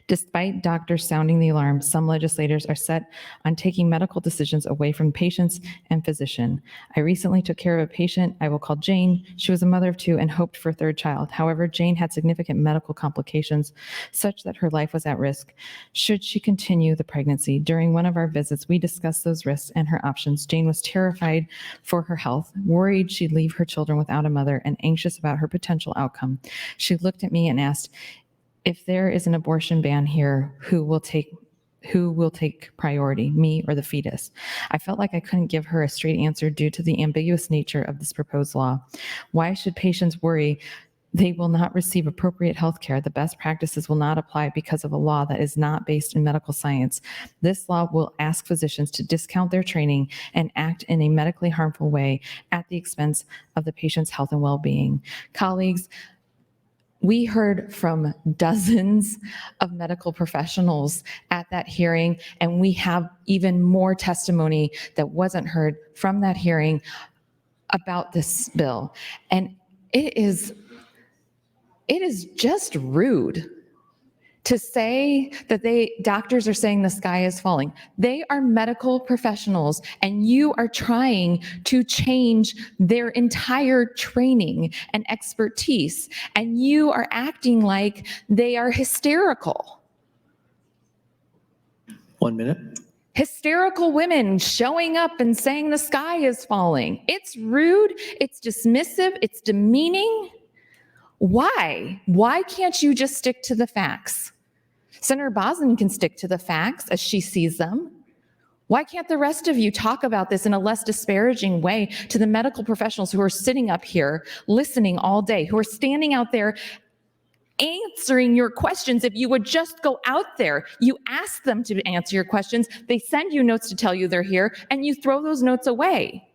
Despite doctors sounding the alarm, some legislators are set on taking medical decisions away from patients and physician. I recently took care of a patient I will call Jane. She was a mother of 2 and hoped for a 3rd child. However, Jane had significant medical complications such that her life was at risk. Should she continue the pregnancy? During one of our visits, we discussed those risks and her options. Jane was terrified for her health, worried she'd leave her children without a mother, and anxious about her potential outcome. She looked at me and asked, if there is an abortion ban here, who will take priority, me or the fetus? I felt like I couldn't give her a straight answer due to the ambiguous nature of this proposed law. Why should patients worry they will not receive appropriate health care? The best practices will not apply because of a law that is not based in medical science. This law will ask physicians to discount their training and act in a medically harmful way at the expense of the patient's health and well-being. Colleagues, we heard from dozens of medical professionals at that hearing, and we have even more testimony that wasn't heard from that hearing about this bill. And it is just rude to say that doctors are saying the sky is falling. They are medical professionals, and you are trying to change their entire training and expertise, and you are acting like they are hysterical. 1 minute. Hysterical women showing up and saying the sky is falling. It's rude, it's dismissive, it's demeaning. Why? Why can't you just stick to the facts? Senator Bosman can stick to the facts as she sees them. Why can't the rest of you talk about this in a less disparaging way to the medical professionals who are sitting up here listening all day, who are standing out there answering your questions? If you would just go out there, you ask them to answer your questions, they send you notes to tell you they're here, and you throw those notes away.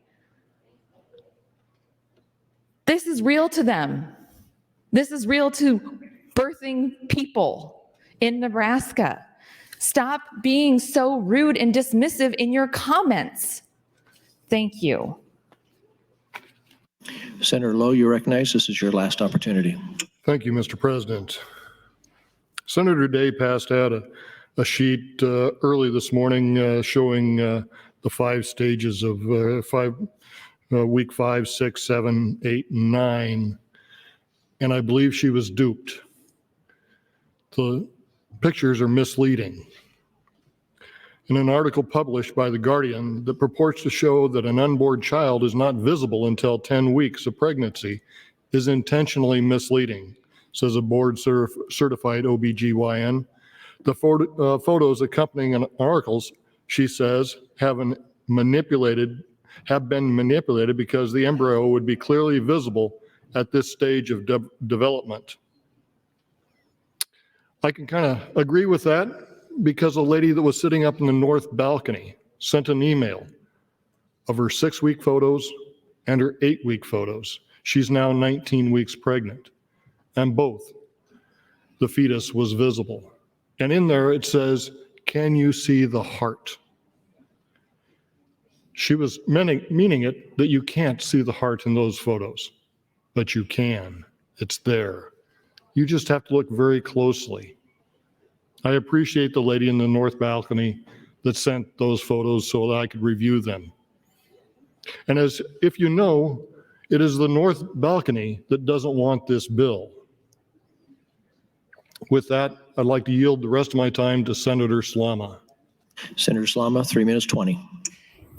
This is real to them. This is real to birthing people in Nebraska. Stop being so rude and dismissive in your comments. Thank you. Senator Lowe, you're recognized. This is your last opportunity. Thank you, Mr. President. Senator Day passed out a sheet early this morning showing the 5 stages of week 5, 6, 7, 8, and 9. And I believe she was duped. The pictures are misleading. In an article published by The Guardian that purports to show that an unborn child is not visible until 10 weeks of pregnancy is intentionally misleading, says a board-certified OBGYN. The photos accompanying an articles, she says, have been manipulated because the embryo would be clearly visible at this stage of development. I can kind of agree with that because a lady that was sitting up in the north balcony sent an email of her 6-week photos and her 8-week photos. She's now 19 weeks pregnant, and both the fetus was visible. And in there it says, "Can you see the heart?" She was meaning it that you can't see the heart in those photos, but you can. It's there. You just have to look very closely. I appreciate the lady in the north balcony that sent those photos so that I could review them. And as if you know, it is the north balcony that doesn't want this bill. With that, I'd like to yield the rest of my time to Senator Slama. Senator Slama, 3 minutes 20.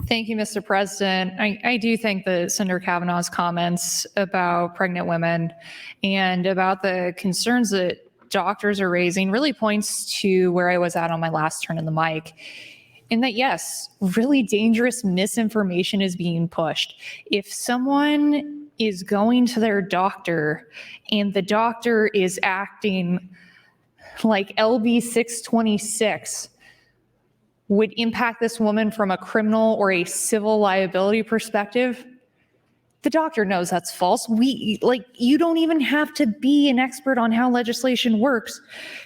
Thank you, Mr. President. I do think that Senator Kavanaugh's comments about pregnant women and about the concerns that doctors are raising really points to where I was at on my last turn in the mic. In that, yes, really dangerous misinformation is being pushed. If someone is going to their doctor and the doctor is acting like LB 626 would impact this woman from a criminal or a civil liability perspective, the doctor knows that's false. You don't even have to be an expert on how legislation works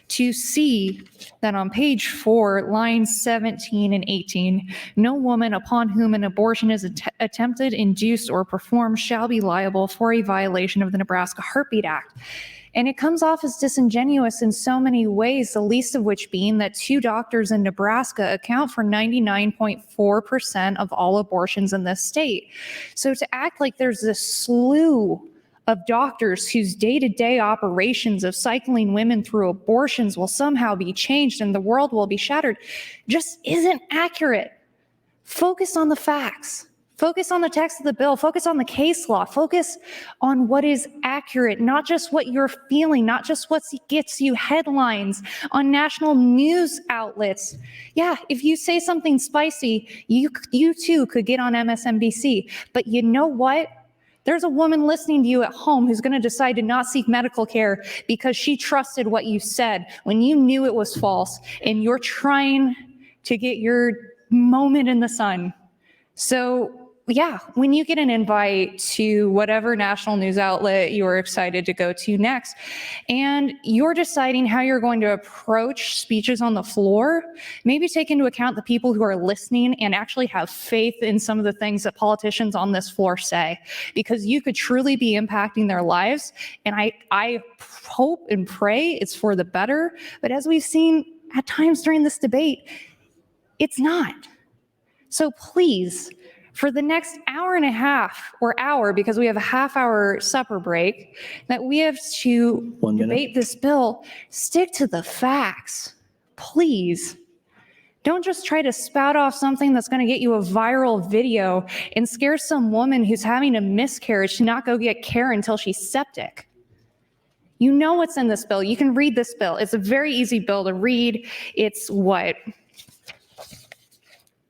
to see that on page 4, lines 17 and 18, no woman upon whom an abortion is attempted, induced, or performed shall be liable for a violation of the Nebraska Heartbeat Act. And it comes off as disingenuous in so many ways, the least of which being that 2 doctors in Nebraska account for 99.4% of all abortions in this state. So to act like there's this slew of doctors whose day-to-day operations of cycling women through abortions will somehow be changed and the world will be shattered just isn't accurate. Focus on the facts. Focus on the text of the bill, focus on the case law, focus on what is accurate, not just what you're feeling, not just what gets you headlines on national news outlets. Yeah, if you say something spicy, you too could get on MSNBC. But you know what? There's a woman listening to you at home who's going to decide to not seek medical care because she trusted what you said when you knew it was false, and you're trying to get your moment in the sun. So yeah, when you get an invite to whatever national news outlet you're excited to go to next, and you're deciding how you're going to approach speeches on the floor, maybe take into account the people who are listening and actually have faith in some of the things that politicians on this floor say, because you could truly be impacting their lives. And I hope and pray it's for the better. But as we've seen at times during this debate, it's not. So please, for the next hour and a half or hour, because we have a half-hour supper break, that we have to debate this bill, stick to the facts. Please. Don't just try to spout off something that's going to get you a viral video and scare some woman who's having a miscarriage to not go get care until she's septic. You know what's in this bill. You can read this bill. It's a very easy bill to read. It's what?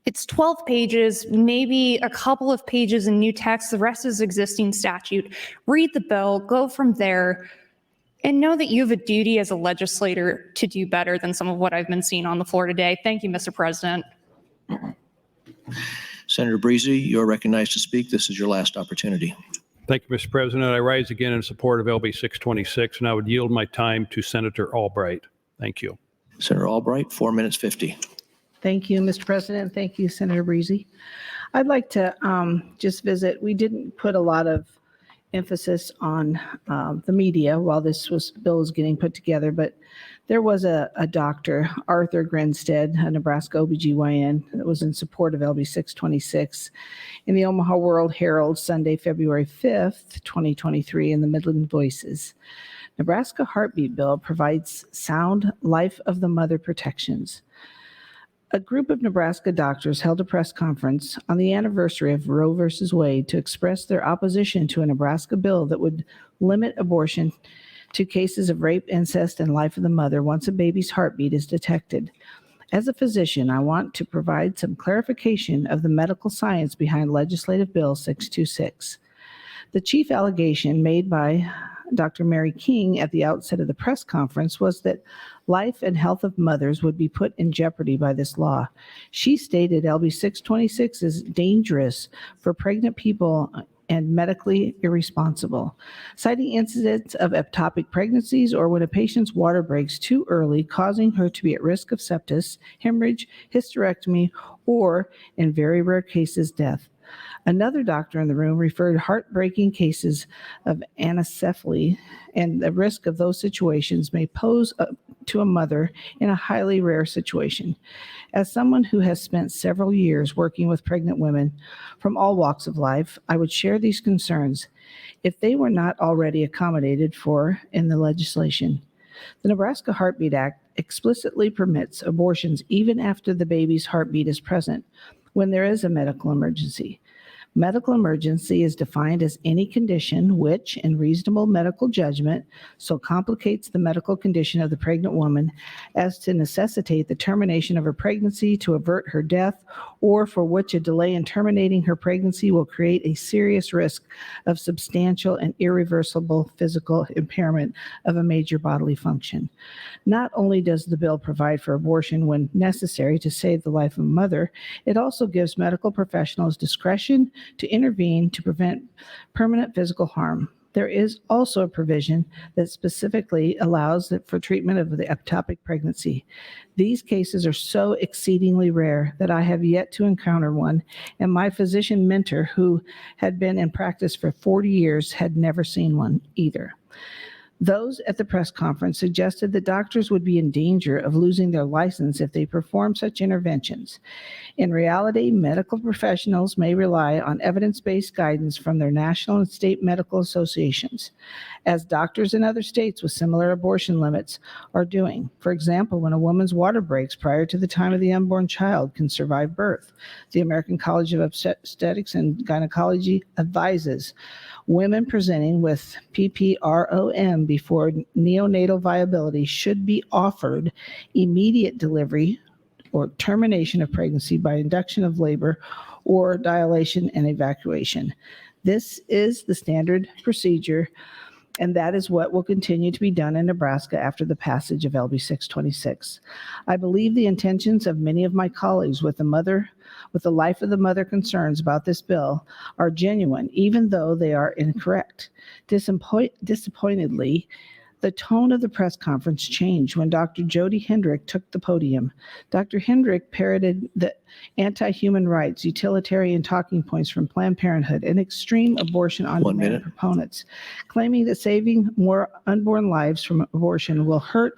It's 12 pages, maybe a couple of pages in new text. The rest is existing statute. Read the bill, go from there, and know that you have a duty as a legislator to do better than some of what I've been seeing on the floor today. Thank you, Mr. President. Senator Breezy, you're recognized to speak. This is your last opportunity. Thank you, Mr. President. I rise again in support of LB 626, and I would yield my time to Senator Albright. Thank you. Senator Albright, 4 minutes 50. Thank you, Mr. President. Thank you, Senator Breezy. I'd like to just visit. We didn't put a lot of emphasis on the media while bill was getting put together, but there was a doctor, Arthur Grinstead, a Nebraska OBGYN, that was in support of LB 626 in the Omaha World Herald, Sunday, February 5th, 2023, in the Midland Voices. Nebraska Heartbeat Bill provides sound life of the mother protections. A group of Nebraska doctors held a press conference on the anniversary of Roe v. Wade to express their opposition to a Nebraska bill that would limit abortion to cases of rape, incest, and life of the mother once a baby's heartbeat is detected. As a physician, I want to provide some clarification of the medical science behind Legislative Bill 626. The chief allegation made by Dr. Mary King at the outset of the press conference was that life and health of mothers would be put in jeopardy by this law. She stated LB 626 is dangerous for pregnant people and medically irresponsible, citing incidents of ectopic pregnancies or when a patient's water breaks too early, causing her to be at risk of sepsis, hemorrhage, hysterectomy, or, in very rare cases, death. Another doctor in the room referred heartbreaking cases of anencephaly, and the risk of those situations may pose to a mother in a highly rare situation. As someone who has spent several years working with pregnant women from all walks of life, I would share these concerns if they were not already accommodated for in the legislation. The Nebraska Heartbeat Act explicitly permits abortions even after the baby's heartbeat is present when there is a medical emergency. Medical emergency is defined as any condition which, in reasonable medical judgment, so complicates the medical condition of the pregnant woman as to necessitate the termination of her pregnancy to avert her death, or for which a delay in terminating her pregnancy will create a serious risk of substantial and irreversible physical impairment of a major bodily function. Not only does the bill provide for abortion when necessary to save the life of a mother, it also gives medical professionals discretion to intervene to prevent permanent physical harm. There is also a provision that specifically allows for treatment of the ectopic pregnancy. These cases are so exceedingly rare that I have yet to encounter one, and my physician mentor, who had been in practice for 40 years, had never seen one either. Those at the press conference suggested that doctors would be in danger of losing their license if they perform such interventions. In reality, medical professionals may rely on evidence-based guidance from their national and state medical associations, as doctors in other states with similar abortion limits are doing. For example, when a woman's water breaks prior to the time of the unborn child can survive birth, the American College of Obstetrics and Gynecology advises women presenting with PPROM before neonatal viability should be offered immediate delivery or termination of pregnancy by induction of labor or dilation and evacuation. This is the standard procedure, and that is what will continue to be done in Nebraska after the passage of LB 626. I believe the intentions of many of my colleagues with the life of the mother concerns about this bill are genuine, even though they are incorrect. Disappointedly, the tone of the press conference changed when Dr. Jody Hendrick took the podium. Dr. Hendrick parroted the anti-human rights, utilitarian talking points from Planned Parenthood and extreme abortion on demand proponents, claiming that saving more unborn lives from abortion will hurt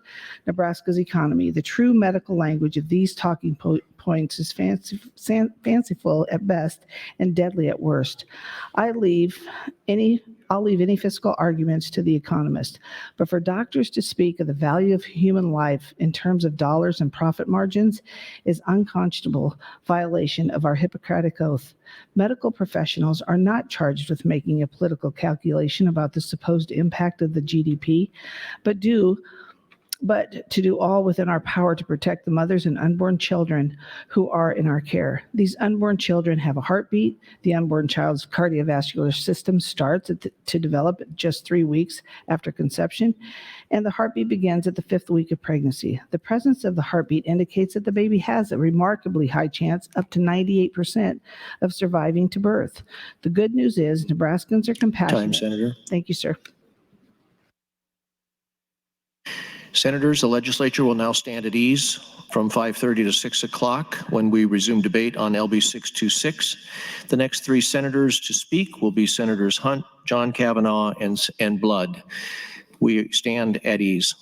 Nebraska's economy. The true medical language of these talking points is fanciful at best and deadly at worst. I'll leave any fiscal arguments to the economist, but for doctors to speak of the value of human life in terms of dollars and profit margins is unconscionable violation of our Hippocratic oath. Medical professionals are not charged with making a political calculation about the supposed impact of the GDP, but do but to do all within our power to protect the mothers and unborn children who are in our care. These unborn children have a heartbeat. The unborn child's cardiovascular system starts to develop at just 3 weeks after conception, and the heartbeat begins at the 5th week of pregnancy. The presence of the heartbeat indicates that the baby has a remarkably high chance, up to 98%, of surviving to birth. The good news is Nebraskans are compassionate. Time, Senator. Thank you, sir. Senators, the legislature will now stand at ease from 5:30 to 6 o'clock when we resume debate on LB 626. The next 3 senators to speak will be Senators Hunt, John Kavanaugh, and Blood. We stand at ease.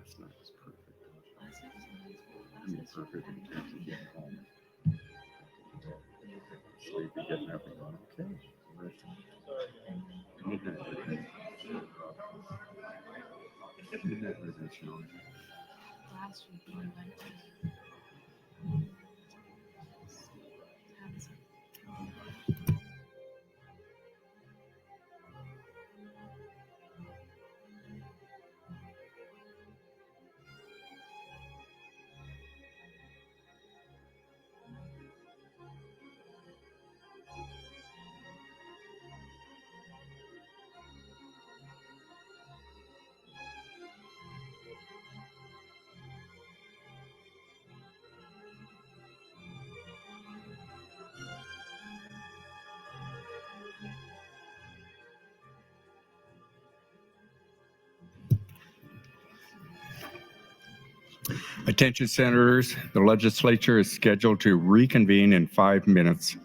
That's not as perfect. I mean, perfect in terms of getting home. Sleepy, getting up and going, okay. Midnight would have been, midnight would have been challenging. Attention senators, the legislature is scheduled to reconvene in 5 minutes.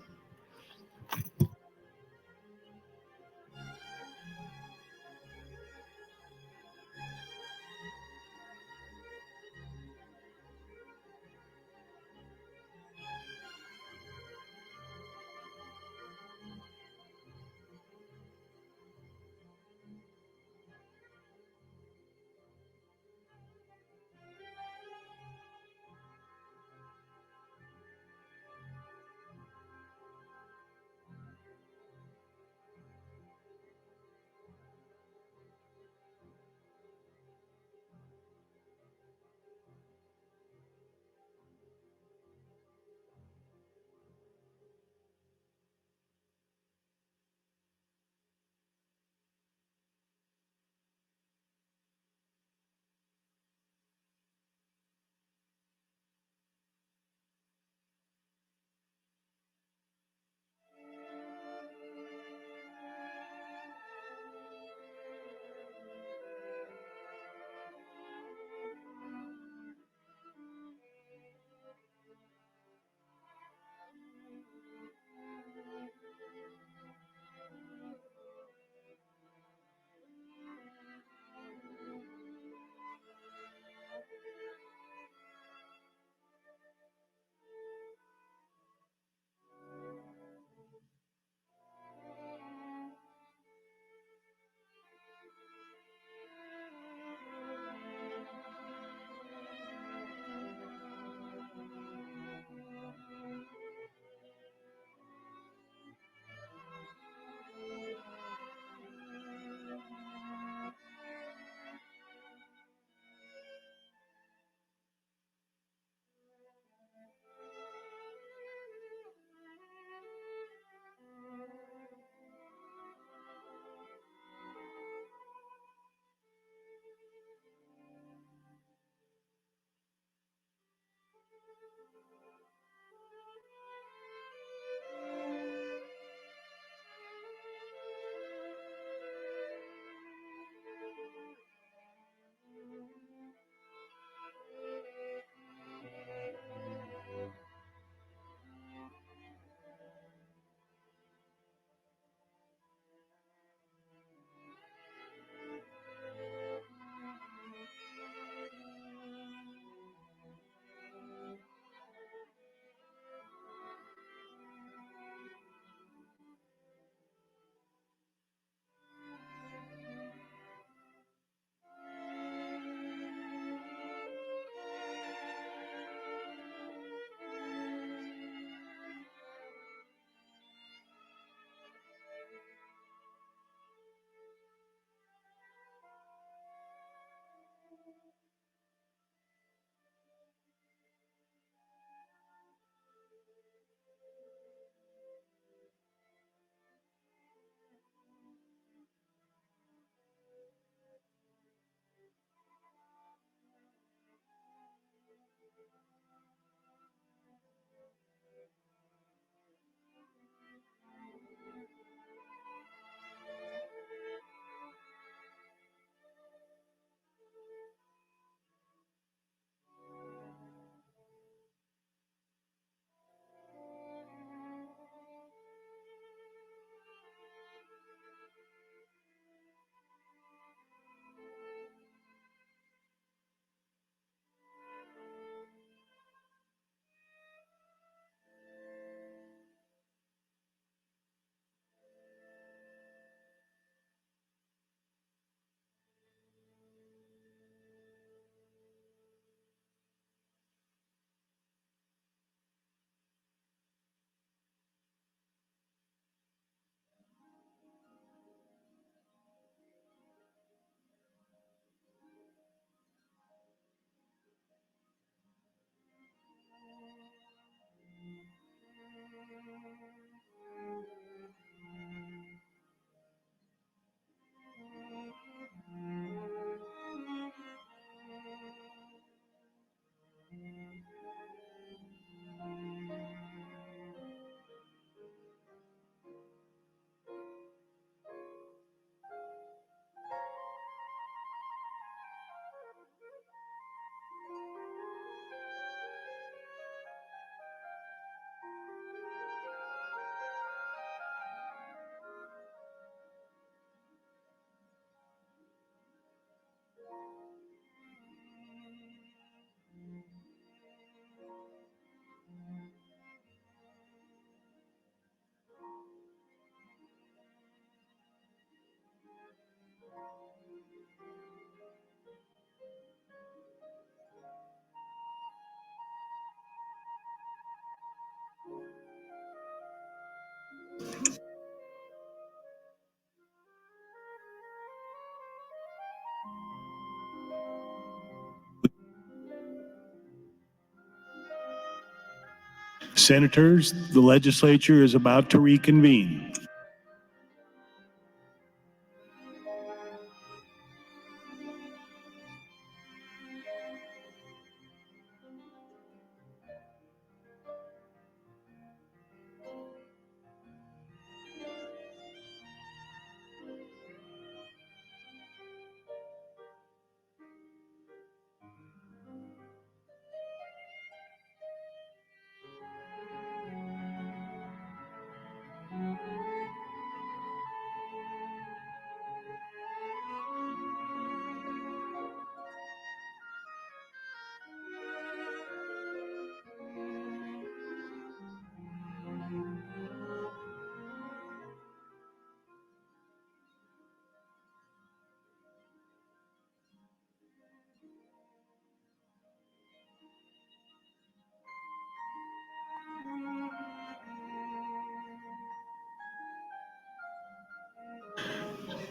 Senators, the legislature is about to reconvene.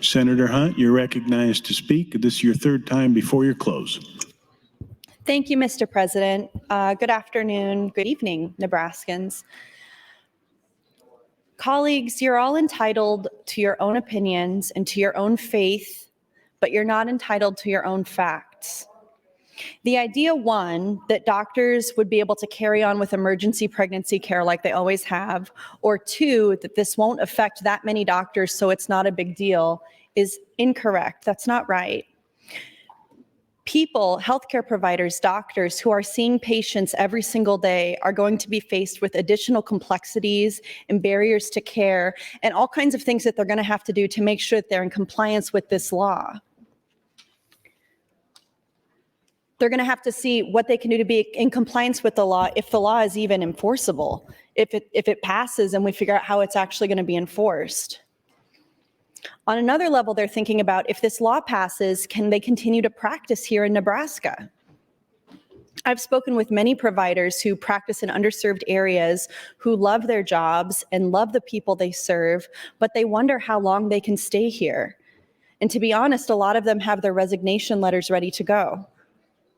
Senator Hunt, you're recognized to speak. This is your third time before your close. Thank you, Mr. President. Good afternoon, good evening, Nebraskans. Colleagues, you're all entitled to your own opinions and to your own faith, but you're not entitled to your own facts. The idea, one, that doctors would be able to carry on with emergency pregnancy care like they always have, or two, that this won't affect that many doctors so it's not a big deal, is incorrect. That's not right. People, healthcare providers, doctors who are seeing patients every single day are going to be faced with additional complexities and barriers to care and all kinds of things that they're going to have to do to make sure that they're in compliance with this law. They're going to have to see what they can do to be in compliance with the law, if the law is even enforceable, if it passes and we figure out how it's actually going to be enforced. On another level, they're thinking about, if this law passes, can they continue to practice here in Nebraska? I've spoken with many providers who practice in underserved areas, who love their jobs and love the people they serve, but they wonder how long they can stay here. And to be honest, a lot of them have their resignation letters ready to go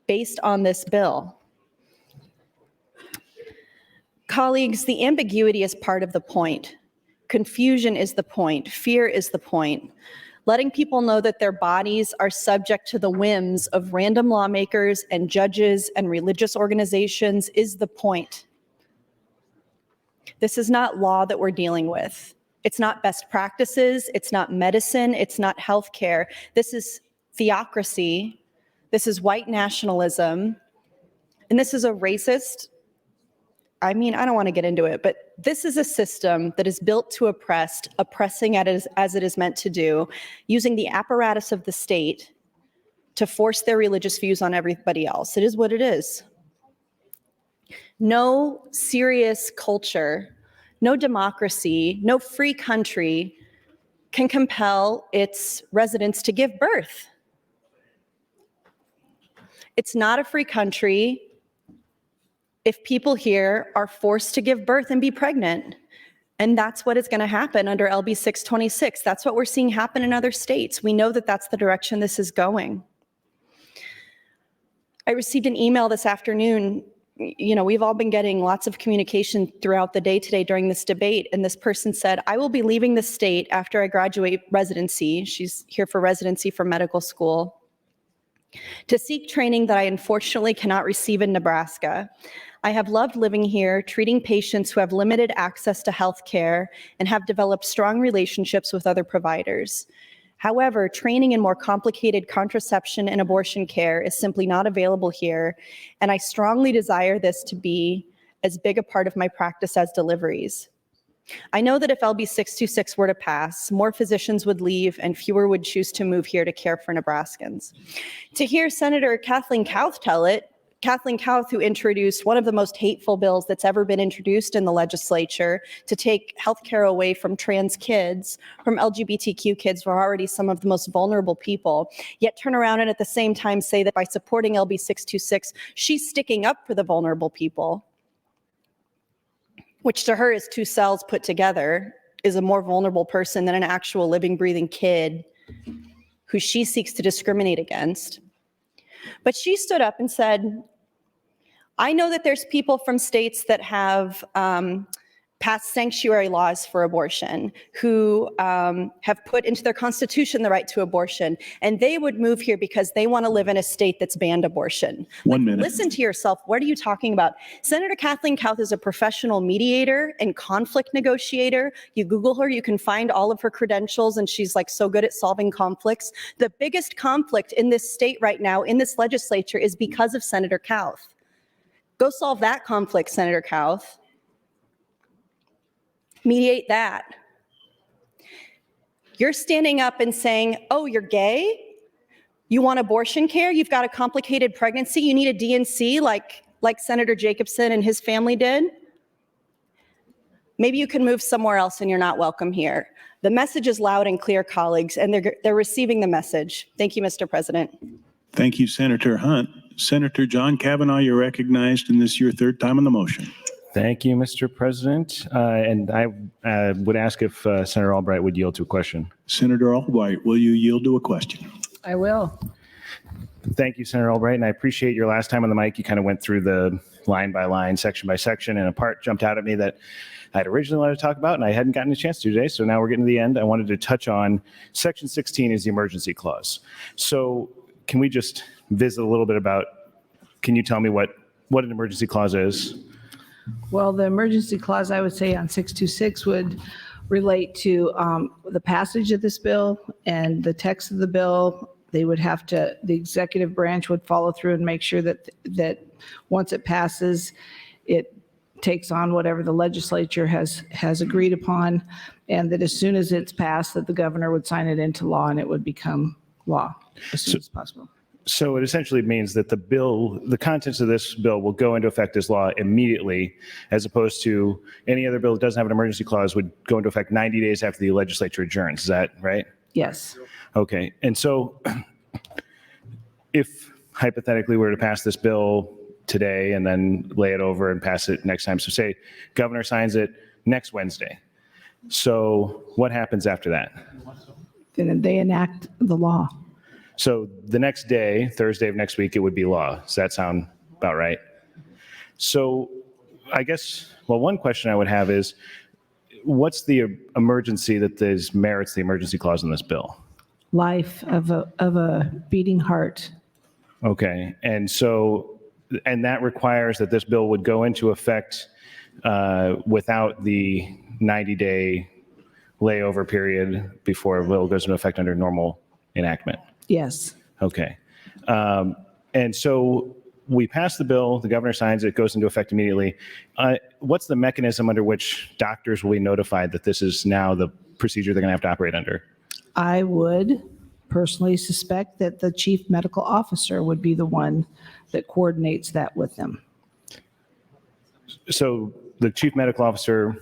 based on this bill. Colleagues, the ambiguity is part of the point. Confusion is the point. Fear is the point. Letting people know that their bodies are subject to the whims of random lawmakers and judges and religious organizations is the point. This is not law that we're dealing with. It's not best practices. It's not medicine. It's not healthcare. This is theocracy. This is white nationalism. And this is a racist, I don't want to get into it, but this is a system that is built to oppress, oppressing as it is meant to do, using the apparatus of the state to force their religious views on everybody else. It is what it is. No serious culture, no democracy, no free country can compel its residents to give birth. It's not a free country if people here are forced to give birth and be pregnant. And that's what is going to happen under LB 626. That's what we're seeing happen in other states. We know that that's the direction this is going. I received an email this afternoon. We've all been getting lots of communication throughout the day today during this debate. And this person said, I will be leaving the state after I graduate residency. She's here for residency for medical school, to seek training that I unfortunately cannot receive in Nebraska. I have loved living here, treating patients who have limited access to health care and have developed strong relationships with other providers. However, training in more complicated contraception and abortion care is simply not available here, and I strongly desire this to be as big a part of my practice as deliveries. I know that if LB 626 were to pass, more physicians would leave and fewer would choose to move here to care for Nebraskans. To hear Senator Kathleen Kauth tell it, Kathleen Kauth, who introduced one of the most hateful bills that's ever been introduced in the legislature to take healthcare away from trans kids, from LGBTQ kids who are already some of the most vulnerable people, yet turn around and at the same time say that by supporting LB 626, she's sticking up for the vulnerable people, which to her is two cells put together, is a more vulnerable person than an actual living, breathing kid who she seeks to discriminate against. But she stood up and said, I know that there's people from states that have passed sanctuary laws for abortion, who have put into their constitution the right to abortion, and they would move here because they want to live in a state that's banned abortion. 1 minute. Listen to yourself. What are you talking about? Senator Kathleen Kauth is a professional mediator and conflict negotiator. You Google her, you can find all of her credentials, and she's like so good at solving conflicts. The biggest conflict in this state right now, in this legislature, is because of Senator Kauth. Go solve that conflict, Senator Kauth. Mediate that. You're standing up and saying, oh, you're gay? You want abortion care? You've got a complicated pregnancy? You need a DNC like Senator Jacobson and his family did? Maybe you can move somewhere else and you're not welcome here. The message is loud and clear, colleagues, and they're receiving the message. Thank you, Mr. President. Thank you, Senator Hunt. Senator John Kavanaugh, you're recognized, and this is your third time on the motion. Thank you, Mr. President. And I would ask if Senator Albright would yield to a question. Senator Albright, will you yield to a question? I will. Thank you, Senator Albright, and I appreciate your last time on the mic. You kind of went through the line by line, section by section, and a part jumped out at me that I'd originally wanted to talk about, and I hadn't gotten a chance to today. So now we're getting to the end. I wanted to touch on Section 16 is the emergency clause. So can we just visit a little bit about, can you tell me what an emergency clause is? Well, the emergency clause, I would say on 626 would relate to the passage of this bill and the text of the bill. They would have to, the executive branch would follow through and make sure that once it passes, it takes on whatever the legislature has agreed upon, and that as soon as it's passed, that the governor would sign it into law and it would become law as soon as possible. So it essentially means that the contents of this bill will go into effect as law immediately, as opposed to any other bill that doesn't have an emergency clause would go into effect 90 days after the legislature adjourns. Is that right? Yes. Okay. And so if hypothetically we were to pass this bill today and then lay it over and pass it next time, so say governor signs it next Wednesday. So what happens after that? Then they enact the law. So the next day, Thursday of next week, it would be law. Does that sound about right? So I guess, well, one question I would have is, what's the emergency that merits the emergency clause in this bill? Life of a beating heart. Okay. And so, and that requires that this bill would go into effect without the 90-day layover period before a bill goes into effect under normal enactment. Yes. Okay. And so we pass the bill, the governor signs it, goes into effect immediately. What's the mechanism under which doctors will be notified that this is now the procedure they're going to have to operate under? I would personally suspect that the chief medical officer would be the one that coordinates that with them. So the chief medical officer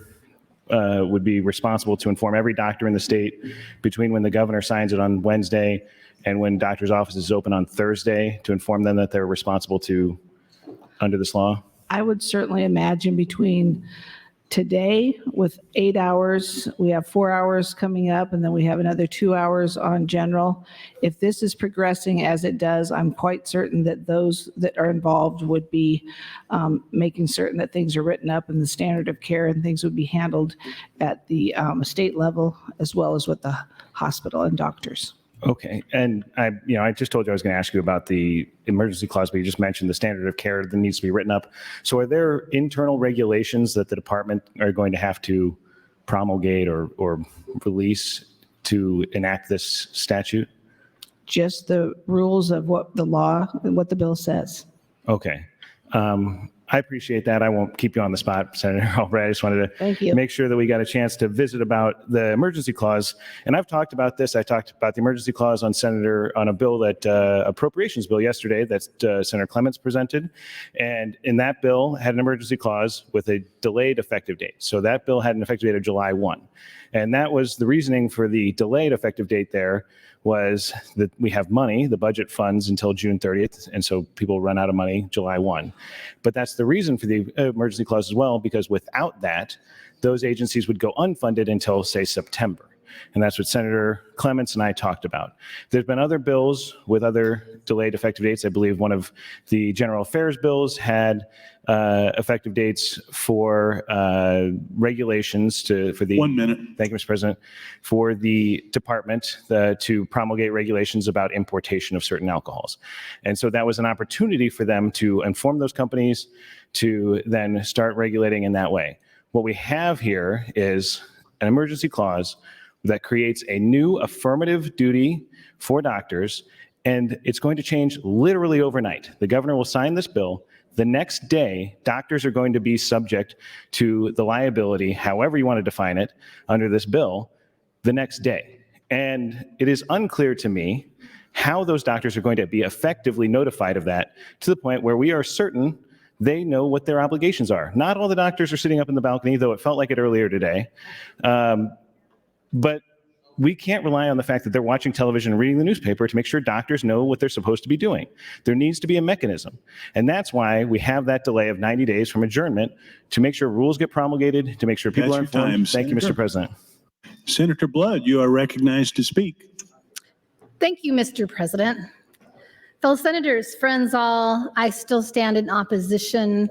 would be responsible to inform every doctor in the state between when the governor signs it on Wednesday and when doctors' offices open on Thursday, to inform them that they're responsible to under this law? I would certainly imagine between today with 8 hours, we have 4 hours coming up, and then we have another 2 hours on general. If this is progressing as it does, I'm quite certain that those that are involved would be making certain that things are written up in the standard of care and things would be handled at the state level as well as with the hospital and doctors. Okay. And I just told you I was going to ask you about the emergency clause, but you just mentioned the standard of care that needs to be written up. So are there internal regulations that the department are going to have to promulgate or release to enact this statute? Just the rules of what the law and what the bill says. Okay. I appreciate that. I won't keep you on the spot, Senator Albright. I just wanted to make sure that we got a chance to visit about the emergency clause. And I've talked about this. I talked about the emergency clause on a bill that appropriations bill yesterday that Senator Clements presented. And in that bill had an emergency clause with a delayed effective date. So that bill had an effective date of July 1. And that was the reasoning for the delayed effective date there was that we have money, the budget funds until June 30th, and so people run out of money July 1. But that's the reason for the emergency clause as well, because without that, those agencies would go unfunded until, say, September. And that's what Senator Clements and I talked about. There's been other bills with other delayed effective dates. I believe one of the general affairs bills had effective dates for regulations for the 1 minute. Thank you, Mr. President, for the department to promulgate regulations about importation of certain alcohols. And so that was an opportunity for them to inform those companies to then start regulating in that way. What we have here is an emergency clause that creates a new affirmative duty for doctors, and it's going to change literally overnight. The governor will sign this bill. The next day, doctors are going to be subject to the liability, however you want to define it, under this bill, the next day. And it is unclear to me how those doctors are going to be effectively notified of that to the point where we are certain they know what their obligations are. Not all the doctors are sitting up in the balcony, though it felt like it earlier today. But we can't rely on the fact that they're watching television and reading the newspaper to make sure doctors know what they're supposed to be doing. There needs to be a mechanism. And that's why we have that delay of 90 days from adjournment to make sure rules get promulgated, to make sure people are informed. Thank you, Mr. President. Senator Blood, you are recognized to speak. Thank you, Mr. President. Fellow senators, friends all, I still stand in opposition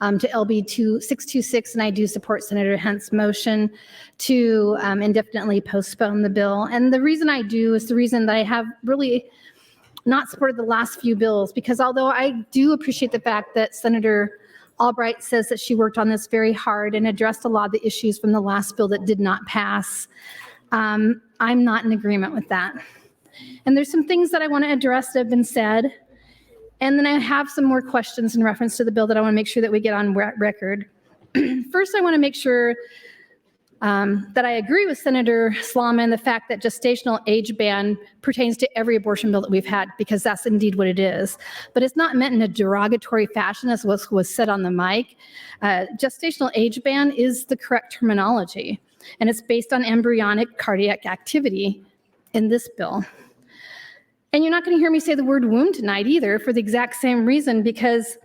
to LB 626, and I do support Senator Hunt's motion to indefinitely postpone the bill. And the reason I do is the reason that I have really not supported the last few bills, because although I do appreciate the fact that Senator Albright says that she worked on this very hard and addressed a lot of the issues from the last bill that did not pass, I'm not in agreement with that. And there's some things that I want to address that have been said. And then I have some more questions in reference to the bill that I want to make sure that we get on record. First, I want to make sure that I agree with Senator Slama in the fact that gestational age ban pertains to every abortion bill that we've had, because that's indeed what it is. But it's not meant in a derogatory fashion, as was said on the mic. Gestational age ban is the correct terminology, and it's based on embryonic cardiac activity in this bill. And you're not going to hear me say the word womb tonight either, for the exact same reason, because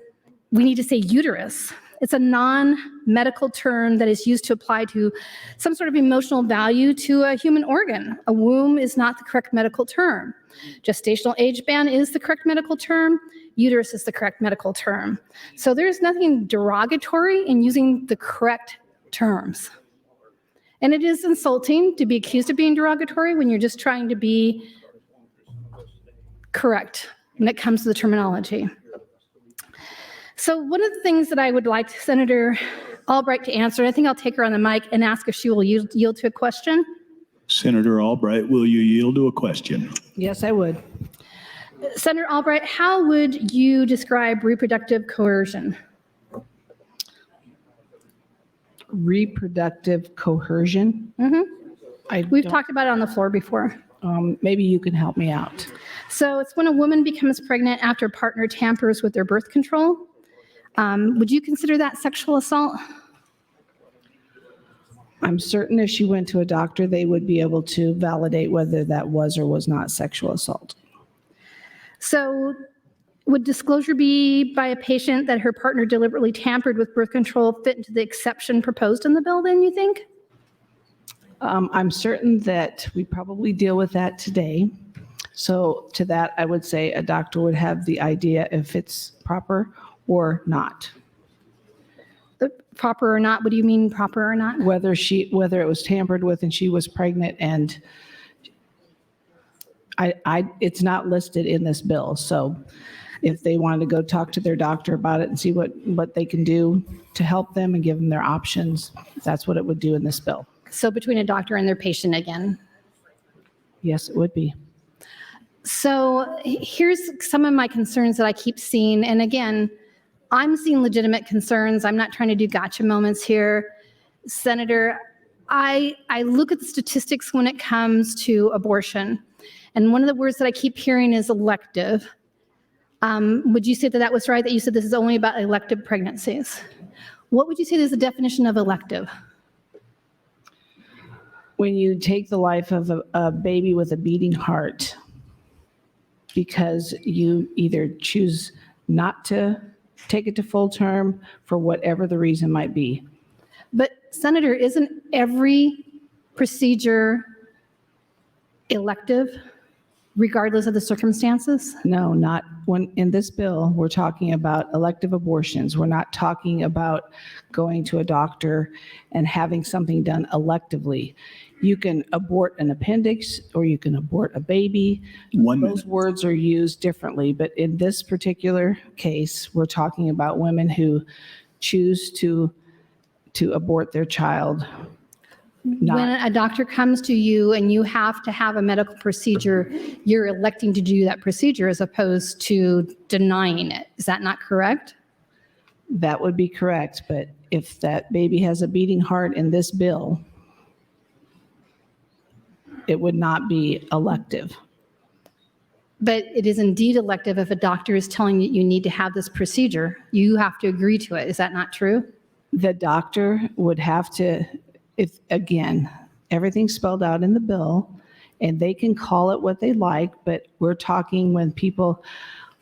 we need to say uterus. It's a non-medical term that is used to apply to some sort of emotional value to a human organ. A womb is not the correct medical term. Gestational age ban is the correct medical term. Uterus is the correct medical term. So there's nothing derogatory in using the correct terms. And it is insulting to be accused of being derogatory when you're just trying to be correct when it comes to the terminology. So one of the things that I would like Senator Albright to answer, I think I'll take her on the mic and ask if she will yield to a question. Senator Albright, will you yield to a question? Yes, I would. Senator Albright, how would you describe reproductive coercion? Reproductive coercion? We've talked about it on the floor before. Maybe you can help me out. So it's when a woman becomes pregnant after a partner tampers with their birth control. Would you consider that sexual assault? I'm certain if she went to a doctor, they would be able to validate whether that was or was not sexual assault. So would disclosure be by a patient that her partner deliberately tampered with birth control fit into the exception proposed in the bill then, you think? I'm certain that we probably deal with that today. So to that, I would say a doctor would have the idea if it's proper or not. Proper or not? What do you mean proper or not? Whether it was tampered with and she was pregnant, and it's not listed in this bill. So if they wanted to go talk to their doctor about it and see what they can do to help them and give them their options, that's what it would do in this bill. So between a doctor and their patient again? Yes, it would be. So here's some of my concerns that I keep seeing. And again, I'm seeing legitimate concerns. I'm not trying to do gotcha moments here. Senator, I look at the statistics when it comes to abortion. And one of the words that I keep hearing is elective. Would you say that was right, that you said this is only about elective pregnancies? What would you say is the definition of elective? When you take the life of a baby with a beating heart because you either choose not to take it to full term for whatever the reason might be. But Senator, isn't every procedure elective regardless of the circumstances? No, not when, in this bill, we're talking about elective abortions. We're not talking about going to a doctor and having something done electively. You can abort an appendix or you can abort a baby. Those words are used differently, but in this particular case, we're talking about women who choose to abort their child. When a doctor comes to you and you have to have a medical procedure, you're electing to do that procedure as opposed to denying it. Is that not correct? That would be correct, but if that baby has a beating heart in this bill, it would not be elective. But it is indeed elective if a doctor is telling you you need to have this procedure. You have to agree to it. Is that not true? The doctor would have to, if, again, everything's spelled out in the bill, and they can call it what they like, but we're talking when people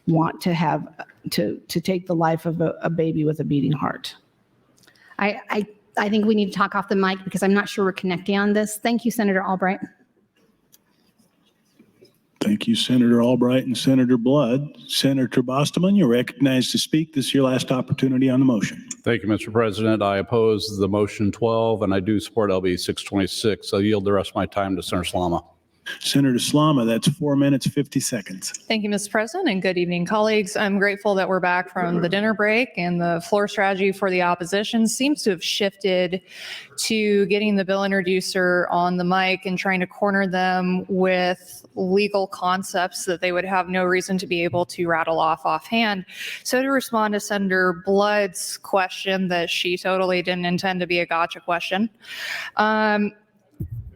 want to have, to take the life of a baby with a beating heart. I think we need to talk off the mic because I'm not sure we're connecting on this. Thank you, Senator Albright. Thank you, Senator Albright and Senator Blood. Senator Bostoman, you're recognized to speak. This is your last opportunity on the motion. Thank you, Mr. President. I oppose the motion 12, and I do support LB 626. I'll yield the rest of my time to Senator Slama. Senator Slama, that's 4 minutes, 50 seconds. Thank you, Mr. President, and good evening, colleagues. I'm grateful that we're back from the dinner break, and the floor strategy for the opposition seems to have shifted to getting the bill introducer on the mic and trying to corner them with legal concepts that they would have no reason to be able to rattle off offhand. So to respond to Senator Blood's question that she totally didn't intend to be a gotcha question,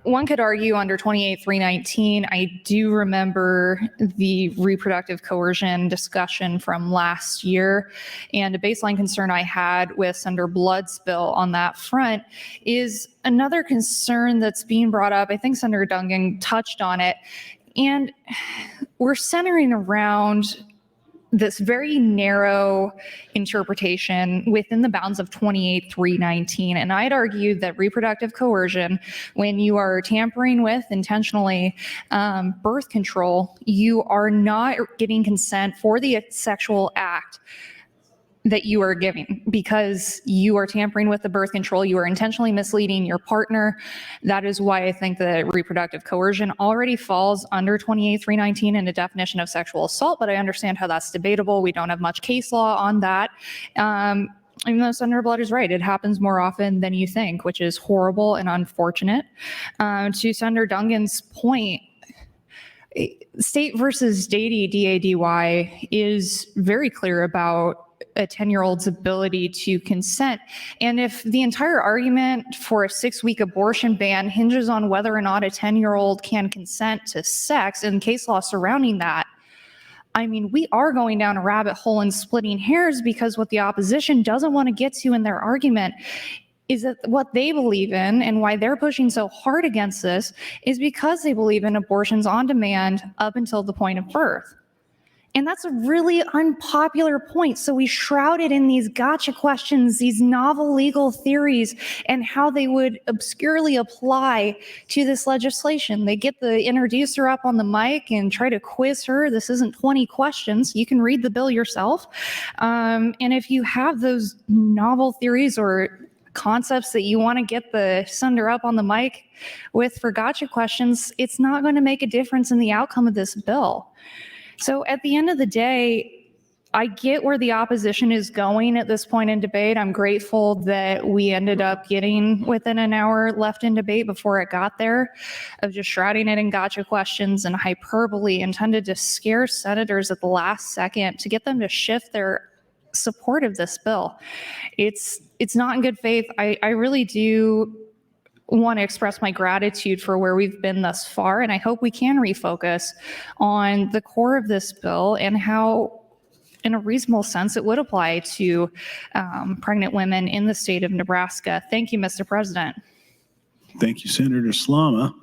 one could argue under 28319, I do remember the reproductive coercion discussion from last year, and a baseline concern I had with Senator Blood's bill on that front is another concern that's being brought up. I think Senator Duncan touched on it, and we're centering around this very narrow interpretation within the bounds of 28319. And I'd argue that reproductive coercion, when you are tampering with intentionally birth control, you are not getting consent for the sexual act that you are giving because you are tampering with the birth control. You are intentionally misleading your partner. That is why I think that reproductive coercion already falls under 28319 in the definition of sexual assault, but I understand how that's debatable. We don't have much case law on that. Even though Senator Blood is right, it happens more often than you think, which is horrible and unfortunate. To Senator Duncan's point, state versus Dady, D-A-D-Y, is very clear about a 10-year-old's ability to consent. And if the entire argument for a 6-week abortion ban hinges on whether or not a 10-year-old can consent to sex and case law surrounding that, I mean, we are going down a rabbit hole and splitting hairs because what the opposition doesn't want to get to in their argument is that what they believe in and why they're pushing so hard against this is because they believe in abortions on demand up until the point of birth. And that's a really unpopular point. So we shroud it in these gotcha questions, these novel legal theories, and how they would obscurely apply to this legislation. They get the introducer up on the mic and try to quiz her. This isn't 20 questions. You can read the bill yourself. And if you have those novel theories or concepts that you want to get the senator up on the mic with for gotcha questions, it's not going to make a difference in the outcome of this bill. So at the end of the day, I get where the opposition is going at this point in debate. I'm grateful that we ended up getting within an hour left in debate before it got there, of just shrouding it in gotcha questions and hyperbole intended to scare senators at the last second to get them to shift their support of this bill. It's not in good faith. I really do want to express my gratitude for where we've been thus far, and I hope we can refocus on the core of this bill and how, in a reasonable sense, it would apply to pregnant women in the state of Nebraska. Thank you, Mr. President. Thank you, Senator Slama.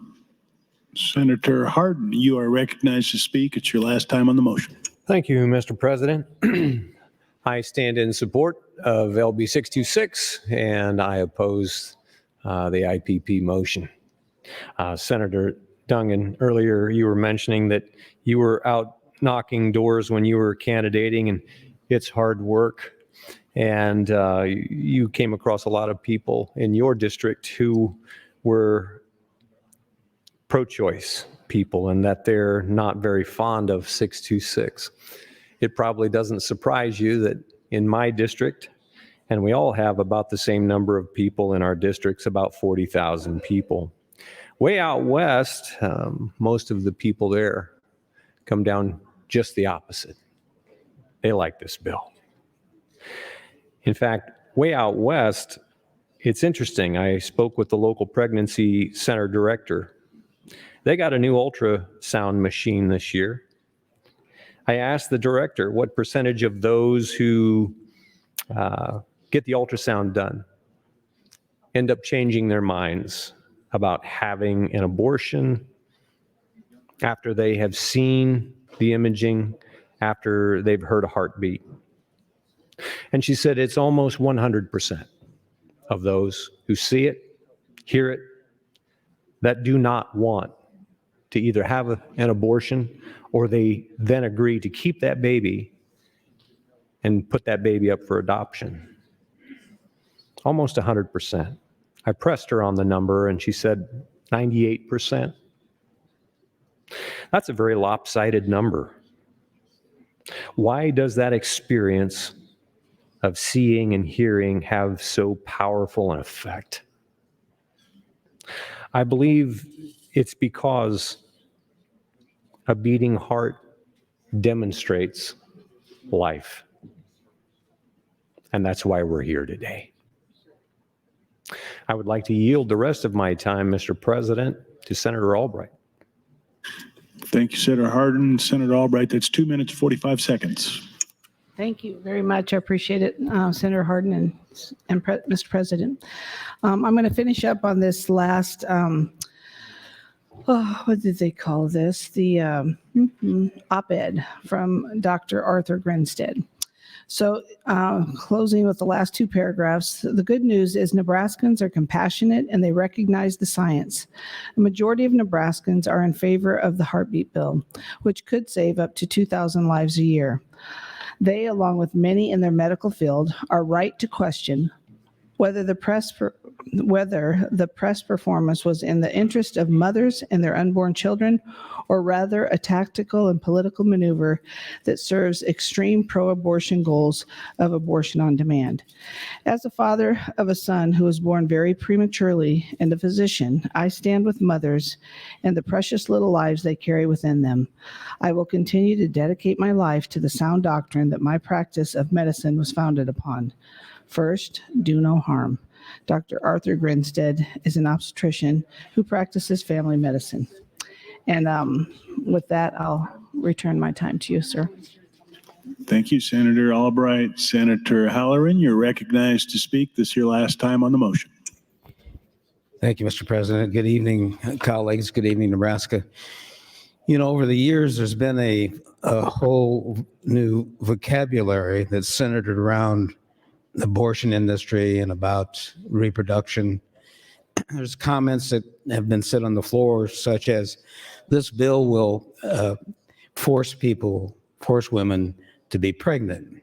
Senator Hardin, you are recognized to speak. It's your last time on the motion. Thank you, Mr. President. I stand in support of LB 626, and I oppose the IPP motion. Senator Dungan, earlier you were mentioning that you were out knocking doors when you were candidating, and it's hard work. And you came across a lot of people in your district who were pro-choice people and that they're not very fond of 626. It probably doesn't surprise you that in my district, and we all have about the same number of people in our districts, about 40,000 people. Way out west, most of the people there come down just the opposite. They like this bill. In fact, way out west, it's interesting. I spoke with the local pregnancy center director. They got a new ultrasound machine this year. I asked the director what percentage of those who get the ultrasound done end up changing their minds about having an abortion after they have seen the imaging, after they've heard a heartbeat. And she said it's almost 100% of those who see it, hear it, that do not want to either have an abortion or they then agree to keep that baby and put that baby up for adoption. Almost 100%. I pressed her on the number and she said 98%. That's a very lopsided number. Why does that experience of seeing and hearing have so powerful an effect? I believe it's because a beating heart demonstrates life. And that's why we're here today. I would like to yield the rest of my time, Mr. President, to Senator Albright. Thank you, Senator Hardin. Senator Albright, that's 2 minutes, 45 seconds. Thank you very much. I appreciate it, Senator Hardin and Mr. President. I'm going to finish up on this last, what did they call this? The op-ed from Dr. Arthur Grinstead. So closing with the last two paragraphs, the good news is Nebraskans are compassionate and they recognize the science. A majority of Nebraskans are in favor of the heartbeat bill, which could save up to 2,000 lives a year. They, along with many in their medical field, are right to question whether the press performance was in the interest of mothers and their unborn children, or rather a tactical and political maneuver that serves extreme pro-abortion goals of abortion on demand. As a father of a son who was born very prematurely and a physician, I stand with mothers and the precious little lives they carry within them. I will continue to dedicate my life to the sound doctrine that my practice of medicine was founded upon. First, do no harm. Dr. Arthur Grinstead is an obstetrician who practices family medicine. And with that, I'll return my time to you, sir. Thank you, Senator Albright. Senator Halloran, you're recognized to speak. This is your last time on the motion. Thank you, Mr. President. Good evening, colleagues. Good evening, Nebraska. You know, over the years, there's been a whole new vocabulary that's centered around the abortion industry and about reproduction. There's comments that have been said on the floor, such as this bill will force women to be pregnant.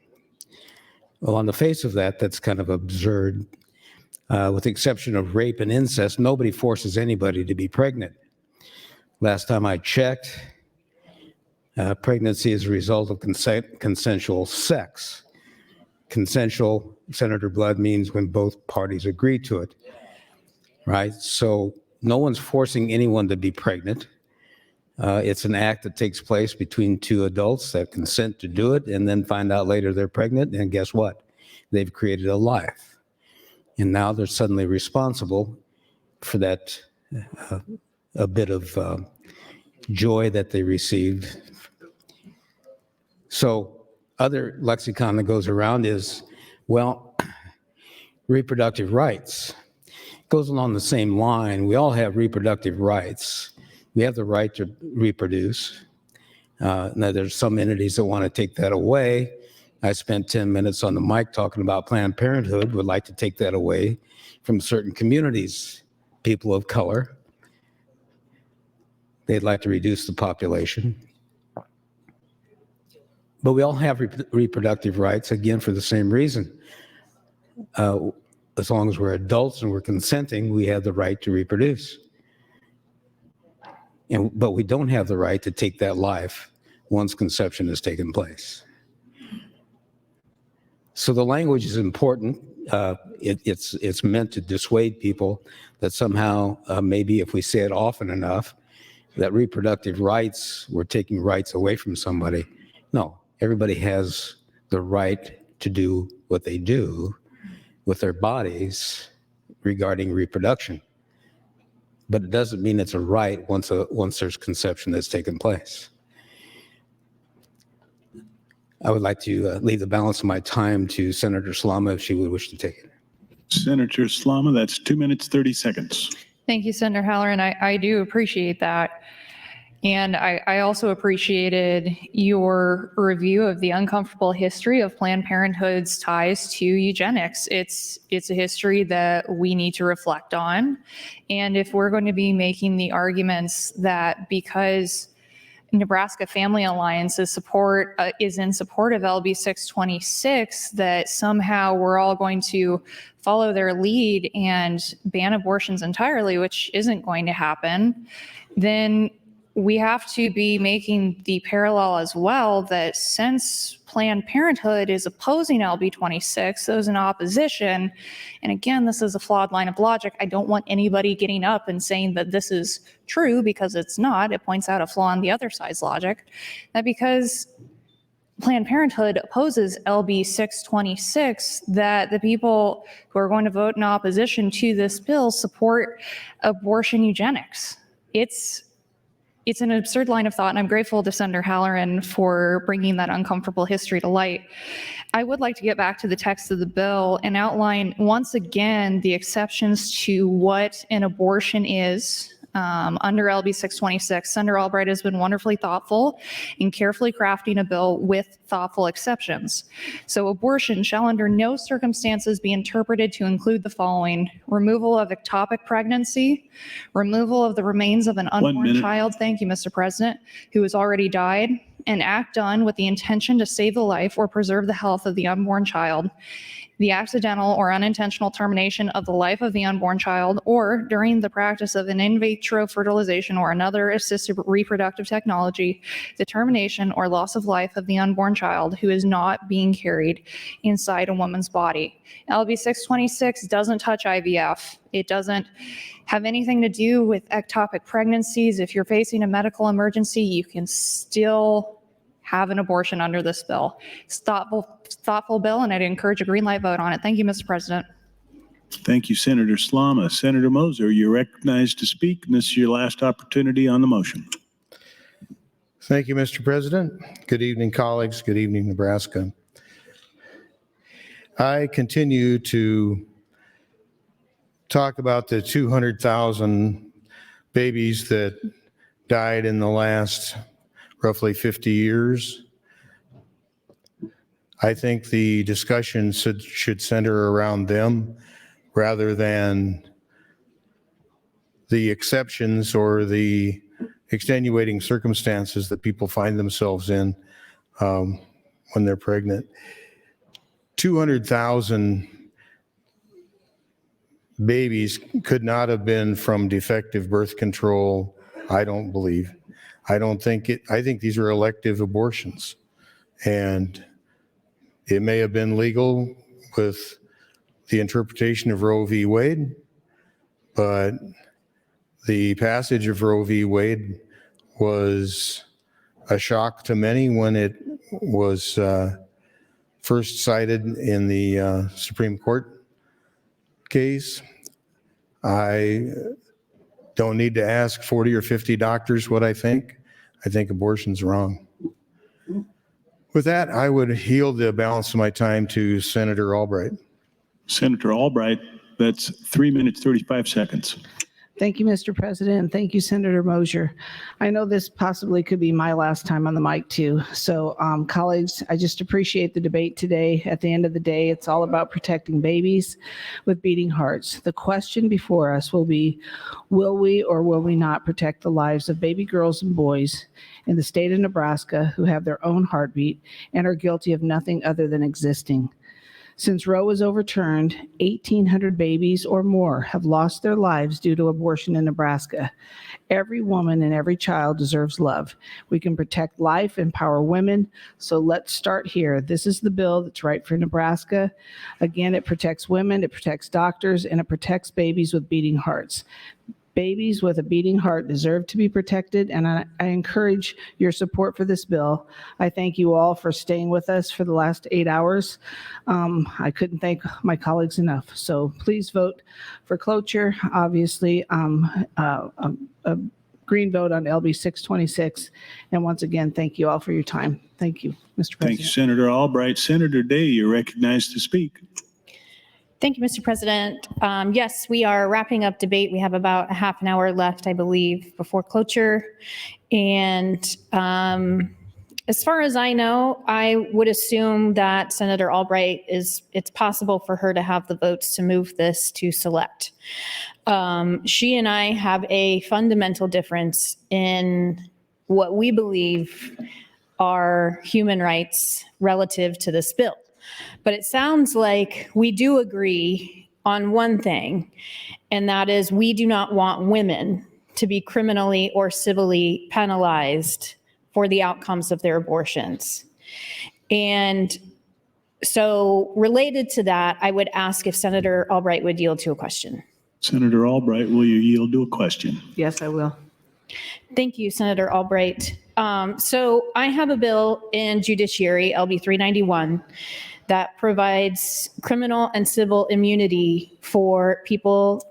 Well, on the face of that, that's kind of absurd. With the exception of rape and incest, nobody forces anybody to be pregnant. Last time I checked, pregnancy is a result of consensual sex. Consensual, Senator Blood, means when both parties agree to it, right? So no one's forcing anyone to be pregnant. It's an act that takes place between two adults that consent to do it and then find out later they're pregnant, and guess what? They've created a life. And now they're suddenly responsible for that a bit of joy that they received. So other lexicon that goes around is, well, reproductive rights. It goes along the same line. We all have reproductive rights. We have the right to reproduce. Now, there's some entities that want to take that away. I spent 10 minutes on the mic talking about Planned Parenthood, would like to take that away from certain communities, people of color. They'd like to reduce the population. But we all have reproductive rights, again, for the same reason. As long as we're adults and we're consenting, we have the right to reproduce. But we don't have the right to take that life once conception has taken place. So the language is important. It's meant to dissuade people that somehow, maybe if we say it often enough, that reproductive rights, we're taking rights away from somebody. No, everybody has the right to do what they do with their bodies regarding reproduction. But it doesn't mean it's a right once there's conception that's taken place. I would like to leave the balance of my time to Senator Slama if she would wish to take it. Senator Slama, that's 2 minutes, 30 seconds. Thank you, Senator Halloran. I do appreciate that. And I also appreciated your review of the uncomfortable history of Planned Parenthood's ties to eugenics. It's a history that we need to reflect on. And if we're going to be making the arguments that because Nebraska Family Alliance is in support of LB 626, that somehow we're all going to follow their lead and ban abortions entirely, which isn't going to happen, then we have to be making the parallel as well that since Planned Parenthood is opposing LB 26, those in opposition, and again, this is a flawed line of logic. I don't want anybody getting up and saying that this is true because it's not. It points out a flaw in the other side's logic, that because Planned Parenthood opposes LB 626, that the people who are going to vote in opposition to this bill support abortion eugenics. It's an absurd line of thought, and I'm grateful to Senator Halloran for bringing that uncomfortable history to light. I would like to get back to the text of the bill and outline once again the exceptions to what an abortion is under LB 626. Senator Albright has been wonderfully thoughtful in carefully crafting a bill with thoughtful exceptions. So abortion shall under no circumstances be interpreted to include the following: removal of ectopic pregnancy, removal of the remains of an unborn child, thank you, Mr. President, who has already died, an act done with the intention to save the life or preserve the health of the unborn child, the accidental or unintentional termination of the life of the unborn child, or during the practice of an in vitro fertilization or another assisted reproductive technology, the termination or loss of life of the unborn child who is not being carried inside a woman's body. LB 626 doesn't touch IVF. It doesn't have anything to do with ectopic pregnancies. If you're facing a medical emergency, you can still have an abortion under this bill. It's thoughtful bill, and I'd encourage a green light vote on it. Thank you, Mr. President. Thank you, Senator Slama. Senator Moser, you're recognized to speak, and this is your last opportunity on the motion. Thank you, Mr. President. Good evening, colleagues. Good evening, Nebraska. I continue to talk about the 200,000 babies that died in the last roughly 50 years. I think the discussion should center around them rather than the exceptions or the extenuating circumstances that people find themselves in when they're pregnant. 200,000 babies could not have been from defective birth control, I don't believe. I think these are elective abortions. And it may have been legal with the interpretation of Roe v. Wade, but the passage of Roe v. Wade was a shock to many when it was first cited in the Supreme Court case. I don't need to ask 40 or 50 doctors what I think. I think abortion's wrong. With that, I would yield the balance of my time to Senator Albright. Senator Albright, that's 3 minutes, 35 seconds. Thank you, Mr. President, and thank you, Senator Mosier. I know this possibly could be my last time on the mic too. So colleagues, I just appreciate the debate today. At the end of the day, it's all about protecting babies with beating hearts. The question before us will be, will we or will we not protect the lives of baby girls and boys in the state of Nebraska who have their own heartbeat and are guilty of nothing other than existing? Since Roe was overturned, 1,800 babies or more have lost their lives due to abortion in Nebraska. Every woman and every child deserves love. We can protect life, empower women, so let's start here. This is the bill that's right for Nebraska. Again, it protects women, it protects doctors, and it protects babies with beating hearts. Babies with a beating heart deserve to be protected, and I encourage your support for this bill. I thank you all for staying with us for the last 8 hours. I couldn't thank my colleagues enough. So please vote for cloture. Obviously, a green vote on LB 626. And once again, thank you all for your time. Thank you, Mr. President. Thank you, Senator Albright. Senator Day, you're recognized to speak. Thank you, Mr. President. Yes, we are wrapping up debate. We have about a half an hour left, I believe, before cloture. And as far as I know, I would assume that Senator Albright it's possible for her to have the votes to move this to select. She and I have a fundamental difference in what we believe are human rights relative to this bill. But it sounds like we do agree on one thing, and that is we do not want women to be criminally or civilly penalized for the outcomes of their abortions. And so related to that, I would ask if Senator Albright would yield to a question. Senator Albright, will you yield to a question? Yes, I will. Thank you, Senator Albright. So I have a bill in Judiciary, LB 391, that provides criminal and civil immunity for people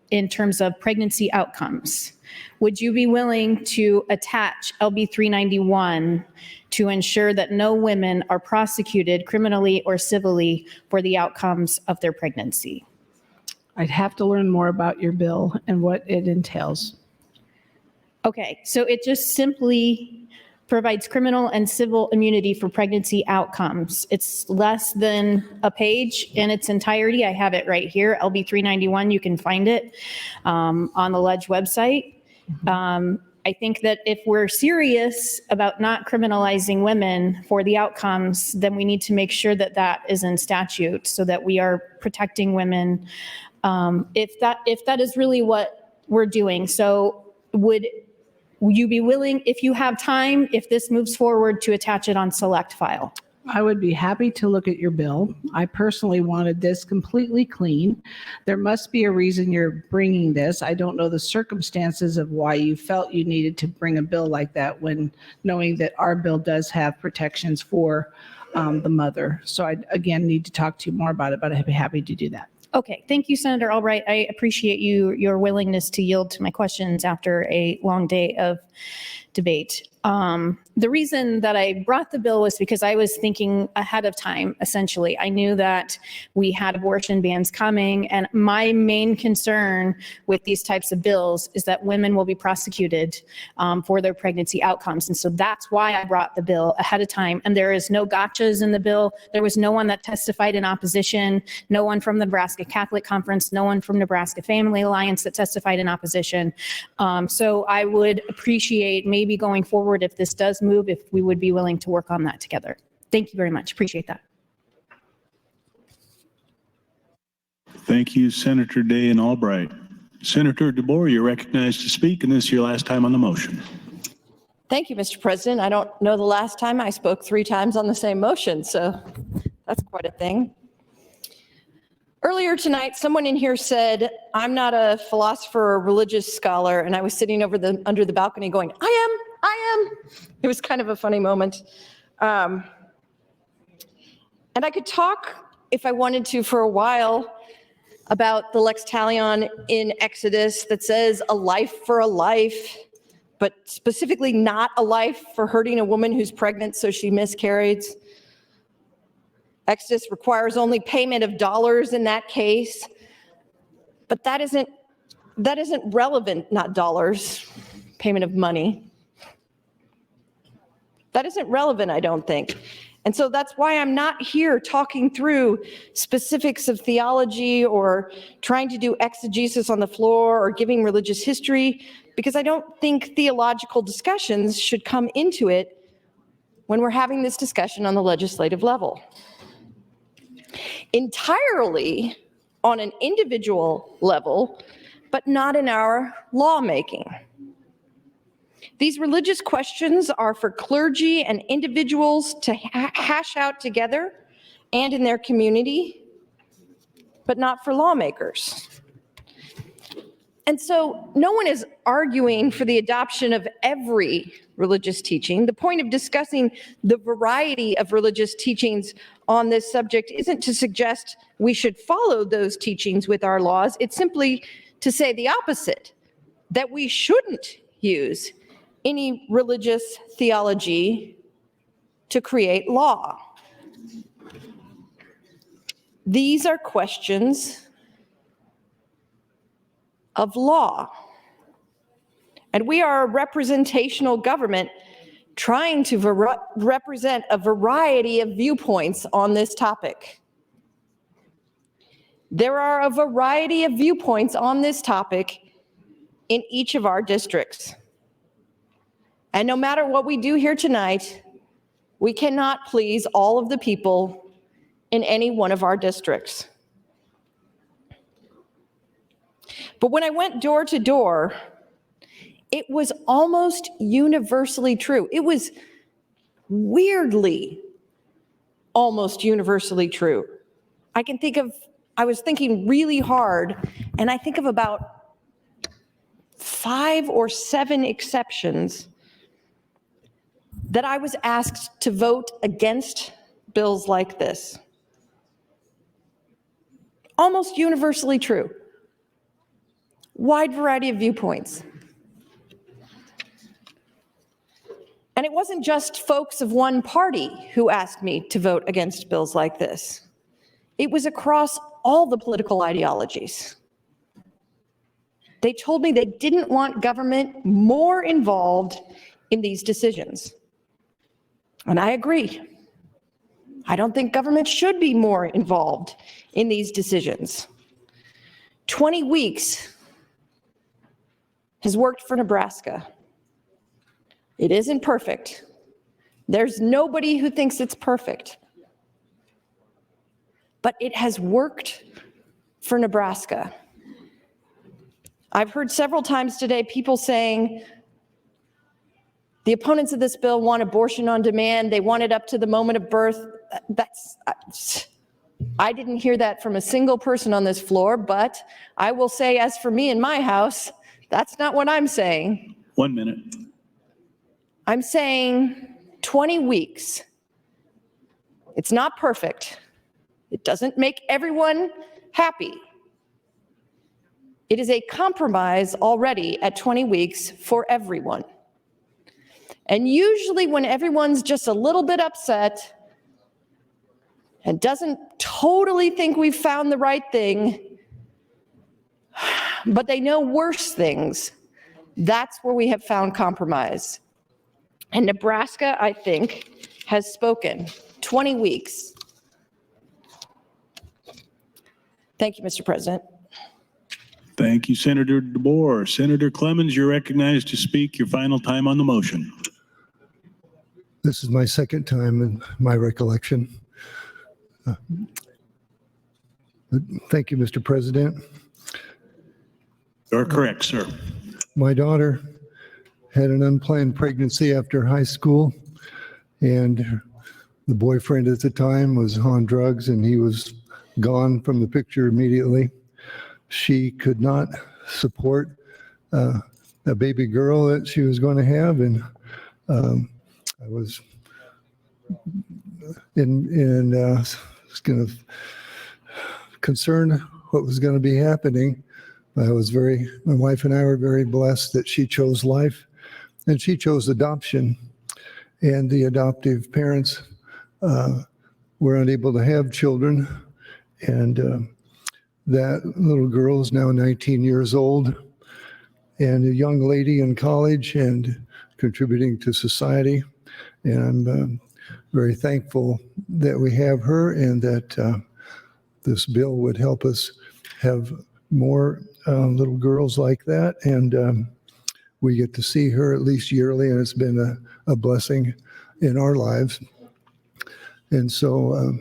in terms of pregnancy outcomes. Would you be willing to attach LB 391 to ensure that no women are prosecuted criminally or civilly for the outcomes of their pregnancy? I'd have to learn more about your bill and what it entails. Okay, so it just simply provides criminal and civil immunity for pregnancy outcomes. It's less than a page in its entirety. I have it right here, LB 391. You can find it on the Ledge website. I think that if we're serious about not criminalizing women for the outcomes, then we need to make sure that that is in statute so that we are protecting women if that is really what we're doing. So would you be willing, if you have time, if this moves forward, to attach it on select file? I would be happy to look at your bill. I personally wanted this completely clean. There must be a reason you're bringing this. I don't know the circumstances of why you felt you needed to bring a bill like that when knowing that our bill does have protections for the mother. So I, again, need to talk to you more about it, but I'd be happy to do that. Okay, thank you, Senator Albright. I appreciate your willingness to yield to my questions after a long day of debate. The reason that I brought the bill was because I was thinking ahead of time, essentially. I knew that we had abortion bans coming, and my main concern with these types of bills is that women will be prosecuted for their pregnancy outcomes. And so that's why I brought the bill ahead of time. And there is no gotchas in the bill. There was no one that testified in opposition, no one from the Nebraska Catholic Conference, no one from Nebraska Family Alliance that testified in opposition. So I would appreciate maybe going forward, if this does move, if we would be willing to work on that together. Thank you very much. Appreciate that. Thank you, Senator Day and Albright. Senator DeBoer, you're recognized to speak, and this is your last time on the motion. Thank you, Mr. President. I don't know the last time I spoke 3 times on the same motion, so that's quite a thing. Earlier tonight, someone in here said, I'm not a philosopher or religious scholar, and I was sitting under the balcony going, I am. It was kind of a funny moment. And I could talk, if I wanted to, for a while about the lex talion in Exodus that says a life for a life, but specifically not a life for hurting a woman who's pregnant so she miscarried. Exodus requires only payment of dollars in that case, but that isn't that isn't relevant, not dollars, payment of money. That isn't relevant, I don't think. And so that's why I'm not here talking through specifics of theology or trying to do exegesis on the floor or giving religious history, because I don't think theological discussions should come into it when we're having this discussion on the legislative level. Entirely on an individual level, but not in our lawmaking. These religious questions are for clergy and individuals to hash out together and in their community, but not for lawmakers. And so no one is arguing for the adoption of every religious teaching. The point of discussing the variety of religious teachings on this subject isn't to suggest we should follow those teachings with our laws. It's simply to say the opposite, that we shouldn't use any religious theology to create law. These are questions of law. And we are a representational government trying to represent a variety of viewpoints on this topic. There are a variety of viewpoints on this topic in each of our districts. And no matter what we do here tonight, we cannot please all of the people in any one of our districts. But when I went door to door, it was almost universally true. It was weirdly almost universally true. I was thinking really hard, and I think of about 5 or 7 exceptions that I was asked to vote against bills like this. Almost universally true. Wide variety of viewpoints. And it wasn't just folks of one party who asked me to vote against bills like this. It was across all the political ideologies. They told me they didn't want government more involved in these decisions. And I agree. I don't think government should be more involved in these decisions. 20 weeks has worked for Nebraska. It isn't perfect. There's nobody who thinks it's perfect. But it has worked for Nebraska. I've heard several times today people saying the opponents of this bill want abortion on demand. They want it up to the moment of birth. I didn't hear that from a single person on this floor, but I will say, as for me in my house, that's not what I'm saying. 1 minute. I'm saying 20 weeks. It's not perfect. It doesn't make everyone happy. It is a compromise already at 20 weeks for everyone. And usually when everyone's just a little bit upset and doesn't totally think we've found the right thing, but they know worse things, that's where we have found compromise. And Nebraska, I think, has spoken. 20 weeks. Thank you, Mr. President. Thank you, Senator DeBoer. Senator Clemens, you're recognized to speak your final time on the motion. This is my second time in my recollection. Thank you, Mr. President. You're correct, sir. My daughter had an unplanned pregnancy after high school, and the boyfriend at the time was on drugs, and he was gone from the picture immediately. She could not support a baby girl that she was going to have, and I was kind of concerned what was going to be happening. My wife and I were very blessed that she chose life, and she chose adoption, and the adoptive parents were unable to have children, and that little girl is now 19 years old, and a young lady in college and contributing to society. And I'm very thankful that we have her and that this bill would help us have more little girls like that. And we get to see her at least yearly, and it's been a blessing in our lives. And so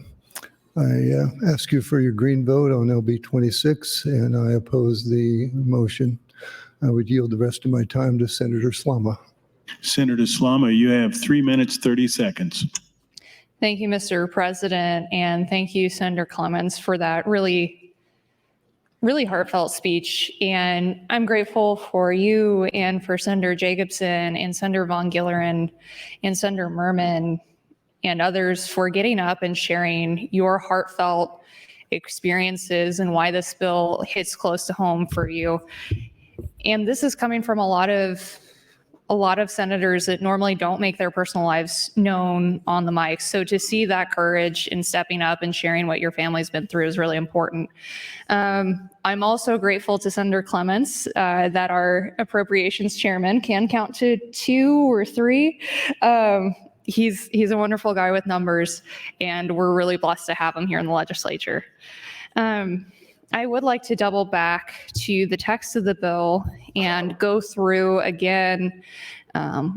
I ask you for your green vote on LB 26, and I oppose the motion. I would yield the rest of my time to Senator Slama. Senator Slama, you have 3 minutes, 30 seconds. Thank you, Mr. President, and thank you, Senator Clements, for that really heartfelt speech. And I'm grateful for you and for Senator Jacobson and Senator Von Gilleren and Senator Merman and others for getting up and sharing your heartfelt experiences and why this bill hits close to home for you. And this is coming from a lot of senators that normally don't make their personal lives known on the mic. So to see that courage in stepping up and sharing what your family's been through is really important. I'm also grateful to Senator Clements that our appropriations chairman can count to 2 or 3. He's a wonderful guy with numbers, and we're really blessed to have him here in the legislature. I would like to double back to the text of the bill and go through again.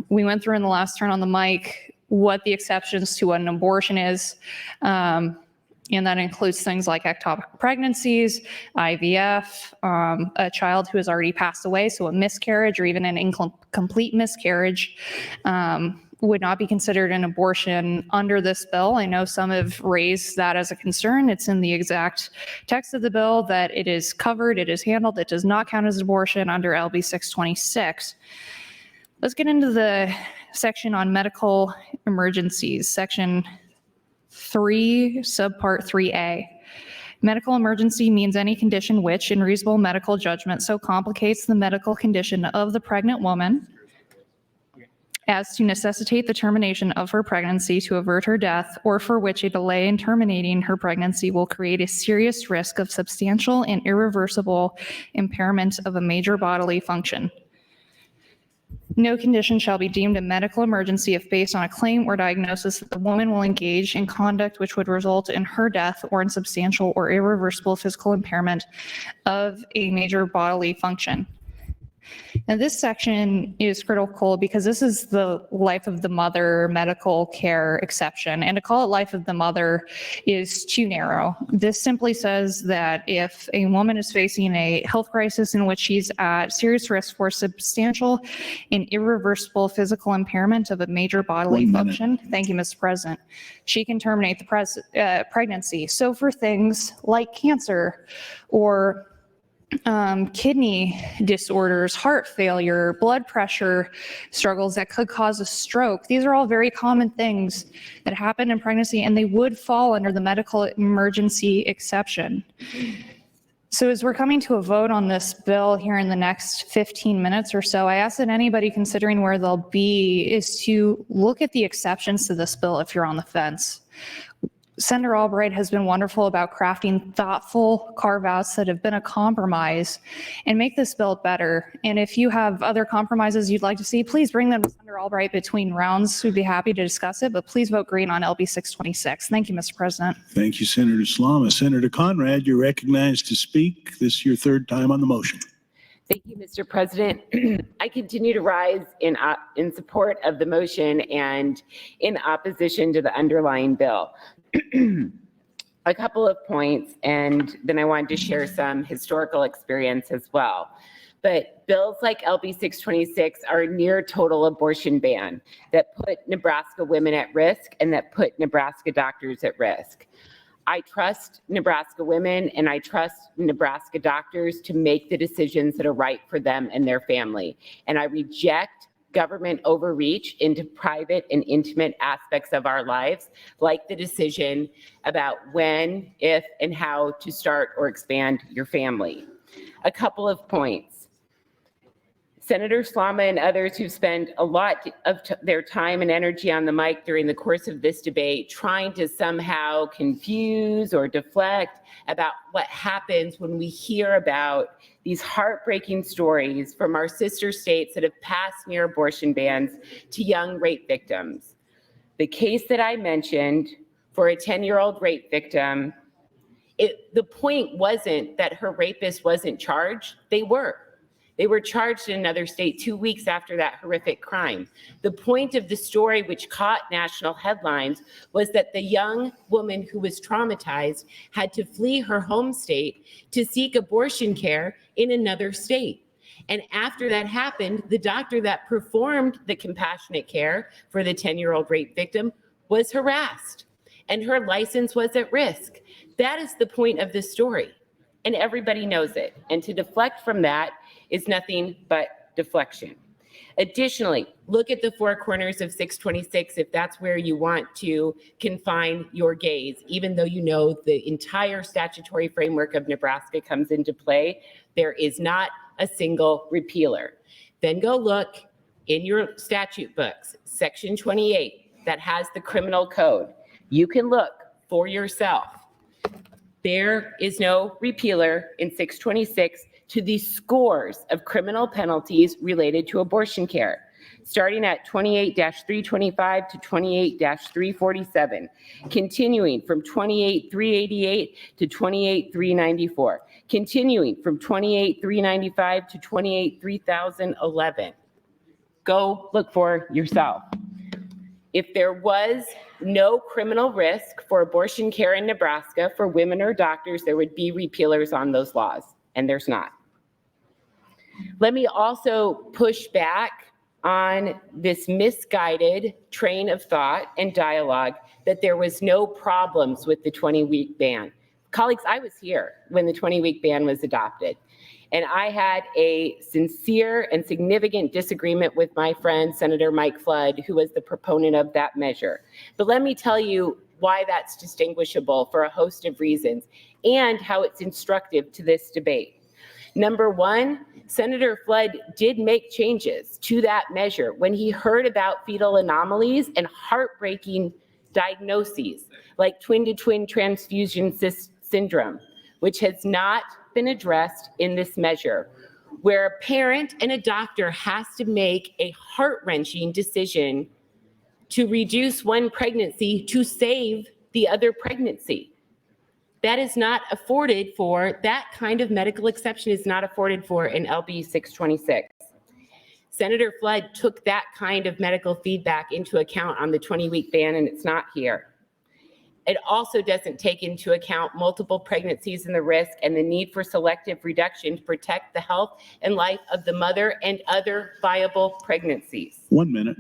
We went through in the last turn on the mic what the exceptions to an abortion is. And that includes things like ectopic pregnancies, IVF, a child who has already passed away, so a miscarriage or even an incomplete miscarriage would not be considered an abortion under this bill. I know some have raised that as a concern. It's in the exact text of the bill that it is covered, it is handled, it does not count as abortion under LB 626. Let's get into the section on medical emergencies, section 3, subpart 3A. Medical emergency means any condition which, in reasonable medical judgment, so complicates the medical condition of the pregnant woman as to necessitate the termination of her pregnancy to avert her death, or for which a delay in terminating her pregnancy will create a serious risk of substantial and irreversible impairment of a major bodily function. No condition shall be deemed a medical emergency if based on a claim or diagnosis that the woman will engage in conduct which would result in her death or in substantial or irreversible physical impairment of a major bodily function. Now, this section is critical because this is the life of the mother medical care exception, and to call it life of the mother is too narrow. This simply says that if a woman is facing a health crisis in which she's at serious risk for substantial and irreversible physical impairment of a major bodily function, thank you, Mr. President, she can terminate the pregnancy. So for things like cancer or kidney disorders, heart failure, blood pressure struggles that could cause a stroke. These are all very common things that happen in pregnancy, and they would fall under the medical emergency exception. So as we're coming to a vote on this bill here in the next 15 minutes or so, I ask that anybody considering where they'll be is to look at the exceptions to this bill if you're on the fence. Senator Albright has been wonderful about crafting thoughtful carve-outs that have been a compromise and make this bill better. And if you have other compromises you'd like to see, please bring them to Senator Albright between rounds. We'd be happy to discuss it, but please vote green on LB 626. Thank you, Mr. President. Thank you, Senator Slama. Senator Conrad, you're recognized to speak. This is your third time on the motion. Thank you, Mr. President. I continue to rise in support of the motion and in opposition to the underlying bill. A couple of points, and then I wanted to share some historical experience as well. But bills like LB 626 are a near total abortion ban that put Nebraska women at risk and that put Nebraska doctors at risk. I trust Nebraska women and I trust Nebraska doctors to make the decisions that are right for them and their family. And I reject government overreach into private and intimate aspects of our lives, like the decision about when, if, and how to start or expand your family. A couple of points. Senator Slama and others who spend a lot of their time and energy on the mic during the course of this debate trying to somehow confuse or deflect about what happens when we hear about these heartbreaking stories from our sister states that have passed near abortion bans to young rape victims. The case that I mentioned for a 10-year-old rape victim, the point wasn't that her rapist wasn't charged. They were charged in another state 2 weeks after that horrific crime. The point of the story, which caught national headlines, was that the young woman who was traumatized had to flee her home state to seek abortion care in another state. And after that happened, the doctor that performed the compassionate care for the 10-year-old rape victim was harassed, and her license was at risk. That is the point of this story, and everybody knows it. And to deflect from that is nothing but deflection. Additionally, look at the four corners of 626 if that's where you want to confine your gaze, even though you know the entire statutory framework of Nebraska comes into play. There is not a single repealer. Then go look in your statute books, section 28, that has the criminal code. You can look for yourself. There is no repealer in 626 to the scores of criminal penalties related to abortion care, starting at 28-325 to 28-347, continuing from 28-388 to 28-394, continuing from 28-395 to 28-3011. Go look for yourself. If there was no criminal risk for abortion care in Nebraska for women or doctors, there would be repealers on those laws, and there's not. Let me also push back on this misguided train of thought and dialogue that there was no problems with the 20-week ban. Colleagues, I was here when the 20-week ban was adopted, and I had a sincere and significant disagreement with my friend, Senator Mike Flood, who was the proponent of that measure. But let me tell you why that's distinguishable for a host of reasons and how it's instructive to this debate. Number one, Senator Flood did make changes to that measure when he heard about fetal anomalies and heartbreaking diagnoses like twin-to-twin transfusion syndrome, which has not been addressed in this measure, where a parent and a doctor has to make a heart-wrenching decision to reduce one pregnancy to save the other pregnancy. That is not afforded for, that kind of medical exception is not afforded for in LB 626. Senator Flood took that kind of medical feedback into account on the 20-week ban, and it's not here. It also doesn't take into account multiple pregnancies and the risk and the need for selective reduction to protect the health and life of the mother and other viable pregnancies. 1 minute.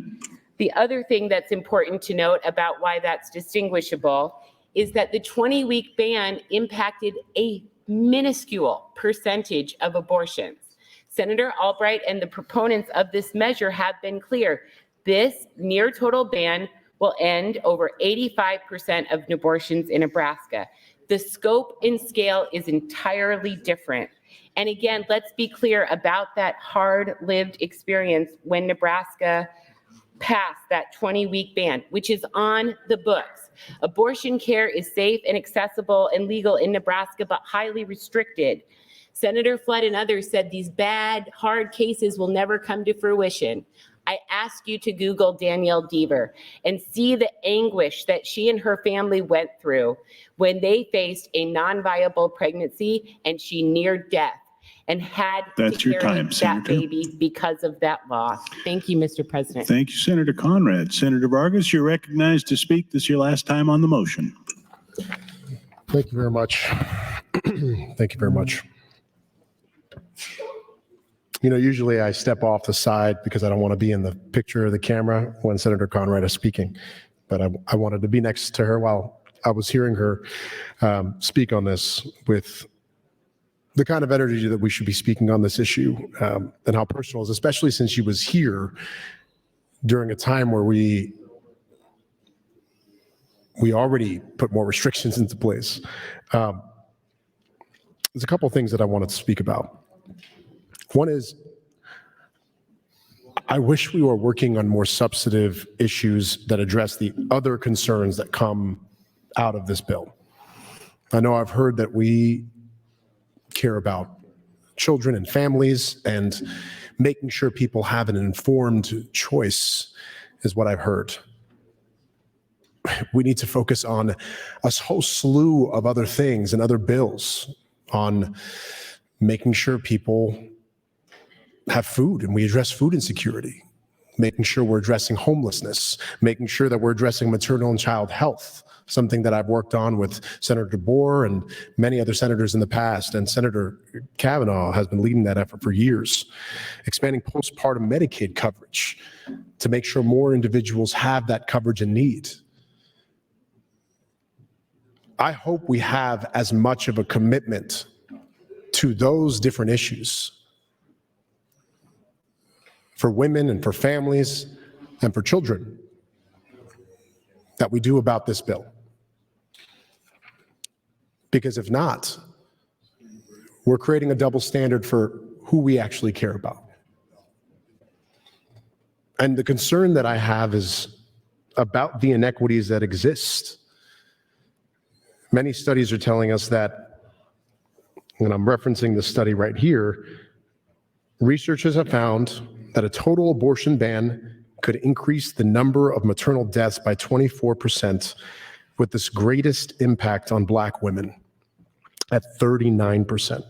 The other thing that's important to note about why that's distinguishable is that the 20-week ban impacted a minuscule percentage of abortions. Senator Albright and the proponents of this measure have been clear. This near total ban will end over 85% of abortions in Nebraska. The scope and scale is entirely different. And again, let's be clear about that hard-lived experience when Nebraska passed that 20-week ban, which is on the books. Abortion care is safe and accessible and legal in Nebraska, but highly restricted. Senator Flood and others said these bad, hard cases will never come to fruition. I ask you to Google Danielle Deaver and see the anguish that she and her family went through when they faced a non-viable pregnancy and she neared death and had That's to your carry time, that Senator. baby because of that loss. Thank you, Mr. President. Thank you, Senator Conrad. Senator Vargas, you're recognized to speak. This is your last time on the motion. Thank you very much. Thank you very much. You know, usually I step off the side because I don't want to be in the picture of the camera when Senator Conrad is speaking, but I wanted to be next to her while I was hearing her speak on this with the kind of energy that we should be speaking on this issue and how personal it is, especially since she was here during a time where we already put more restrictions into place. There's a couple things that I wanted to speak about. One is I wish we were working on more substantive issues that address the other concerns that come out of this bill. I know I've heard that we care about children and families and making sure people have an informed choice is what I've heard. We need to focus on a whole slew of other things and other bills on making sure people have food and we address food insecurity, making sure we're addressing homelessness, making sure that we're addressing maternal and child health, something that I've worked on with Senator DeBoer and many other senators in the past, and Senator Kavanaugh has been leading that effort for years. Expanding postpartum Medicaid coverage to make sure more individuals have that coverage and need. I hope we have as much of a commitment to those different issues for women and for families and for children that we do about this bill. Because if not, we're creating a double standard for who we actually care about. And the concern that I have is about the inequities that exist. Many studies are telling us that, and I'm referencing the study right here, researchers have found that a total abortion ban could increase the number of maternal deaths by 24%, with this greatest impact on Black women at 39%.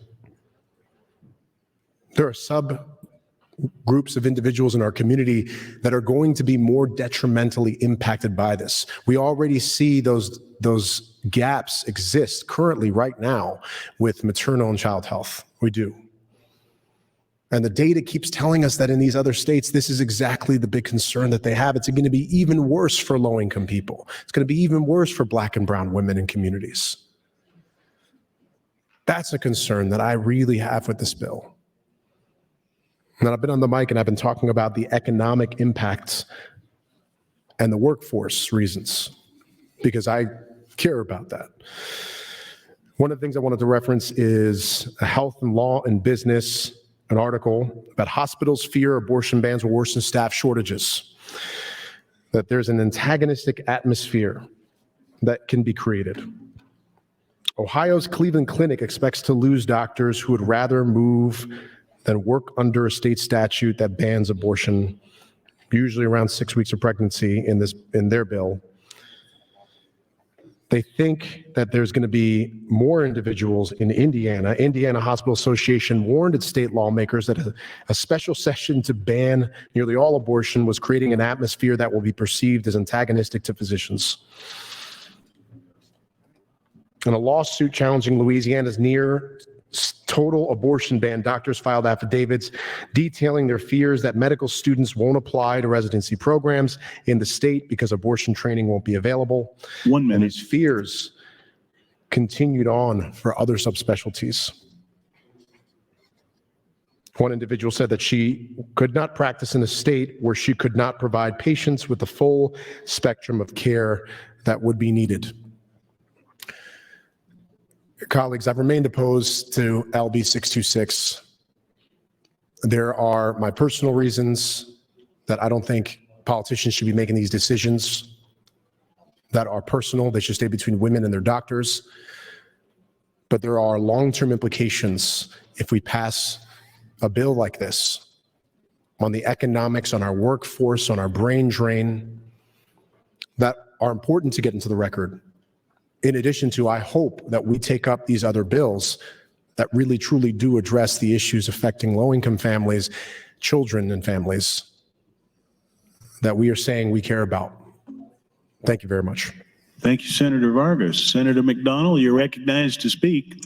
There are subgroups of individuals in our community that are going to be more detrimentally impacted by this. We already see those gaps exist currently right now with maternal and child health. We do. And the data keeps telling us that in these other states, this is exactly the big concern that they have. It's going to be even worse for low-income people. It's going to be even worse for Black and brown women in communities. That's a concern that I really have with this bill. And I've been on the mic and I've been talking about the economic impacts and the workforce reasons, because I care about that. One of the things I wanted to reference is a Health and Law and Business, an article about hospitals fear abortion bans will worsen staff shortages, that there's an antagonistic atmosphere that can be created. Ohio's Cleveland Clinic expects to lose doctors who would rather move than work under a state statute that bans abortion, usually around 6 weeks of pregnancy in their bill. They think that there's going to be more individuals in Indiana. Indiana Hospital Association warned its state lawmakers that a special session to ban nearly all abortion was creating an atmosphere that will be perceived as antagonistic to physicians. In a lawsuit challenging Louisiana's near total abortion ban, doctors filed affidavits detailing their fears that medical students won't apply to residency programs in the state because abortion training won't be available. 1 minute. And these fears continued on for other subspecialties. One individual said that she could not practice in a state where she could not provide patients with the full spectrum of care that would be needed. Colleagues, I've remained opposed to LB 626. There are my personal reasons that I don't think politicians should be making these decisions that are personal. They should stay between women and their doctors. But there are long-term implications if we pass a bill like this on the economics, on our workforce, on our brain drain, that are important to get into the record. In addition to, I hope that we take up these other bills that really truly do address the issues affecting low-income families, children and families that we are saying we care about. Thank you very much. Thank you, Senator Vargas. Senator McDonald, you're recognized to speak.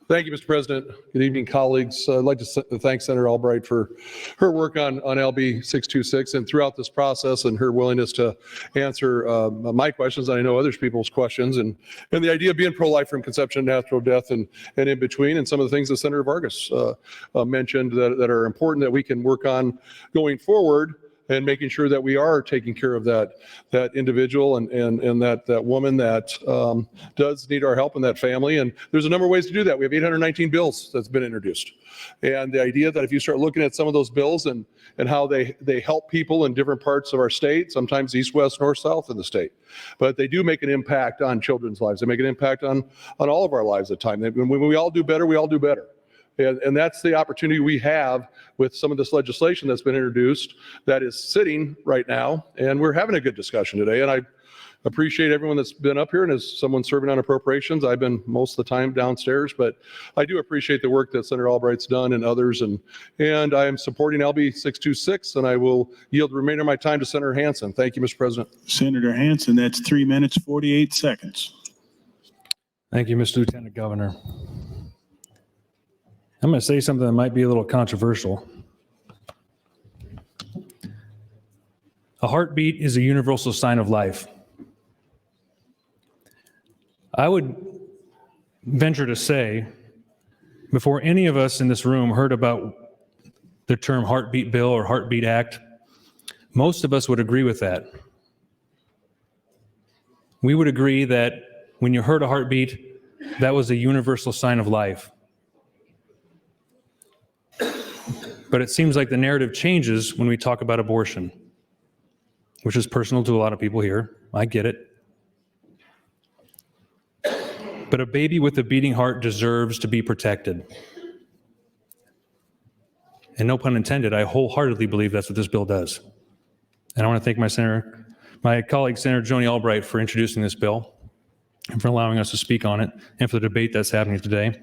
Thank you, Mr. President. Good evening, colleagues. I'd like to thank Senator Albright for her work on LB 626 and throughout this process, and her willingness to answer my questions, and I know other people's questions, and the idea of being pro-life from conception to natural death and in between, and some of the things that Senator Vargas mentioned that are important that we can work on going forward. and making sure that we are taking care of that individual and that woman that does need our help in that family. And there's a number of ways to do that. We have 819 bills that's been introduced. And the idea that if you start looking at some of those bills and how they help people in different parts of our state, sometimes east, west, north, south in the state, but they do make an impact on children's lives. They make an impact on all of our lives at times. When we all do better, we all do better. And that's the opportunity we have with some of this legislation that's been introduced that is sitting right now. And we're having a good discussion today. And I appreciate everyone that's been up here. And as someone serving on appropriations, I've been most of the time downstairs, but I do appreciate the work that Senator Albright's done and others. And I am supporting LB 626, and I will yield the remainder of my time to Senator Hansen. Thank you, Mr. President. Senator Hansen, that's 3 minutes, 48 seconds. Thank you, Mr. Lieutenant Governor. I'm going to say something that might be a little controversial. A heartbeat is a universal sign of life. I would venture to say, before any of us in this room heard about the term heartbeat bill or heartbeat act, most of us would agree with that. We would agree that when you heard a heartbeat, that was a universal sign of life. But it seems like the narrative changes when we talk about abortion, which is personal to a lot of people here. I get it. But a baby with a beating heart deserves to be protected. And no pun intended, I wholeheartedly believe that's what this bill does. And I want to thank my colleague, Senator Joni Albright, for introducing this bill and for allowing us to speak on it and for the debate that's happening today.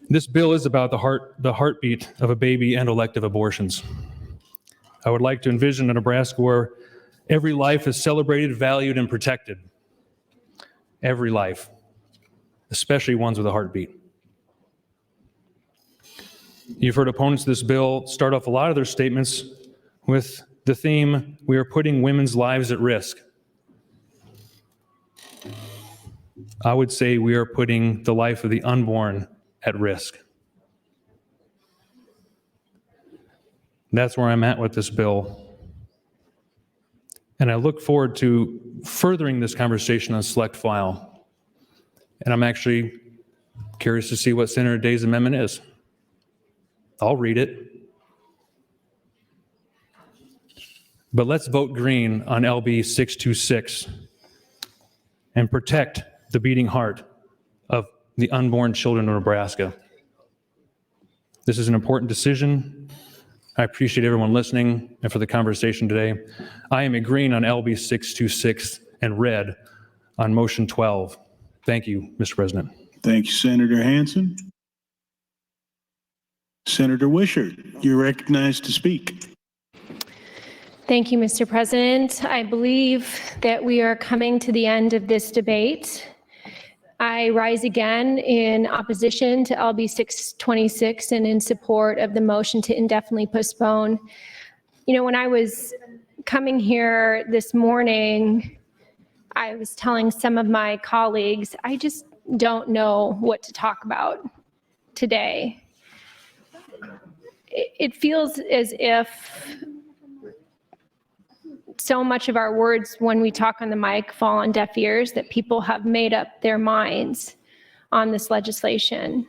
This bill is about the heartbeat of a baby and elective abortions. I would like to envision a Nebraska where every life is celebrated, valued, and protected. Every life, especially ones with a heartbeat. You've heard opponents of this bill start off a lot of their statements with the theme, we are putting women's lives at risk. I would say we are putting the life of the unborn at risk. That's where I'm at with this bill. And I look forward to furthering this conversation on select file. And I'm actually curious to see what Senator Day's amendment is. I'll read it. But let's vote green on LB 626 and protect the beating heart of the unborn children of Nebraska. This is an important decision. I appreciate everyone listening and for the conversation today. I am agreeing on LB 626 and red on motion 12. Thank you, Mr. President. Thank you, Senator Hansen. Senator Wishart, you're recognized to speak. Thank you, Mr. President. I believe that we are coming to the end of this debate. I rise again in opposition to LB 626 and in support of the motion to indefinitely postpone. You know, when I was coming here this morning, I was telling some of my colleagues, I just don't know what to talk about today. It feels as if so much of our words when we talk on the mic fall on deaf ears, that people have made up their minds on this legislation.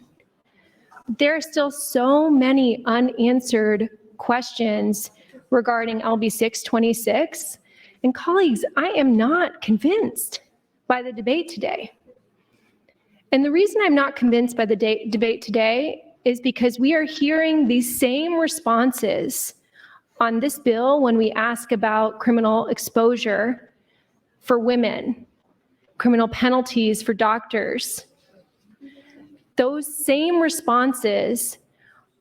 There are still so many unanswered questions regarding LB 626. And colleagues, I am not convinced by the debate today. And the reason I'm not convinced by the debate today is because we are hearing these same responses on this bill when we ask about criminal exposure for women, criminal penalties for doctors. Those same responses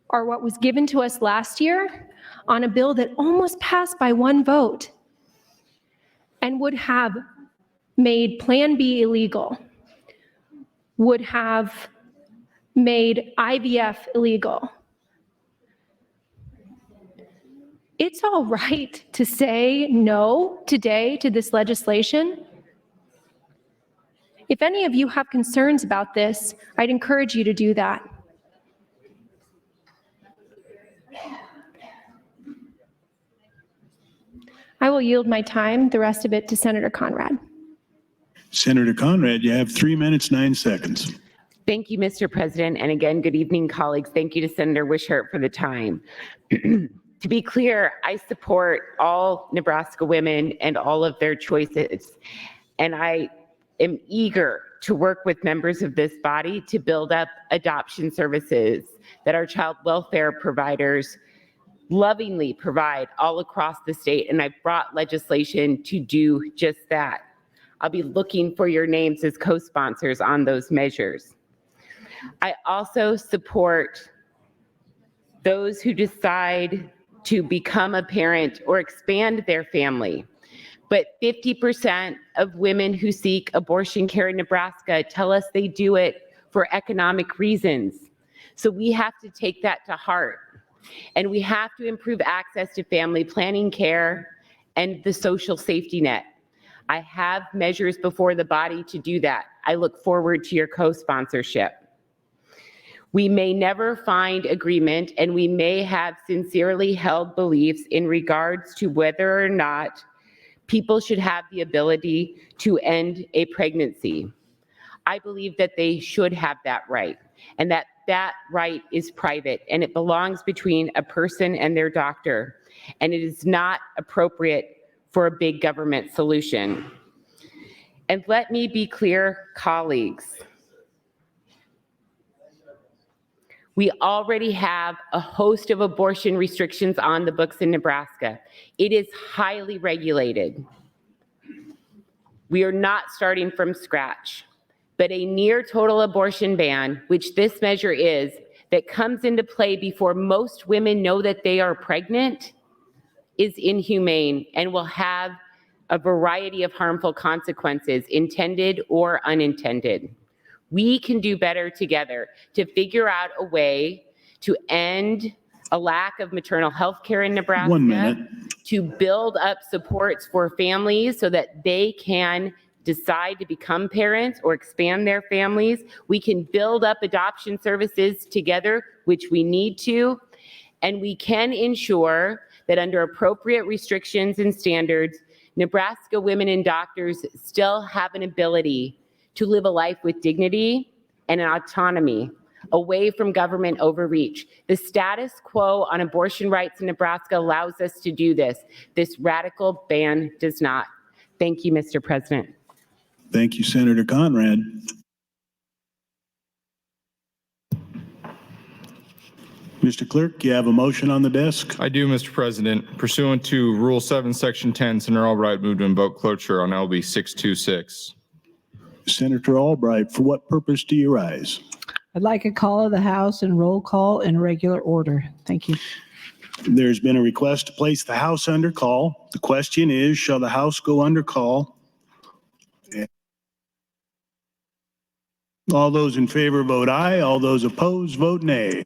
are what was given to us last year on a bill that almost passed by one vote and would have made Plan B illegal, would have made IVF illegal. It's all right to say no today to this legislation. If any of you have concerns about this, I'd encourage you to do that. I will yield my time, the rest of it to Senator Conrad. Senator Conrad, you have 3 minutes, 9 seconds. Thank you, Mr. President. And again, good evening, colleagues. Thank you to Senator Wishart for the time. To be clear, I support all Nebraska women and all of their choices. And I am eager to work with members of this body to build up adoption services that our child welfare providers lovingly provide all across the state. And I've brought legislation to do just that. I'll be looking for your names as co-sponsors on those measures. I also support those who decide to become a parent or expand their family. But 50% of women who seek abortion care in Nebraska tell us they do it for economic reasons. So we have to take that to heart. And we have to improve access to family planning care and the social safety net. I have measures before the body to do that. I look forward to your co-sponsorship. We may never find agreement, and we may have sincerely held beliefs in regards to whether or not people should have the ability to end a pregnancy. I believe that they should have that right, and that right is private, and it belongs between a person and their doctor, and it is not appropriate for a big government solution. And let me be clear, colleagues. We already have a host of abortion restrictions on the books in Nebraska. It is highly regulated. We are not starting from scratch, but a near total abortion ban, which this measure is, that comes into play before most women know that they are pregnant, is inhumane and will have a variety of harmful consequences, intended or unintended. We can do better together to figure out a way to end a lack of maternal health care in Nebraska. 1 minute. To build up supports for families so that they can decide to become parents or expand their families. We can build up adoption services together, which we need to, and we can ensure that under appropriate restrictions and standards, Nebraska women and doctors still have an ability to live a life with dignity and an autonomy away from government overreach. The status quo on abortion rights in Nebraska allows us to do this. This radical ban does not. Thank you, Mr. President. Thank you, Senator Conrad. Mr. Clerk, you have a motion on the desk? I do, Mr. President. Pursuant to Rule 7, Section 10, Senator Albright moved to invoke cloture on LB 626. Senator Albright, for what purpose do you rise? I'd like a call of the House and roll call in regular order. Thank you. There's been a request to place the House under call. The question is, shall the House go under call? All those in favor vote aye. All those opposed vote nay.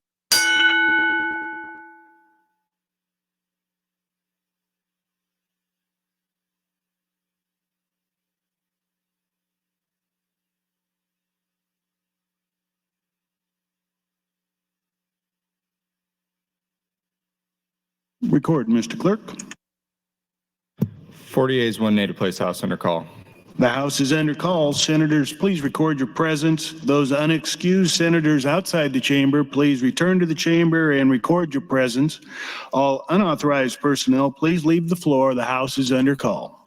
Record, Mr. Clerk. 40 ayes, 1 nay to place House under call. The House is under call. Senators, please record your presence. Those unexcused senators outside the chamber, please return to the chamber and record your presence. All unauthorized personnel, please leave the floor. The House is under call.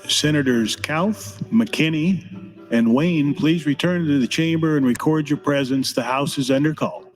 Senators Kauth, McKinney, And Wayne, please return to the chamber and record your presence. The House is under call.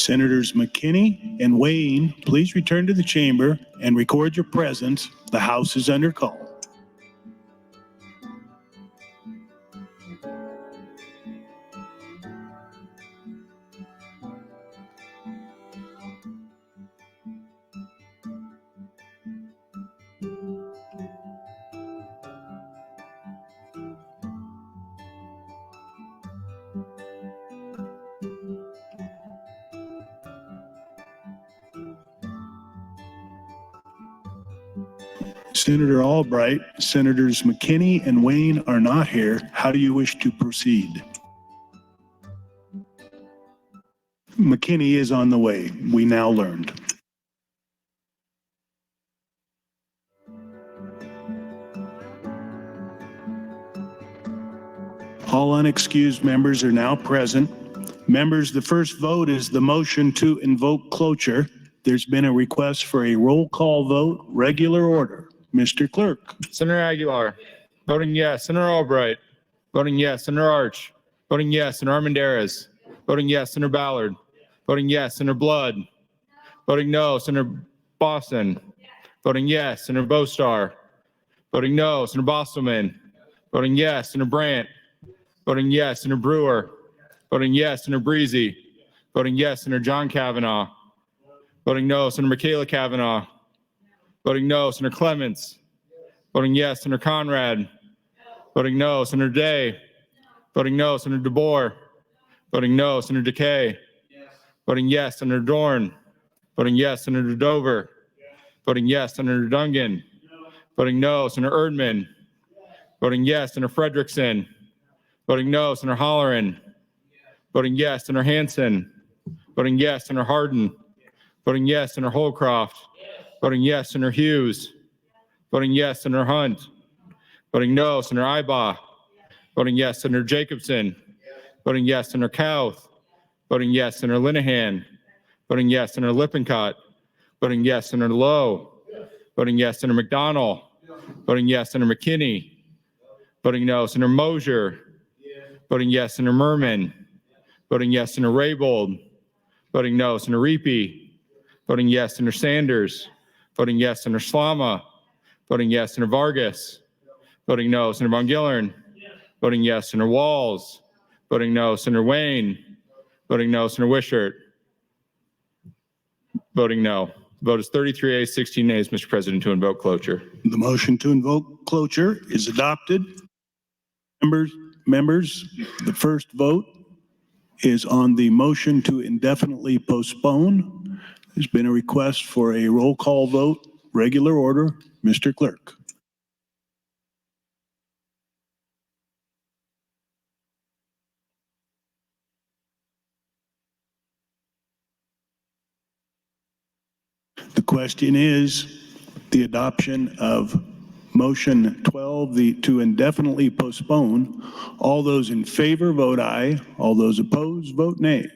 Senators McKinney and Wayne, please return to the chamber and record your presence. The House is under call. Senator Albright, Senators McKinney and Wayne are not here. How do you wish to proceed? McKinney is on the way. We now learned. All unexcused members are now present. Members, the first vote is the motion to invoke cloture. There's been a request for a roll call vote, regular order. Mr. Clerk. Senator Aguilar. Voting yes. Senator Albright. Voting yes. Senator Arch. Voting yes. Senator Armendariz. Voting yes. Senator Ballard. Voting yes. Senator Blood. Voting no. Senator Boston. Voting yes. Senator Bostar. Voting no. Senator Bostelman. Voting yes. Senator Brandt. Voting yes. Senator Brewer. Voting yes. Senator Breezy. Voting yes. Senator John Kavanaugh. Voting no. Senator Michaela Kavanaugh. Voting no. Senator Clements. Voting yes. Senator Conrad. Voting no. Senator Day. Voting no. Senator DeBoer. Voting no. Senator DeKay. Voting yes. Senator Dorn. Voting yes. Senator Dover. Voting yes. Senator Dungan. Voting no. Senator Erdman. Voting yes. Senator Frederickson. Voting no. Senator Holleran. Voting yes. Senator Hansen. Voting yes. Senator Hardin. Voting yes. Senator Holcroft. Voting yes, Senator Hughes. Voting yes, Senator Hunt. Voting no, Senator Ibach. Voting yes, Senator Jacobson. Voting yes, Senator Kauth. Voting yes, Senator Linehan. Voting yes, Senator Lippincott. Voting yes, Senator Lowe. Voting yes, Senator McDonald. Voting yes, Senator McKinney. Voting no, Senator Mosier. Voting yes, Senator Merman. Voting yes, Senator Raybold. Voting no, Senator Reapy. Voting yes, Senator Sanders. Voting yes, Senator Slama. Voting yes, Senator Vargas. Voting no, Senator Von Gillern. Voting yes, Senator Walls. Voting no, Senator Wayne. Voting no, Senator Wishart. Voting no. Vote is 33 ayes, 16 nays, Mr. President, to invoke cloture. The motion to invoke cloture is adopted. Members, the first vote is on the motion to indefinitely postpone. There's been a request for a roll call vote, regular order. Mr. Clerk. The question is the adoption of motion 12 to indefinitely postpone. All those in favor vote aye. All those opposed vote nay.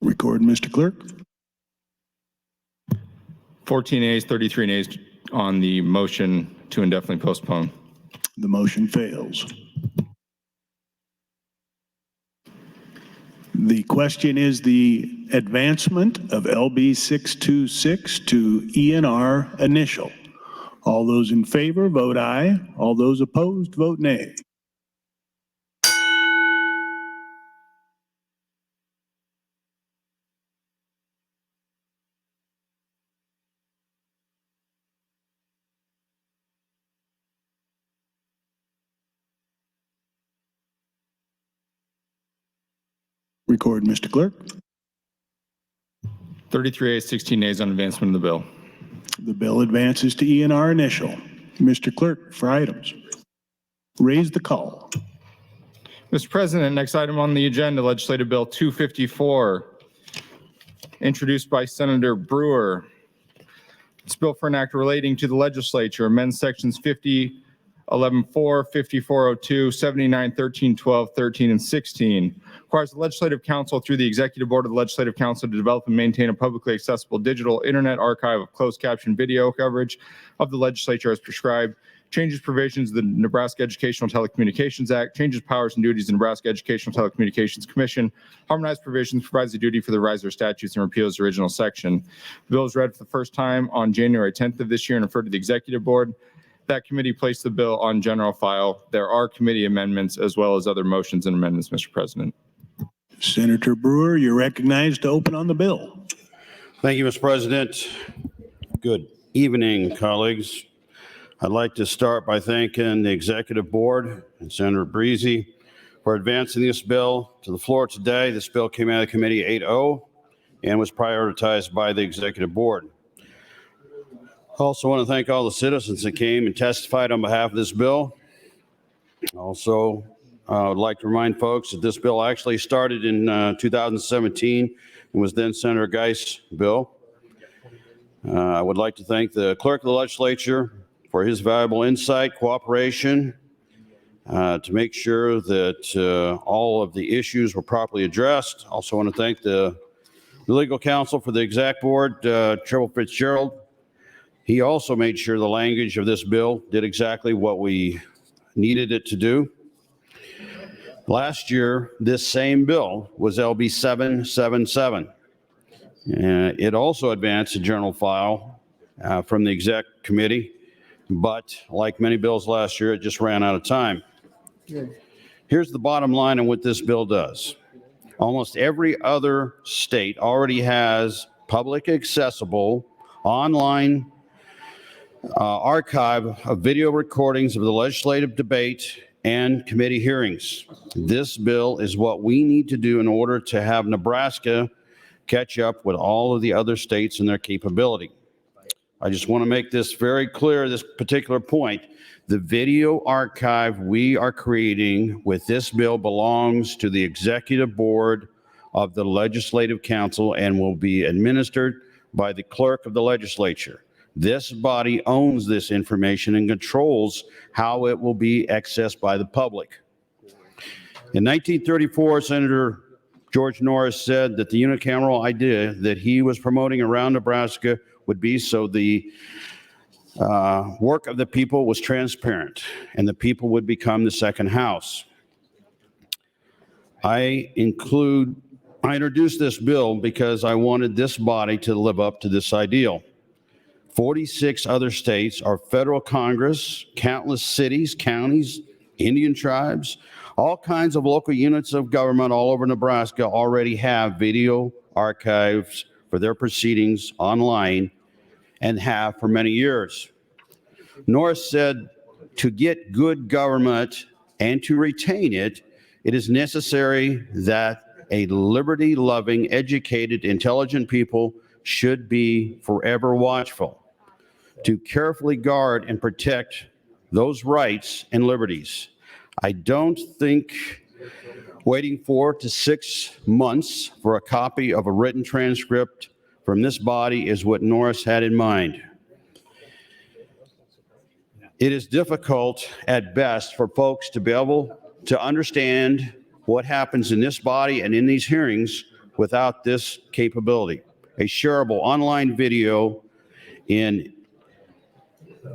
Record, Mr. Clerk. 14 ayes, 33 nays on the motion to indefinitely postpone. The motion fails. The question is the advancement of LB 626 to ENR initial. All those in favor vote aye. All those opposed vote nay. Record, Mr. Clerk. 33 ayes, 16 nays on advancement of the bill. The bill advances to ENR initial. Mr. Clerk, for items. Raise the call. Mr. President, next item on the agenda, Legislative Bill 254, introduced by Senator Brewer. It's a bill for an act relating to the legislature, amends sections 50, 11.4, 5402, 79, 13, 12, 13, and 16. Requires the Legislative Council through the Executive Board of the Legislative Council to develop and maintain a publicly accessible digital internet archive of closed caption video coverage of the legislature as prescribed. Changes provisions of the Nebraska Educational Telecommunications Act, changes powers and duties of the Nebraska Educational Telecommunications Commission, harmonized provisions, provides the duty for the riser statutes and repeals the original section. The bill is read for the first time on January 10th of this year and referred to the Executive Board. That committee placed the bill on general file. There are committee amendments as well as other motions and amendments, Mr. President. Senator Brewer, you're recognized to open on the bill. Thank you, Mr. President. Good evening, colleagues. I'd like to start by thanking the Executive Board and Senator Breezy for advancing this bill to the floor today. This bill came out of Committee 8-0 and was prioritized by the Executive Board. I also want to thank all the citizens that came and testified on behalf of this bill. Also, I would like to remind folks that this bill actually started in 2017 and was then Senator Geist's bill. I would like to thank the Clerk of the Legislature for his valuable insight, cooperation, to make sure that all of the issues were properly addressed. Also want to thank the legal counsel for the Exec Board, Trevor Fitzgerald. He also made sure the language of this bill did exactly what we needed it to do. Last year, this same bill was LB 777. It also advanced the general file from the Exec Committee, but like many bills last year, it just ran out of time. Here's the bottom line on what this bill does. Almost every other state already has public accessible online archive of video recordings of the legislative debate and committee hearings. This bill is what we need to do in order to have Nebraska catch up with all of the other states and their capability. I just want to make this very clear, this particular point. The video archive we are creating with this bill belongs to the executive board of the Legislative Council and will be administered by the clerk of the legislature. This body owns this information and controls how it will be accessed by the public. In 1934, Senator George Norris said that the unicameral idea that he was promoting around Nebraska would be so the work of the people was transparent and the people would become the second house. I introduced this bill because I wanted this body to live up to this ideal. 46 other states, our federal Congress, countless cities, counties, Indian tribes, all kinds of local units of government all over Nebraska already have video archives for their proceedings online and have for many years. Norris said to get good government and to retain it, it is necessary that a liberty-loving, educated, intelligent people should be forever watchful to carefully guard and protect those rights and liberties. I don't think waiting 4 to 6 months for a copy of a written transcript from this body is what Norris had in mind. It is difficult at best for folks to be able to understand what happens in this body and in these hearings without this capability. A shareable online video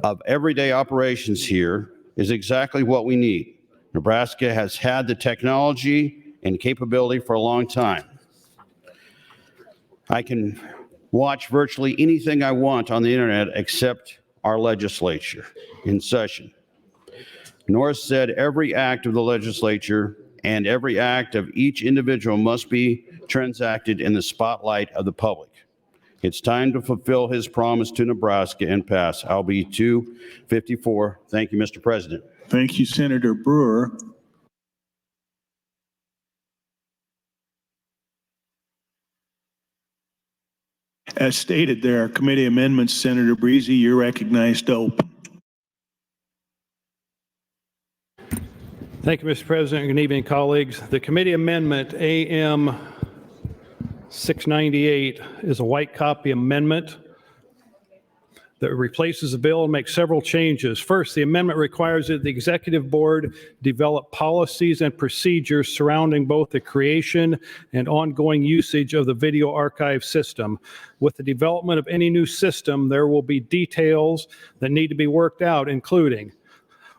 of everyday operations here is exactly what we need. Nebraska has had the technology and capability for a long time. I can watch virtually anything I want on the internet except our legislature in session. Norris said every act of the legislature and every act of each individual must be transacted in the spotlight of the public. It's time to fulfill his promise to Nebraska and pass. I'll be 254. Thank you, Mr. President. Thank you, Senator Brewer. As stated, there are committee amendments. Senator Breezy, you're recognized to open. Thank you, Mr. President. Good evening, colleagues. The committee amendment AM 698 is a white copy amendment that replaces the bill and makes several changes. First, the amendment requires that the executive board develop policies and procedures surrounding both the creation and ongoing usage of the video archive system. With the development of any new system, there will be details that need to be worked out, including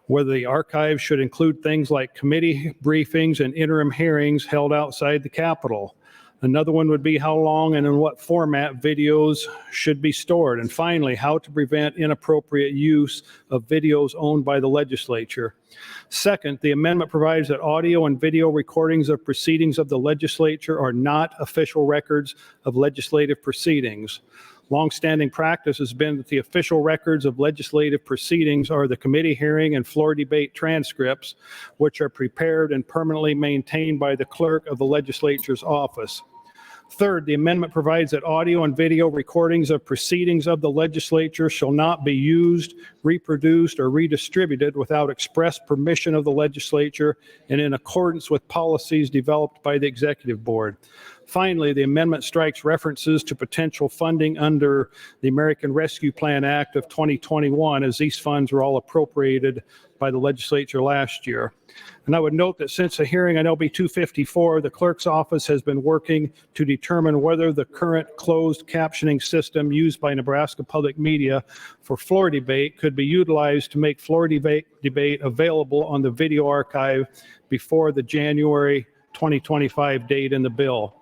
whether the archive should include things like committee briefings and interim hearings held outside the Capitol. Another one would be how long and in what format videos should be stored. And finally, how to prevent inappropriate use of videos owned by the legislature. Second, the amendment provides that audio and video recordings of proceedings of the legislature are not official records of legislative proceedings. Longstanding practice has been that the official records of legislative proceedings are the committee hearing and floor debate transcripts, which are prepared and permanently maintained by the clerk of the legislature's office. Third, the amendment provides that audio and video recordings of proceedings of the legislature shall not be used, reproduced, or redistributed without express permission of the legislature and in accordance with policies developed by the executive board. Finally, the amendment strikes references to potential funding under the American Rescue Plan Act of 2021, as these funds were all appropriated by the legislature last year. And I would note that since the hearing on LB 254, the clerk's office has been working to determine whether the current closed captioning system used by Nebraska Public Media for floor debate could be utilized to make floor debate available on the video archive before the January 2025 date in the bill.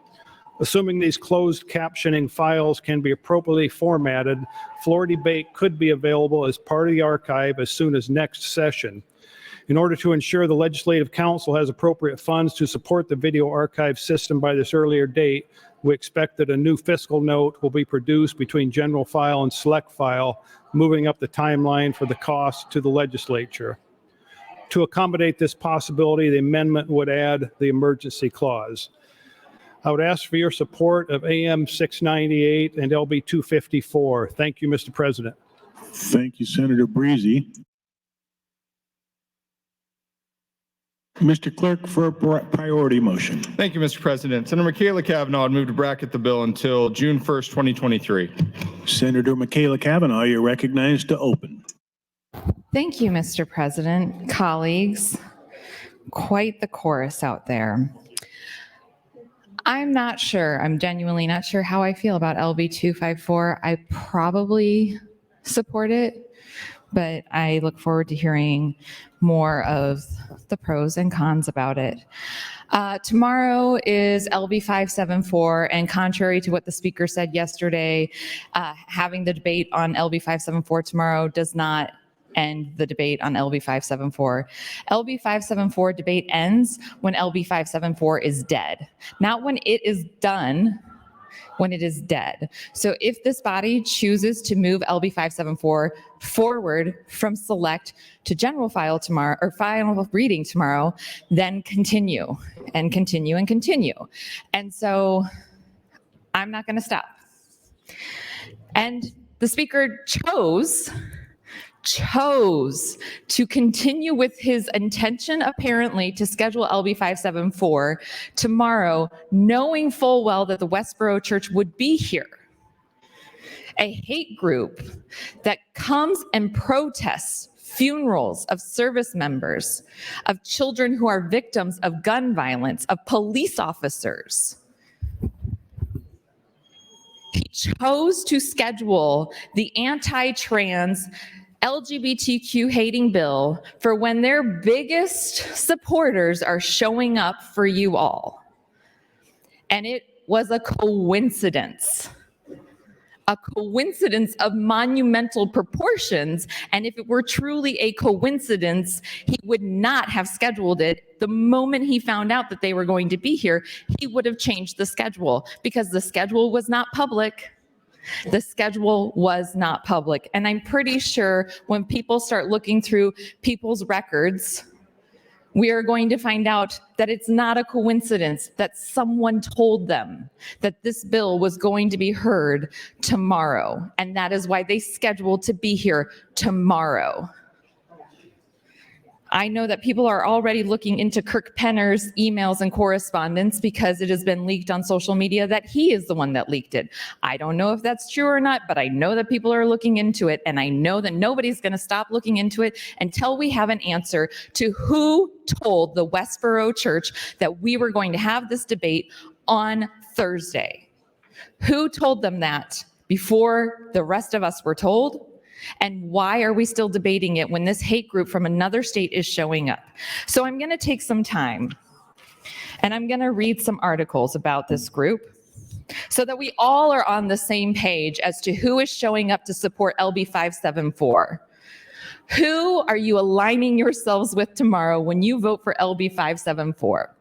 Assuming these closed captioning files can be appropriately formatted, floor debate could be available as part of the archive as soon as next session. In order to ensure the Legislative Council has appropriate funds to support the video archive system by this earlier date, we expect that a new fiscal note will be produced between general file and select file, moving up the timeline for the cost to the legislature. To accommodate this possibility, the amendment would add the emergency clause. I would ask for your support of AM 698 and LB 254. Thank you, Mr. President. Thank you, Senator Breezy. Mr. Clerk, for a priority motion. Thank you, Mr. President. Senator Michaela Cavanaugh would move to bracket the bill until June 1st, 2023. Senator Michaela Cavanaugh, you're recognized to open. Thank you, Mr. President. Colleagues, quite the chorus out there. I'm not sure, I'm genuinely not sure how I feel about LB 254. I probably support it, but I look forward to hearing more of the pros and cons about it. Tomorrow is LB 574, and contrary to what the speaker said yesterday, having the debate on LB 574 tomorrow does not end the debate on LB 574. LB 574 debate ends when LB 574 is dead, not when it is done, when it is dead. So if this body chooses to move LB 574 forward from select to general file tomorrow, or final reading tomorrow, then continue and continue and continue. And so I'm not going to stop. And the speaker chose to continue with his intention, apparently, to schedule LB 574 tomorrow, knowing full well that the Westboro Church would be here. A hate group that comes and protests funerals of service members, of children who are victims of gun violence, of police officers. He chose to schedule the anti-trans LGBTQ hating bill for when their biggest supporters are showing up for you all. And it was a coincidence of monumental proportions. And if it were truly a coincidence, he would not have scheduled it. The moment he found out that they were going to be here, he would have changed the schedule, because the schedule was not public. The schedule was not public. And I'm pretty sure when people start looking through people's records, we are going to find out that it's not a coincidence that someone told them that this bill was going to be heard tomorrow. And that is why they scheduled to be here tomorrow. I know that people are already looking into Kirk Penner's emails and correspondence because it has been leaked on social media that he is the one that leaked it. I don't know if that's true or not, but I know that people are looking into it, and I know that nobody's going to stop looking into it until we have an answer to who told the Westboro Church that we were going to have this debate on Thursday. Who told them that before the rest of us were told? And why are we still debating it when this hate group from another state is showing up? So I'm going to take some time and I'm going to read some articles about this group so that we all are on the same page as to who is showing up to support LB 574. Who are you aligning yourselves with tomorrow when you vote for LB 574?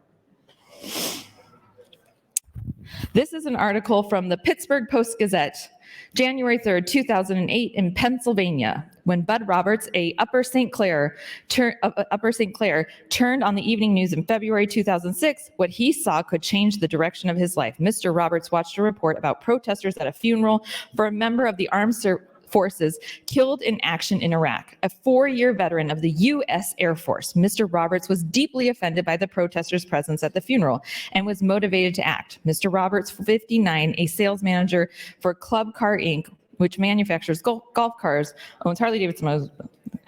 This is an article from the Pittsburgh Post-Gazette, January 3rd, 2008, in Pennsylvania, when Bud Roberts, a Upper St. Clair, turned on the evening news in February 2006, what he saw could change the direction of his life. Mr. Roberts watched a report about protesters at a funeral for a member of the armed forces killed in action in Iraq. A 4-year veteran of the U.S. Air Force, Mr. Roberts was deeply offended by the protesters' presence at the funeral and was motivated to act. Mr. Roberts, 59, a sales manager for Club Car Inc., which manufactures golf cars, owns Harley-Davidson,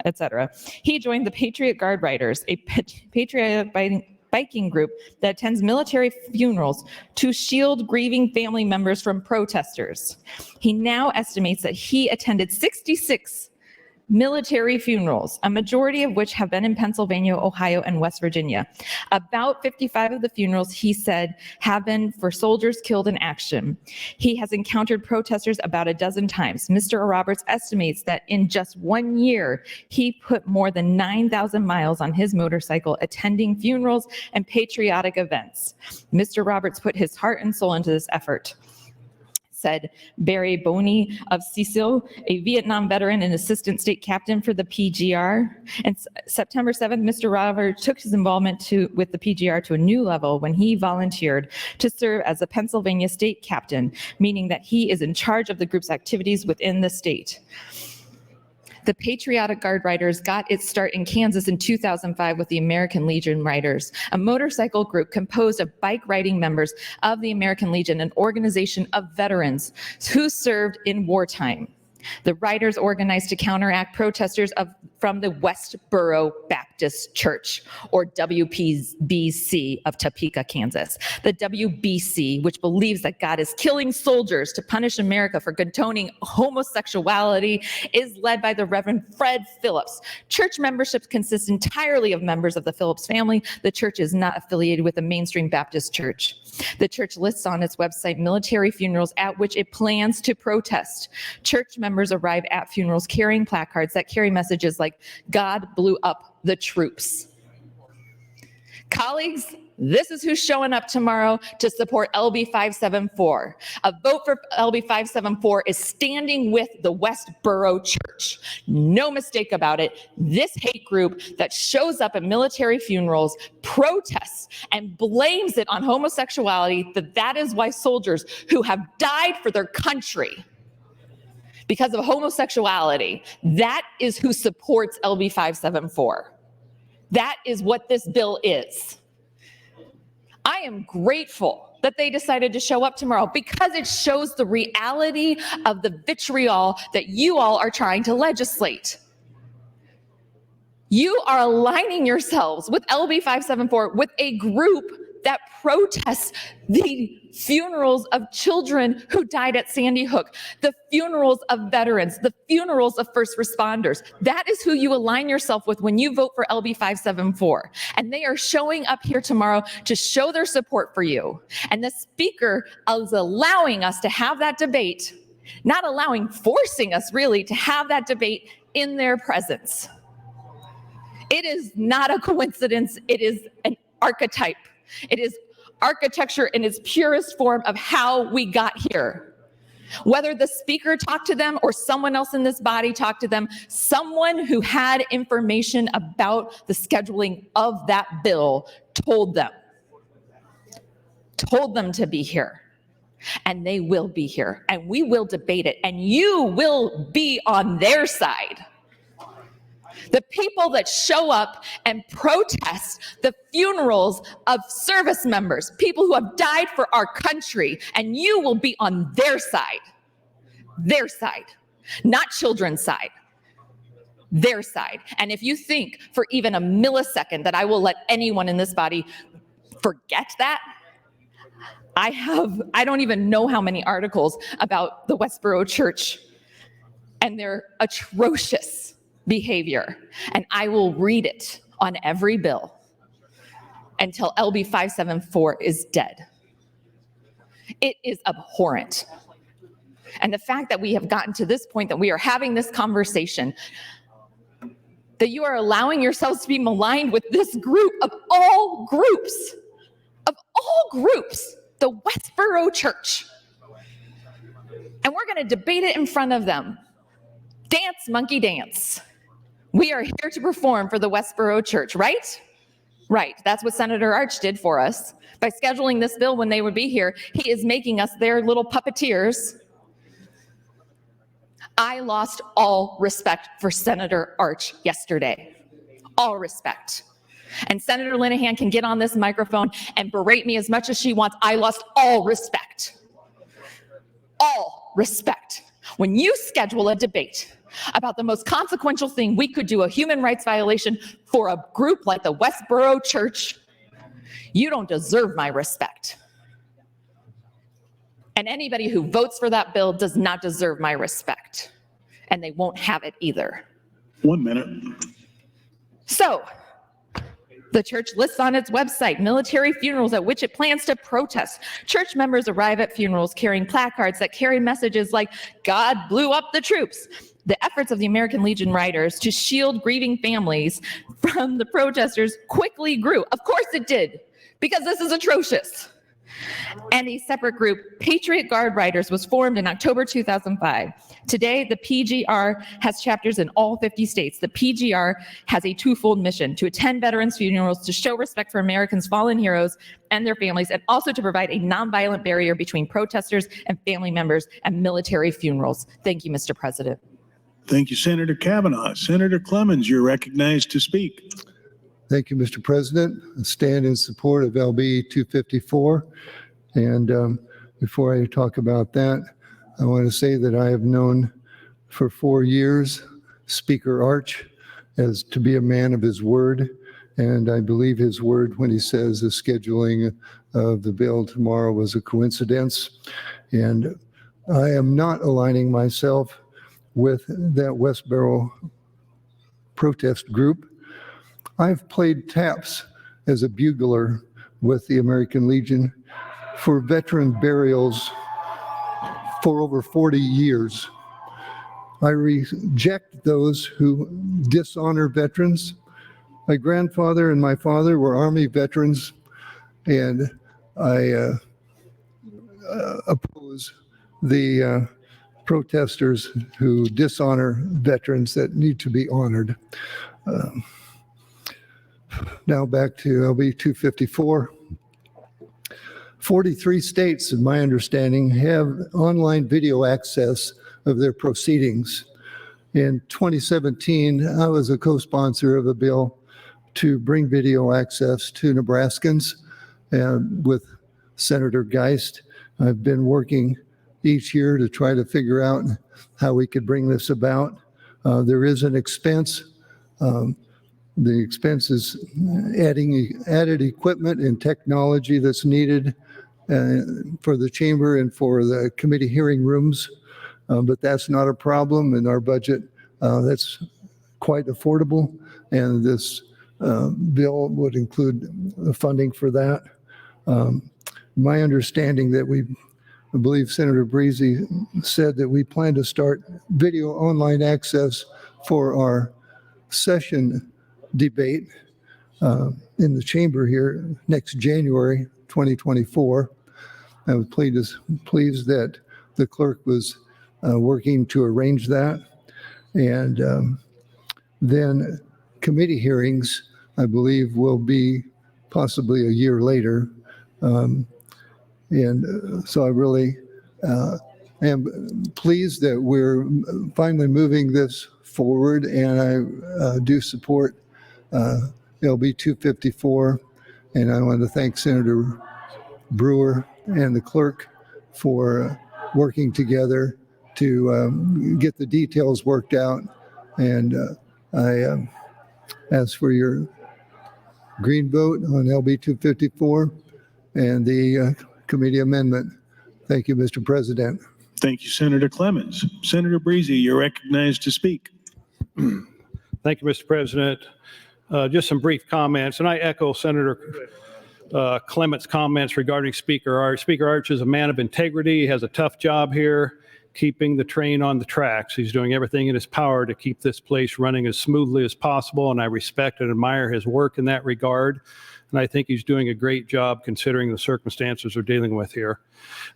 etc. He joined the Patriot Guard Riders, a patriotic biking group that attends military funerals to shield grieving family members from protesters. He now estimates that he attended 66 military funerals, a majority of which have been in Pennsylvania, Ohio, and West Virginia. About 55 of the funerals, he said, have been for soldiers killed in action. He has encountered protesters about a dozen times. Mr. Roberts estimates that in just 1 year, he put more than 9,000 miles on his motorcycle attending funerals and patriotic events. Mr. Roberts put his heart and soul into this effort. said Barry Boney of Cecil, a Vietnam veteran and assistant state captain for the PGR. And September 7th, Mr. Roberts took his involvement with the PGR to a new level when he volunteered to serve as a Pennsylvania state captain, meaning that he is in charge of the group's activities within the state. The Patriotic Guard Riders got its start in Kansas in 2005 with the American Legion Riders, a motorcycle group composed of bike riding members of the American Legion, an organization of veterans who served in wartime. The Riders organized to counteract protesters from the Westboro Baptist Church, or WBC, of Topeka, Kansas. The WBC, which believes that God is killing soldiers to punish America for condoning homosexuality, is led by the Reverend Fred Phillips. Church membership consists entirely of members of the Phillips family. The church is not affiliated with the mainstream Baptist church. The church lists on its website military funerals at which it plans to protest. Church members arrive at funerals carrying placards that carry messages like, God blew up the troops. Colleagues, this is who's showing up tomorrow to support LB 574. A vote for LB 574 is standing with the Westboro Church. No mistake about it. This hate group that shows up at military funerals, protests, and blames it on homosexuality, that is why soldiers who have died for their country because of homosexuality, that is who supports LB 574. That is what this bill is. I am grateful that they decided to show up tomorrow because it shows the reality of the vitriol that you all are trying to legislate. You are aligning yourselves with LB 574, with a group that protests the funerals of children who died at Sandy Hook, the funerals of veterans, the funerals of first responders. That is who you align yourself with when you vote for LB 574. And they are showing up here tomorrow to show their support for you. And the speaker is allowing us to have that debate, not allowing, forcing us really to have that debate in their presence. It is not a coincidence. It is an archetype. It is architecture in its purest form of how we got here. Whether the speaker talked to them or someone else in this body talked to them, someone who had information about the scheduling of that bill told them to be here. And they will be here, and we will debate it, and you will be on their side. The people that show up and protest the funerals of service members, people who have died for our country, and you will be on their side, not children's side, their side. And if you think for even a millisecond that I will let anyone in this body forget that, I don't even know how many articles about the Westboro Church and their atrocious behavior, and I will read it on every bill until LB 574 is dead. It is abhorrent. And the fact that we have gotten to this point, that we are having this conversation, that you are allowing yourselves to be maligned with this group of all groups, the Westboro Church. And we're going to debate it in front of them. Dance, monkey, dance. We are here to perform for the Westboro Church, right? Right. That's what Senator Arch did for us. By scheduling this bill when they would be here, he is making us their little puppeteers. I lost all respect for Senator Arch yesterday. All respect. And Senator Linehan can get on this microphone and berate me as much as she wants. I lost all respect. All respect. When you schedule a debate about the most consequential thing we could do, a human rights violation for a group like the Westboro Church, you don't deserve my respect. And anybody who votes for that bill does not deserve my respect. And they won't have it either. 1 minute. So, the church lists on its website military funerals at which it plans to protest. Church members arrive at funerals carrying placards that carry messages like, God blew up the troops. The efforts of the American Legion Riders to shield grieving families from the protesters quickly grew. Of course it did, because this is atrocious. And a separate group, Patriot Guard Riders, was formed in October 2005. Today, the PGR has chapters in all 50 states. The PGR has a twofold mission: to attend veterans' funerals, to show respect for Americans' fallen heroes and their families, and also to provide a nonviolent barrier between protesters and family members at military funerals. Thank you, Mr. President. Thank you, Senator Kavanaugh. Senator Clemens, you're recognized to speak. Thank you, Mr. President. I stand in support of LB 254. And before I talk about that, I want to say that I have known for 4 years Speaker Arch as to be a man of his word. And I believe his word when he says the scheduling of the bill tomorrow was a coincidence. And I am not aligning myself with that Westboro protest group. I've played taps as a bugler with the American Legion for veteran burials for over 40 years. I reject those who dishonor veterans. My grandfather and my father were Army veterans, and I oppose the protesters who dishonor veterans that need to be honored. Now back to LB 254. 43 states, in my understanding, have online video access of their proceedings. In 2017, I was a co-sponsor of a bill to bring video access to Nebraskans, and with Senator Geist, I've been working each year to try to figure out how we could bring this about. There is an expense. The expense is added equipment and technology that's needed for the chamber and for the committee hearing rooms, but that's not a problem in our budget. That's quite affordable, and this bill would include the funding for that. My understanding that I believe Senator Breezy said that we plan to start video online access for our session debate in the chamber here next January 2024. I was pleased that the clerk was working to arrange that. And then committee hearings, I believe, will be possibly a year later. So I really am pleased that we're finally moving this forward, and I do support LB 254, and I want to thank Senator Brewer and the clerk for working together to get the details worked out. And I ask for your green vote on LB 254 and the committee amendment. Thank you, Mr. President. Thank you, Senator Clemens. Senator Breezy, you're recognized to speak. Thank you, Mr. President. Just some brief comments, and I echo Senator Clement's comments regarding Speaker Arch. Speaker Arch is a man of integrity. He has a tough job here, keeping the train on the tracks. He's doing everything in his power to keep this place running as smoothly as possible, and I respect and admire his work in that regard. And I think he's doing a great job considering the circumstances we're dealing with here.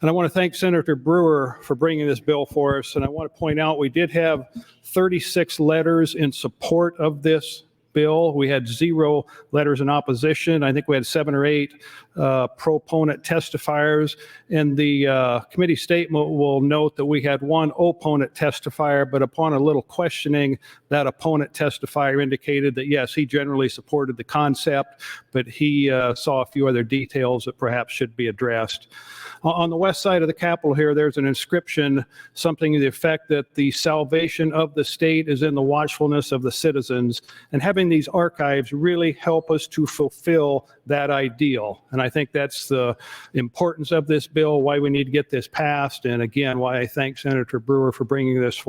And I want to thank Senator Brewer for bringing this bill for us. And I want to point out we did have 36 letters in support of this bill. We had 0 letters in opposition. I think we had 7 or 8 proponent testifiers. And the committee statement will note that we had 1 opponent testifier, but upon a little questioning, that opponent testifier indicated that yes, he generally supported the concept, but he saw a few other details that perhaps should be addressed. On the west side of the Capitol here, there's an inscription, something to the effect that the salvation of the state is in the watchfulness of the citizens. And having these archives really help us to fulfill that ideal. And I think that's the importance of this bill, why we need to get this passed, and again, why I thank Senator Brewer for bringing this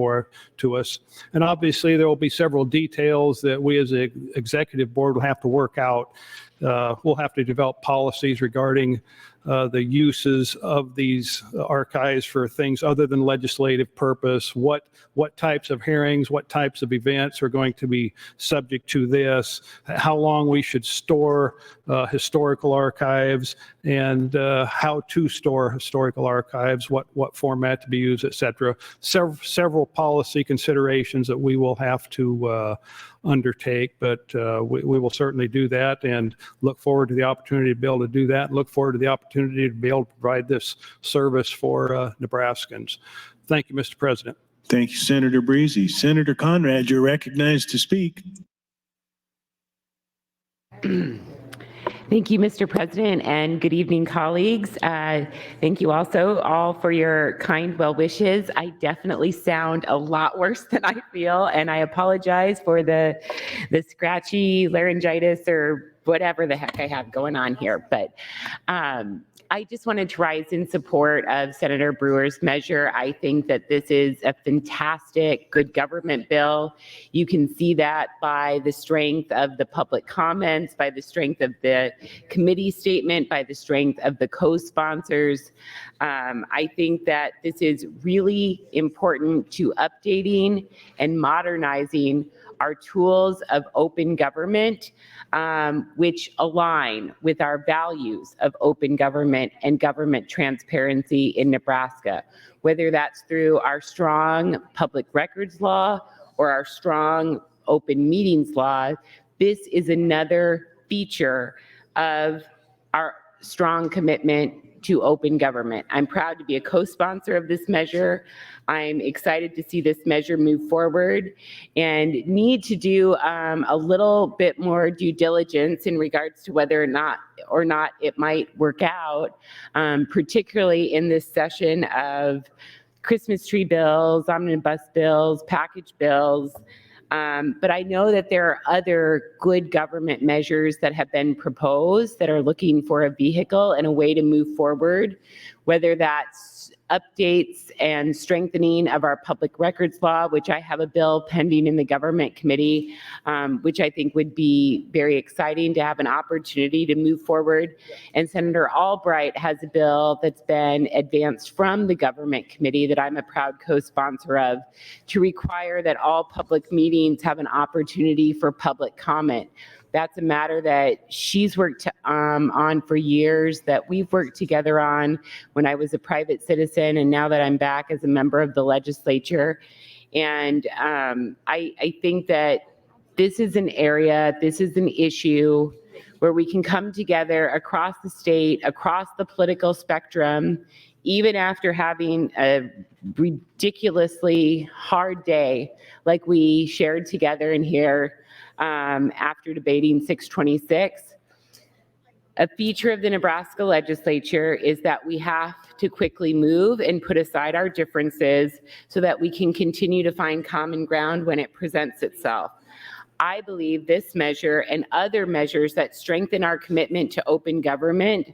to us. And obviously, there will be several details that we as an executive board will have to work out. We'll have to develop policies regarding the uses of these archives for things other than legislative purpose, what types of hearings, what types of events are going to be subject to this, how long we should store historical archives, and how to store historical archives, what format to be used, et cetera. Several policy considerations that we will have to undertake, but we will certainly do that and look forward to the opportunity to be able to do that, and look forward to the opportunity to be able to provide this service for Nebraskans. Thank you, Mr. President. Thank you, Senator Breezy. Senator Conrad, you're recognized to speak. Thank you, Mr. President, and good evening, colleagues. Thank you also all for your kind well wishes. I definitely sound a lot worse than I feel, and I apologize for the scratchy laryngitis or whatever the heck I have going on here. But I just wanted to rise in support of Senator Brewer's measure. I think that this is a fantastic, good government bill. You can see that by the strength of the public comments, by the strength of the committee statement, by the strength of the co-sponsors. I think that this is really important to updating and modernizing our tools of open government, which align with our values of open government and government transparency in Nebraska, whether that's through our strong public records law or our strong open meetings law. This is another feature of our strong commitment to open government. I'm proud to be a co-sponsor of this measure. I'm excited to see this measure move forward and need to do a little bit more due diligence in regards to whether or not it might work out, particularly in this session of Christmas tree bills, omnibus bills, package bills. But I know that there are other good government measures that have been proposed that are looking for a vehicle and a way to move forward, whether that's updates and strengthening of our public records law, which I have a bill pending in the government committee, which I think would be very exciting to have an opportunity to move forward. And Senator Albright has a bill that's been advanced from the government committee that I'm a proud co-sponsor of, to require that all public meetings have an opportunity for public comment. That's a matter that she's worked on for years, that we've worked together on when I was a private citizen, and now that I'm back as a member of the legislature. And I think that this is an area, this is an issue where we can come together across the state, across the political spectrum, even after having a ridiculously hard day like we shared together in here after debating 626. A feature of the Nebraska legislature is that we have to quickly move and put aside our differences so that we can continue to find common ground when it presents itself. I believe this measure and other measures that strengthen our commitment to open government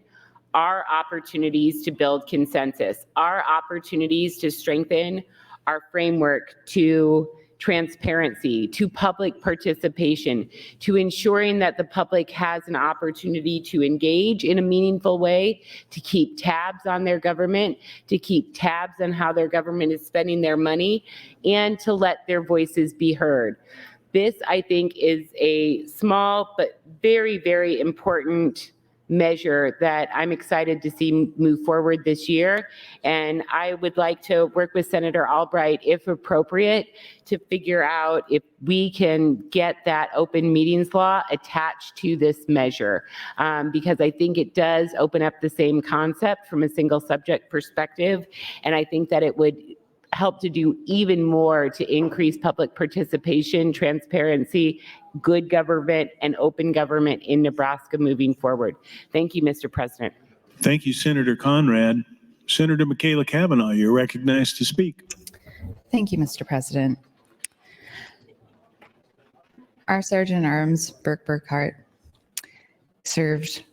are opportunities to build consensus, are opportunities to strengthen our framework to transparency, to public participation, to ensuring that the public has an opportunity to engage in a meaningful way, to keep tabs on their government, to keep tabs on how their government is spending their money, and to let their voices be heard. This, I think, is a small but very, very important measure that I'm excited to see move forward this year. And I would like to work with Senator Albright, if appropriate, to figure out if we can get that open meetings law attached to this measure, because I think it does open up the same concept from a single subject perspective. And I think that it would help to do even more to increase public participation, transparency, good government, and open government in Nebraska moving forward. Thank you, Mr. President. Thank you, Senator Conrad. Senator Michaela Cavanaugh, you're recognized to speak. Thank you, Mr. President. Our Sergeant at Arms, Burke Burkhart, served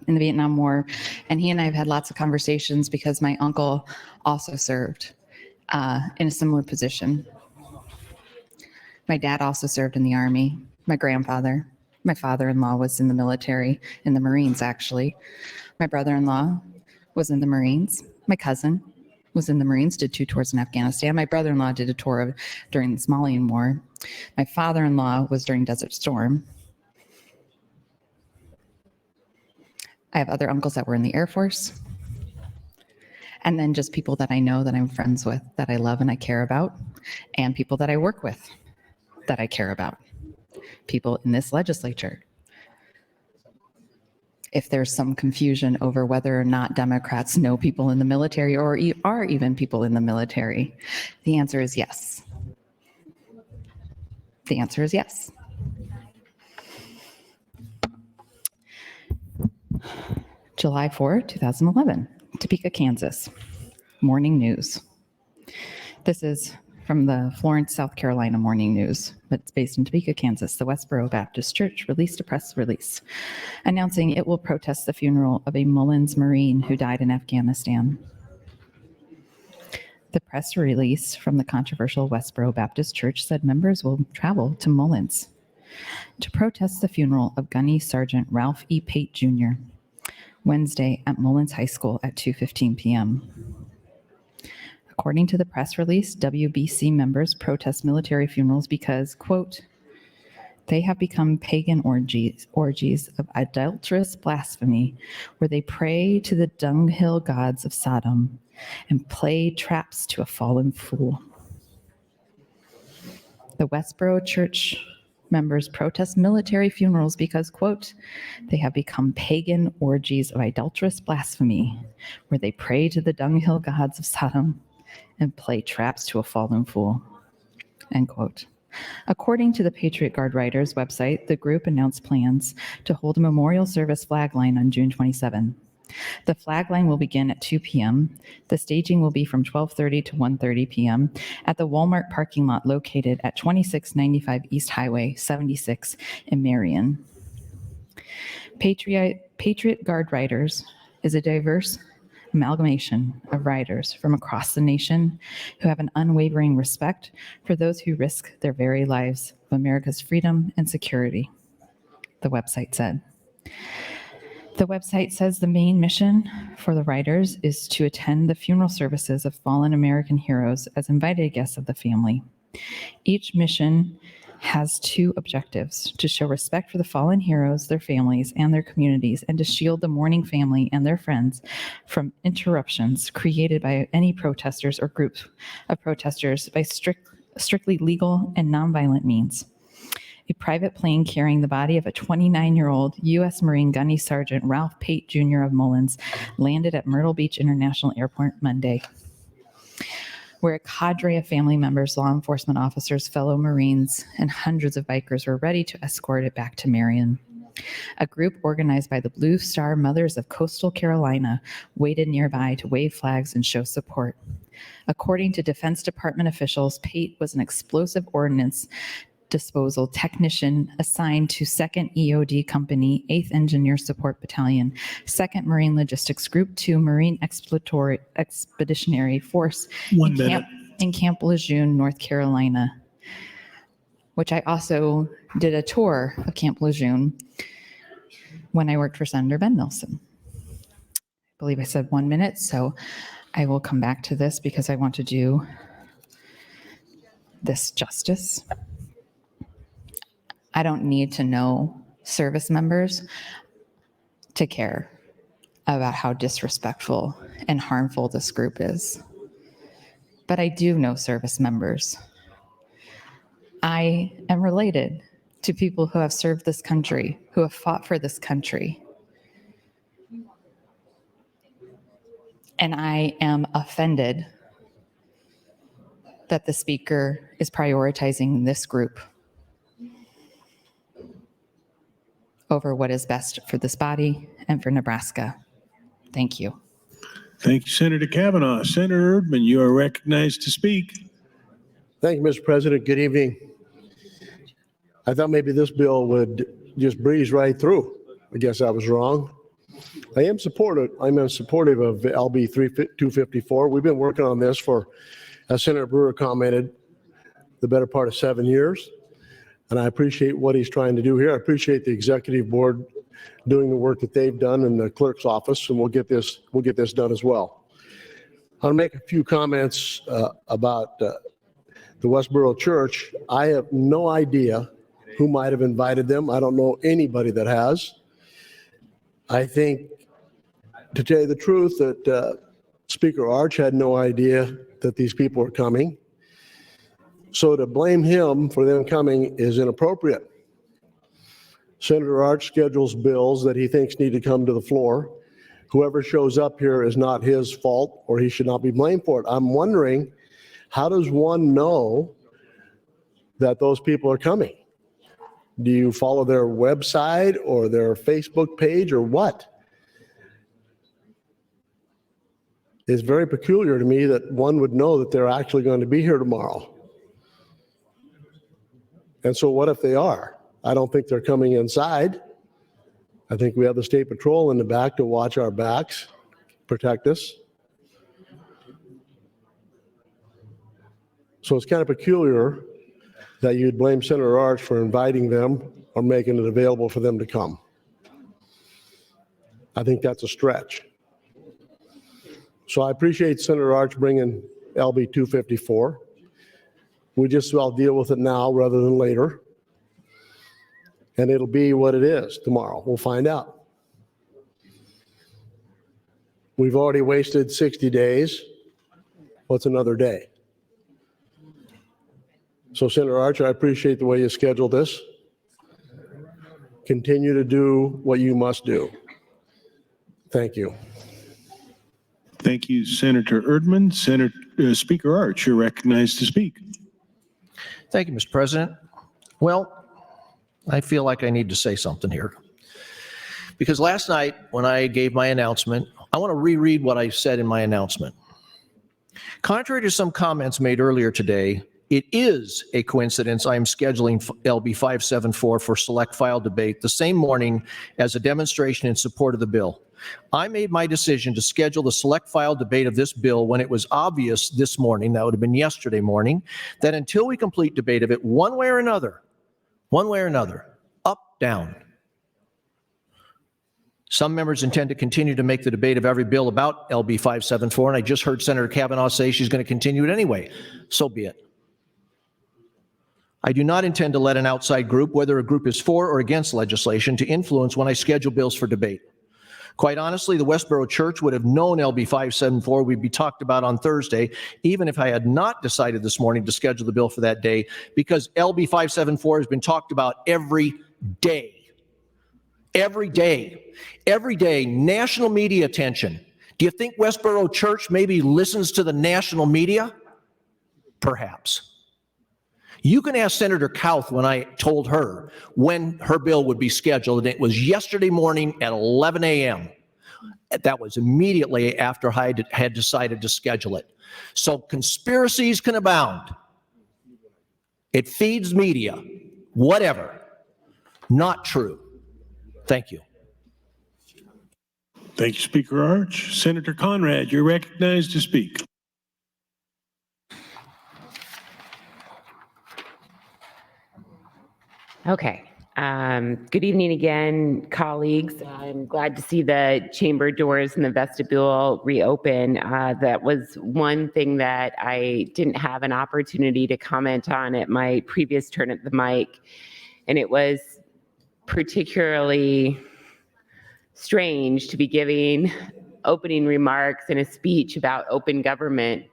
in the Vietnam War, and he and I have had lots of conversations because my uncle also served in a similar position. My dad also served in the Army. My grandfather, my father-in-law was in the military, in the Marines actually. My brother-in-law was in the Marines. My cousin was in the Marines, did 2 tours in Afghanistan. My brother-in-law did a tour during the Somalian War. My father-in-law was during Desert Storm. I have other uncles that were in the Air Force. And then just people that I know that I'm friends with, that I love and I care about, and people that I work with that I care about. People in this legislature. If there's some confusion over whether or not Democrats know people in the military or are even people in the military, the answer is yes. The answer is yes. July 4, 2011, Topeka, Kansas. Morning News. This is from the Florence, South Carolina Morning News, but it's based in Topeka, Kansas. The Westboro Baptist Church released a press release announcing it will protest the funeral of a Mullins Marine who died in Afghanistan. The press release from the controversial Westboro Baptist Church said members will travel to Mullins to protest the funeral of Gunny Sergeant Ralph E. Pate Jr. Wednesday at Mullins High School at 2:15 p.m. According to the press release, WBC members protest military funerals because, quote, they have become pagan orgies of adulterous blasphemy where they pray to the dunghill gods of Sodom and play traps to a fallen fool. The Westboro Church members protest military funerals because, quote, they have become pagan orgies of adulterous blasphemy where they pray to the dunghill gods of Sodom and play traps to a fallen fool, end quote. According to the Patriot Guard Writers website, the group announced plans to hold a memorial service flag line on June 27. The flag line will begin at 2 p.m. The staging will be from 12:30 to 1:30 p.m. at the Walmart parking lot located at 2695 East Highway 76 in Marion. Patriot Guard Writers is a diverse amalgamation of writers from across the nation who have an unwavering respect for those who risk their very lives of America's freedom and security, the website said. The website says the main mission for the writers is to attend the funeral services of fallen American heroes as invited guests of the family. Each mission has 2 objectives: to show respect for the fallen heroes, their families, and their communities, and to shield the mourning family and their friends from interruptions created by any protesters or groups of protesters by strictly legal and nonviolent means. A private plane carrying the body of a 29-year-old U.S. Marine Gunny Sergeant Ralph Pate Jr. of Mullins landed at Myrtle Beach International Airport Monday, where a cadre of family members, law enforcement officers, fellow Marines, and hundreds of bikers were ready to escort it back to Marion. A group organized by the Blue Star Mothers of Coastal Carolina waited nearby to wave flags and show support. According to Defense Department officials, Pate was an explosive ordnance disposal technician assigned to 2nd EOD Company, 8th Engineer Support Battalion, 2nd Marine Logistics Group 2 Marine Expeditionary Force in Camp Lejeune, North Carolina, which I also did a tour of Camp Lejeune when I worked for Senator Ben Nelson. I believe I said 1 minute, so I will come back to this because I want to do this justice. I don't need to know service members to care about how disrespectful and harmful this group is. But I do know service members. I am related to people who have served this country, who have fought for this country. And I am offended that the speaker is prioritizing this group over what is best for this body and for Nebraska. Thank you. Thank you, Senator Kavanaugh. Senator Erdman, you are recognized to speak. Thank you, Mr. President. Good evening. I thought maybe this bill would just breeze right through. I guess I was wrong. I'm supportive of LB 254. We've been working on this for, as Senator Brewer commented, the better part of 7 years. And I appreciate what he's trying to do here. I appreciate the executive board doing the work that they've done in the clerk's office, and we'll get this done as well. I'll make a few comments about the Westboro Church. I have no idea who might have invited them. I don't know anybody that has. I think, to tell you the truth, that Speaker Arch had no idea that these people are coming. So to blame him for them coming is inappropriate. Senator Arch schedules bills that he thinks need to come to the floor. Whoever shows up here is not his fault, or he should not be blamed for it. I'm wondering, how does one know that those people are coming? Do you follow their website or their Facebook page or what? It's very peculiar to me that one would know that they're actually going to be here tomorrow. And so what if they are? I don't think they're coming inside. I think we have the State Patrol in the back to watch our backs, protect us. So it's kind of peculiar that you'd blame Senator Arch for inviting them or making it available for them to come. I think that's a stretch. So I appreciate Senator Arch bringing LB 254. I'll deal with it now rather than later. And it'll be what it is tomorrow. We'll find out. We've already wasted 60 days. What's another day? So Senator Arch, I appreciate the way you scheduled this. Continue to do what you must do. Thank you. Thank you, Senator Erdman. Speaker Arch, you're recognized to speak. Thank you, Mr. President. Well, I feel like I need to say something here. Because last night when I gave my announcement, I want to reread what I said in my announcement. Contrary to some comments made earlier today, it is a coincidence I am scheduling LB 574 for select file debate the same morning as a demonstration in support of the bill. I made my decision to schedule the select file debate of this bill when it was obvious this morning, that would have been yesterday morning, that until we complete debate of it one way or another, up, down. Some members intend to continue to make the debate of every bill about LB 574, and I just heard Senator Kavanaugh say she's going to continue it anyway. So be it. I do not intend to let an outside group, whether a group is for or against legislation, to influence when I schedule bills for debate. Quite honestly, the Westboro Church would have known LB 574 would be talked about on Thursday, even if I had not decided this morning to schedule the bill for that day, because LB 574 has been talked about every day. Every day. Every day, national media attention. Do you think Westboro Church maybe listens to the national media? Perhaps. You can ask Senator Kauth when I told her when her bill would be scheduled, and it was yesterday morning at 11 a.m. That was immediately after I had decided to schedule it. So conspiracies can abound. It feeds media. Whatever. Not true. Thank you. Thank you, Speaker Arch. Senator Conrad, you're recognized to speak. Okay. Good evening again, colleagues. I'm glad to see the chamber doors and the vestibule reopen. That was one thing that I didn't have an opportunity to comment on at my previous turn at the mic. And it was particularly strange to be giving opening remarks and a speech about open government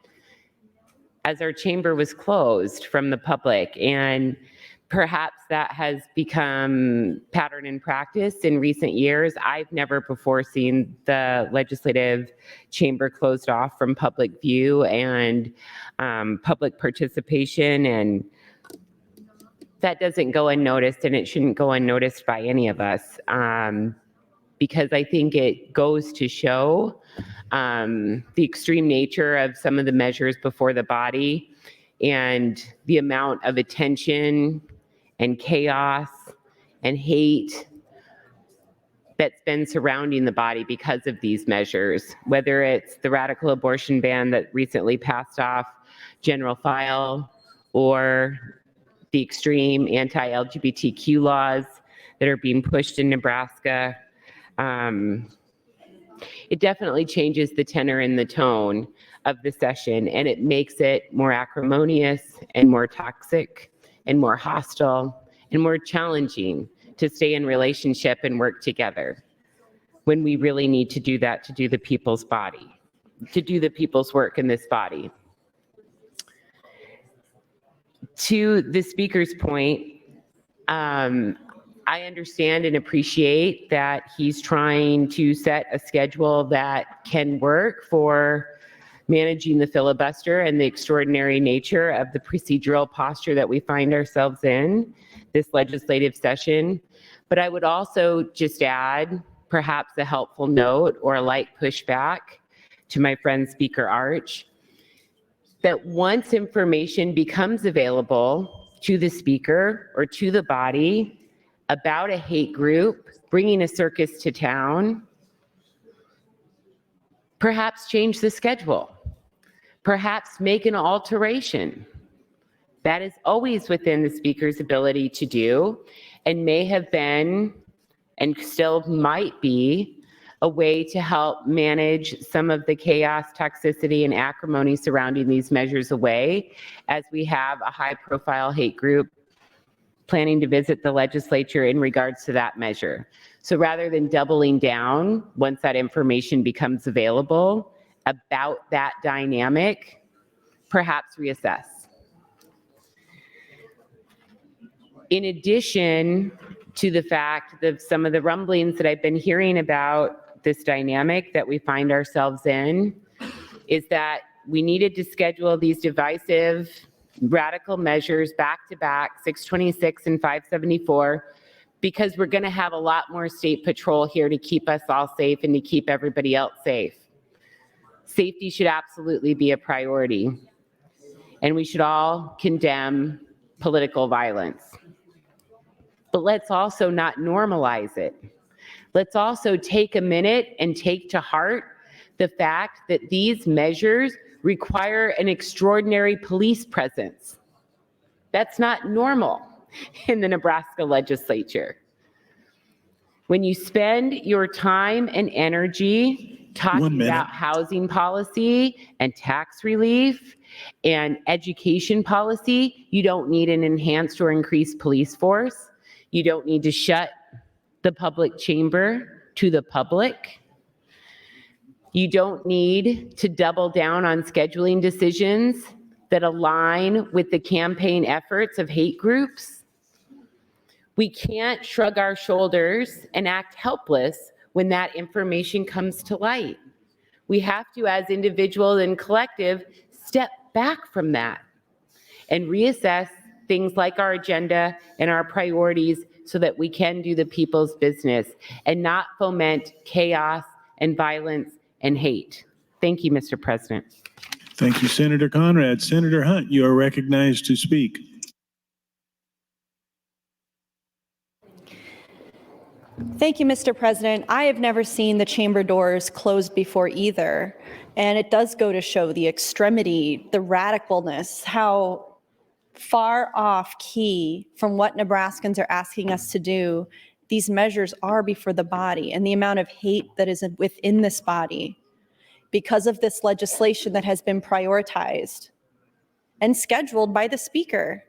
as our chamber was closed from the public. And perhaps that has become pattern and practice in recent years. I've never before seen the legislative chamber closed off from public view and public participation, and that doesn't go unnoticed, and it shouldn't go unnoticed by any of us, because I think it goes to show the extreme nature of some of the measures before the body and the amount of attention and chaos and hate that's been surrounding the body because of these measures, whether it's the radical abortion ban that recently passed off general file or the extreme anti-LGBTQ laws that are being pushed in Nebraska. It definitely changes the tenor and the tone of the session, and it makes it more acrimonious and more toxic and more hostile and more challenging to stay in relationship and work together when we really need to do that to do the people's body, to do the people's work in this body. To the speaker's point, I understand and appreciate that he's trying to set a schedule that can work for managing the filibuster and the extraordinary nature of the procedural posture that we find ourselves in this legislative session. But I would also just add perhaps a helpful note or a light pushback to my friend Speaker Arch, that once information becomes available to the speaker or to the body about a hate group bringing a circus to town, perhaps change the schedule, perhaps make an alteration. That is always within the speaker's ability to do, and may have been and still might be a way to help manage some of the chaos, toxicity, and acrimony surrounding these measures away, as we have a high-profile hate group planning to visit the legislature in regards to that measure. So rather than doubling down once that information becomes available about that dynamic, perhaps reassess. In addition to the fact that some of the rumblings that I've been hearing about this dynamic that we find ourselves in, is that we needed to schedule these divisive, radical measures back to back, 626 and 574, because we're going to have a lot more state patrol here to keep us all safe and to keep everybody else safe. Safety should absolutely be a priority, and we should all condemn political violence. But let's also not normalize it. Let's also take a minute and take to heart the fact that these measures require an extraordinary police presence. That's not normal in the Nebraska Legislature. When you spend your time and energy talking about housing policy and tax relief and education policy, you don't need an enhanced or increased police force. You don't need to shut the public chamber to the public. You don't need to double down on scheduling decisions that align with the campaign efforts of hate groups. We can't shrug our shoulders and act helpless when that information comes to light. We have to, as individuals and collective, step back from that and reassess things like our agenda and our priorities so that we can do the people's business and not foment chaos and violence and hate. Thank you, Mr. President. Thank you, Senator Conrad. Senator Hunt, you are recognized to speak. Thank you, Mr. President. I have never seen the chamber doors closed before either. And it does go to show the extremity, the radicalness, how far off key from what Nebraskans are asking us to do these measures are before the body, and the amount of hate that is within this body because of this legislation that has been prioritized and scheduled by the speaker.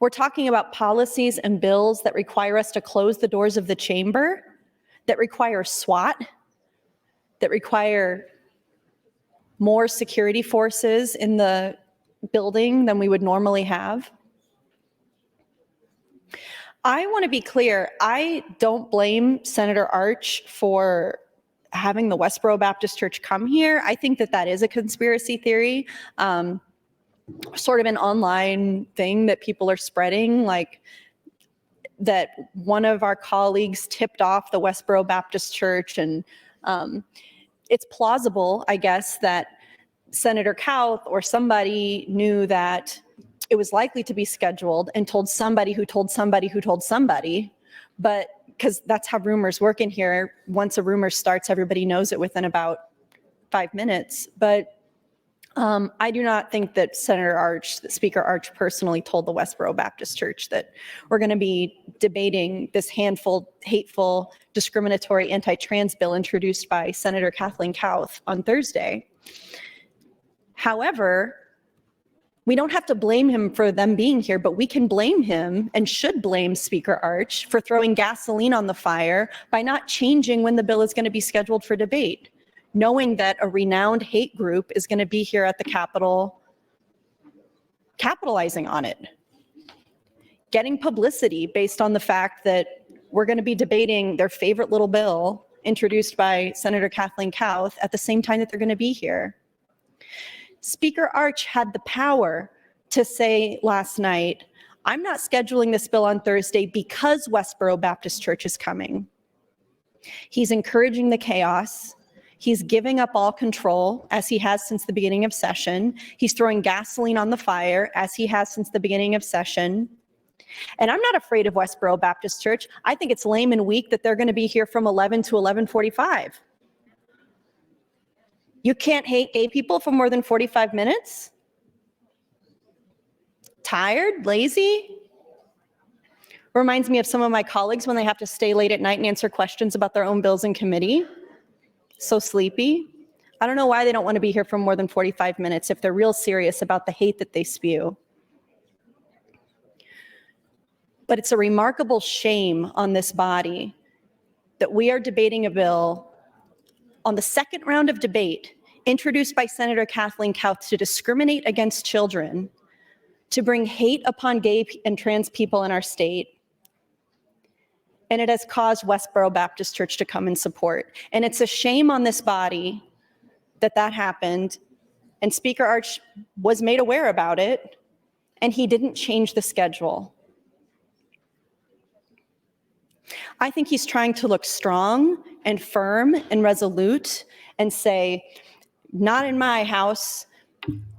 We're talking about policies and bills that require us to close the doors of the chamber, that require SWAT, that require more security forces in the building than we would normally have. I want to be clear, I don't blame Senator Arch for having the Westboro Baptist Church come here. I think that that is a conspiracy theory, sort of an online thing that people are spreading, like that one of our colleagues tipped off the Westboro Baptist Church. And it's plausible, I guess, that Senator Kauth or somebody knew that it was likely to be scheduled and told somebody who told somebody who told somebody. But because that's how rumors work in here. Once a rumor starts, everybody knows it within about 5 minutes. But I do not think that that Speaker Arch personally told the Westboro Baptist Church that we're going to be debating this hateful, discriminatory anti-trans bill introduced by Senator Kathleen Kauth on Thursday. However, we don't have to blame him for them being here, but we can blame him and should blame Speaker Arch for throwing gasoline on the fire by not changing when the bill is going to be scheduled for debate, knowing that a renowned hate group is going to be here at the Capitol capitalizing on it, getting publicity based on the fact that we're going to be debating their favorite little bill introduced by Senator Kathleen Kauth at the same time that they're going to be here. Speaker Arch had the power to say last night, I'm not scheduling this bill on Thursday because Westboro Baptist Church is coming. He's encouraging the chaos. He's giving up all control, as he has since the beginning of session. He's throwing gasoline on the fire, as he has since the beginning of session. And I'm not afraid of Westboro Baptist Church. I think it's lame and weak that they're going to be here from 11 to 11:45. You can't hate gay people for more than 45 minutes? Tired? Lazy? Reminds me of some of my colleagues when they have to stay late at night and answer questions about their own bills in committee. So sleepy. I don't know why they don't want to be here for more than 45 minutes if they're real serious about the hate that they spew. But it's a remarkable shame on this body that we are debating a bill on the second round of debate introduced by Senator Kathleen Kauth to discriminate against children, to bring hate upon gay and trans people in our state. And it has caused Westboro Baptist Church to come and support. And it's a shame on this body that that happened. And Speaker Arch was made aware about it, and he didn't change the schedule. I think he's trying to look strong and firm and resolute and say, not in my house.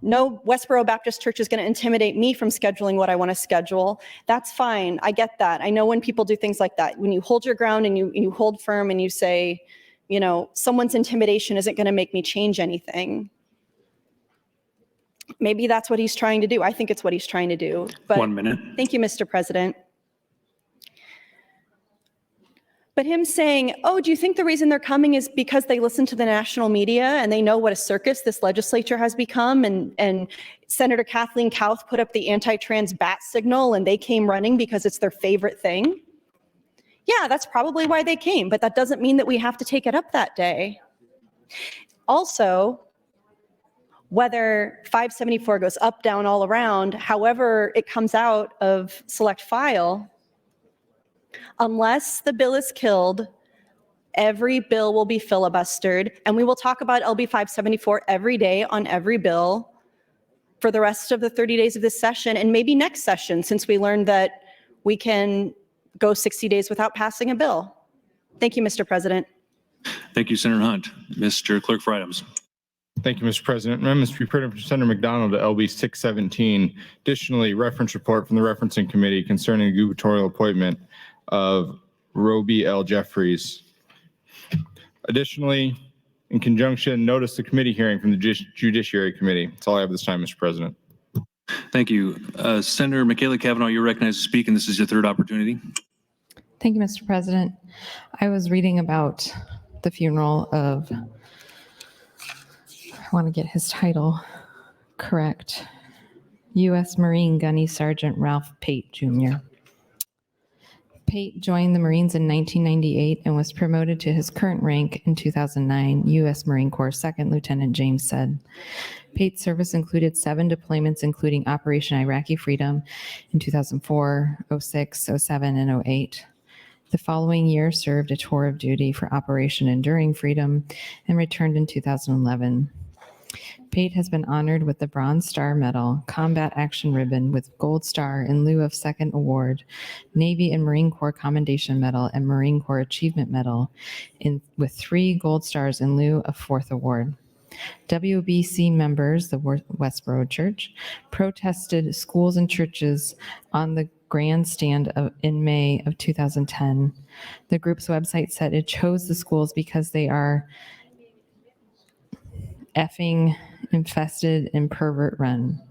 No Westboro Baptist Church is going to intimidate me from scheduling what I want to schedule. That's fine. I get that. I know when people do things like that, when you hold your ground and you hold firm and you say, you know, someone's intimidation isn't going to make me change anything. Maybe that's what he's trying to do. I think it's what he's trying to do. But 1 minute. Thank you, Mr. President. But him saying, oh, do you think the reason they're coming is because they listen to the national media and they know what a circus this legislature has become, and Senator Kathleen Kauth put up the anti-trans bat signal and they came running because it's their favorite thing? Yeah, that's probably why they came, but that doesn't mean that we have to take it up that day. Also, whether 574 goes up, down, all around, however it comes out of select file, unless the bill is killed, every bill will be filibustered, and we will talk about LB 574 every day on every bill for the rest of the 30 days of this session, and maybe next session, since we learned that we can go 60 days without passing a bill. Thank you, Mr. President. Thank you, Senator Hunt. Mr. Clerk for items. Thank you, Mr. President. Amendments to be printed from Senator McDonald to LB 617. Additionally, reference report from the Referencing Committee concerning the gubernatorial appointment of Roby L. Jeffries. Additionally, in conjunction, notice the committee hearing from the Judiciary Committee. That's all I have this time, Mr. President. Thank you. Senator Michaela Cavanaugh, you're recognized to speak, and this is your third opportunity. Thank you, Mr. President. I was reading about the funeral of, I want to get his title correct, U.S. Marine Gunny Sergeant Ralph Pate, Jr. Pate joined the Marines in 1998 and was promoted to his current rank in 2009, U.S. Marine Corps Second Lieutenant James said. Pate's service included 7 deployments, including Operation Iraqi Freedom in 2004, 06, 07, and 08. The following year served a tour of duty for Operation Enduring Freedom and returned in 2011. Pate has been honored with the Bronze Star Medal, Combat Action Ribbon with Gold Star in lieu of second award, Navy and Marine Corps Commendation Medal, and Marine Corps Achievement Medal with 3 Gold Stars in lieu of fourth award. WBC members, the Westboro Church, protested schools and churches on the grandstand in May of 2010. The group's website said it chose the schools because they are effing infested and pervert run.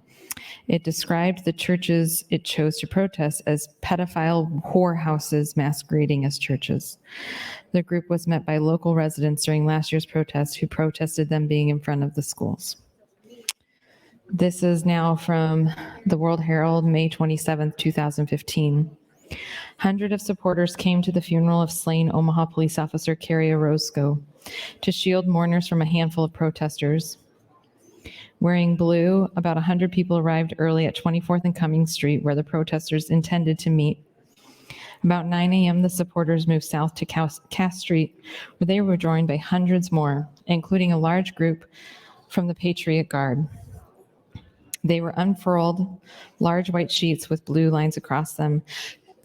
It described the churches it chose to protest as pedophile whorehouses masquerading as churches. The group was met by local residents during last year's protest who protested them being in front of the schools. This is now from the World Herald, May 27th, 2015. Hundreds of supporters came to the funeral of slain Omaha police officer Carrie Orozco to shield mourners from a handful of protesters. Wearing blue, about 100 people arrived early at 24th and Cummings Street, where the protesters intended to meet. About 9 a.m., the supporters moved south to Cass Street, where they were joined by hundreds more, including a large group from the Patriot Guard. They were unfurled, large white sheets with blue lines across them.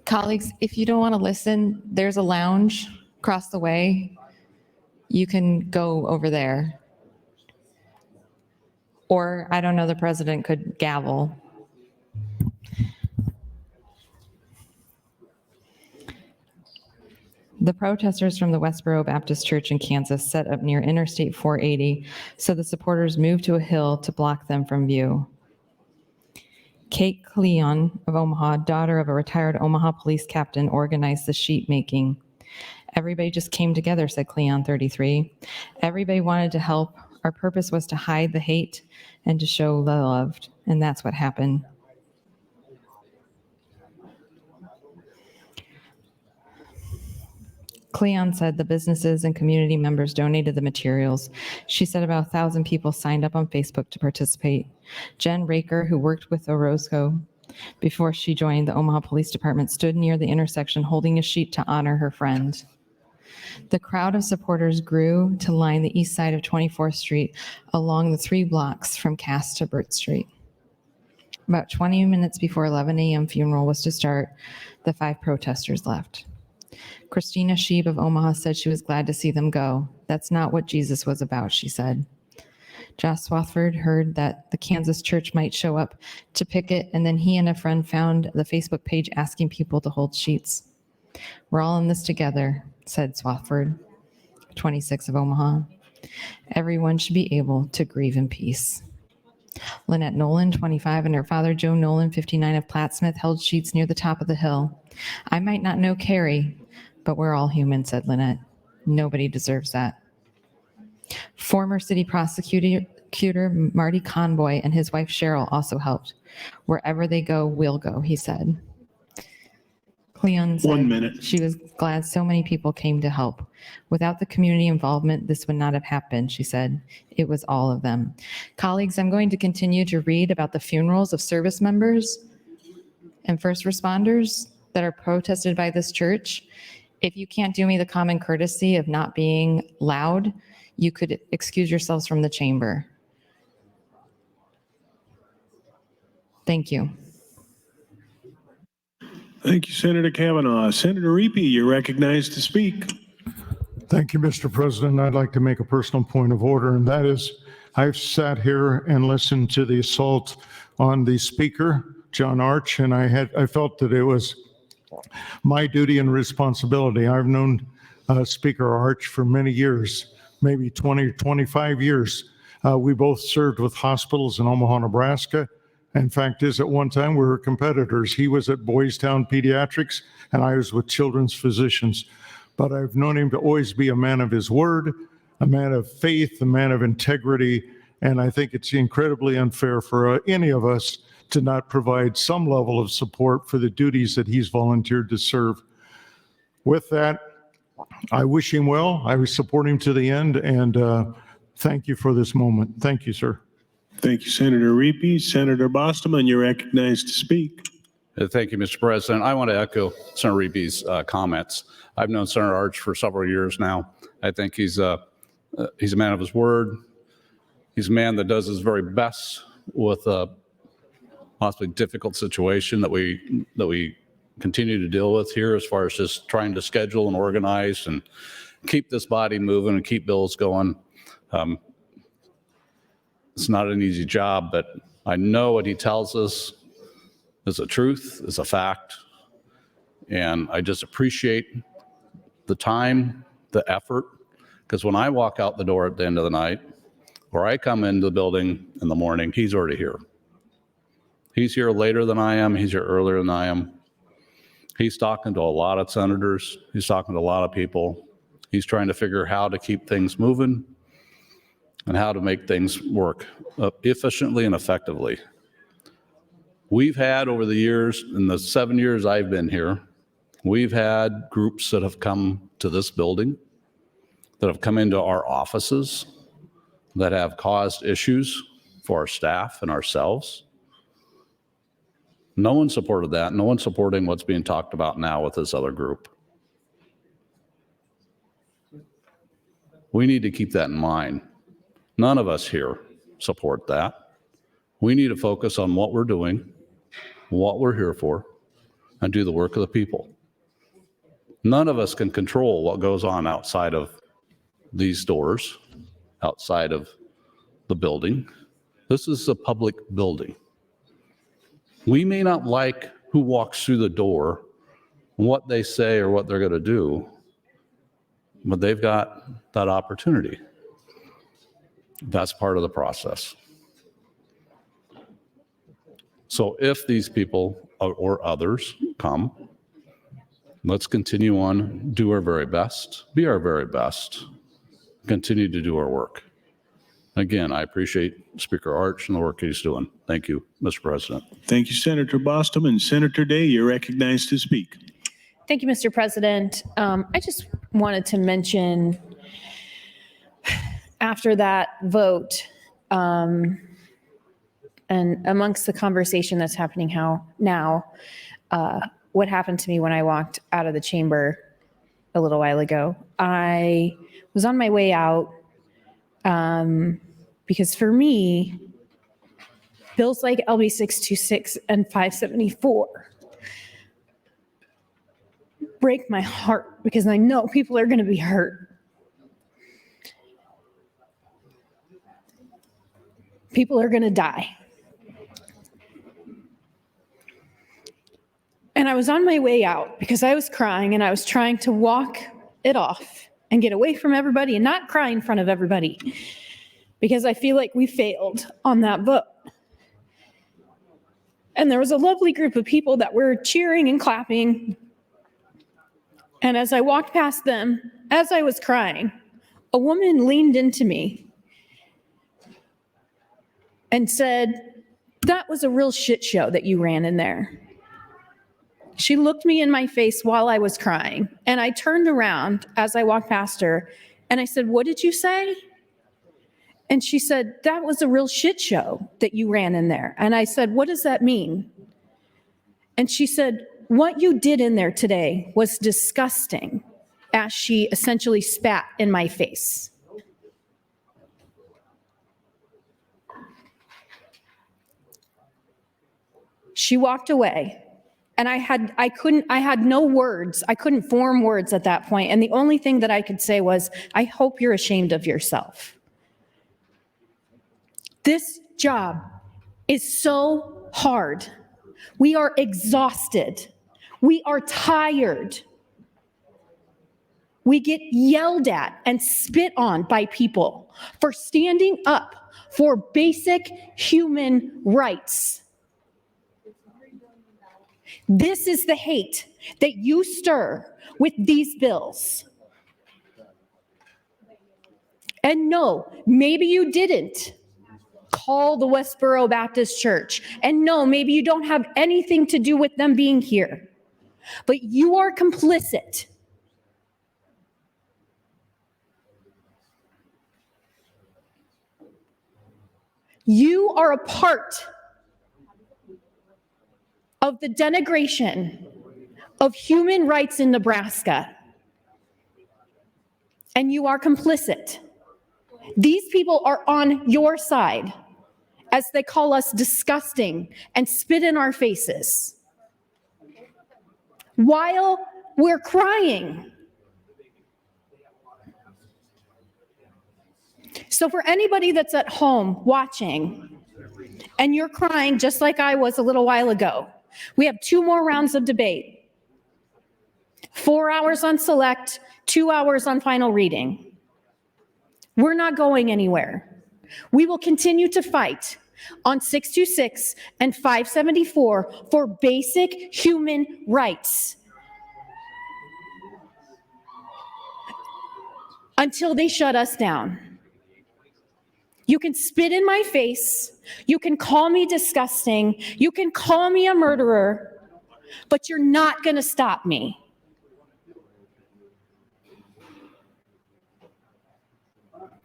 Colleagues, if you don't want to listen, there's a lounge across the way. You can go over there. Or, I don't know, the president could gavel. The protesters from the Westboro Baptist Church in Kansas set up near Interstate 480, so the supporters moved to a hill to block them from view. Kate Cleon of Omaha, daughter of a retired Omaha police captain, organized the sheet making. Everybody just came together, said Cleon, 33. Everybody wanted to help. Our purpose was to hide the hate and to show the love, and that's what happened. Cleon said the businesses and community members donated the materials. She said about 1,000 people signed up on Facebook to participate. Jen Raker, who worked with Orozco before she joined the Omaha Police Department, stood near the intersection holding a sheet to honor her friend. The crowd of supporters grew to line the east side of 24th Street along the 3 blocks from Cass to Burt Street. About 20 minutes before 11 a.m. funeral was to start, the 5 protesters left. Christina Sheeb of Omaha said she was glad to see them go. That's not what Jesus was about, she said. Josh Swafford heard that the Kansas church might show up to picket, and then he and a friend found the Facebook page asking people to hold sheets. We're all in this together, said Swafford, 26 of Omaha. Everyone should be able to grieve in peace. Lynette Nolan, 25, and her father, Joe Nolan, 59, of Plattsmouth, held sheets near the top of the hill. I might not know Carrie, but we're all human, said Lynette. Nobody deserves that. Former city prosecutor Marty Conboy and his wife Cheryl also helped. Wherever they go, we'll go, he said. Cleon said 1 minute. she was glad so many people came to help. Without the community involvement, this would not have happened, she said. It was all of them. Colleagues, I'm going to continue to read about the funerals of service members and first responders that are protested by this church. If you can't do me the common courtesy of not being loud, you could excuse yourselves from the chamber. Thank you. Thank you, Senator Kavanaugh. Senator Reapy, you're recognized to speak. Thank you, Mr. President. I'd like to make a personal point of order, and that is I've sat here and listened to the assault on the speaker, John Arch, and I felt that it was my duty and responsibility. I've known Speaker Arch for many years, maybe 20 or 25 years. We both served with hospitals in Omaha, Nebraska. In fact, at one time we were competitors. He was at Boys Town Pediatrics, and I was with Children's Physicians. But I've known him to always be a man of his word, a man of faith, a man of integrity, and I think it's incredibly unfair for any of us to not provide some level of support for the duties that he's volunteered to serve. With that, I wish him well. I support him to the end, and thank you for this moment. Thank you, sir. Thank you, Senator Reapy. Senator Bostman, you're recognized to speak. Thank you, Mr. President. I want to echo Senator Reapy's comments. I've known Senator Arch for several years now. I think he's a man of his word. He's a man that does his very best with a possibly difficult situation that we continue to deal with here, as far as just trying to schedule and organize and keep this body moving and keep bills going. It's not an easy job, but I know what he tells us is a truth, is a fact, and I just appreciate the time, the effort, because when I walk out the door at the end of the night, Where I come into the building in the morning, he's already here. He's here later than I am. He's here earlier than I am. He's talking to a lot of senators. He's talking to a lot of people. He's trying to figure how to keep things moving and how to make things work efficiently and effectively. We've had over the years, in the 7 years I've been here, we've had groups that have come to this building, that have come into our offices, that have caused issues for our staff and ourselves. No one supported that. No one's supporting what's being talked about now with this other group. We need to keep that in mind. None of us here support that. We need to focus on what we're doing, what we're here for, and do the work of the people. None of us can control what goes on outside of these doors, outside of the building. This is a public building. We may not like who walks through the door, what they say or what they're going to do, but they've got that opportunity. That's part of the process. So if these people or others come, let's continue on, do our very best, be our very best, continue to do our work. Again, I appreciate Speaker Arch and the work he's doing. Thank you, Mr. President. Thank you, Senator Bostom. And Senator Day, you're recognized to speak. Thank you, Mr. President. I just wanted to mention after that vote, and amongst the conversation that's happening now, what happened to me when I walked out of the chamber a little while ago. I was on my way out because for me, bills like LB 626 and 574 break my heart because I know people are going to be hurt. People are going to die. And I was on my way out because I was crying and I was trying to walk it off and get away from everybody and not cry in front of everybody because I feel like we failed on that vote. And there was a lovely group of people that were cheering and clapping. And as I walked past them, as I was crying, a woman leaned into me and said, "That was a real shit show that you ran in there." She looked me in my face while I was crying, and I turned around as I walked past her, and I said, "What did you say?" And she said, "That was a real shit show that you ran in there." And I said, "What does that mean?" And she said, "What you did in there today was disgusting," as she essentially spat in my face. She walked away. And I had no words. I couldn't form words at that point. And the only thing that I could say was, "I hope you're ashamed of yourself." This job is so hard. We are exhausted. We are tired. We get yelled at and spit on by people for standing up for basic human rights. This is the hate that you stir with these bills. And no, maybe you didn't call the Westboro Baptist Church. And no, maybe you don't have anything to do with them being here. But you are complicit. You are a part of the denigration of human rights in Nebraska. And you are complicit. These people are on your side as they call us disgusting and spit in our faces while we're crying. So for anybody that's at home watching and you're crying just like I was a little while ago, we have 2 more rounds of debate. 4 hours on select, 2 hours on final reading. We're not going anywhere. We will continue to fight on 626 and 574 for basic human rights until they shut us down. You can spit in my face, you can call me disgusting, you can call me a murderer, but you're not going to stop me.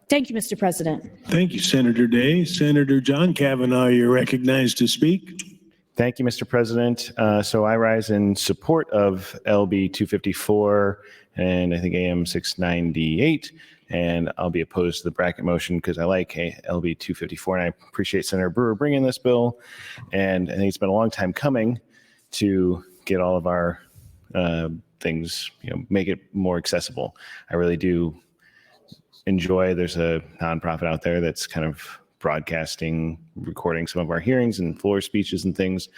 Thank you, Mr. President. Thank you, Senator Day. Senator John Kavanaugh, you're recognized to speak. Thank you, Mr. President. So I rise in support of LB 254 and I think AM 698, and I'll be opposed to the bracket motion because I like LB 254, and I appreciate Senator Brewer bringing this bill, and I think it's been a long time coming to get all of our things, make it more accessible. I really do enjoy, there's a nonprofit out there that's kind of broadcasting, recording some of our hearings and floor speeches and things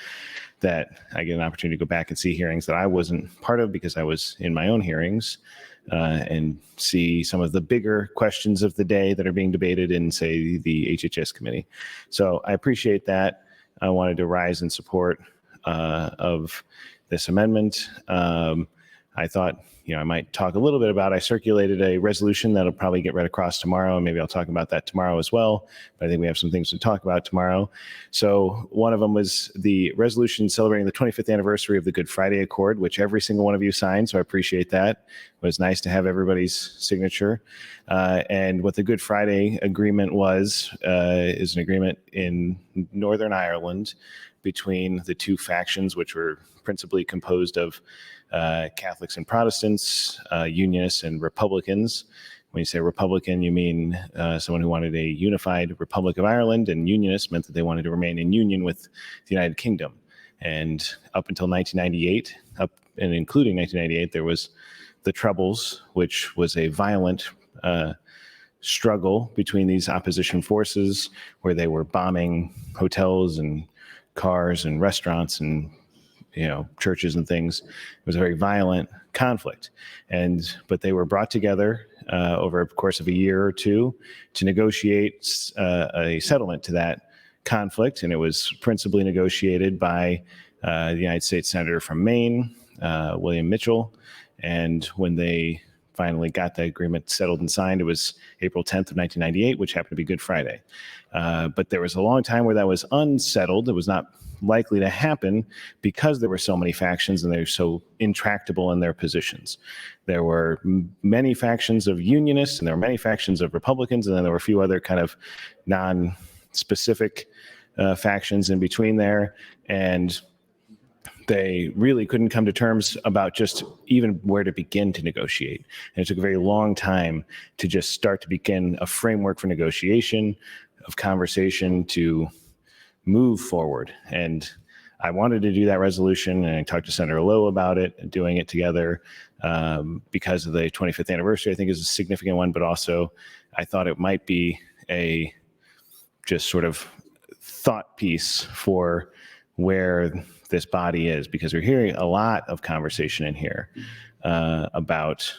that I get an opportunity to go back and see hearings that I wasn't part of because I was in my own hearings and see some of the bigger questions of the day that are being debated in, say, the HHS committee. So I appreciate that. I wanted to rise in support of this amendment. I thought, I might talk a little bit about, I circulated a resolution that'll probably get read across tomorrow, and maybe I'll talk about that tomorrow as well. But I think we have some things to talk about tomorrow. So one of them was the resolution celebrating the 25th anniversary of the Good Friday Accord, which every single one of you signed. So I appreciate that. It was nice to have everybody's signature. And what the Good Friday Agreement was, is an agreement in Northern Ireland between the two factions, which were principally composed of Catholics and Protestants, Unionists and Republicans. When you say Republican, you mean someone who wanted a unified Republic of Ireland, and Unionists meant that they wanted to remain in union with the United Kingdom. And up until 1998, and including 1998, there was the Troubles, which was a violent struggle between these opposition forces where they were bombing hotels and cars and restaurants and churches and things. It was a very violent conflict, but they were brought together over a course of a year or two to negotiate a settlement to that conflict, and it was principally negotiated by the United States Senator from Maine, William Mitchell, and when they finally got the agreement settled and signed, it was April 10th of 1998, which happened to be Good Friday. But there was a long time where that was unsettled. It was not likely to happen because there were so many factions and they're so intractable in their positions. There were many factions of Unionists and there were many factions of Republicans, and then there were a few other kind of non-specific factions in between there. And they really couldn't come to terms about just even where to begin to negotiate. And it took a very long time to just start to begin a framework for negotiation, of conversation to move forward. And I wanted to do that resolution, and I talked to Senator Lowe about it and doing it together because of the 25th anniversary. I think is a significant one, but also I thought it might be a just sort of thought piece for where this body is, because we're hearing a lot of conversation in here about,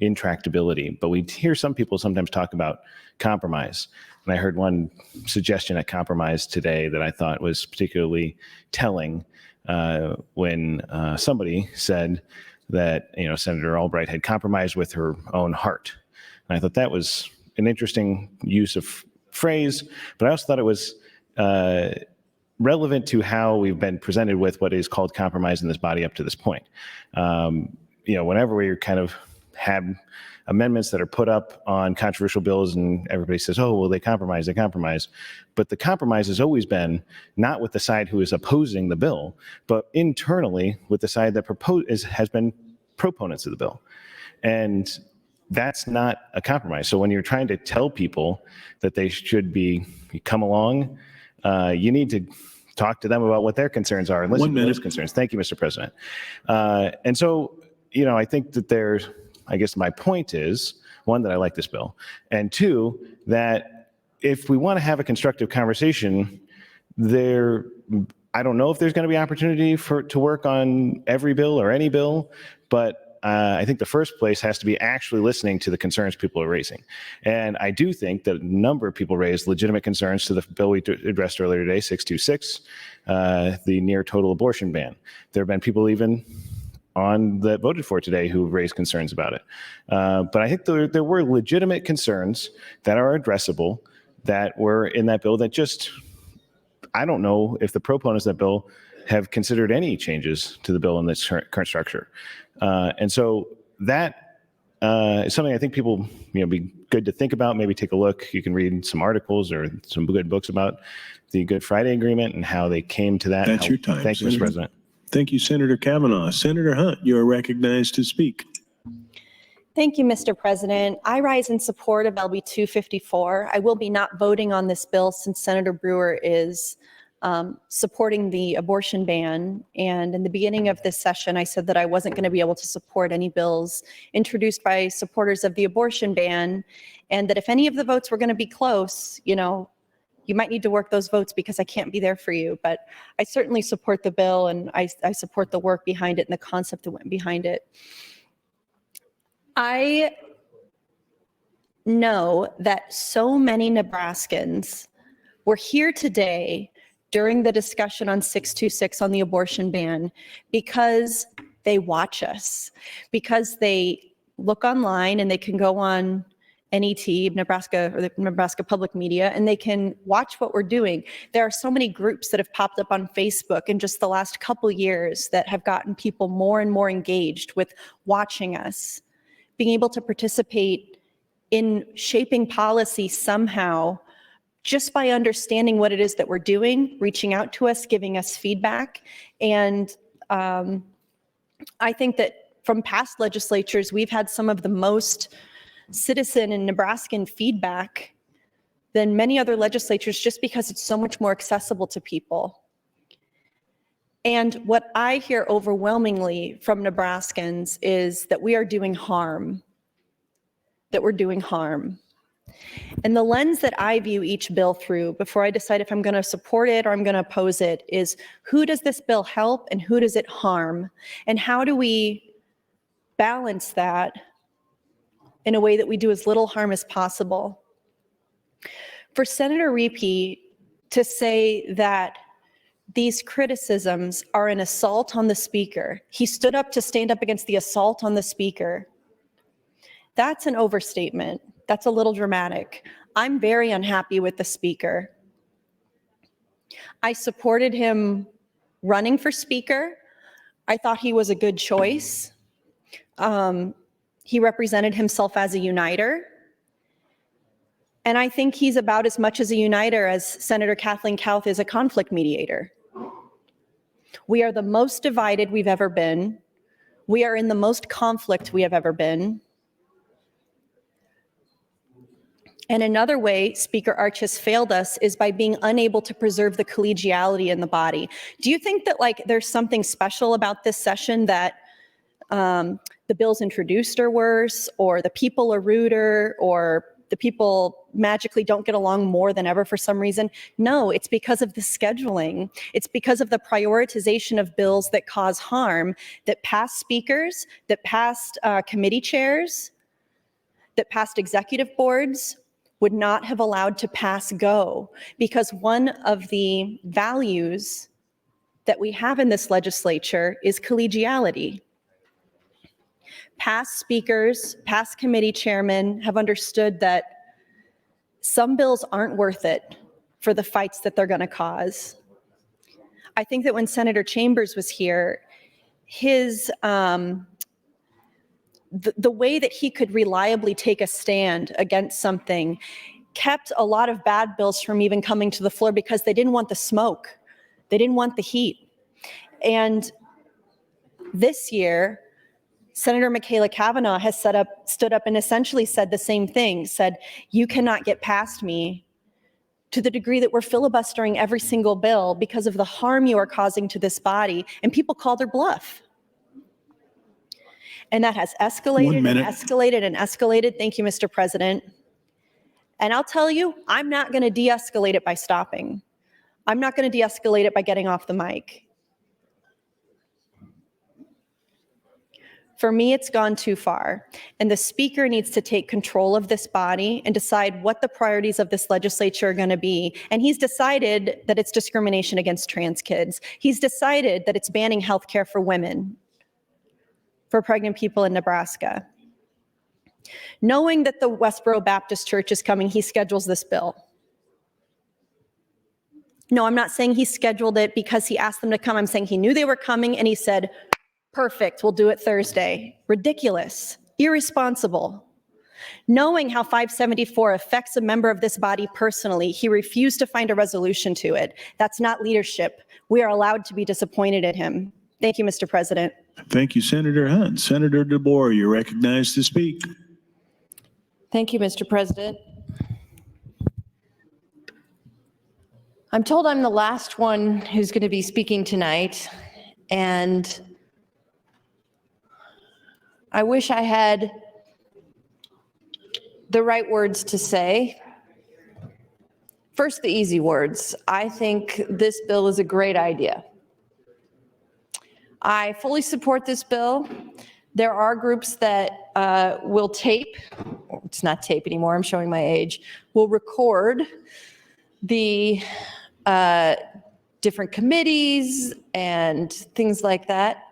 intractability, but we hear some people sometimes talk about compromise. And I heard one suggestion at compromise today that I thought was particularly telling when somebody said that, Senator Albright had compromised with her own heart. And I thought that was an interesting use of phrase, but I also thought it was relevant to how we've been presented with what is called compromise in this body up to this point. Whenever we kind of have amendments that are put up on controversial bills and everybody says, oh, well, they compromise. But the compromise has always been not with the side who is opposing the bill, but internally with the side that has been proponents of the bill. And that's not a compromise. So when you're trying to tell people that they should come along, you need to talk to them about what their concerns are and listen to those concerns. Thank you, Mr. President. And so, I think that I guess my point is, one, that I like this bill, and two, that if we want to have a constructive conversation, I don't know if there's going to be opportunity to work on every bill or any bill, but I think the first place has to be actually listening to the concerns people are raising. And I do think that a number of people raised legitimate concerns to the bill we addressed earlier today, 626, the near total abortion ban. There have been people even that voted for it today who raised concerns about it. But I think there were legitimate concerns that are addressable that were in that bill that just, I don't know if the proponents of that bill have considered any changes to the bill in this current structure. And so that is something I think people, be good to think about, maybe take a look. You can read some articles or some good books about the Good Friday Agreement and how they came to that. That's your time, Thank you, Mr. Senator. President. Thank you, Senator Kavanaugh. Senator Hunt, you are recognized to speak. Thank you, Mr. President. I rise in support of LB 254. I will be not voting on this bill since Senator Brewer is supporting the abortion ban. And in the beginning of this session, I said that I wasn't going to be able to support any bills introduced by supporters of the abortion ban, and that if any of the votes were going to be close, you might need to work those votes because I can't be there for you. But I certainly support the bill, and I support the work behind it and the concept that went behind it. I know that so many Nebraskans were here today during the discussion on 626 on the abortion ban because they watch us, because they look online and they can go on NET, Nebraska, or the Nebraska Public Media, and they can watch what we're doing. There are so many groups that have popped up on Facebook in just the last couple years that have gotten people more and more engaged with watching us, being able to participate in shaping policy somehow just by understanding what it is that we're doing, reaching out to us, giving us feedback. And I think that from past legislatures, we've had some of the most citizen and Nebraskan feedback than many other legislatures just because it's so much more accessible to people. And what I hear overwhelmingly from Nebraskans is that we are doing harm, that we're doing harm. And the lens that I view each bill through before I decide if I'm going to support it or I'm going to oppose it is, who does this bill help and who does it harm? And how do we balance that in a way that we do as little harm as possible? For Senator Repe to say that these criticisms are an assault on the speaker, he stood up to stand up against the assault on the speaker, that's an overstatement. That's a little dramatic. I'm very unhappy with the speaker. I supported him running for speaker. I thought he was a good choice. He represented himself as a uniter. And I think he's about as much as a uniter as Senator Kathleen Kauth is a conflict mediator. We are the most divided we've ever been. We are in the most conflict we have ever been. And another way Speaker Arch has failed us is by being unable to preserve the collegiality in the body. Do you think that there's something special about this session, that the bills introduced are worse, or the people are ruder, or the people magically don't get along more than ever for some reason? No, it's because of the scheduling. It's because of the prioritization of bills that cause harm, that past speakers, that past committee chairs, that past executive boards would not have allowed to pass go, because one of the values that we have in this legislature is collegiality. Past speakers, past committee chairmen have understood that some bills aren't worth it for the fights that they're going to cause. I think that when Senator Chambers was here, his the way that he could reliably take a stand against something kept a lot of bad bills from even coming to the floor because they didn't want the smoke. They didn't want the heat. And this year, Senator Michaela Kavanaugh has stood up and essentially said the same thing, said, you cannot get past me, to the degree that we're filibustering every single bill because of the harm you are causing to this body. And people called her bluff. And that has escalated and escalated and escalated. Thank you, Mr. President. And I'll tell you, I'm not going to de-escalate it by stopping. I'm not going to de-escalate it by getting off the mic. For me, it's gone too far. And the speaker needs to take control of this body and decide what the priorities of this legislature are going to be. And he's decided that it's discrimination against trans kids. He's decided that it's banning health care for women, for pregnant people in Nebraska. Knowing that the Westboro Baptist Church is coming, he schedules this bill. No, I'm not saying he scheduled it because he asked them to come. I'm saying he knew they were coming and he said, perfect, we'll do it Thursday. Ridiculous, irresponsible. Knowing how 574 affects a member of this body personally, he refused to find a resolution to it. That's not leadership. We are allowed to be disappointed at him. Thank you, Mr. President. Thank you, Senator Hunt. Senator DeBoer, you're recognized to speak. Thank you, Mr. President. I'm told I'm the last one who's going to be speaking tonight, and I wish I had the right words to say. First, the easy words. I think this bill is a great idea. I fully support this bill. There are groups that will tape, it's not tape anymore, I'm showing my age, will record the different committees and things like that.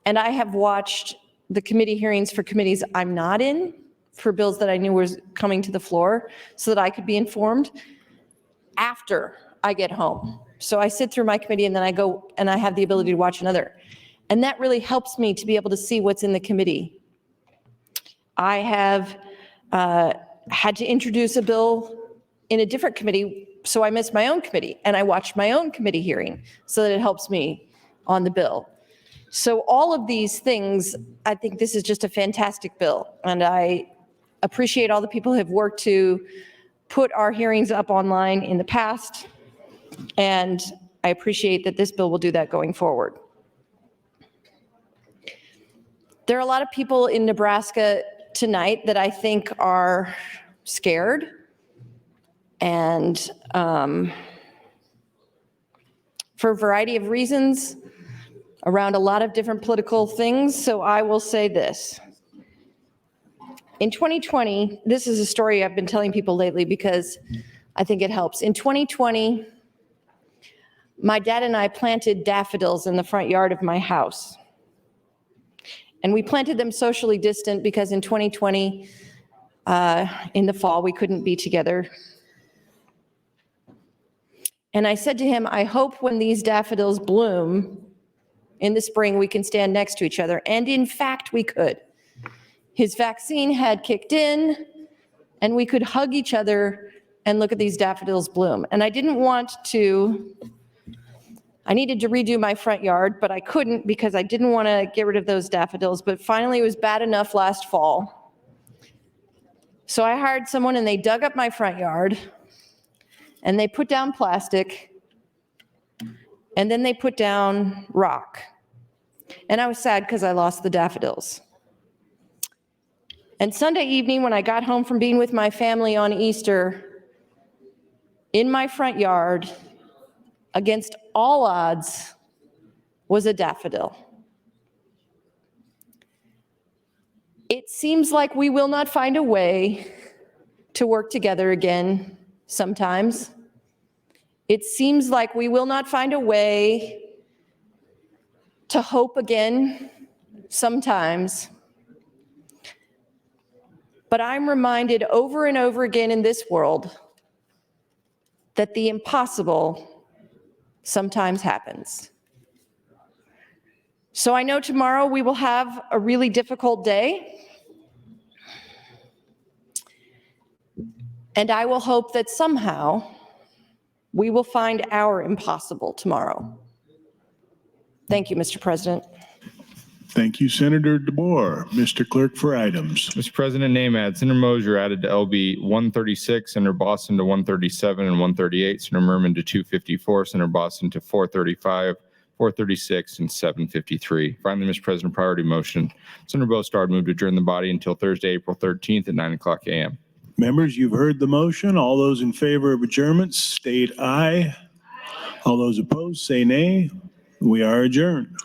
And I have watched the committee hearings for committees I'm not in, for bills that I knew was coming to the floor, so that I could be informed after I get home. So I sit through my committee and then I go and I have the ability to watch another. And that really helps me to be able to see what's in the committee. I have had to introduce a bill in a different committee, so I missed my own committee, and I watched my own committee hearing so that it helps me on the bill. So all of these things, I think this is just a fantastic bill, and I appreciate all the people who have worked to put our hearings up online in the past, and I appreciate that this bill will do that going forward. There are a lot of people in Nebraska tonight that I think are scared and for a variety of reasons around a lot of different political things. So I will say this. In 2020, this is a story I've been telling people lately because I think it helps. In 2020, my dad and I planted daffodils in the front yard of my house. And we planted them socially distant because in 2020, in the fall, we couldn't be together. And I said to him, I hope when these daffodils bloom in the spring, we can stand next to each other. And in fact, we could. His vaccine had kicked in, and we could hug each other and look at these daffodils bloom. And I didn't want to, I needed to redo my front yard, but I couldn't because I didn't want to get rid of those daffodils. But finally, it was bad enough last fall. So I hired someone, and they dug up my front yard, and they put down plastic, and then they put down rock. And I was sad because I lost the daffodils. And Sunday evening, when I got home from being with my family on Easter, in my front yard, against all odds, was a daffodil. It seems like we will not find a way to work together again sometimes. It seems like we will not find a way to hope again sometimes. But I'm reminded over and over again in this world that the impossible sometimes happens. So I know tomorrow we will have a really difficult day. And I will hope that somehow we will find our impossible tomorrow. Thank you, Mr. President. Thank you, Senator DeBoer. Mr. Clerk for items. Mr. President, name add. Senator Mosier added to LB 136, Senator Boston to 137 and 138, Senator Merman to 254, Senator Boston to 435, 436, and 753. Finally, Mr. President, priority motion. Senator Bostard moved to adjourn the body until Thursday, April 13th at 9:00 a.m. Members, you've heard the motion. All those in favor of adjournment state aye. All those opposed say nay. We are adjourned.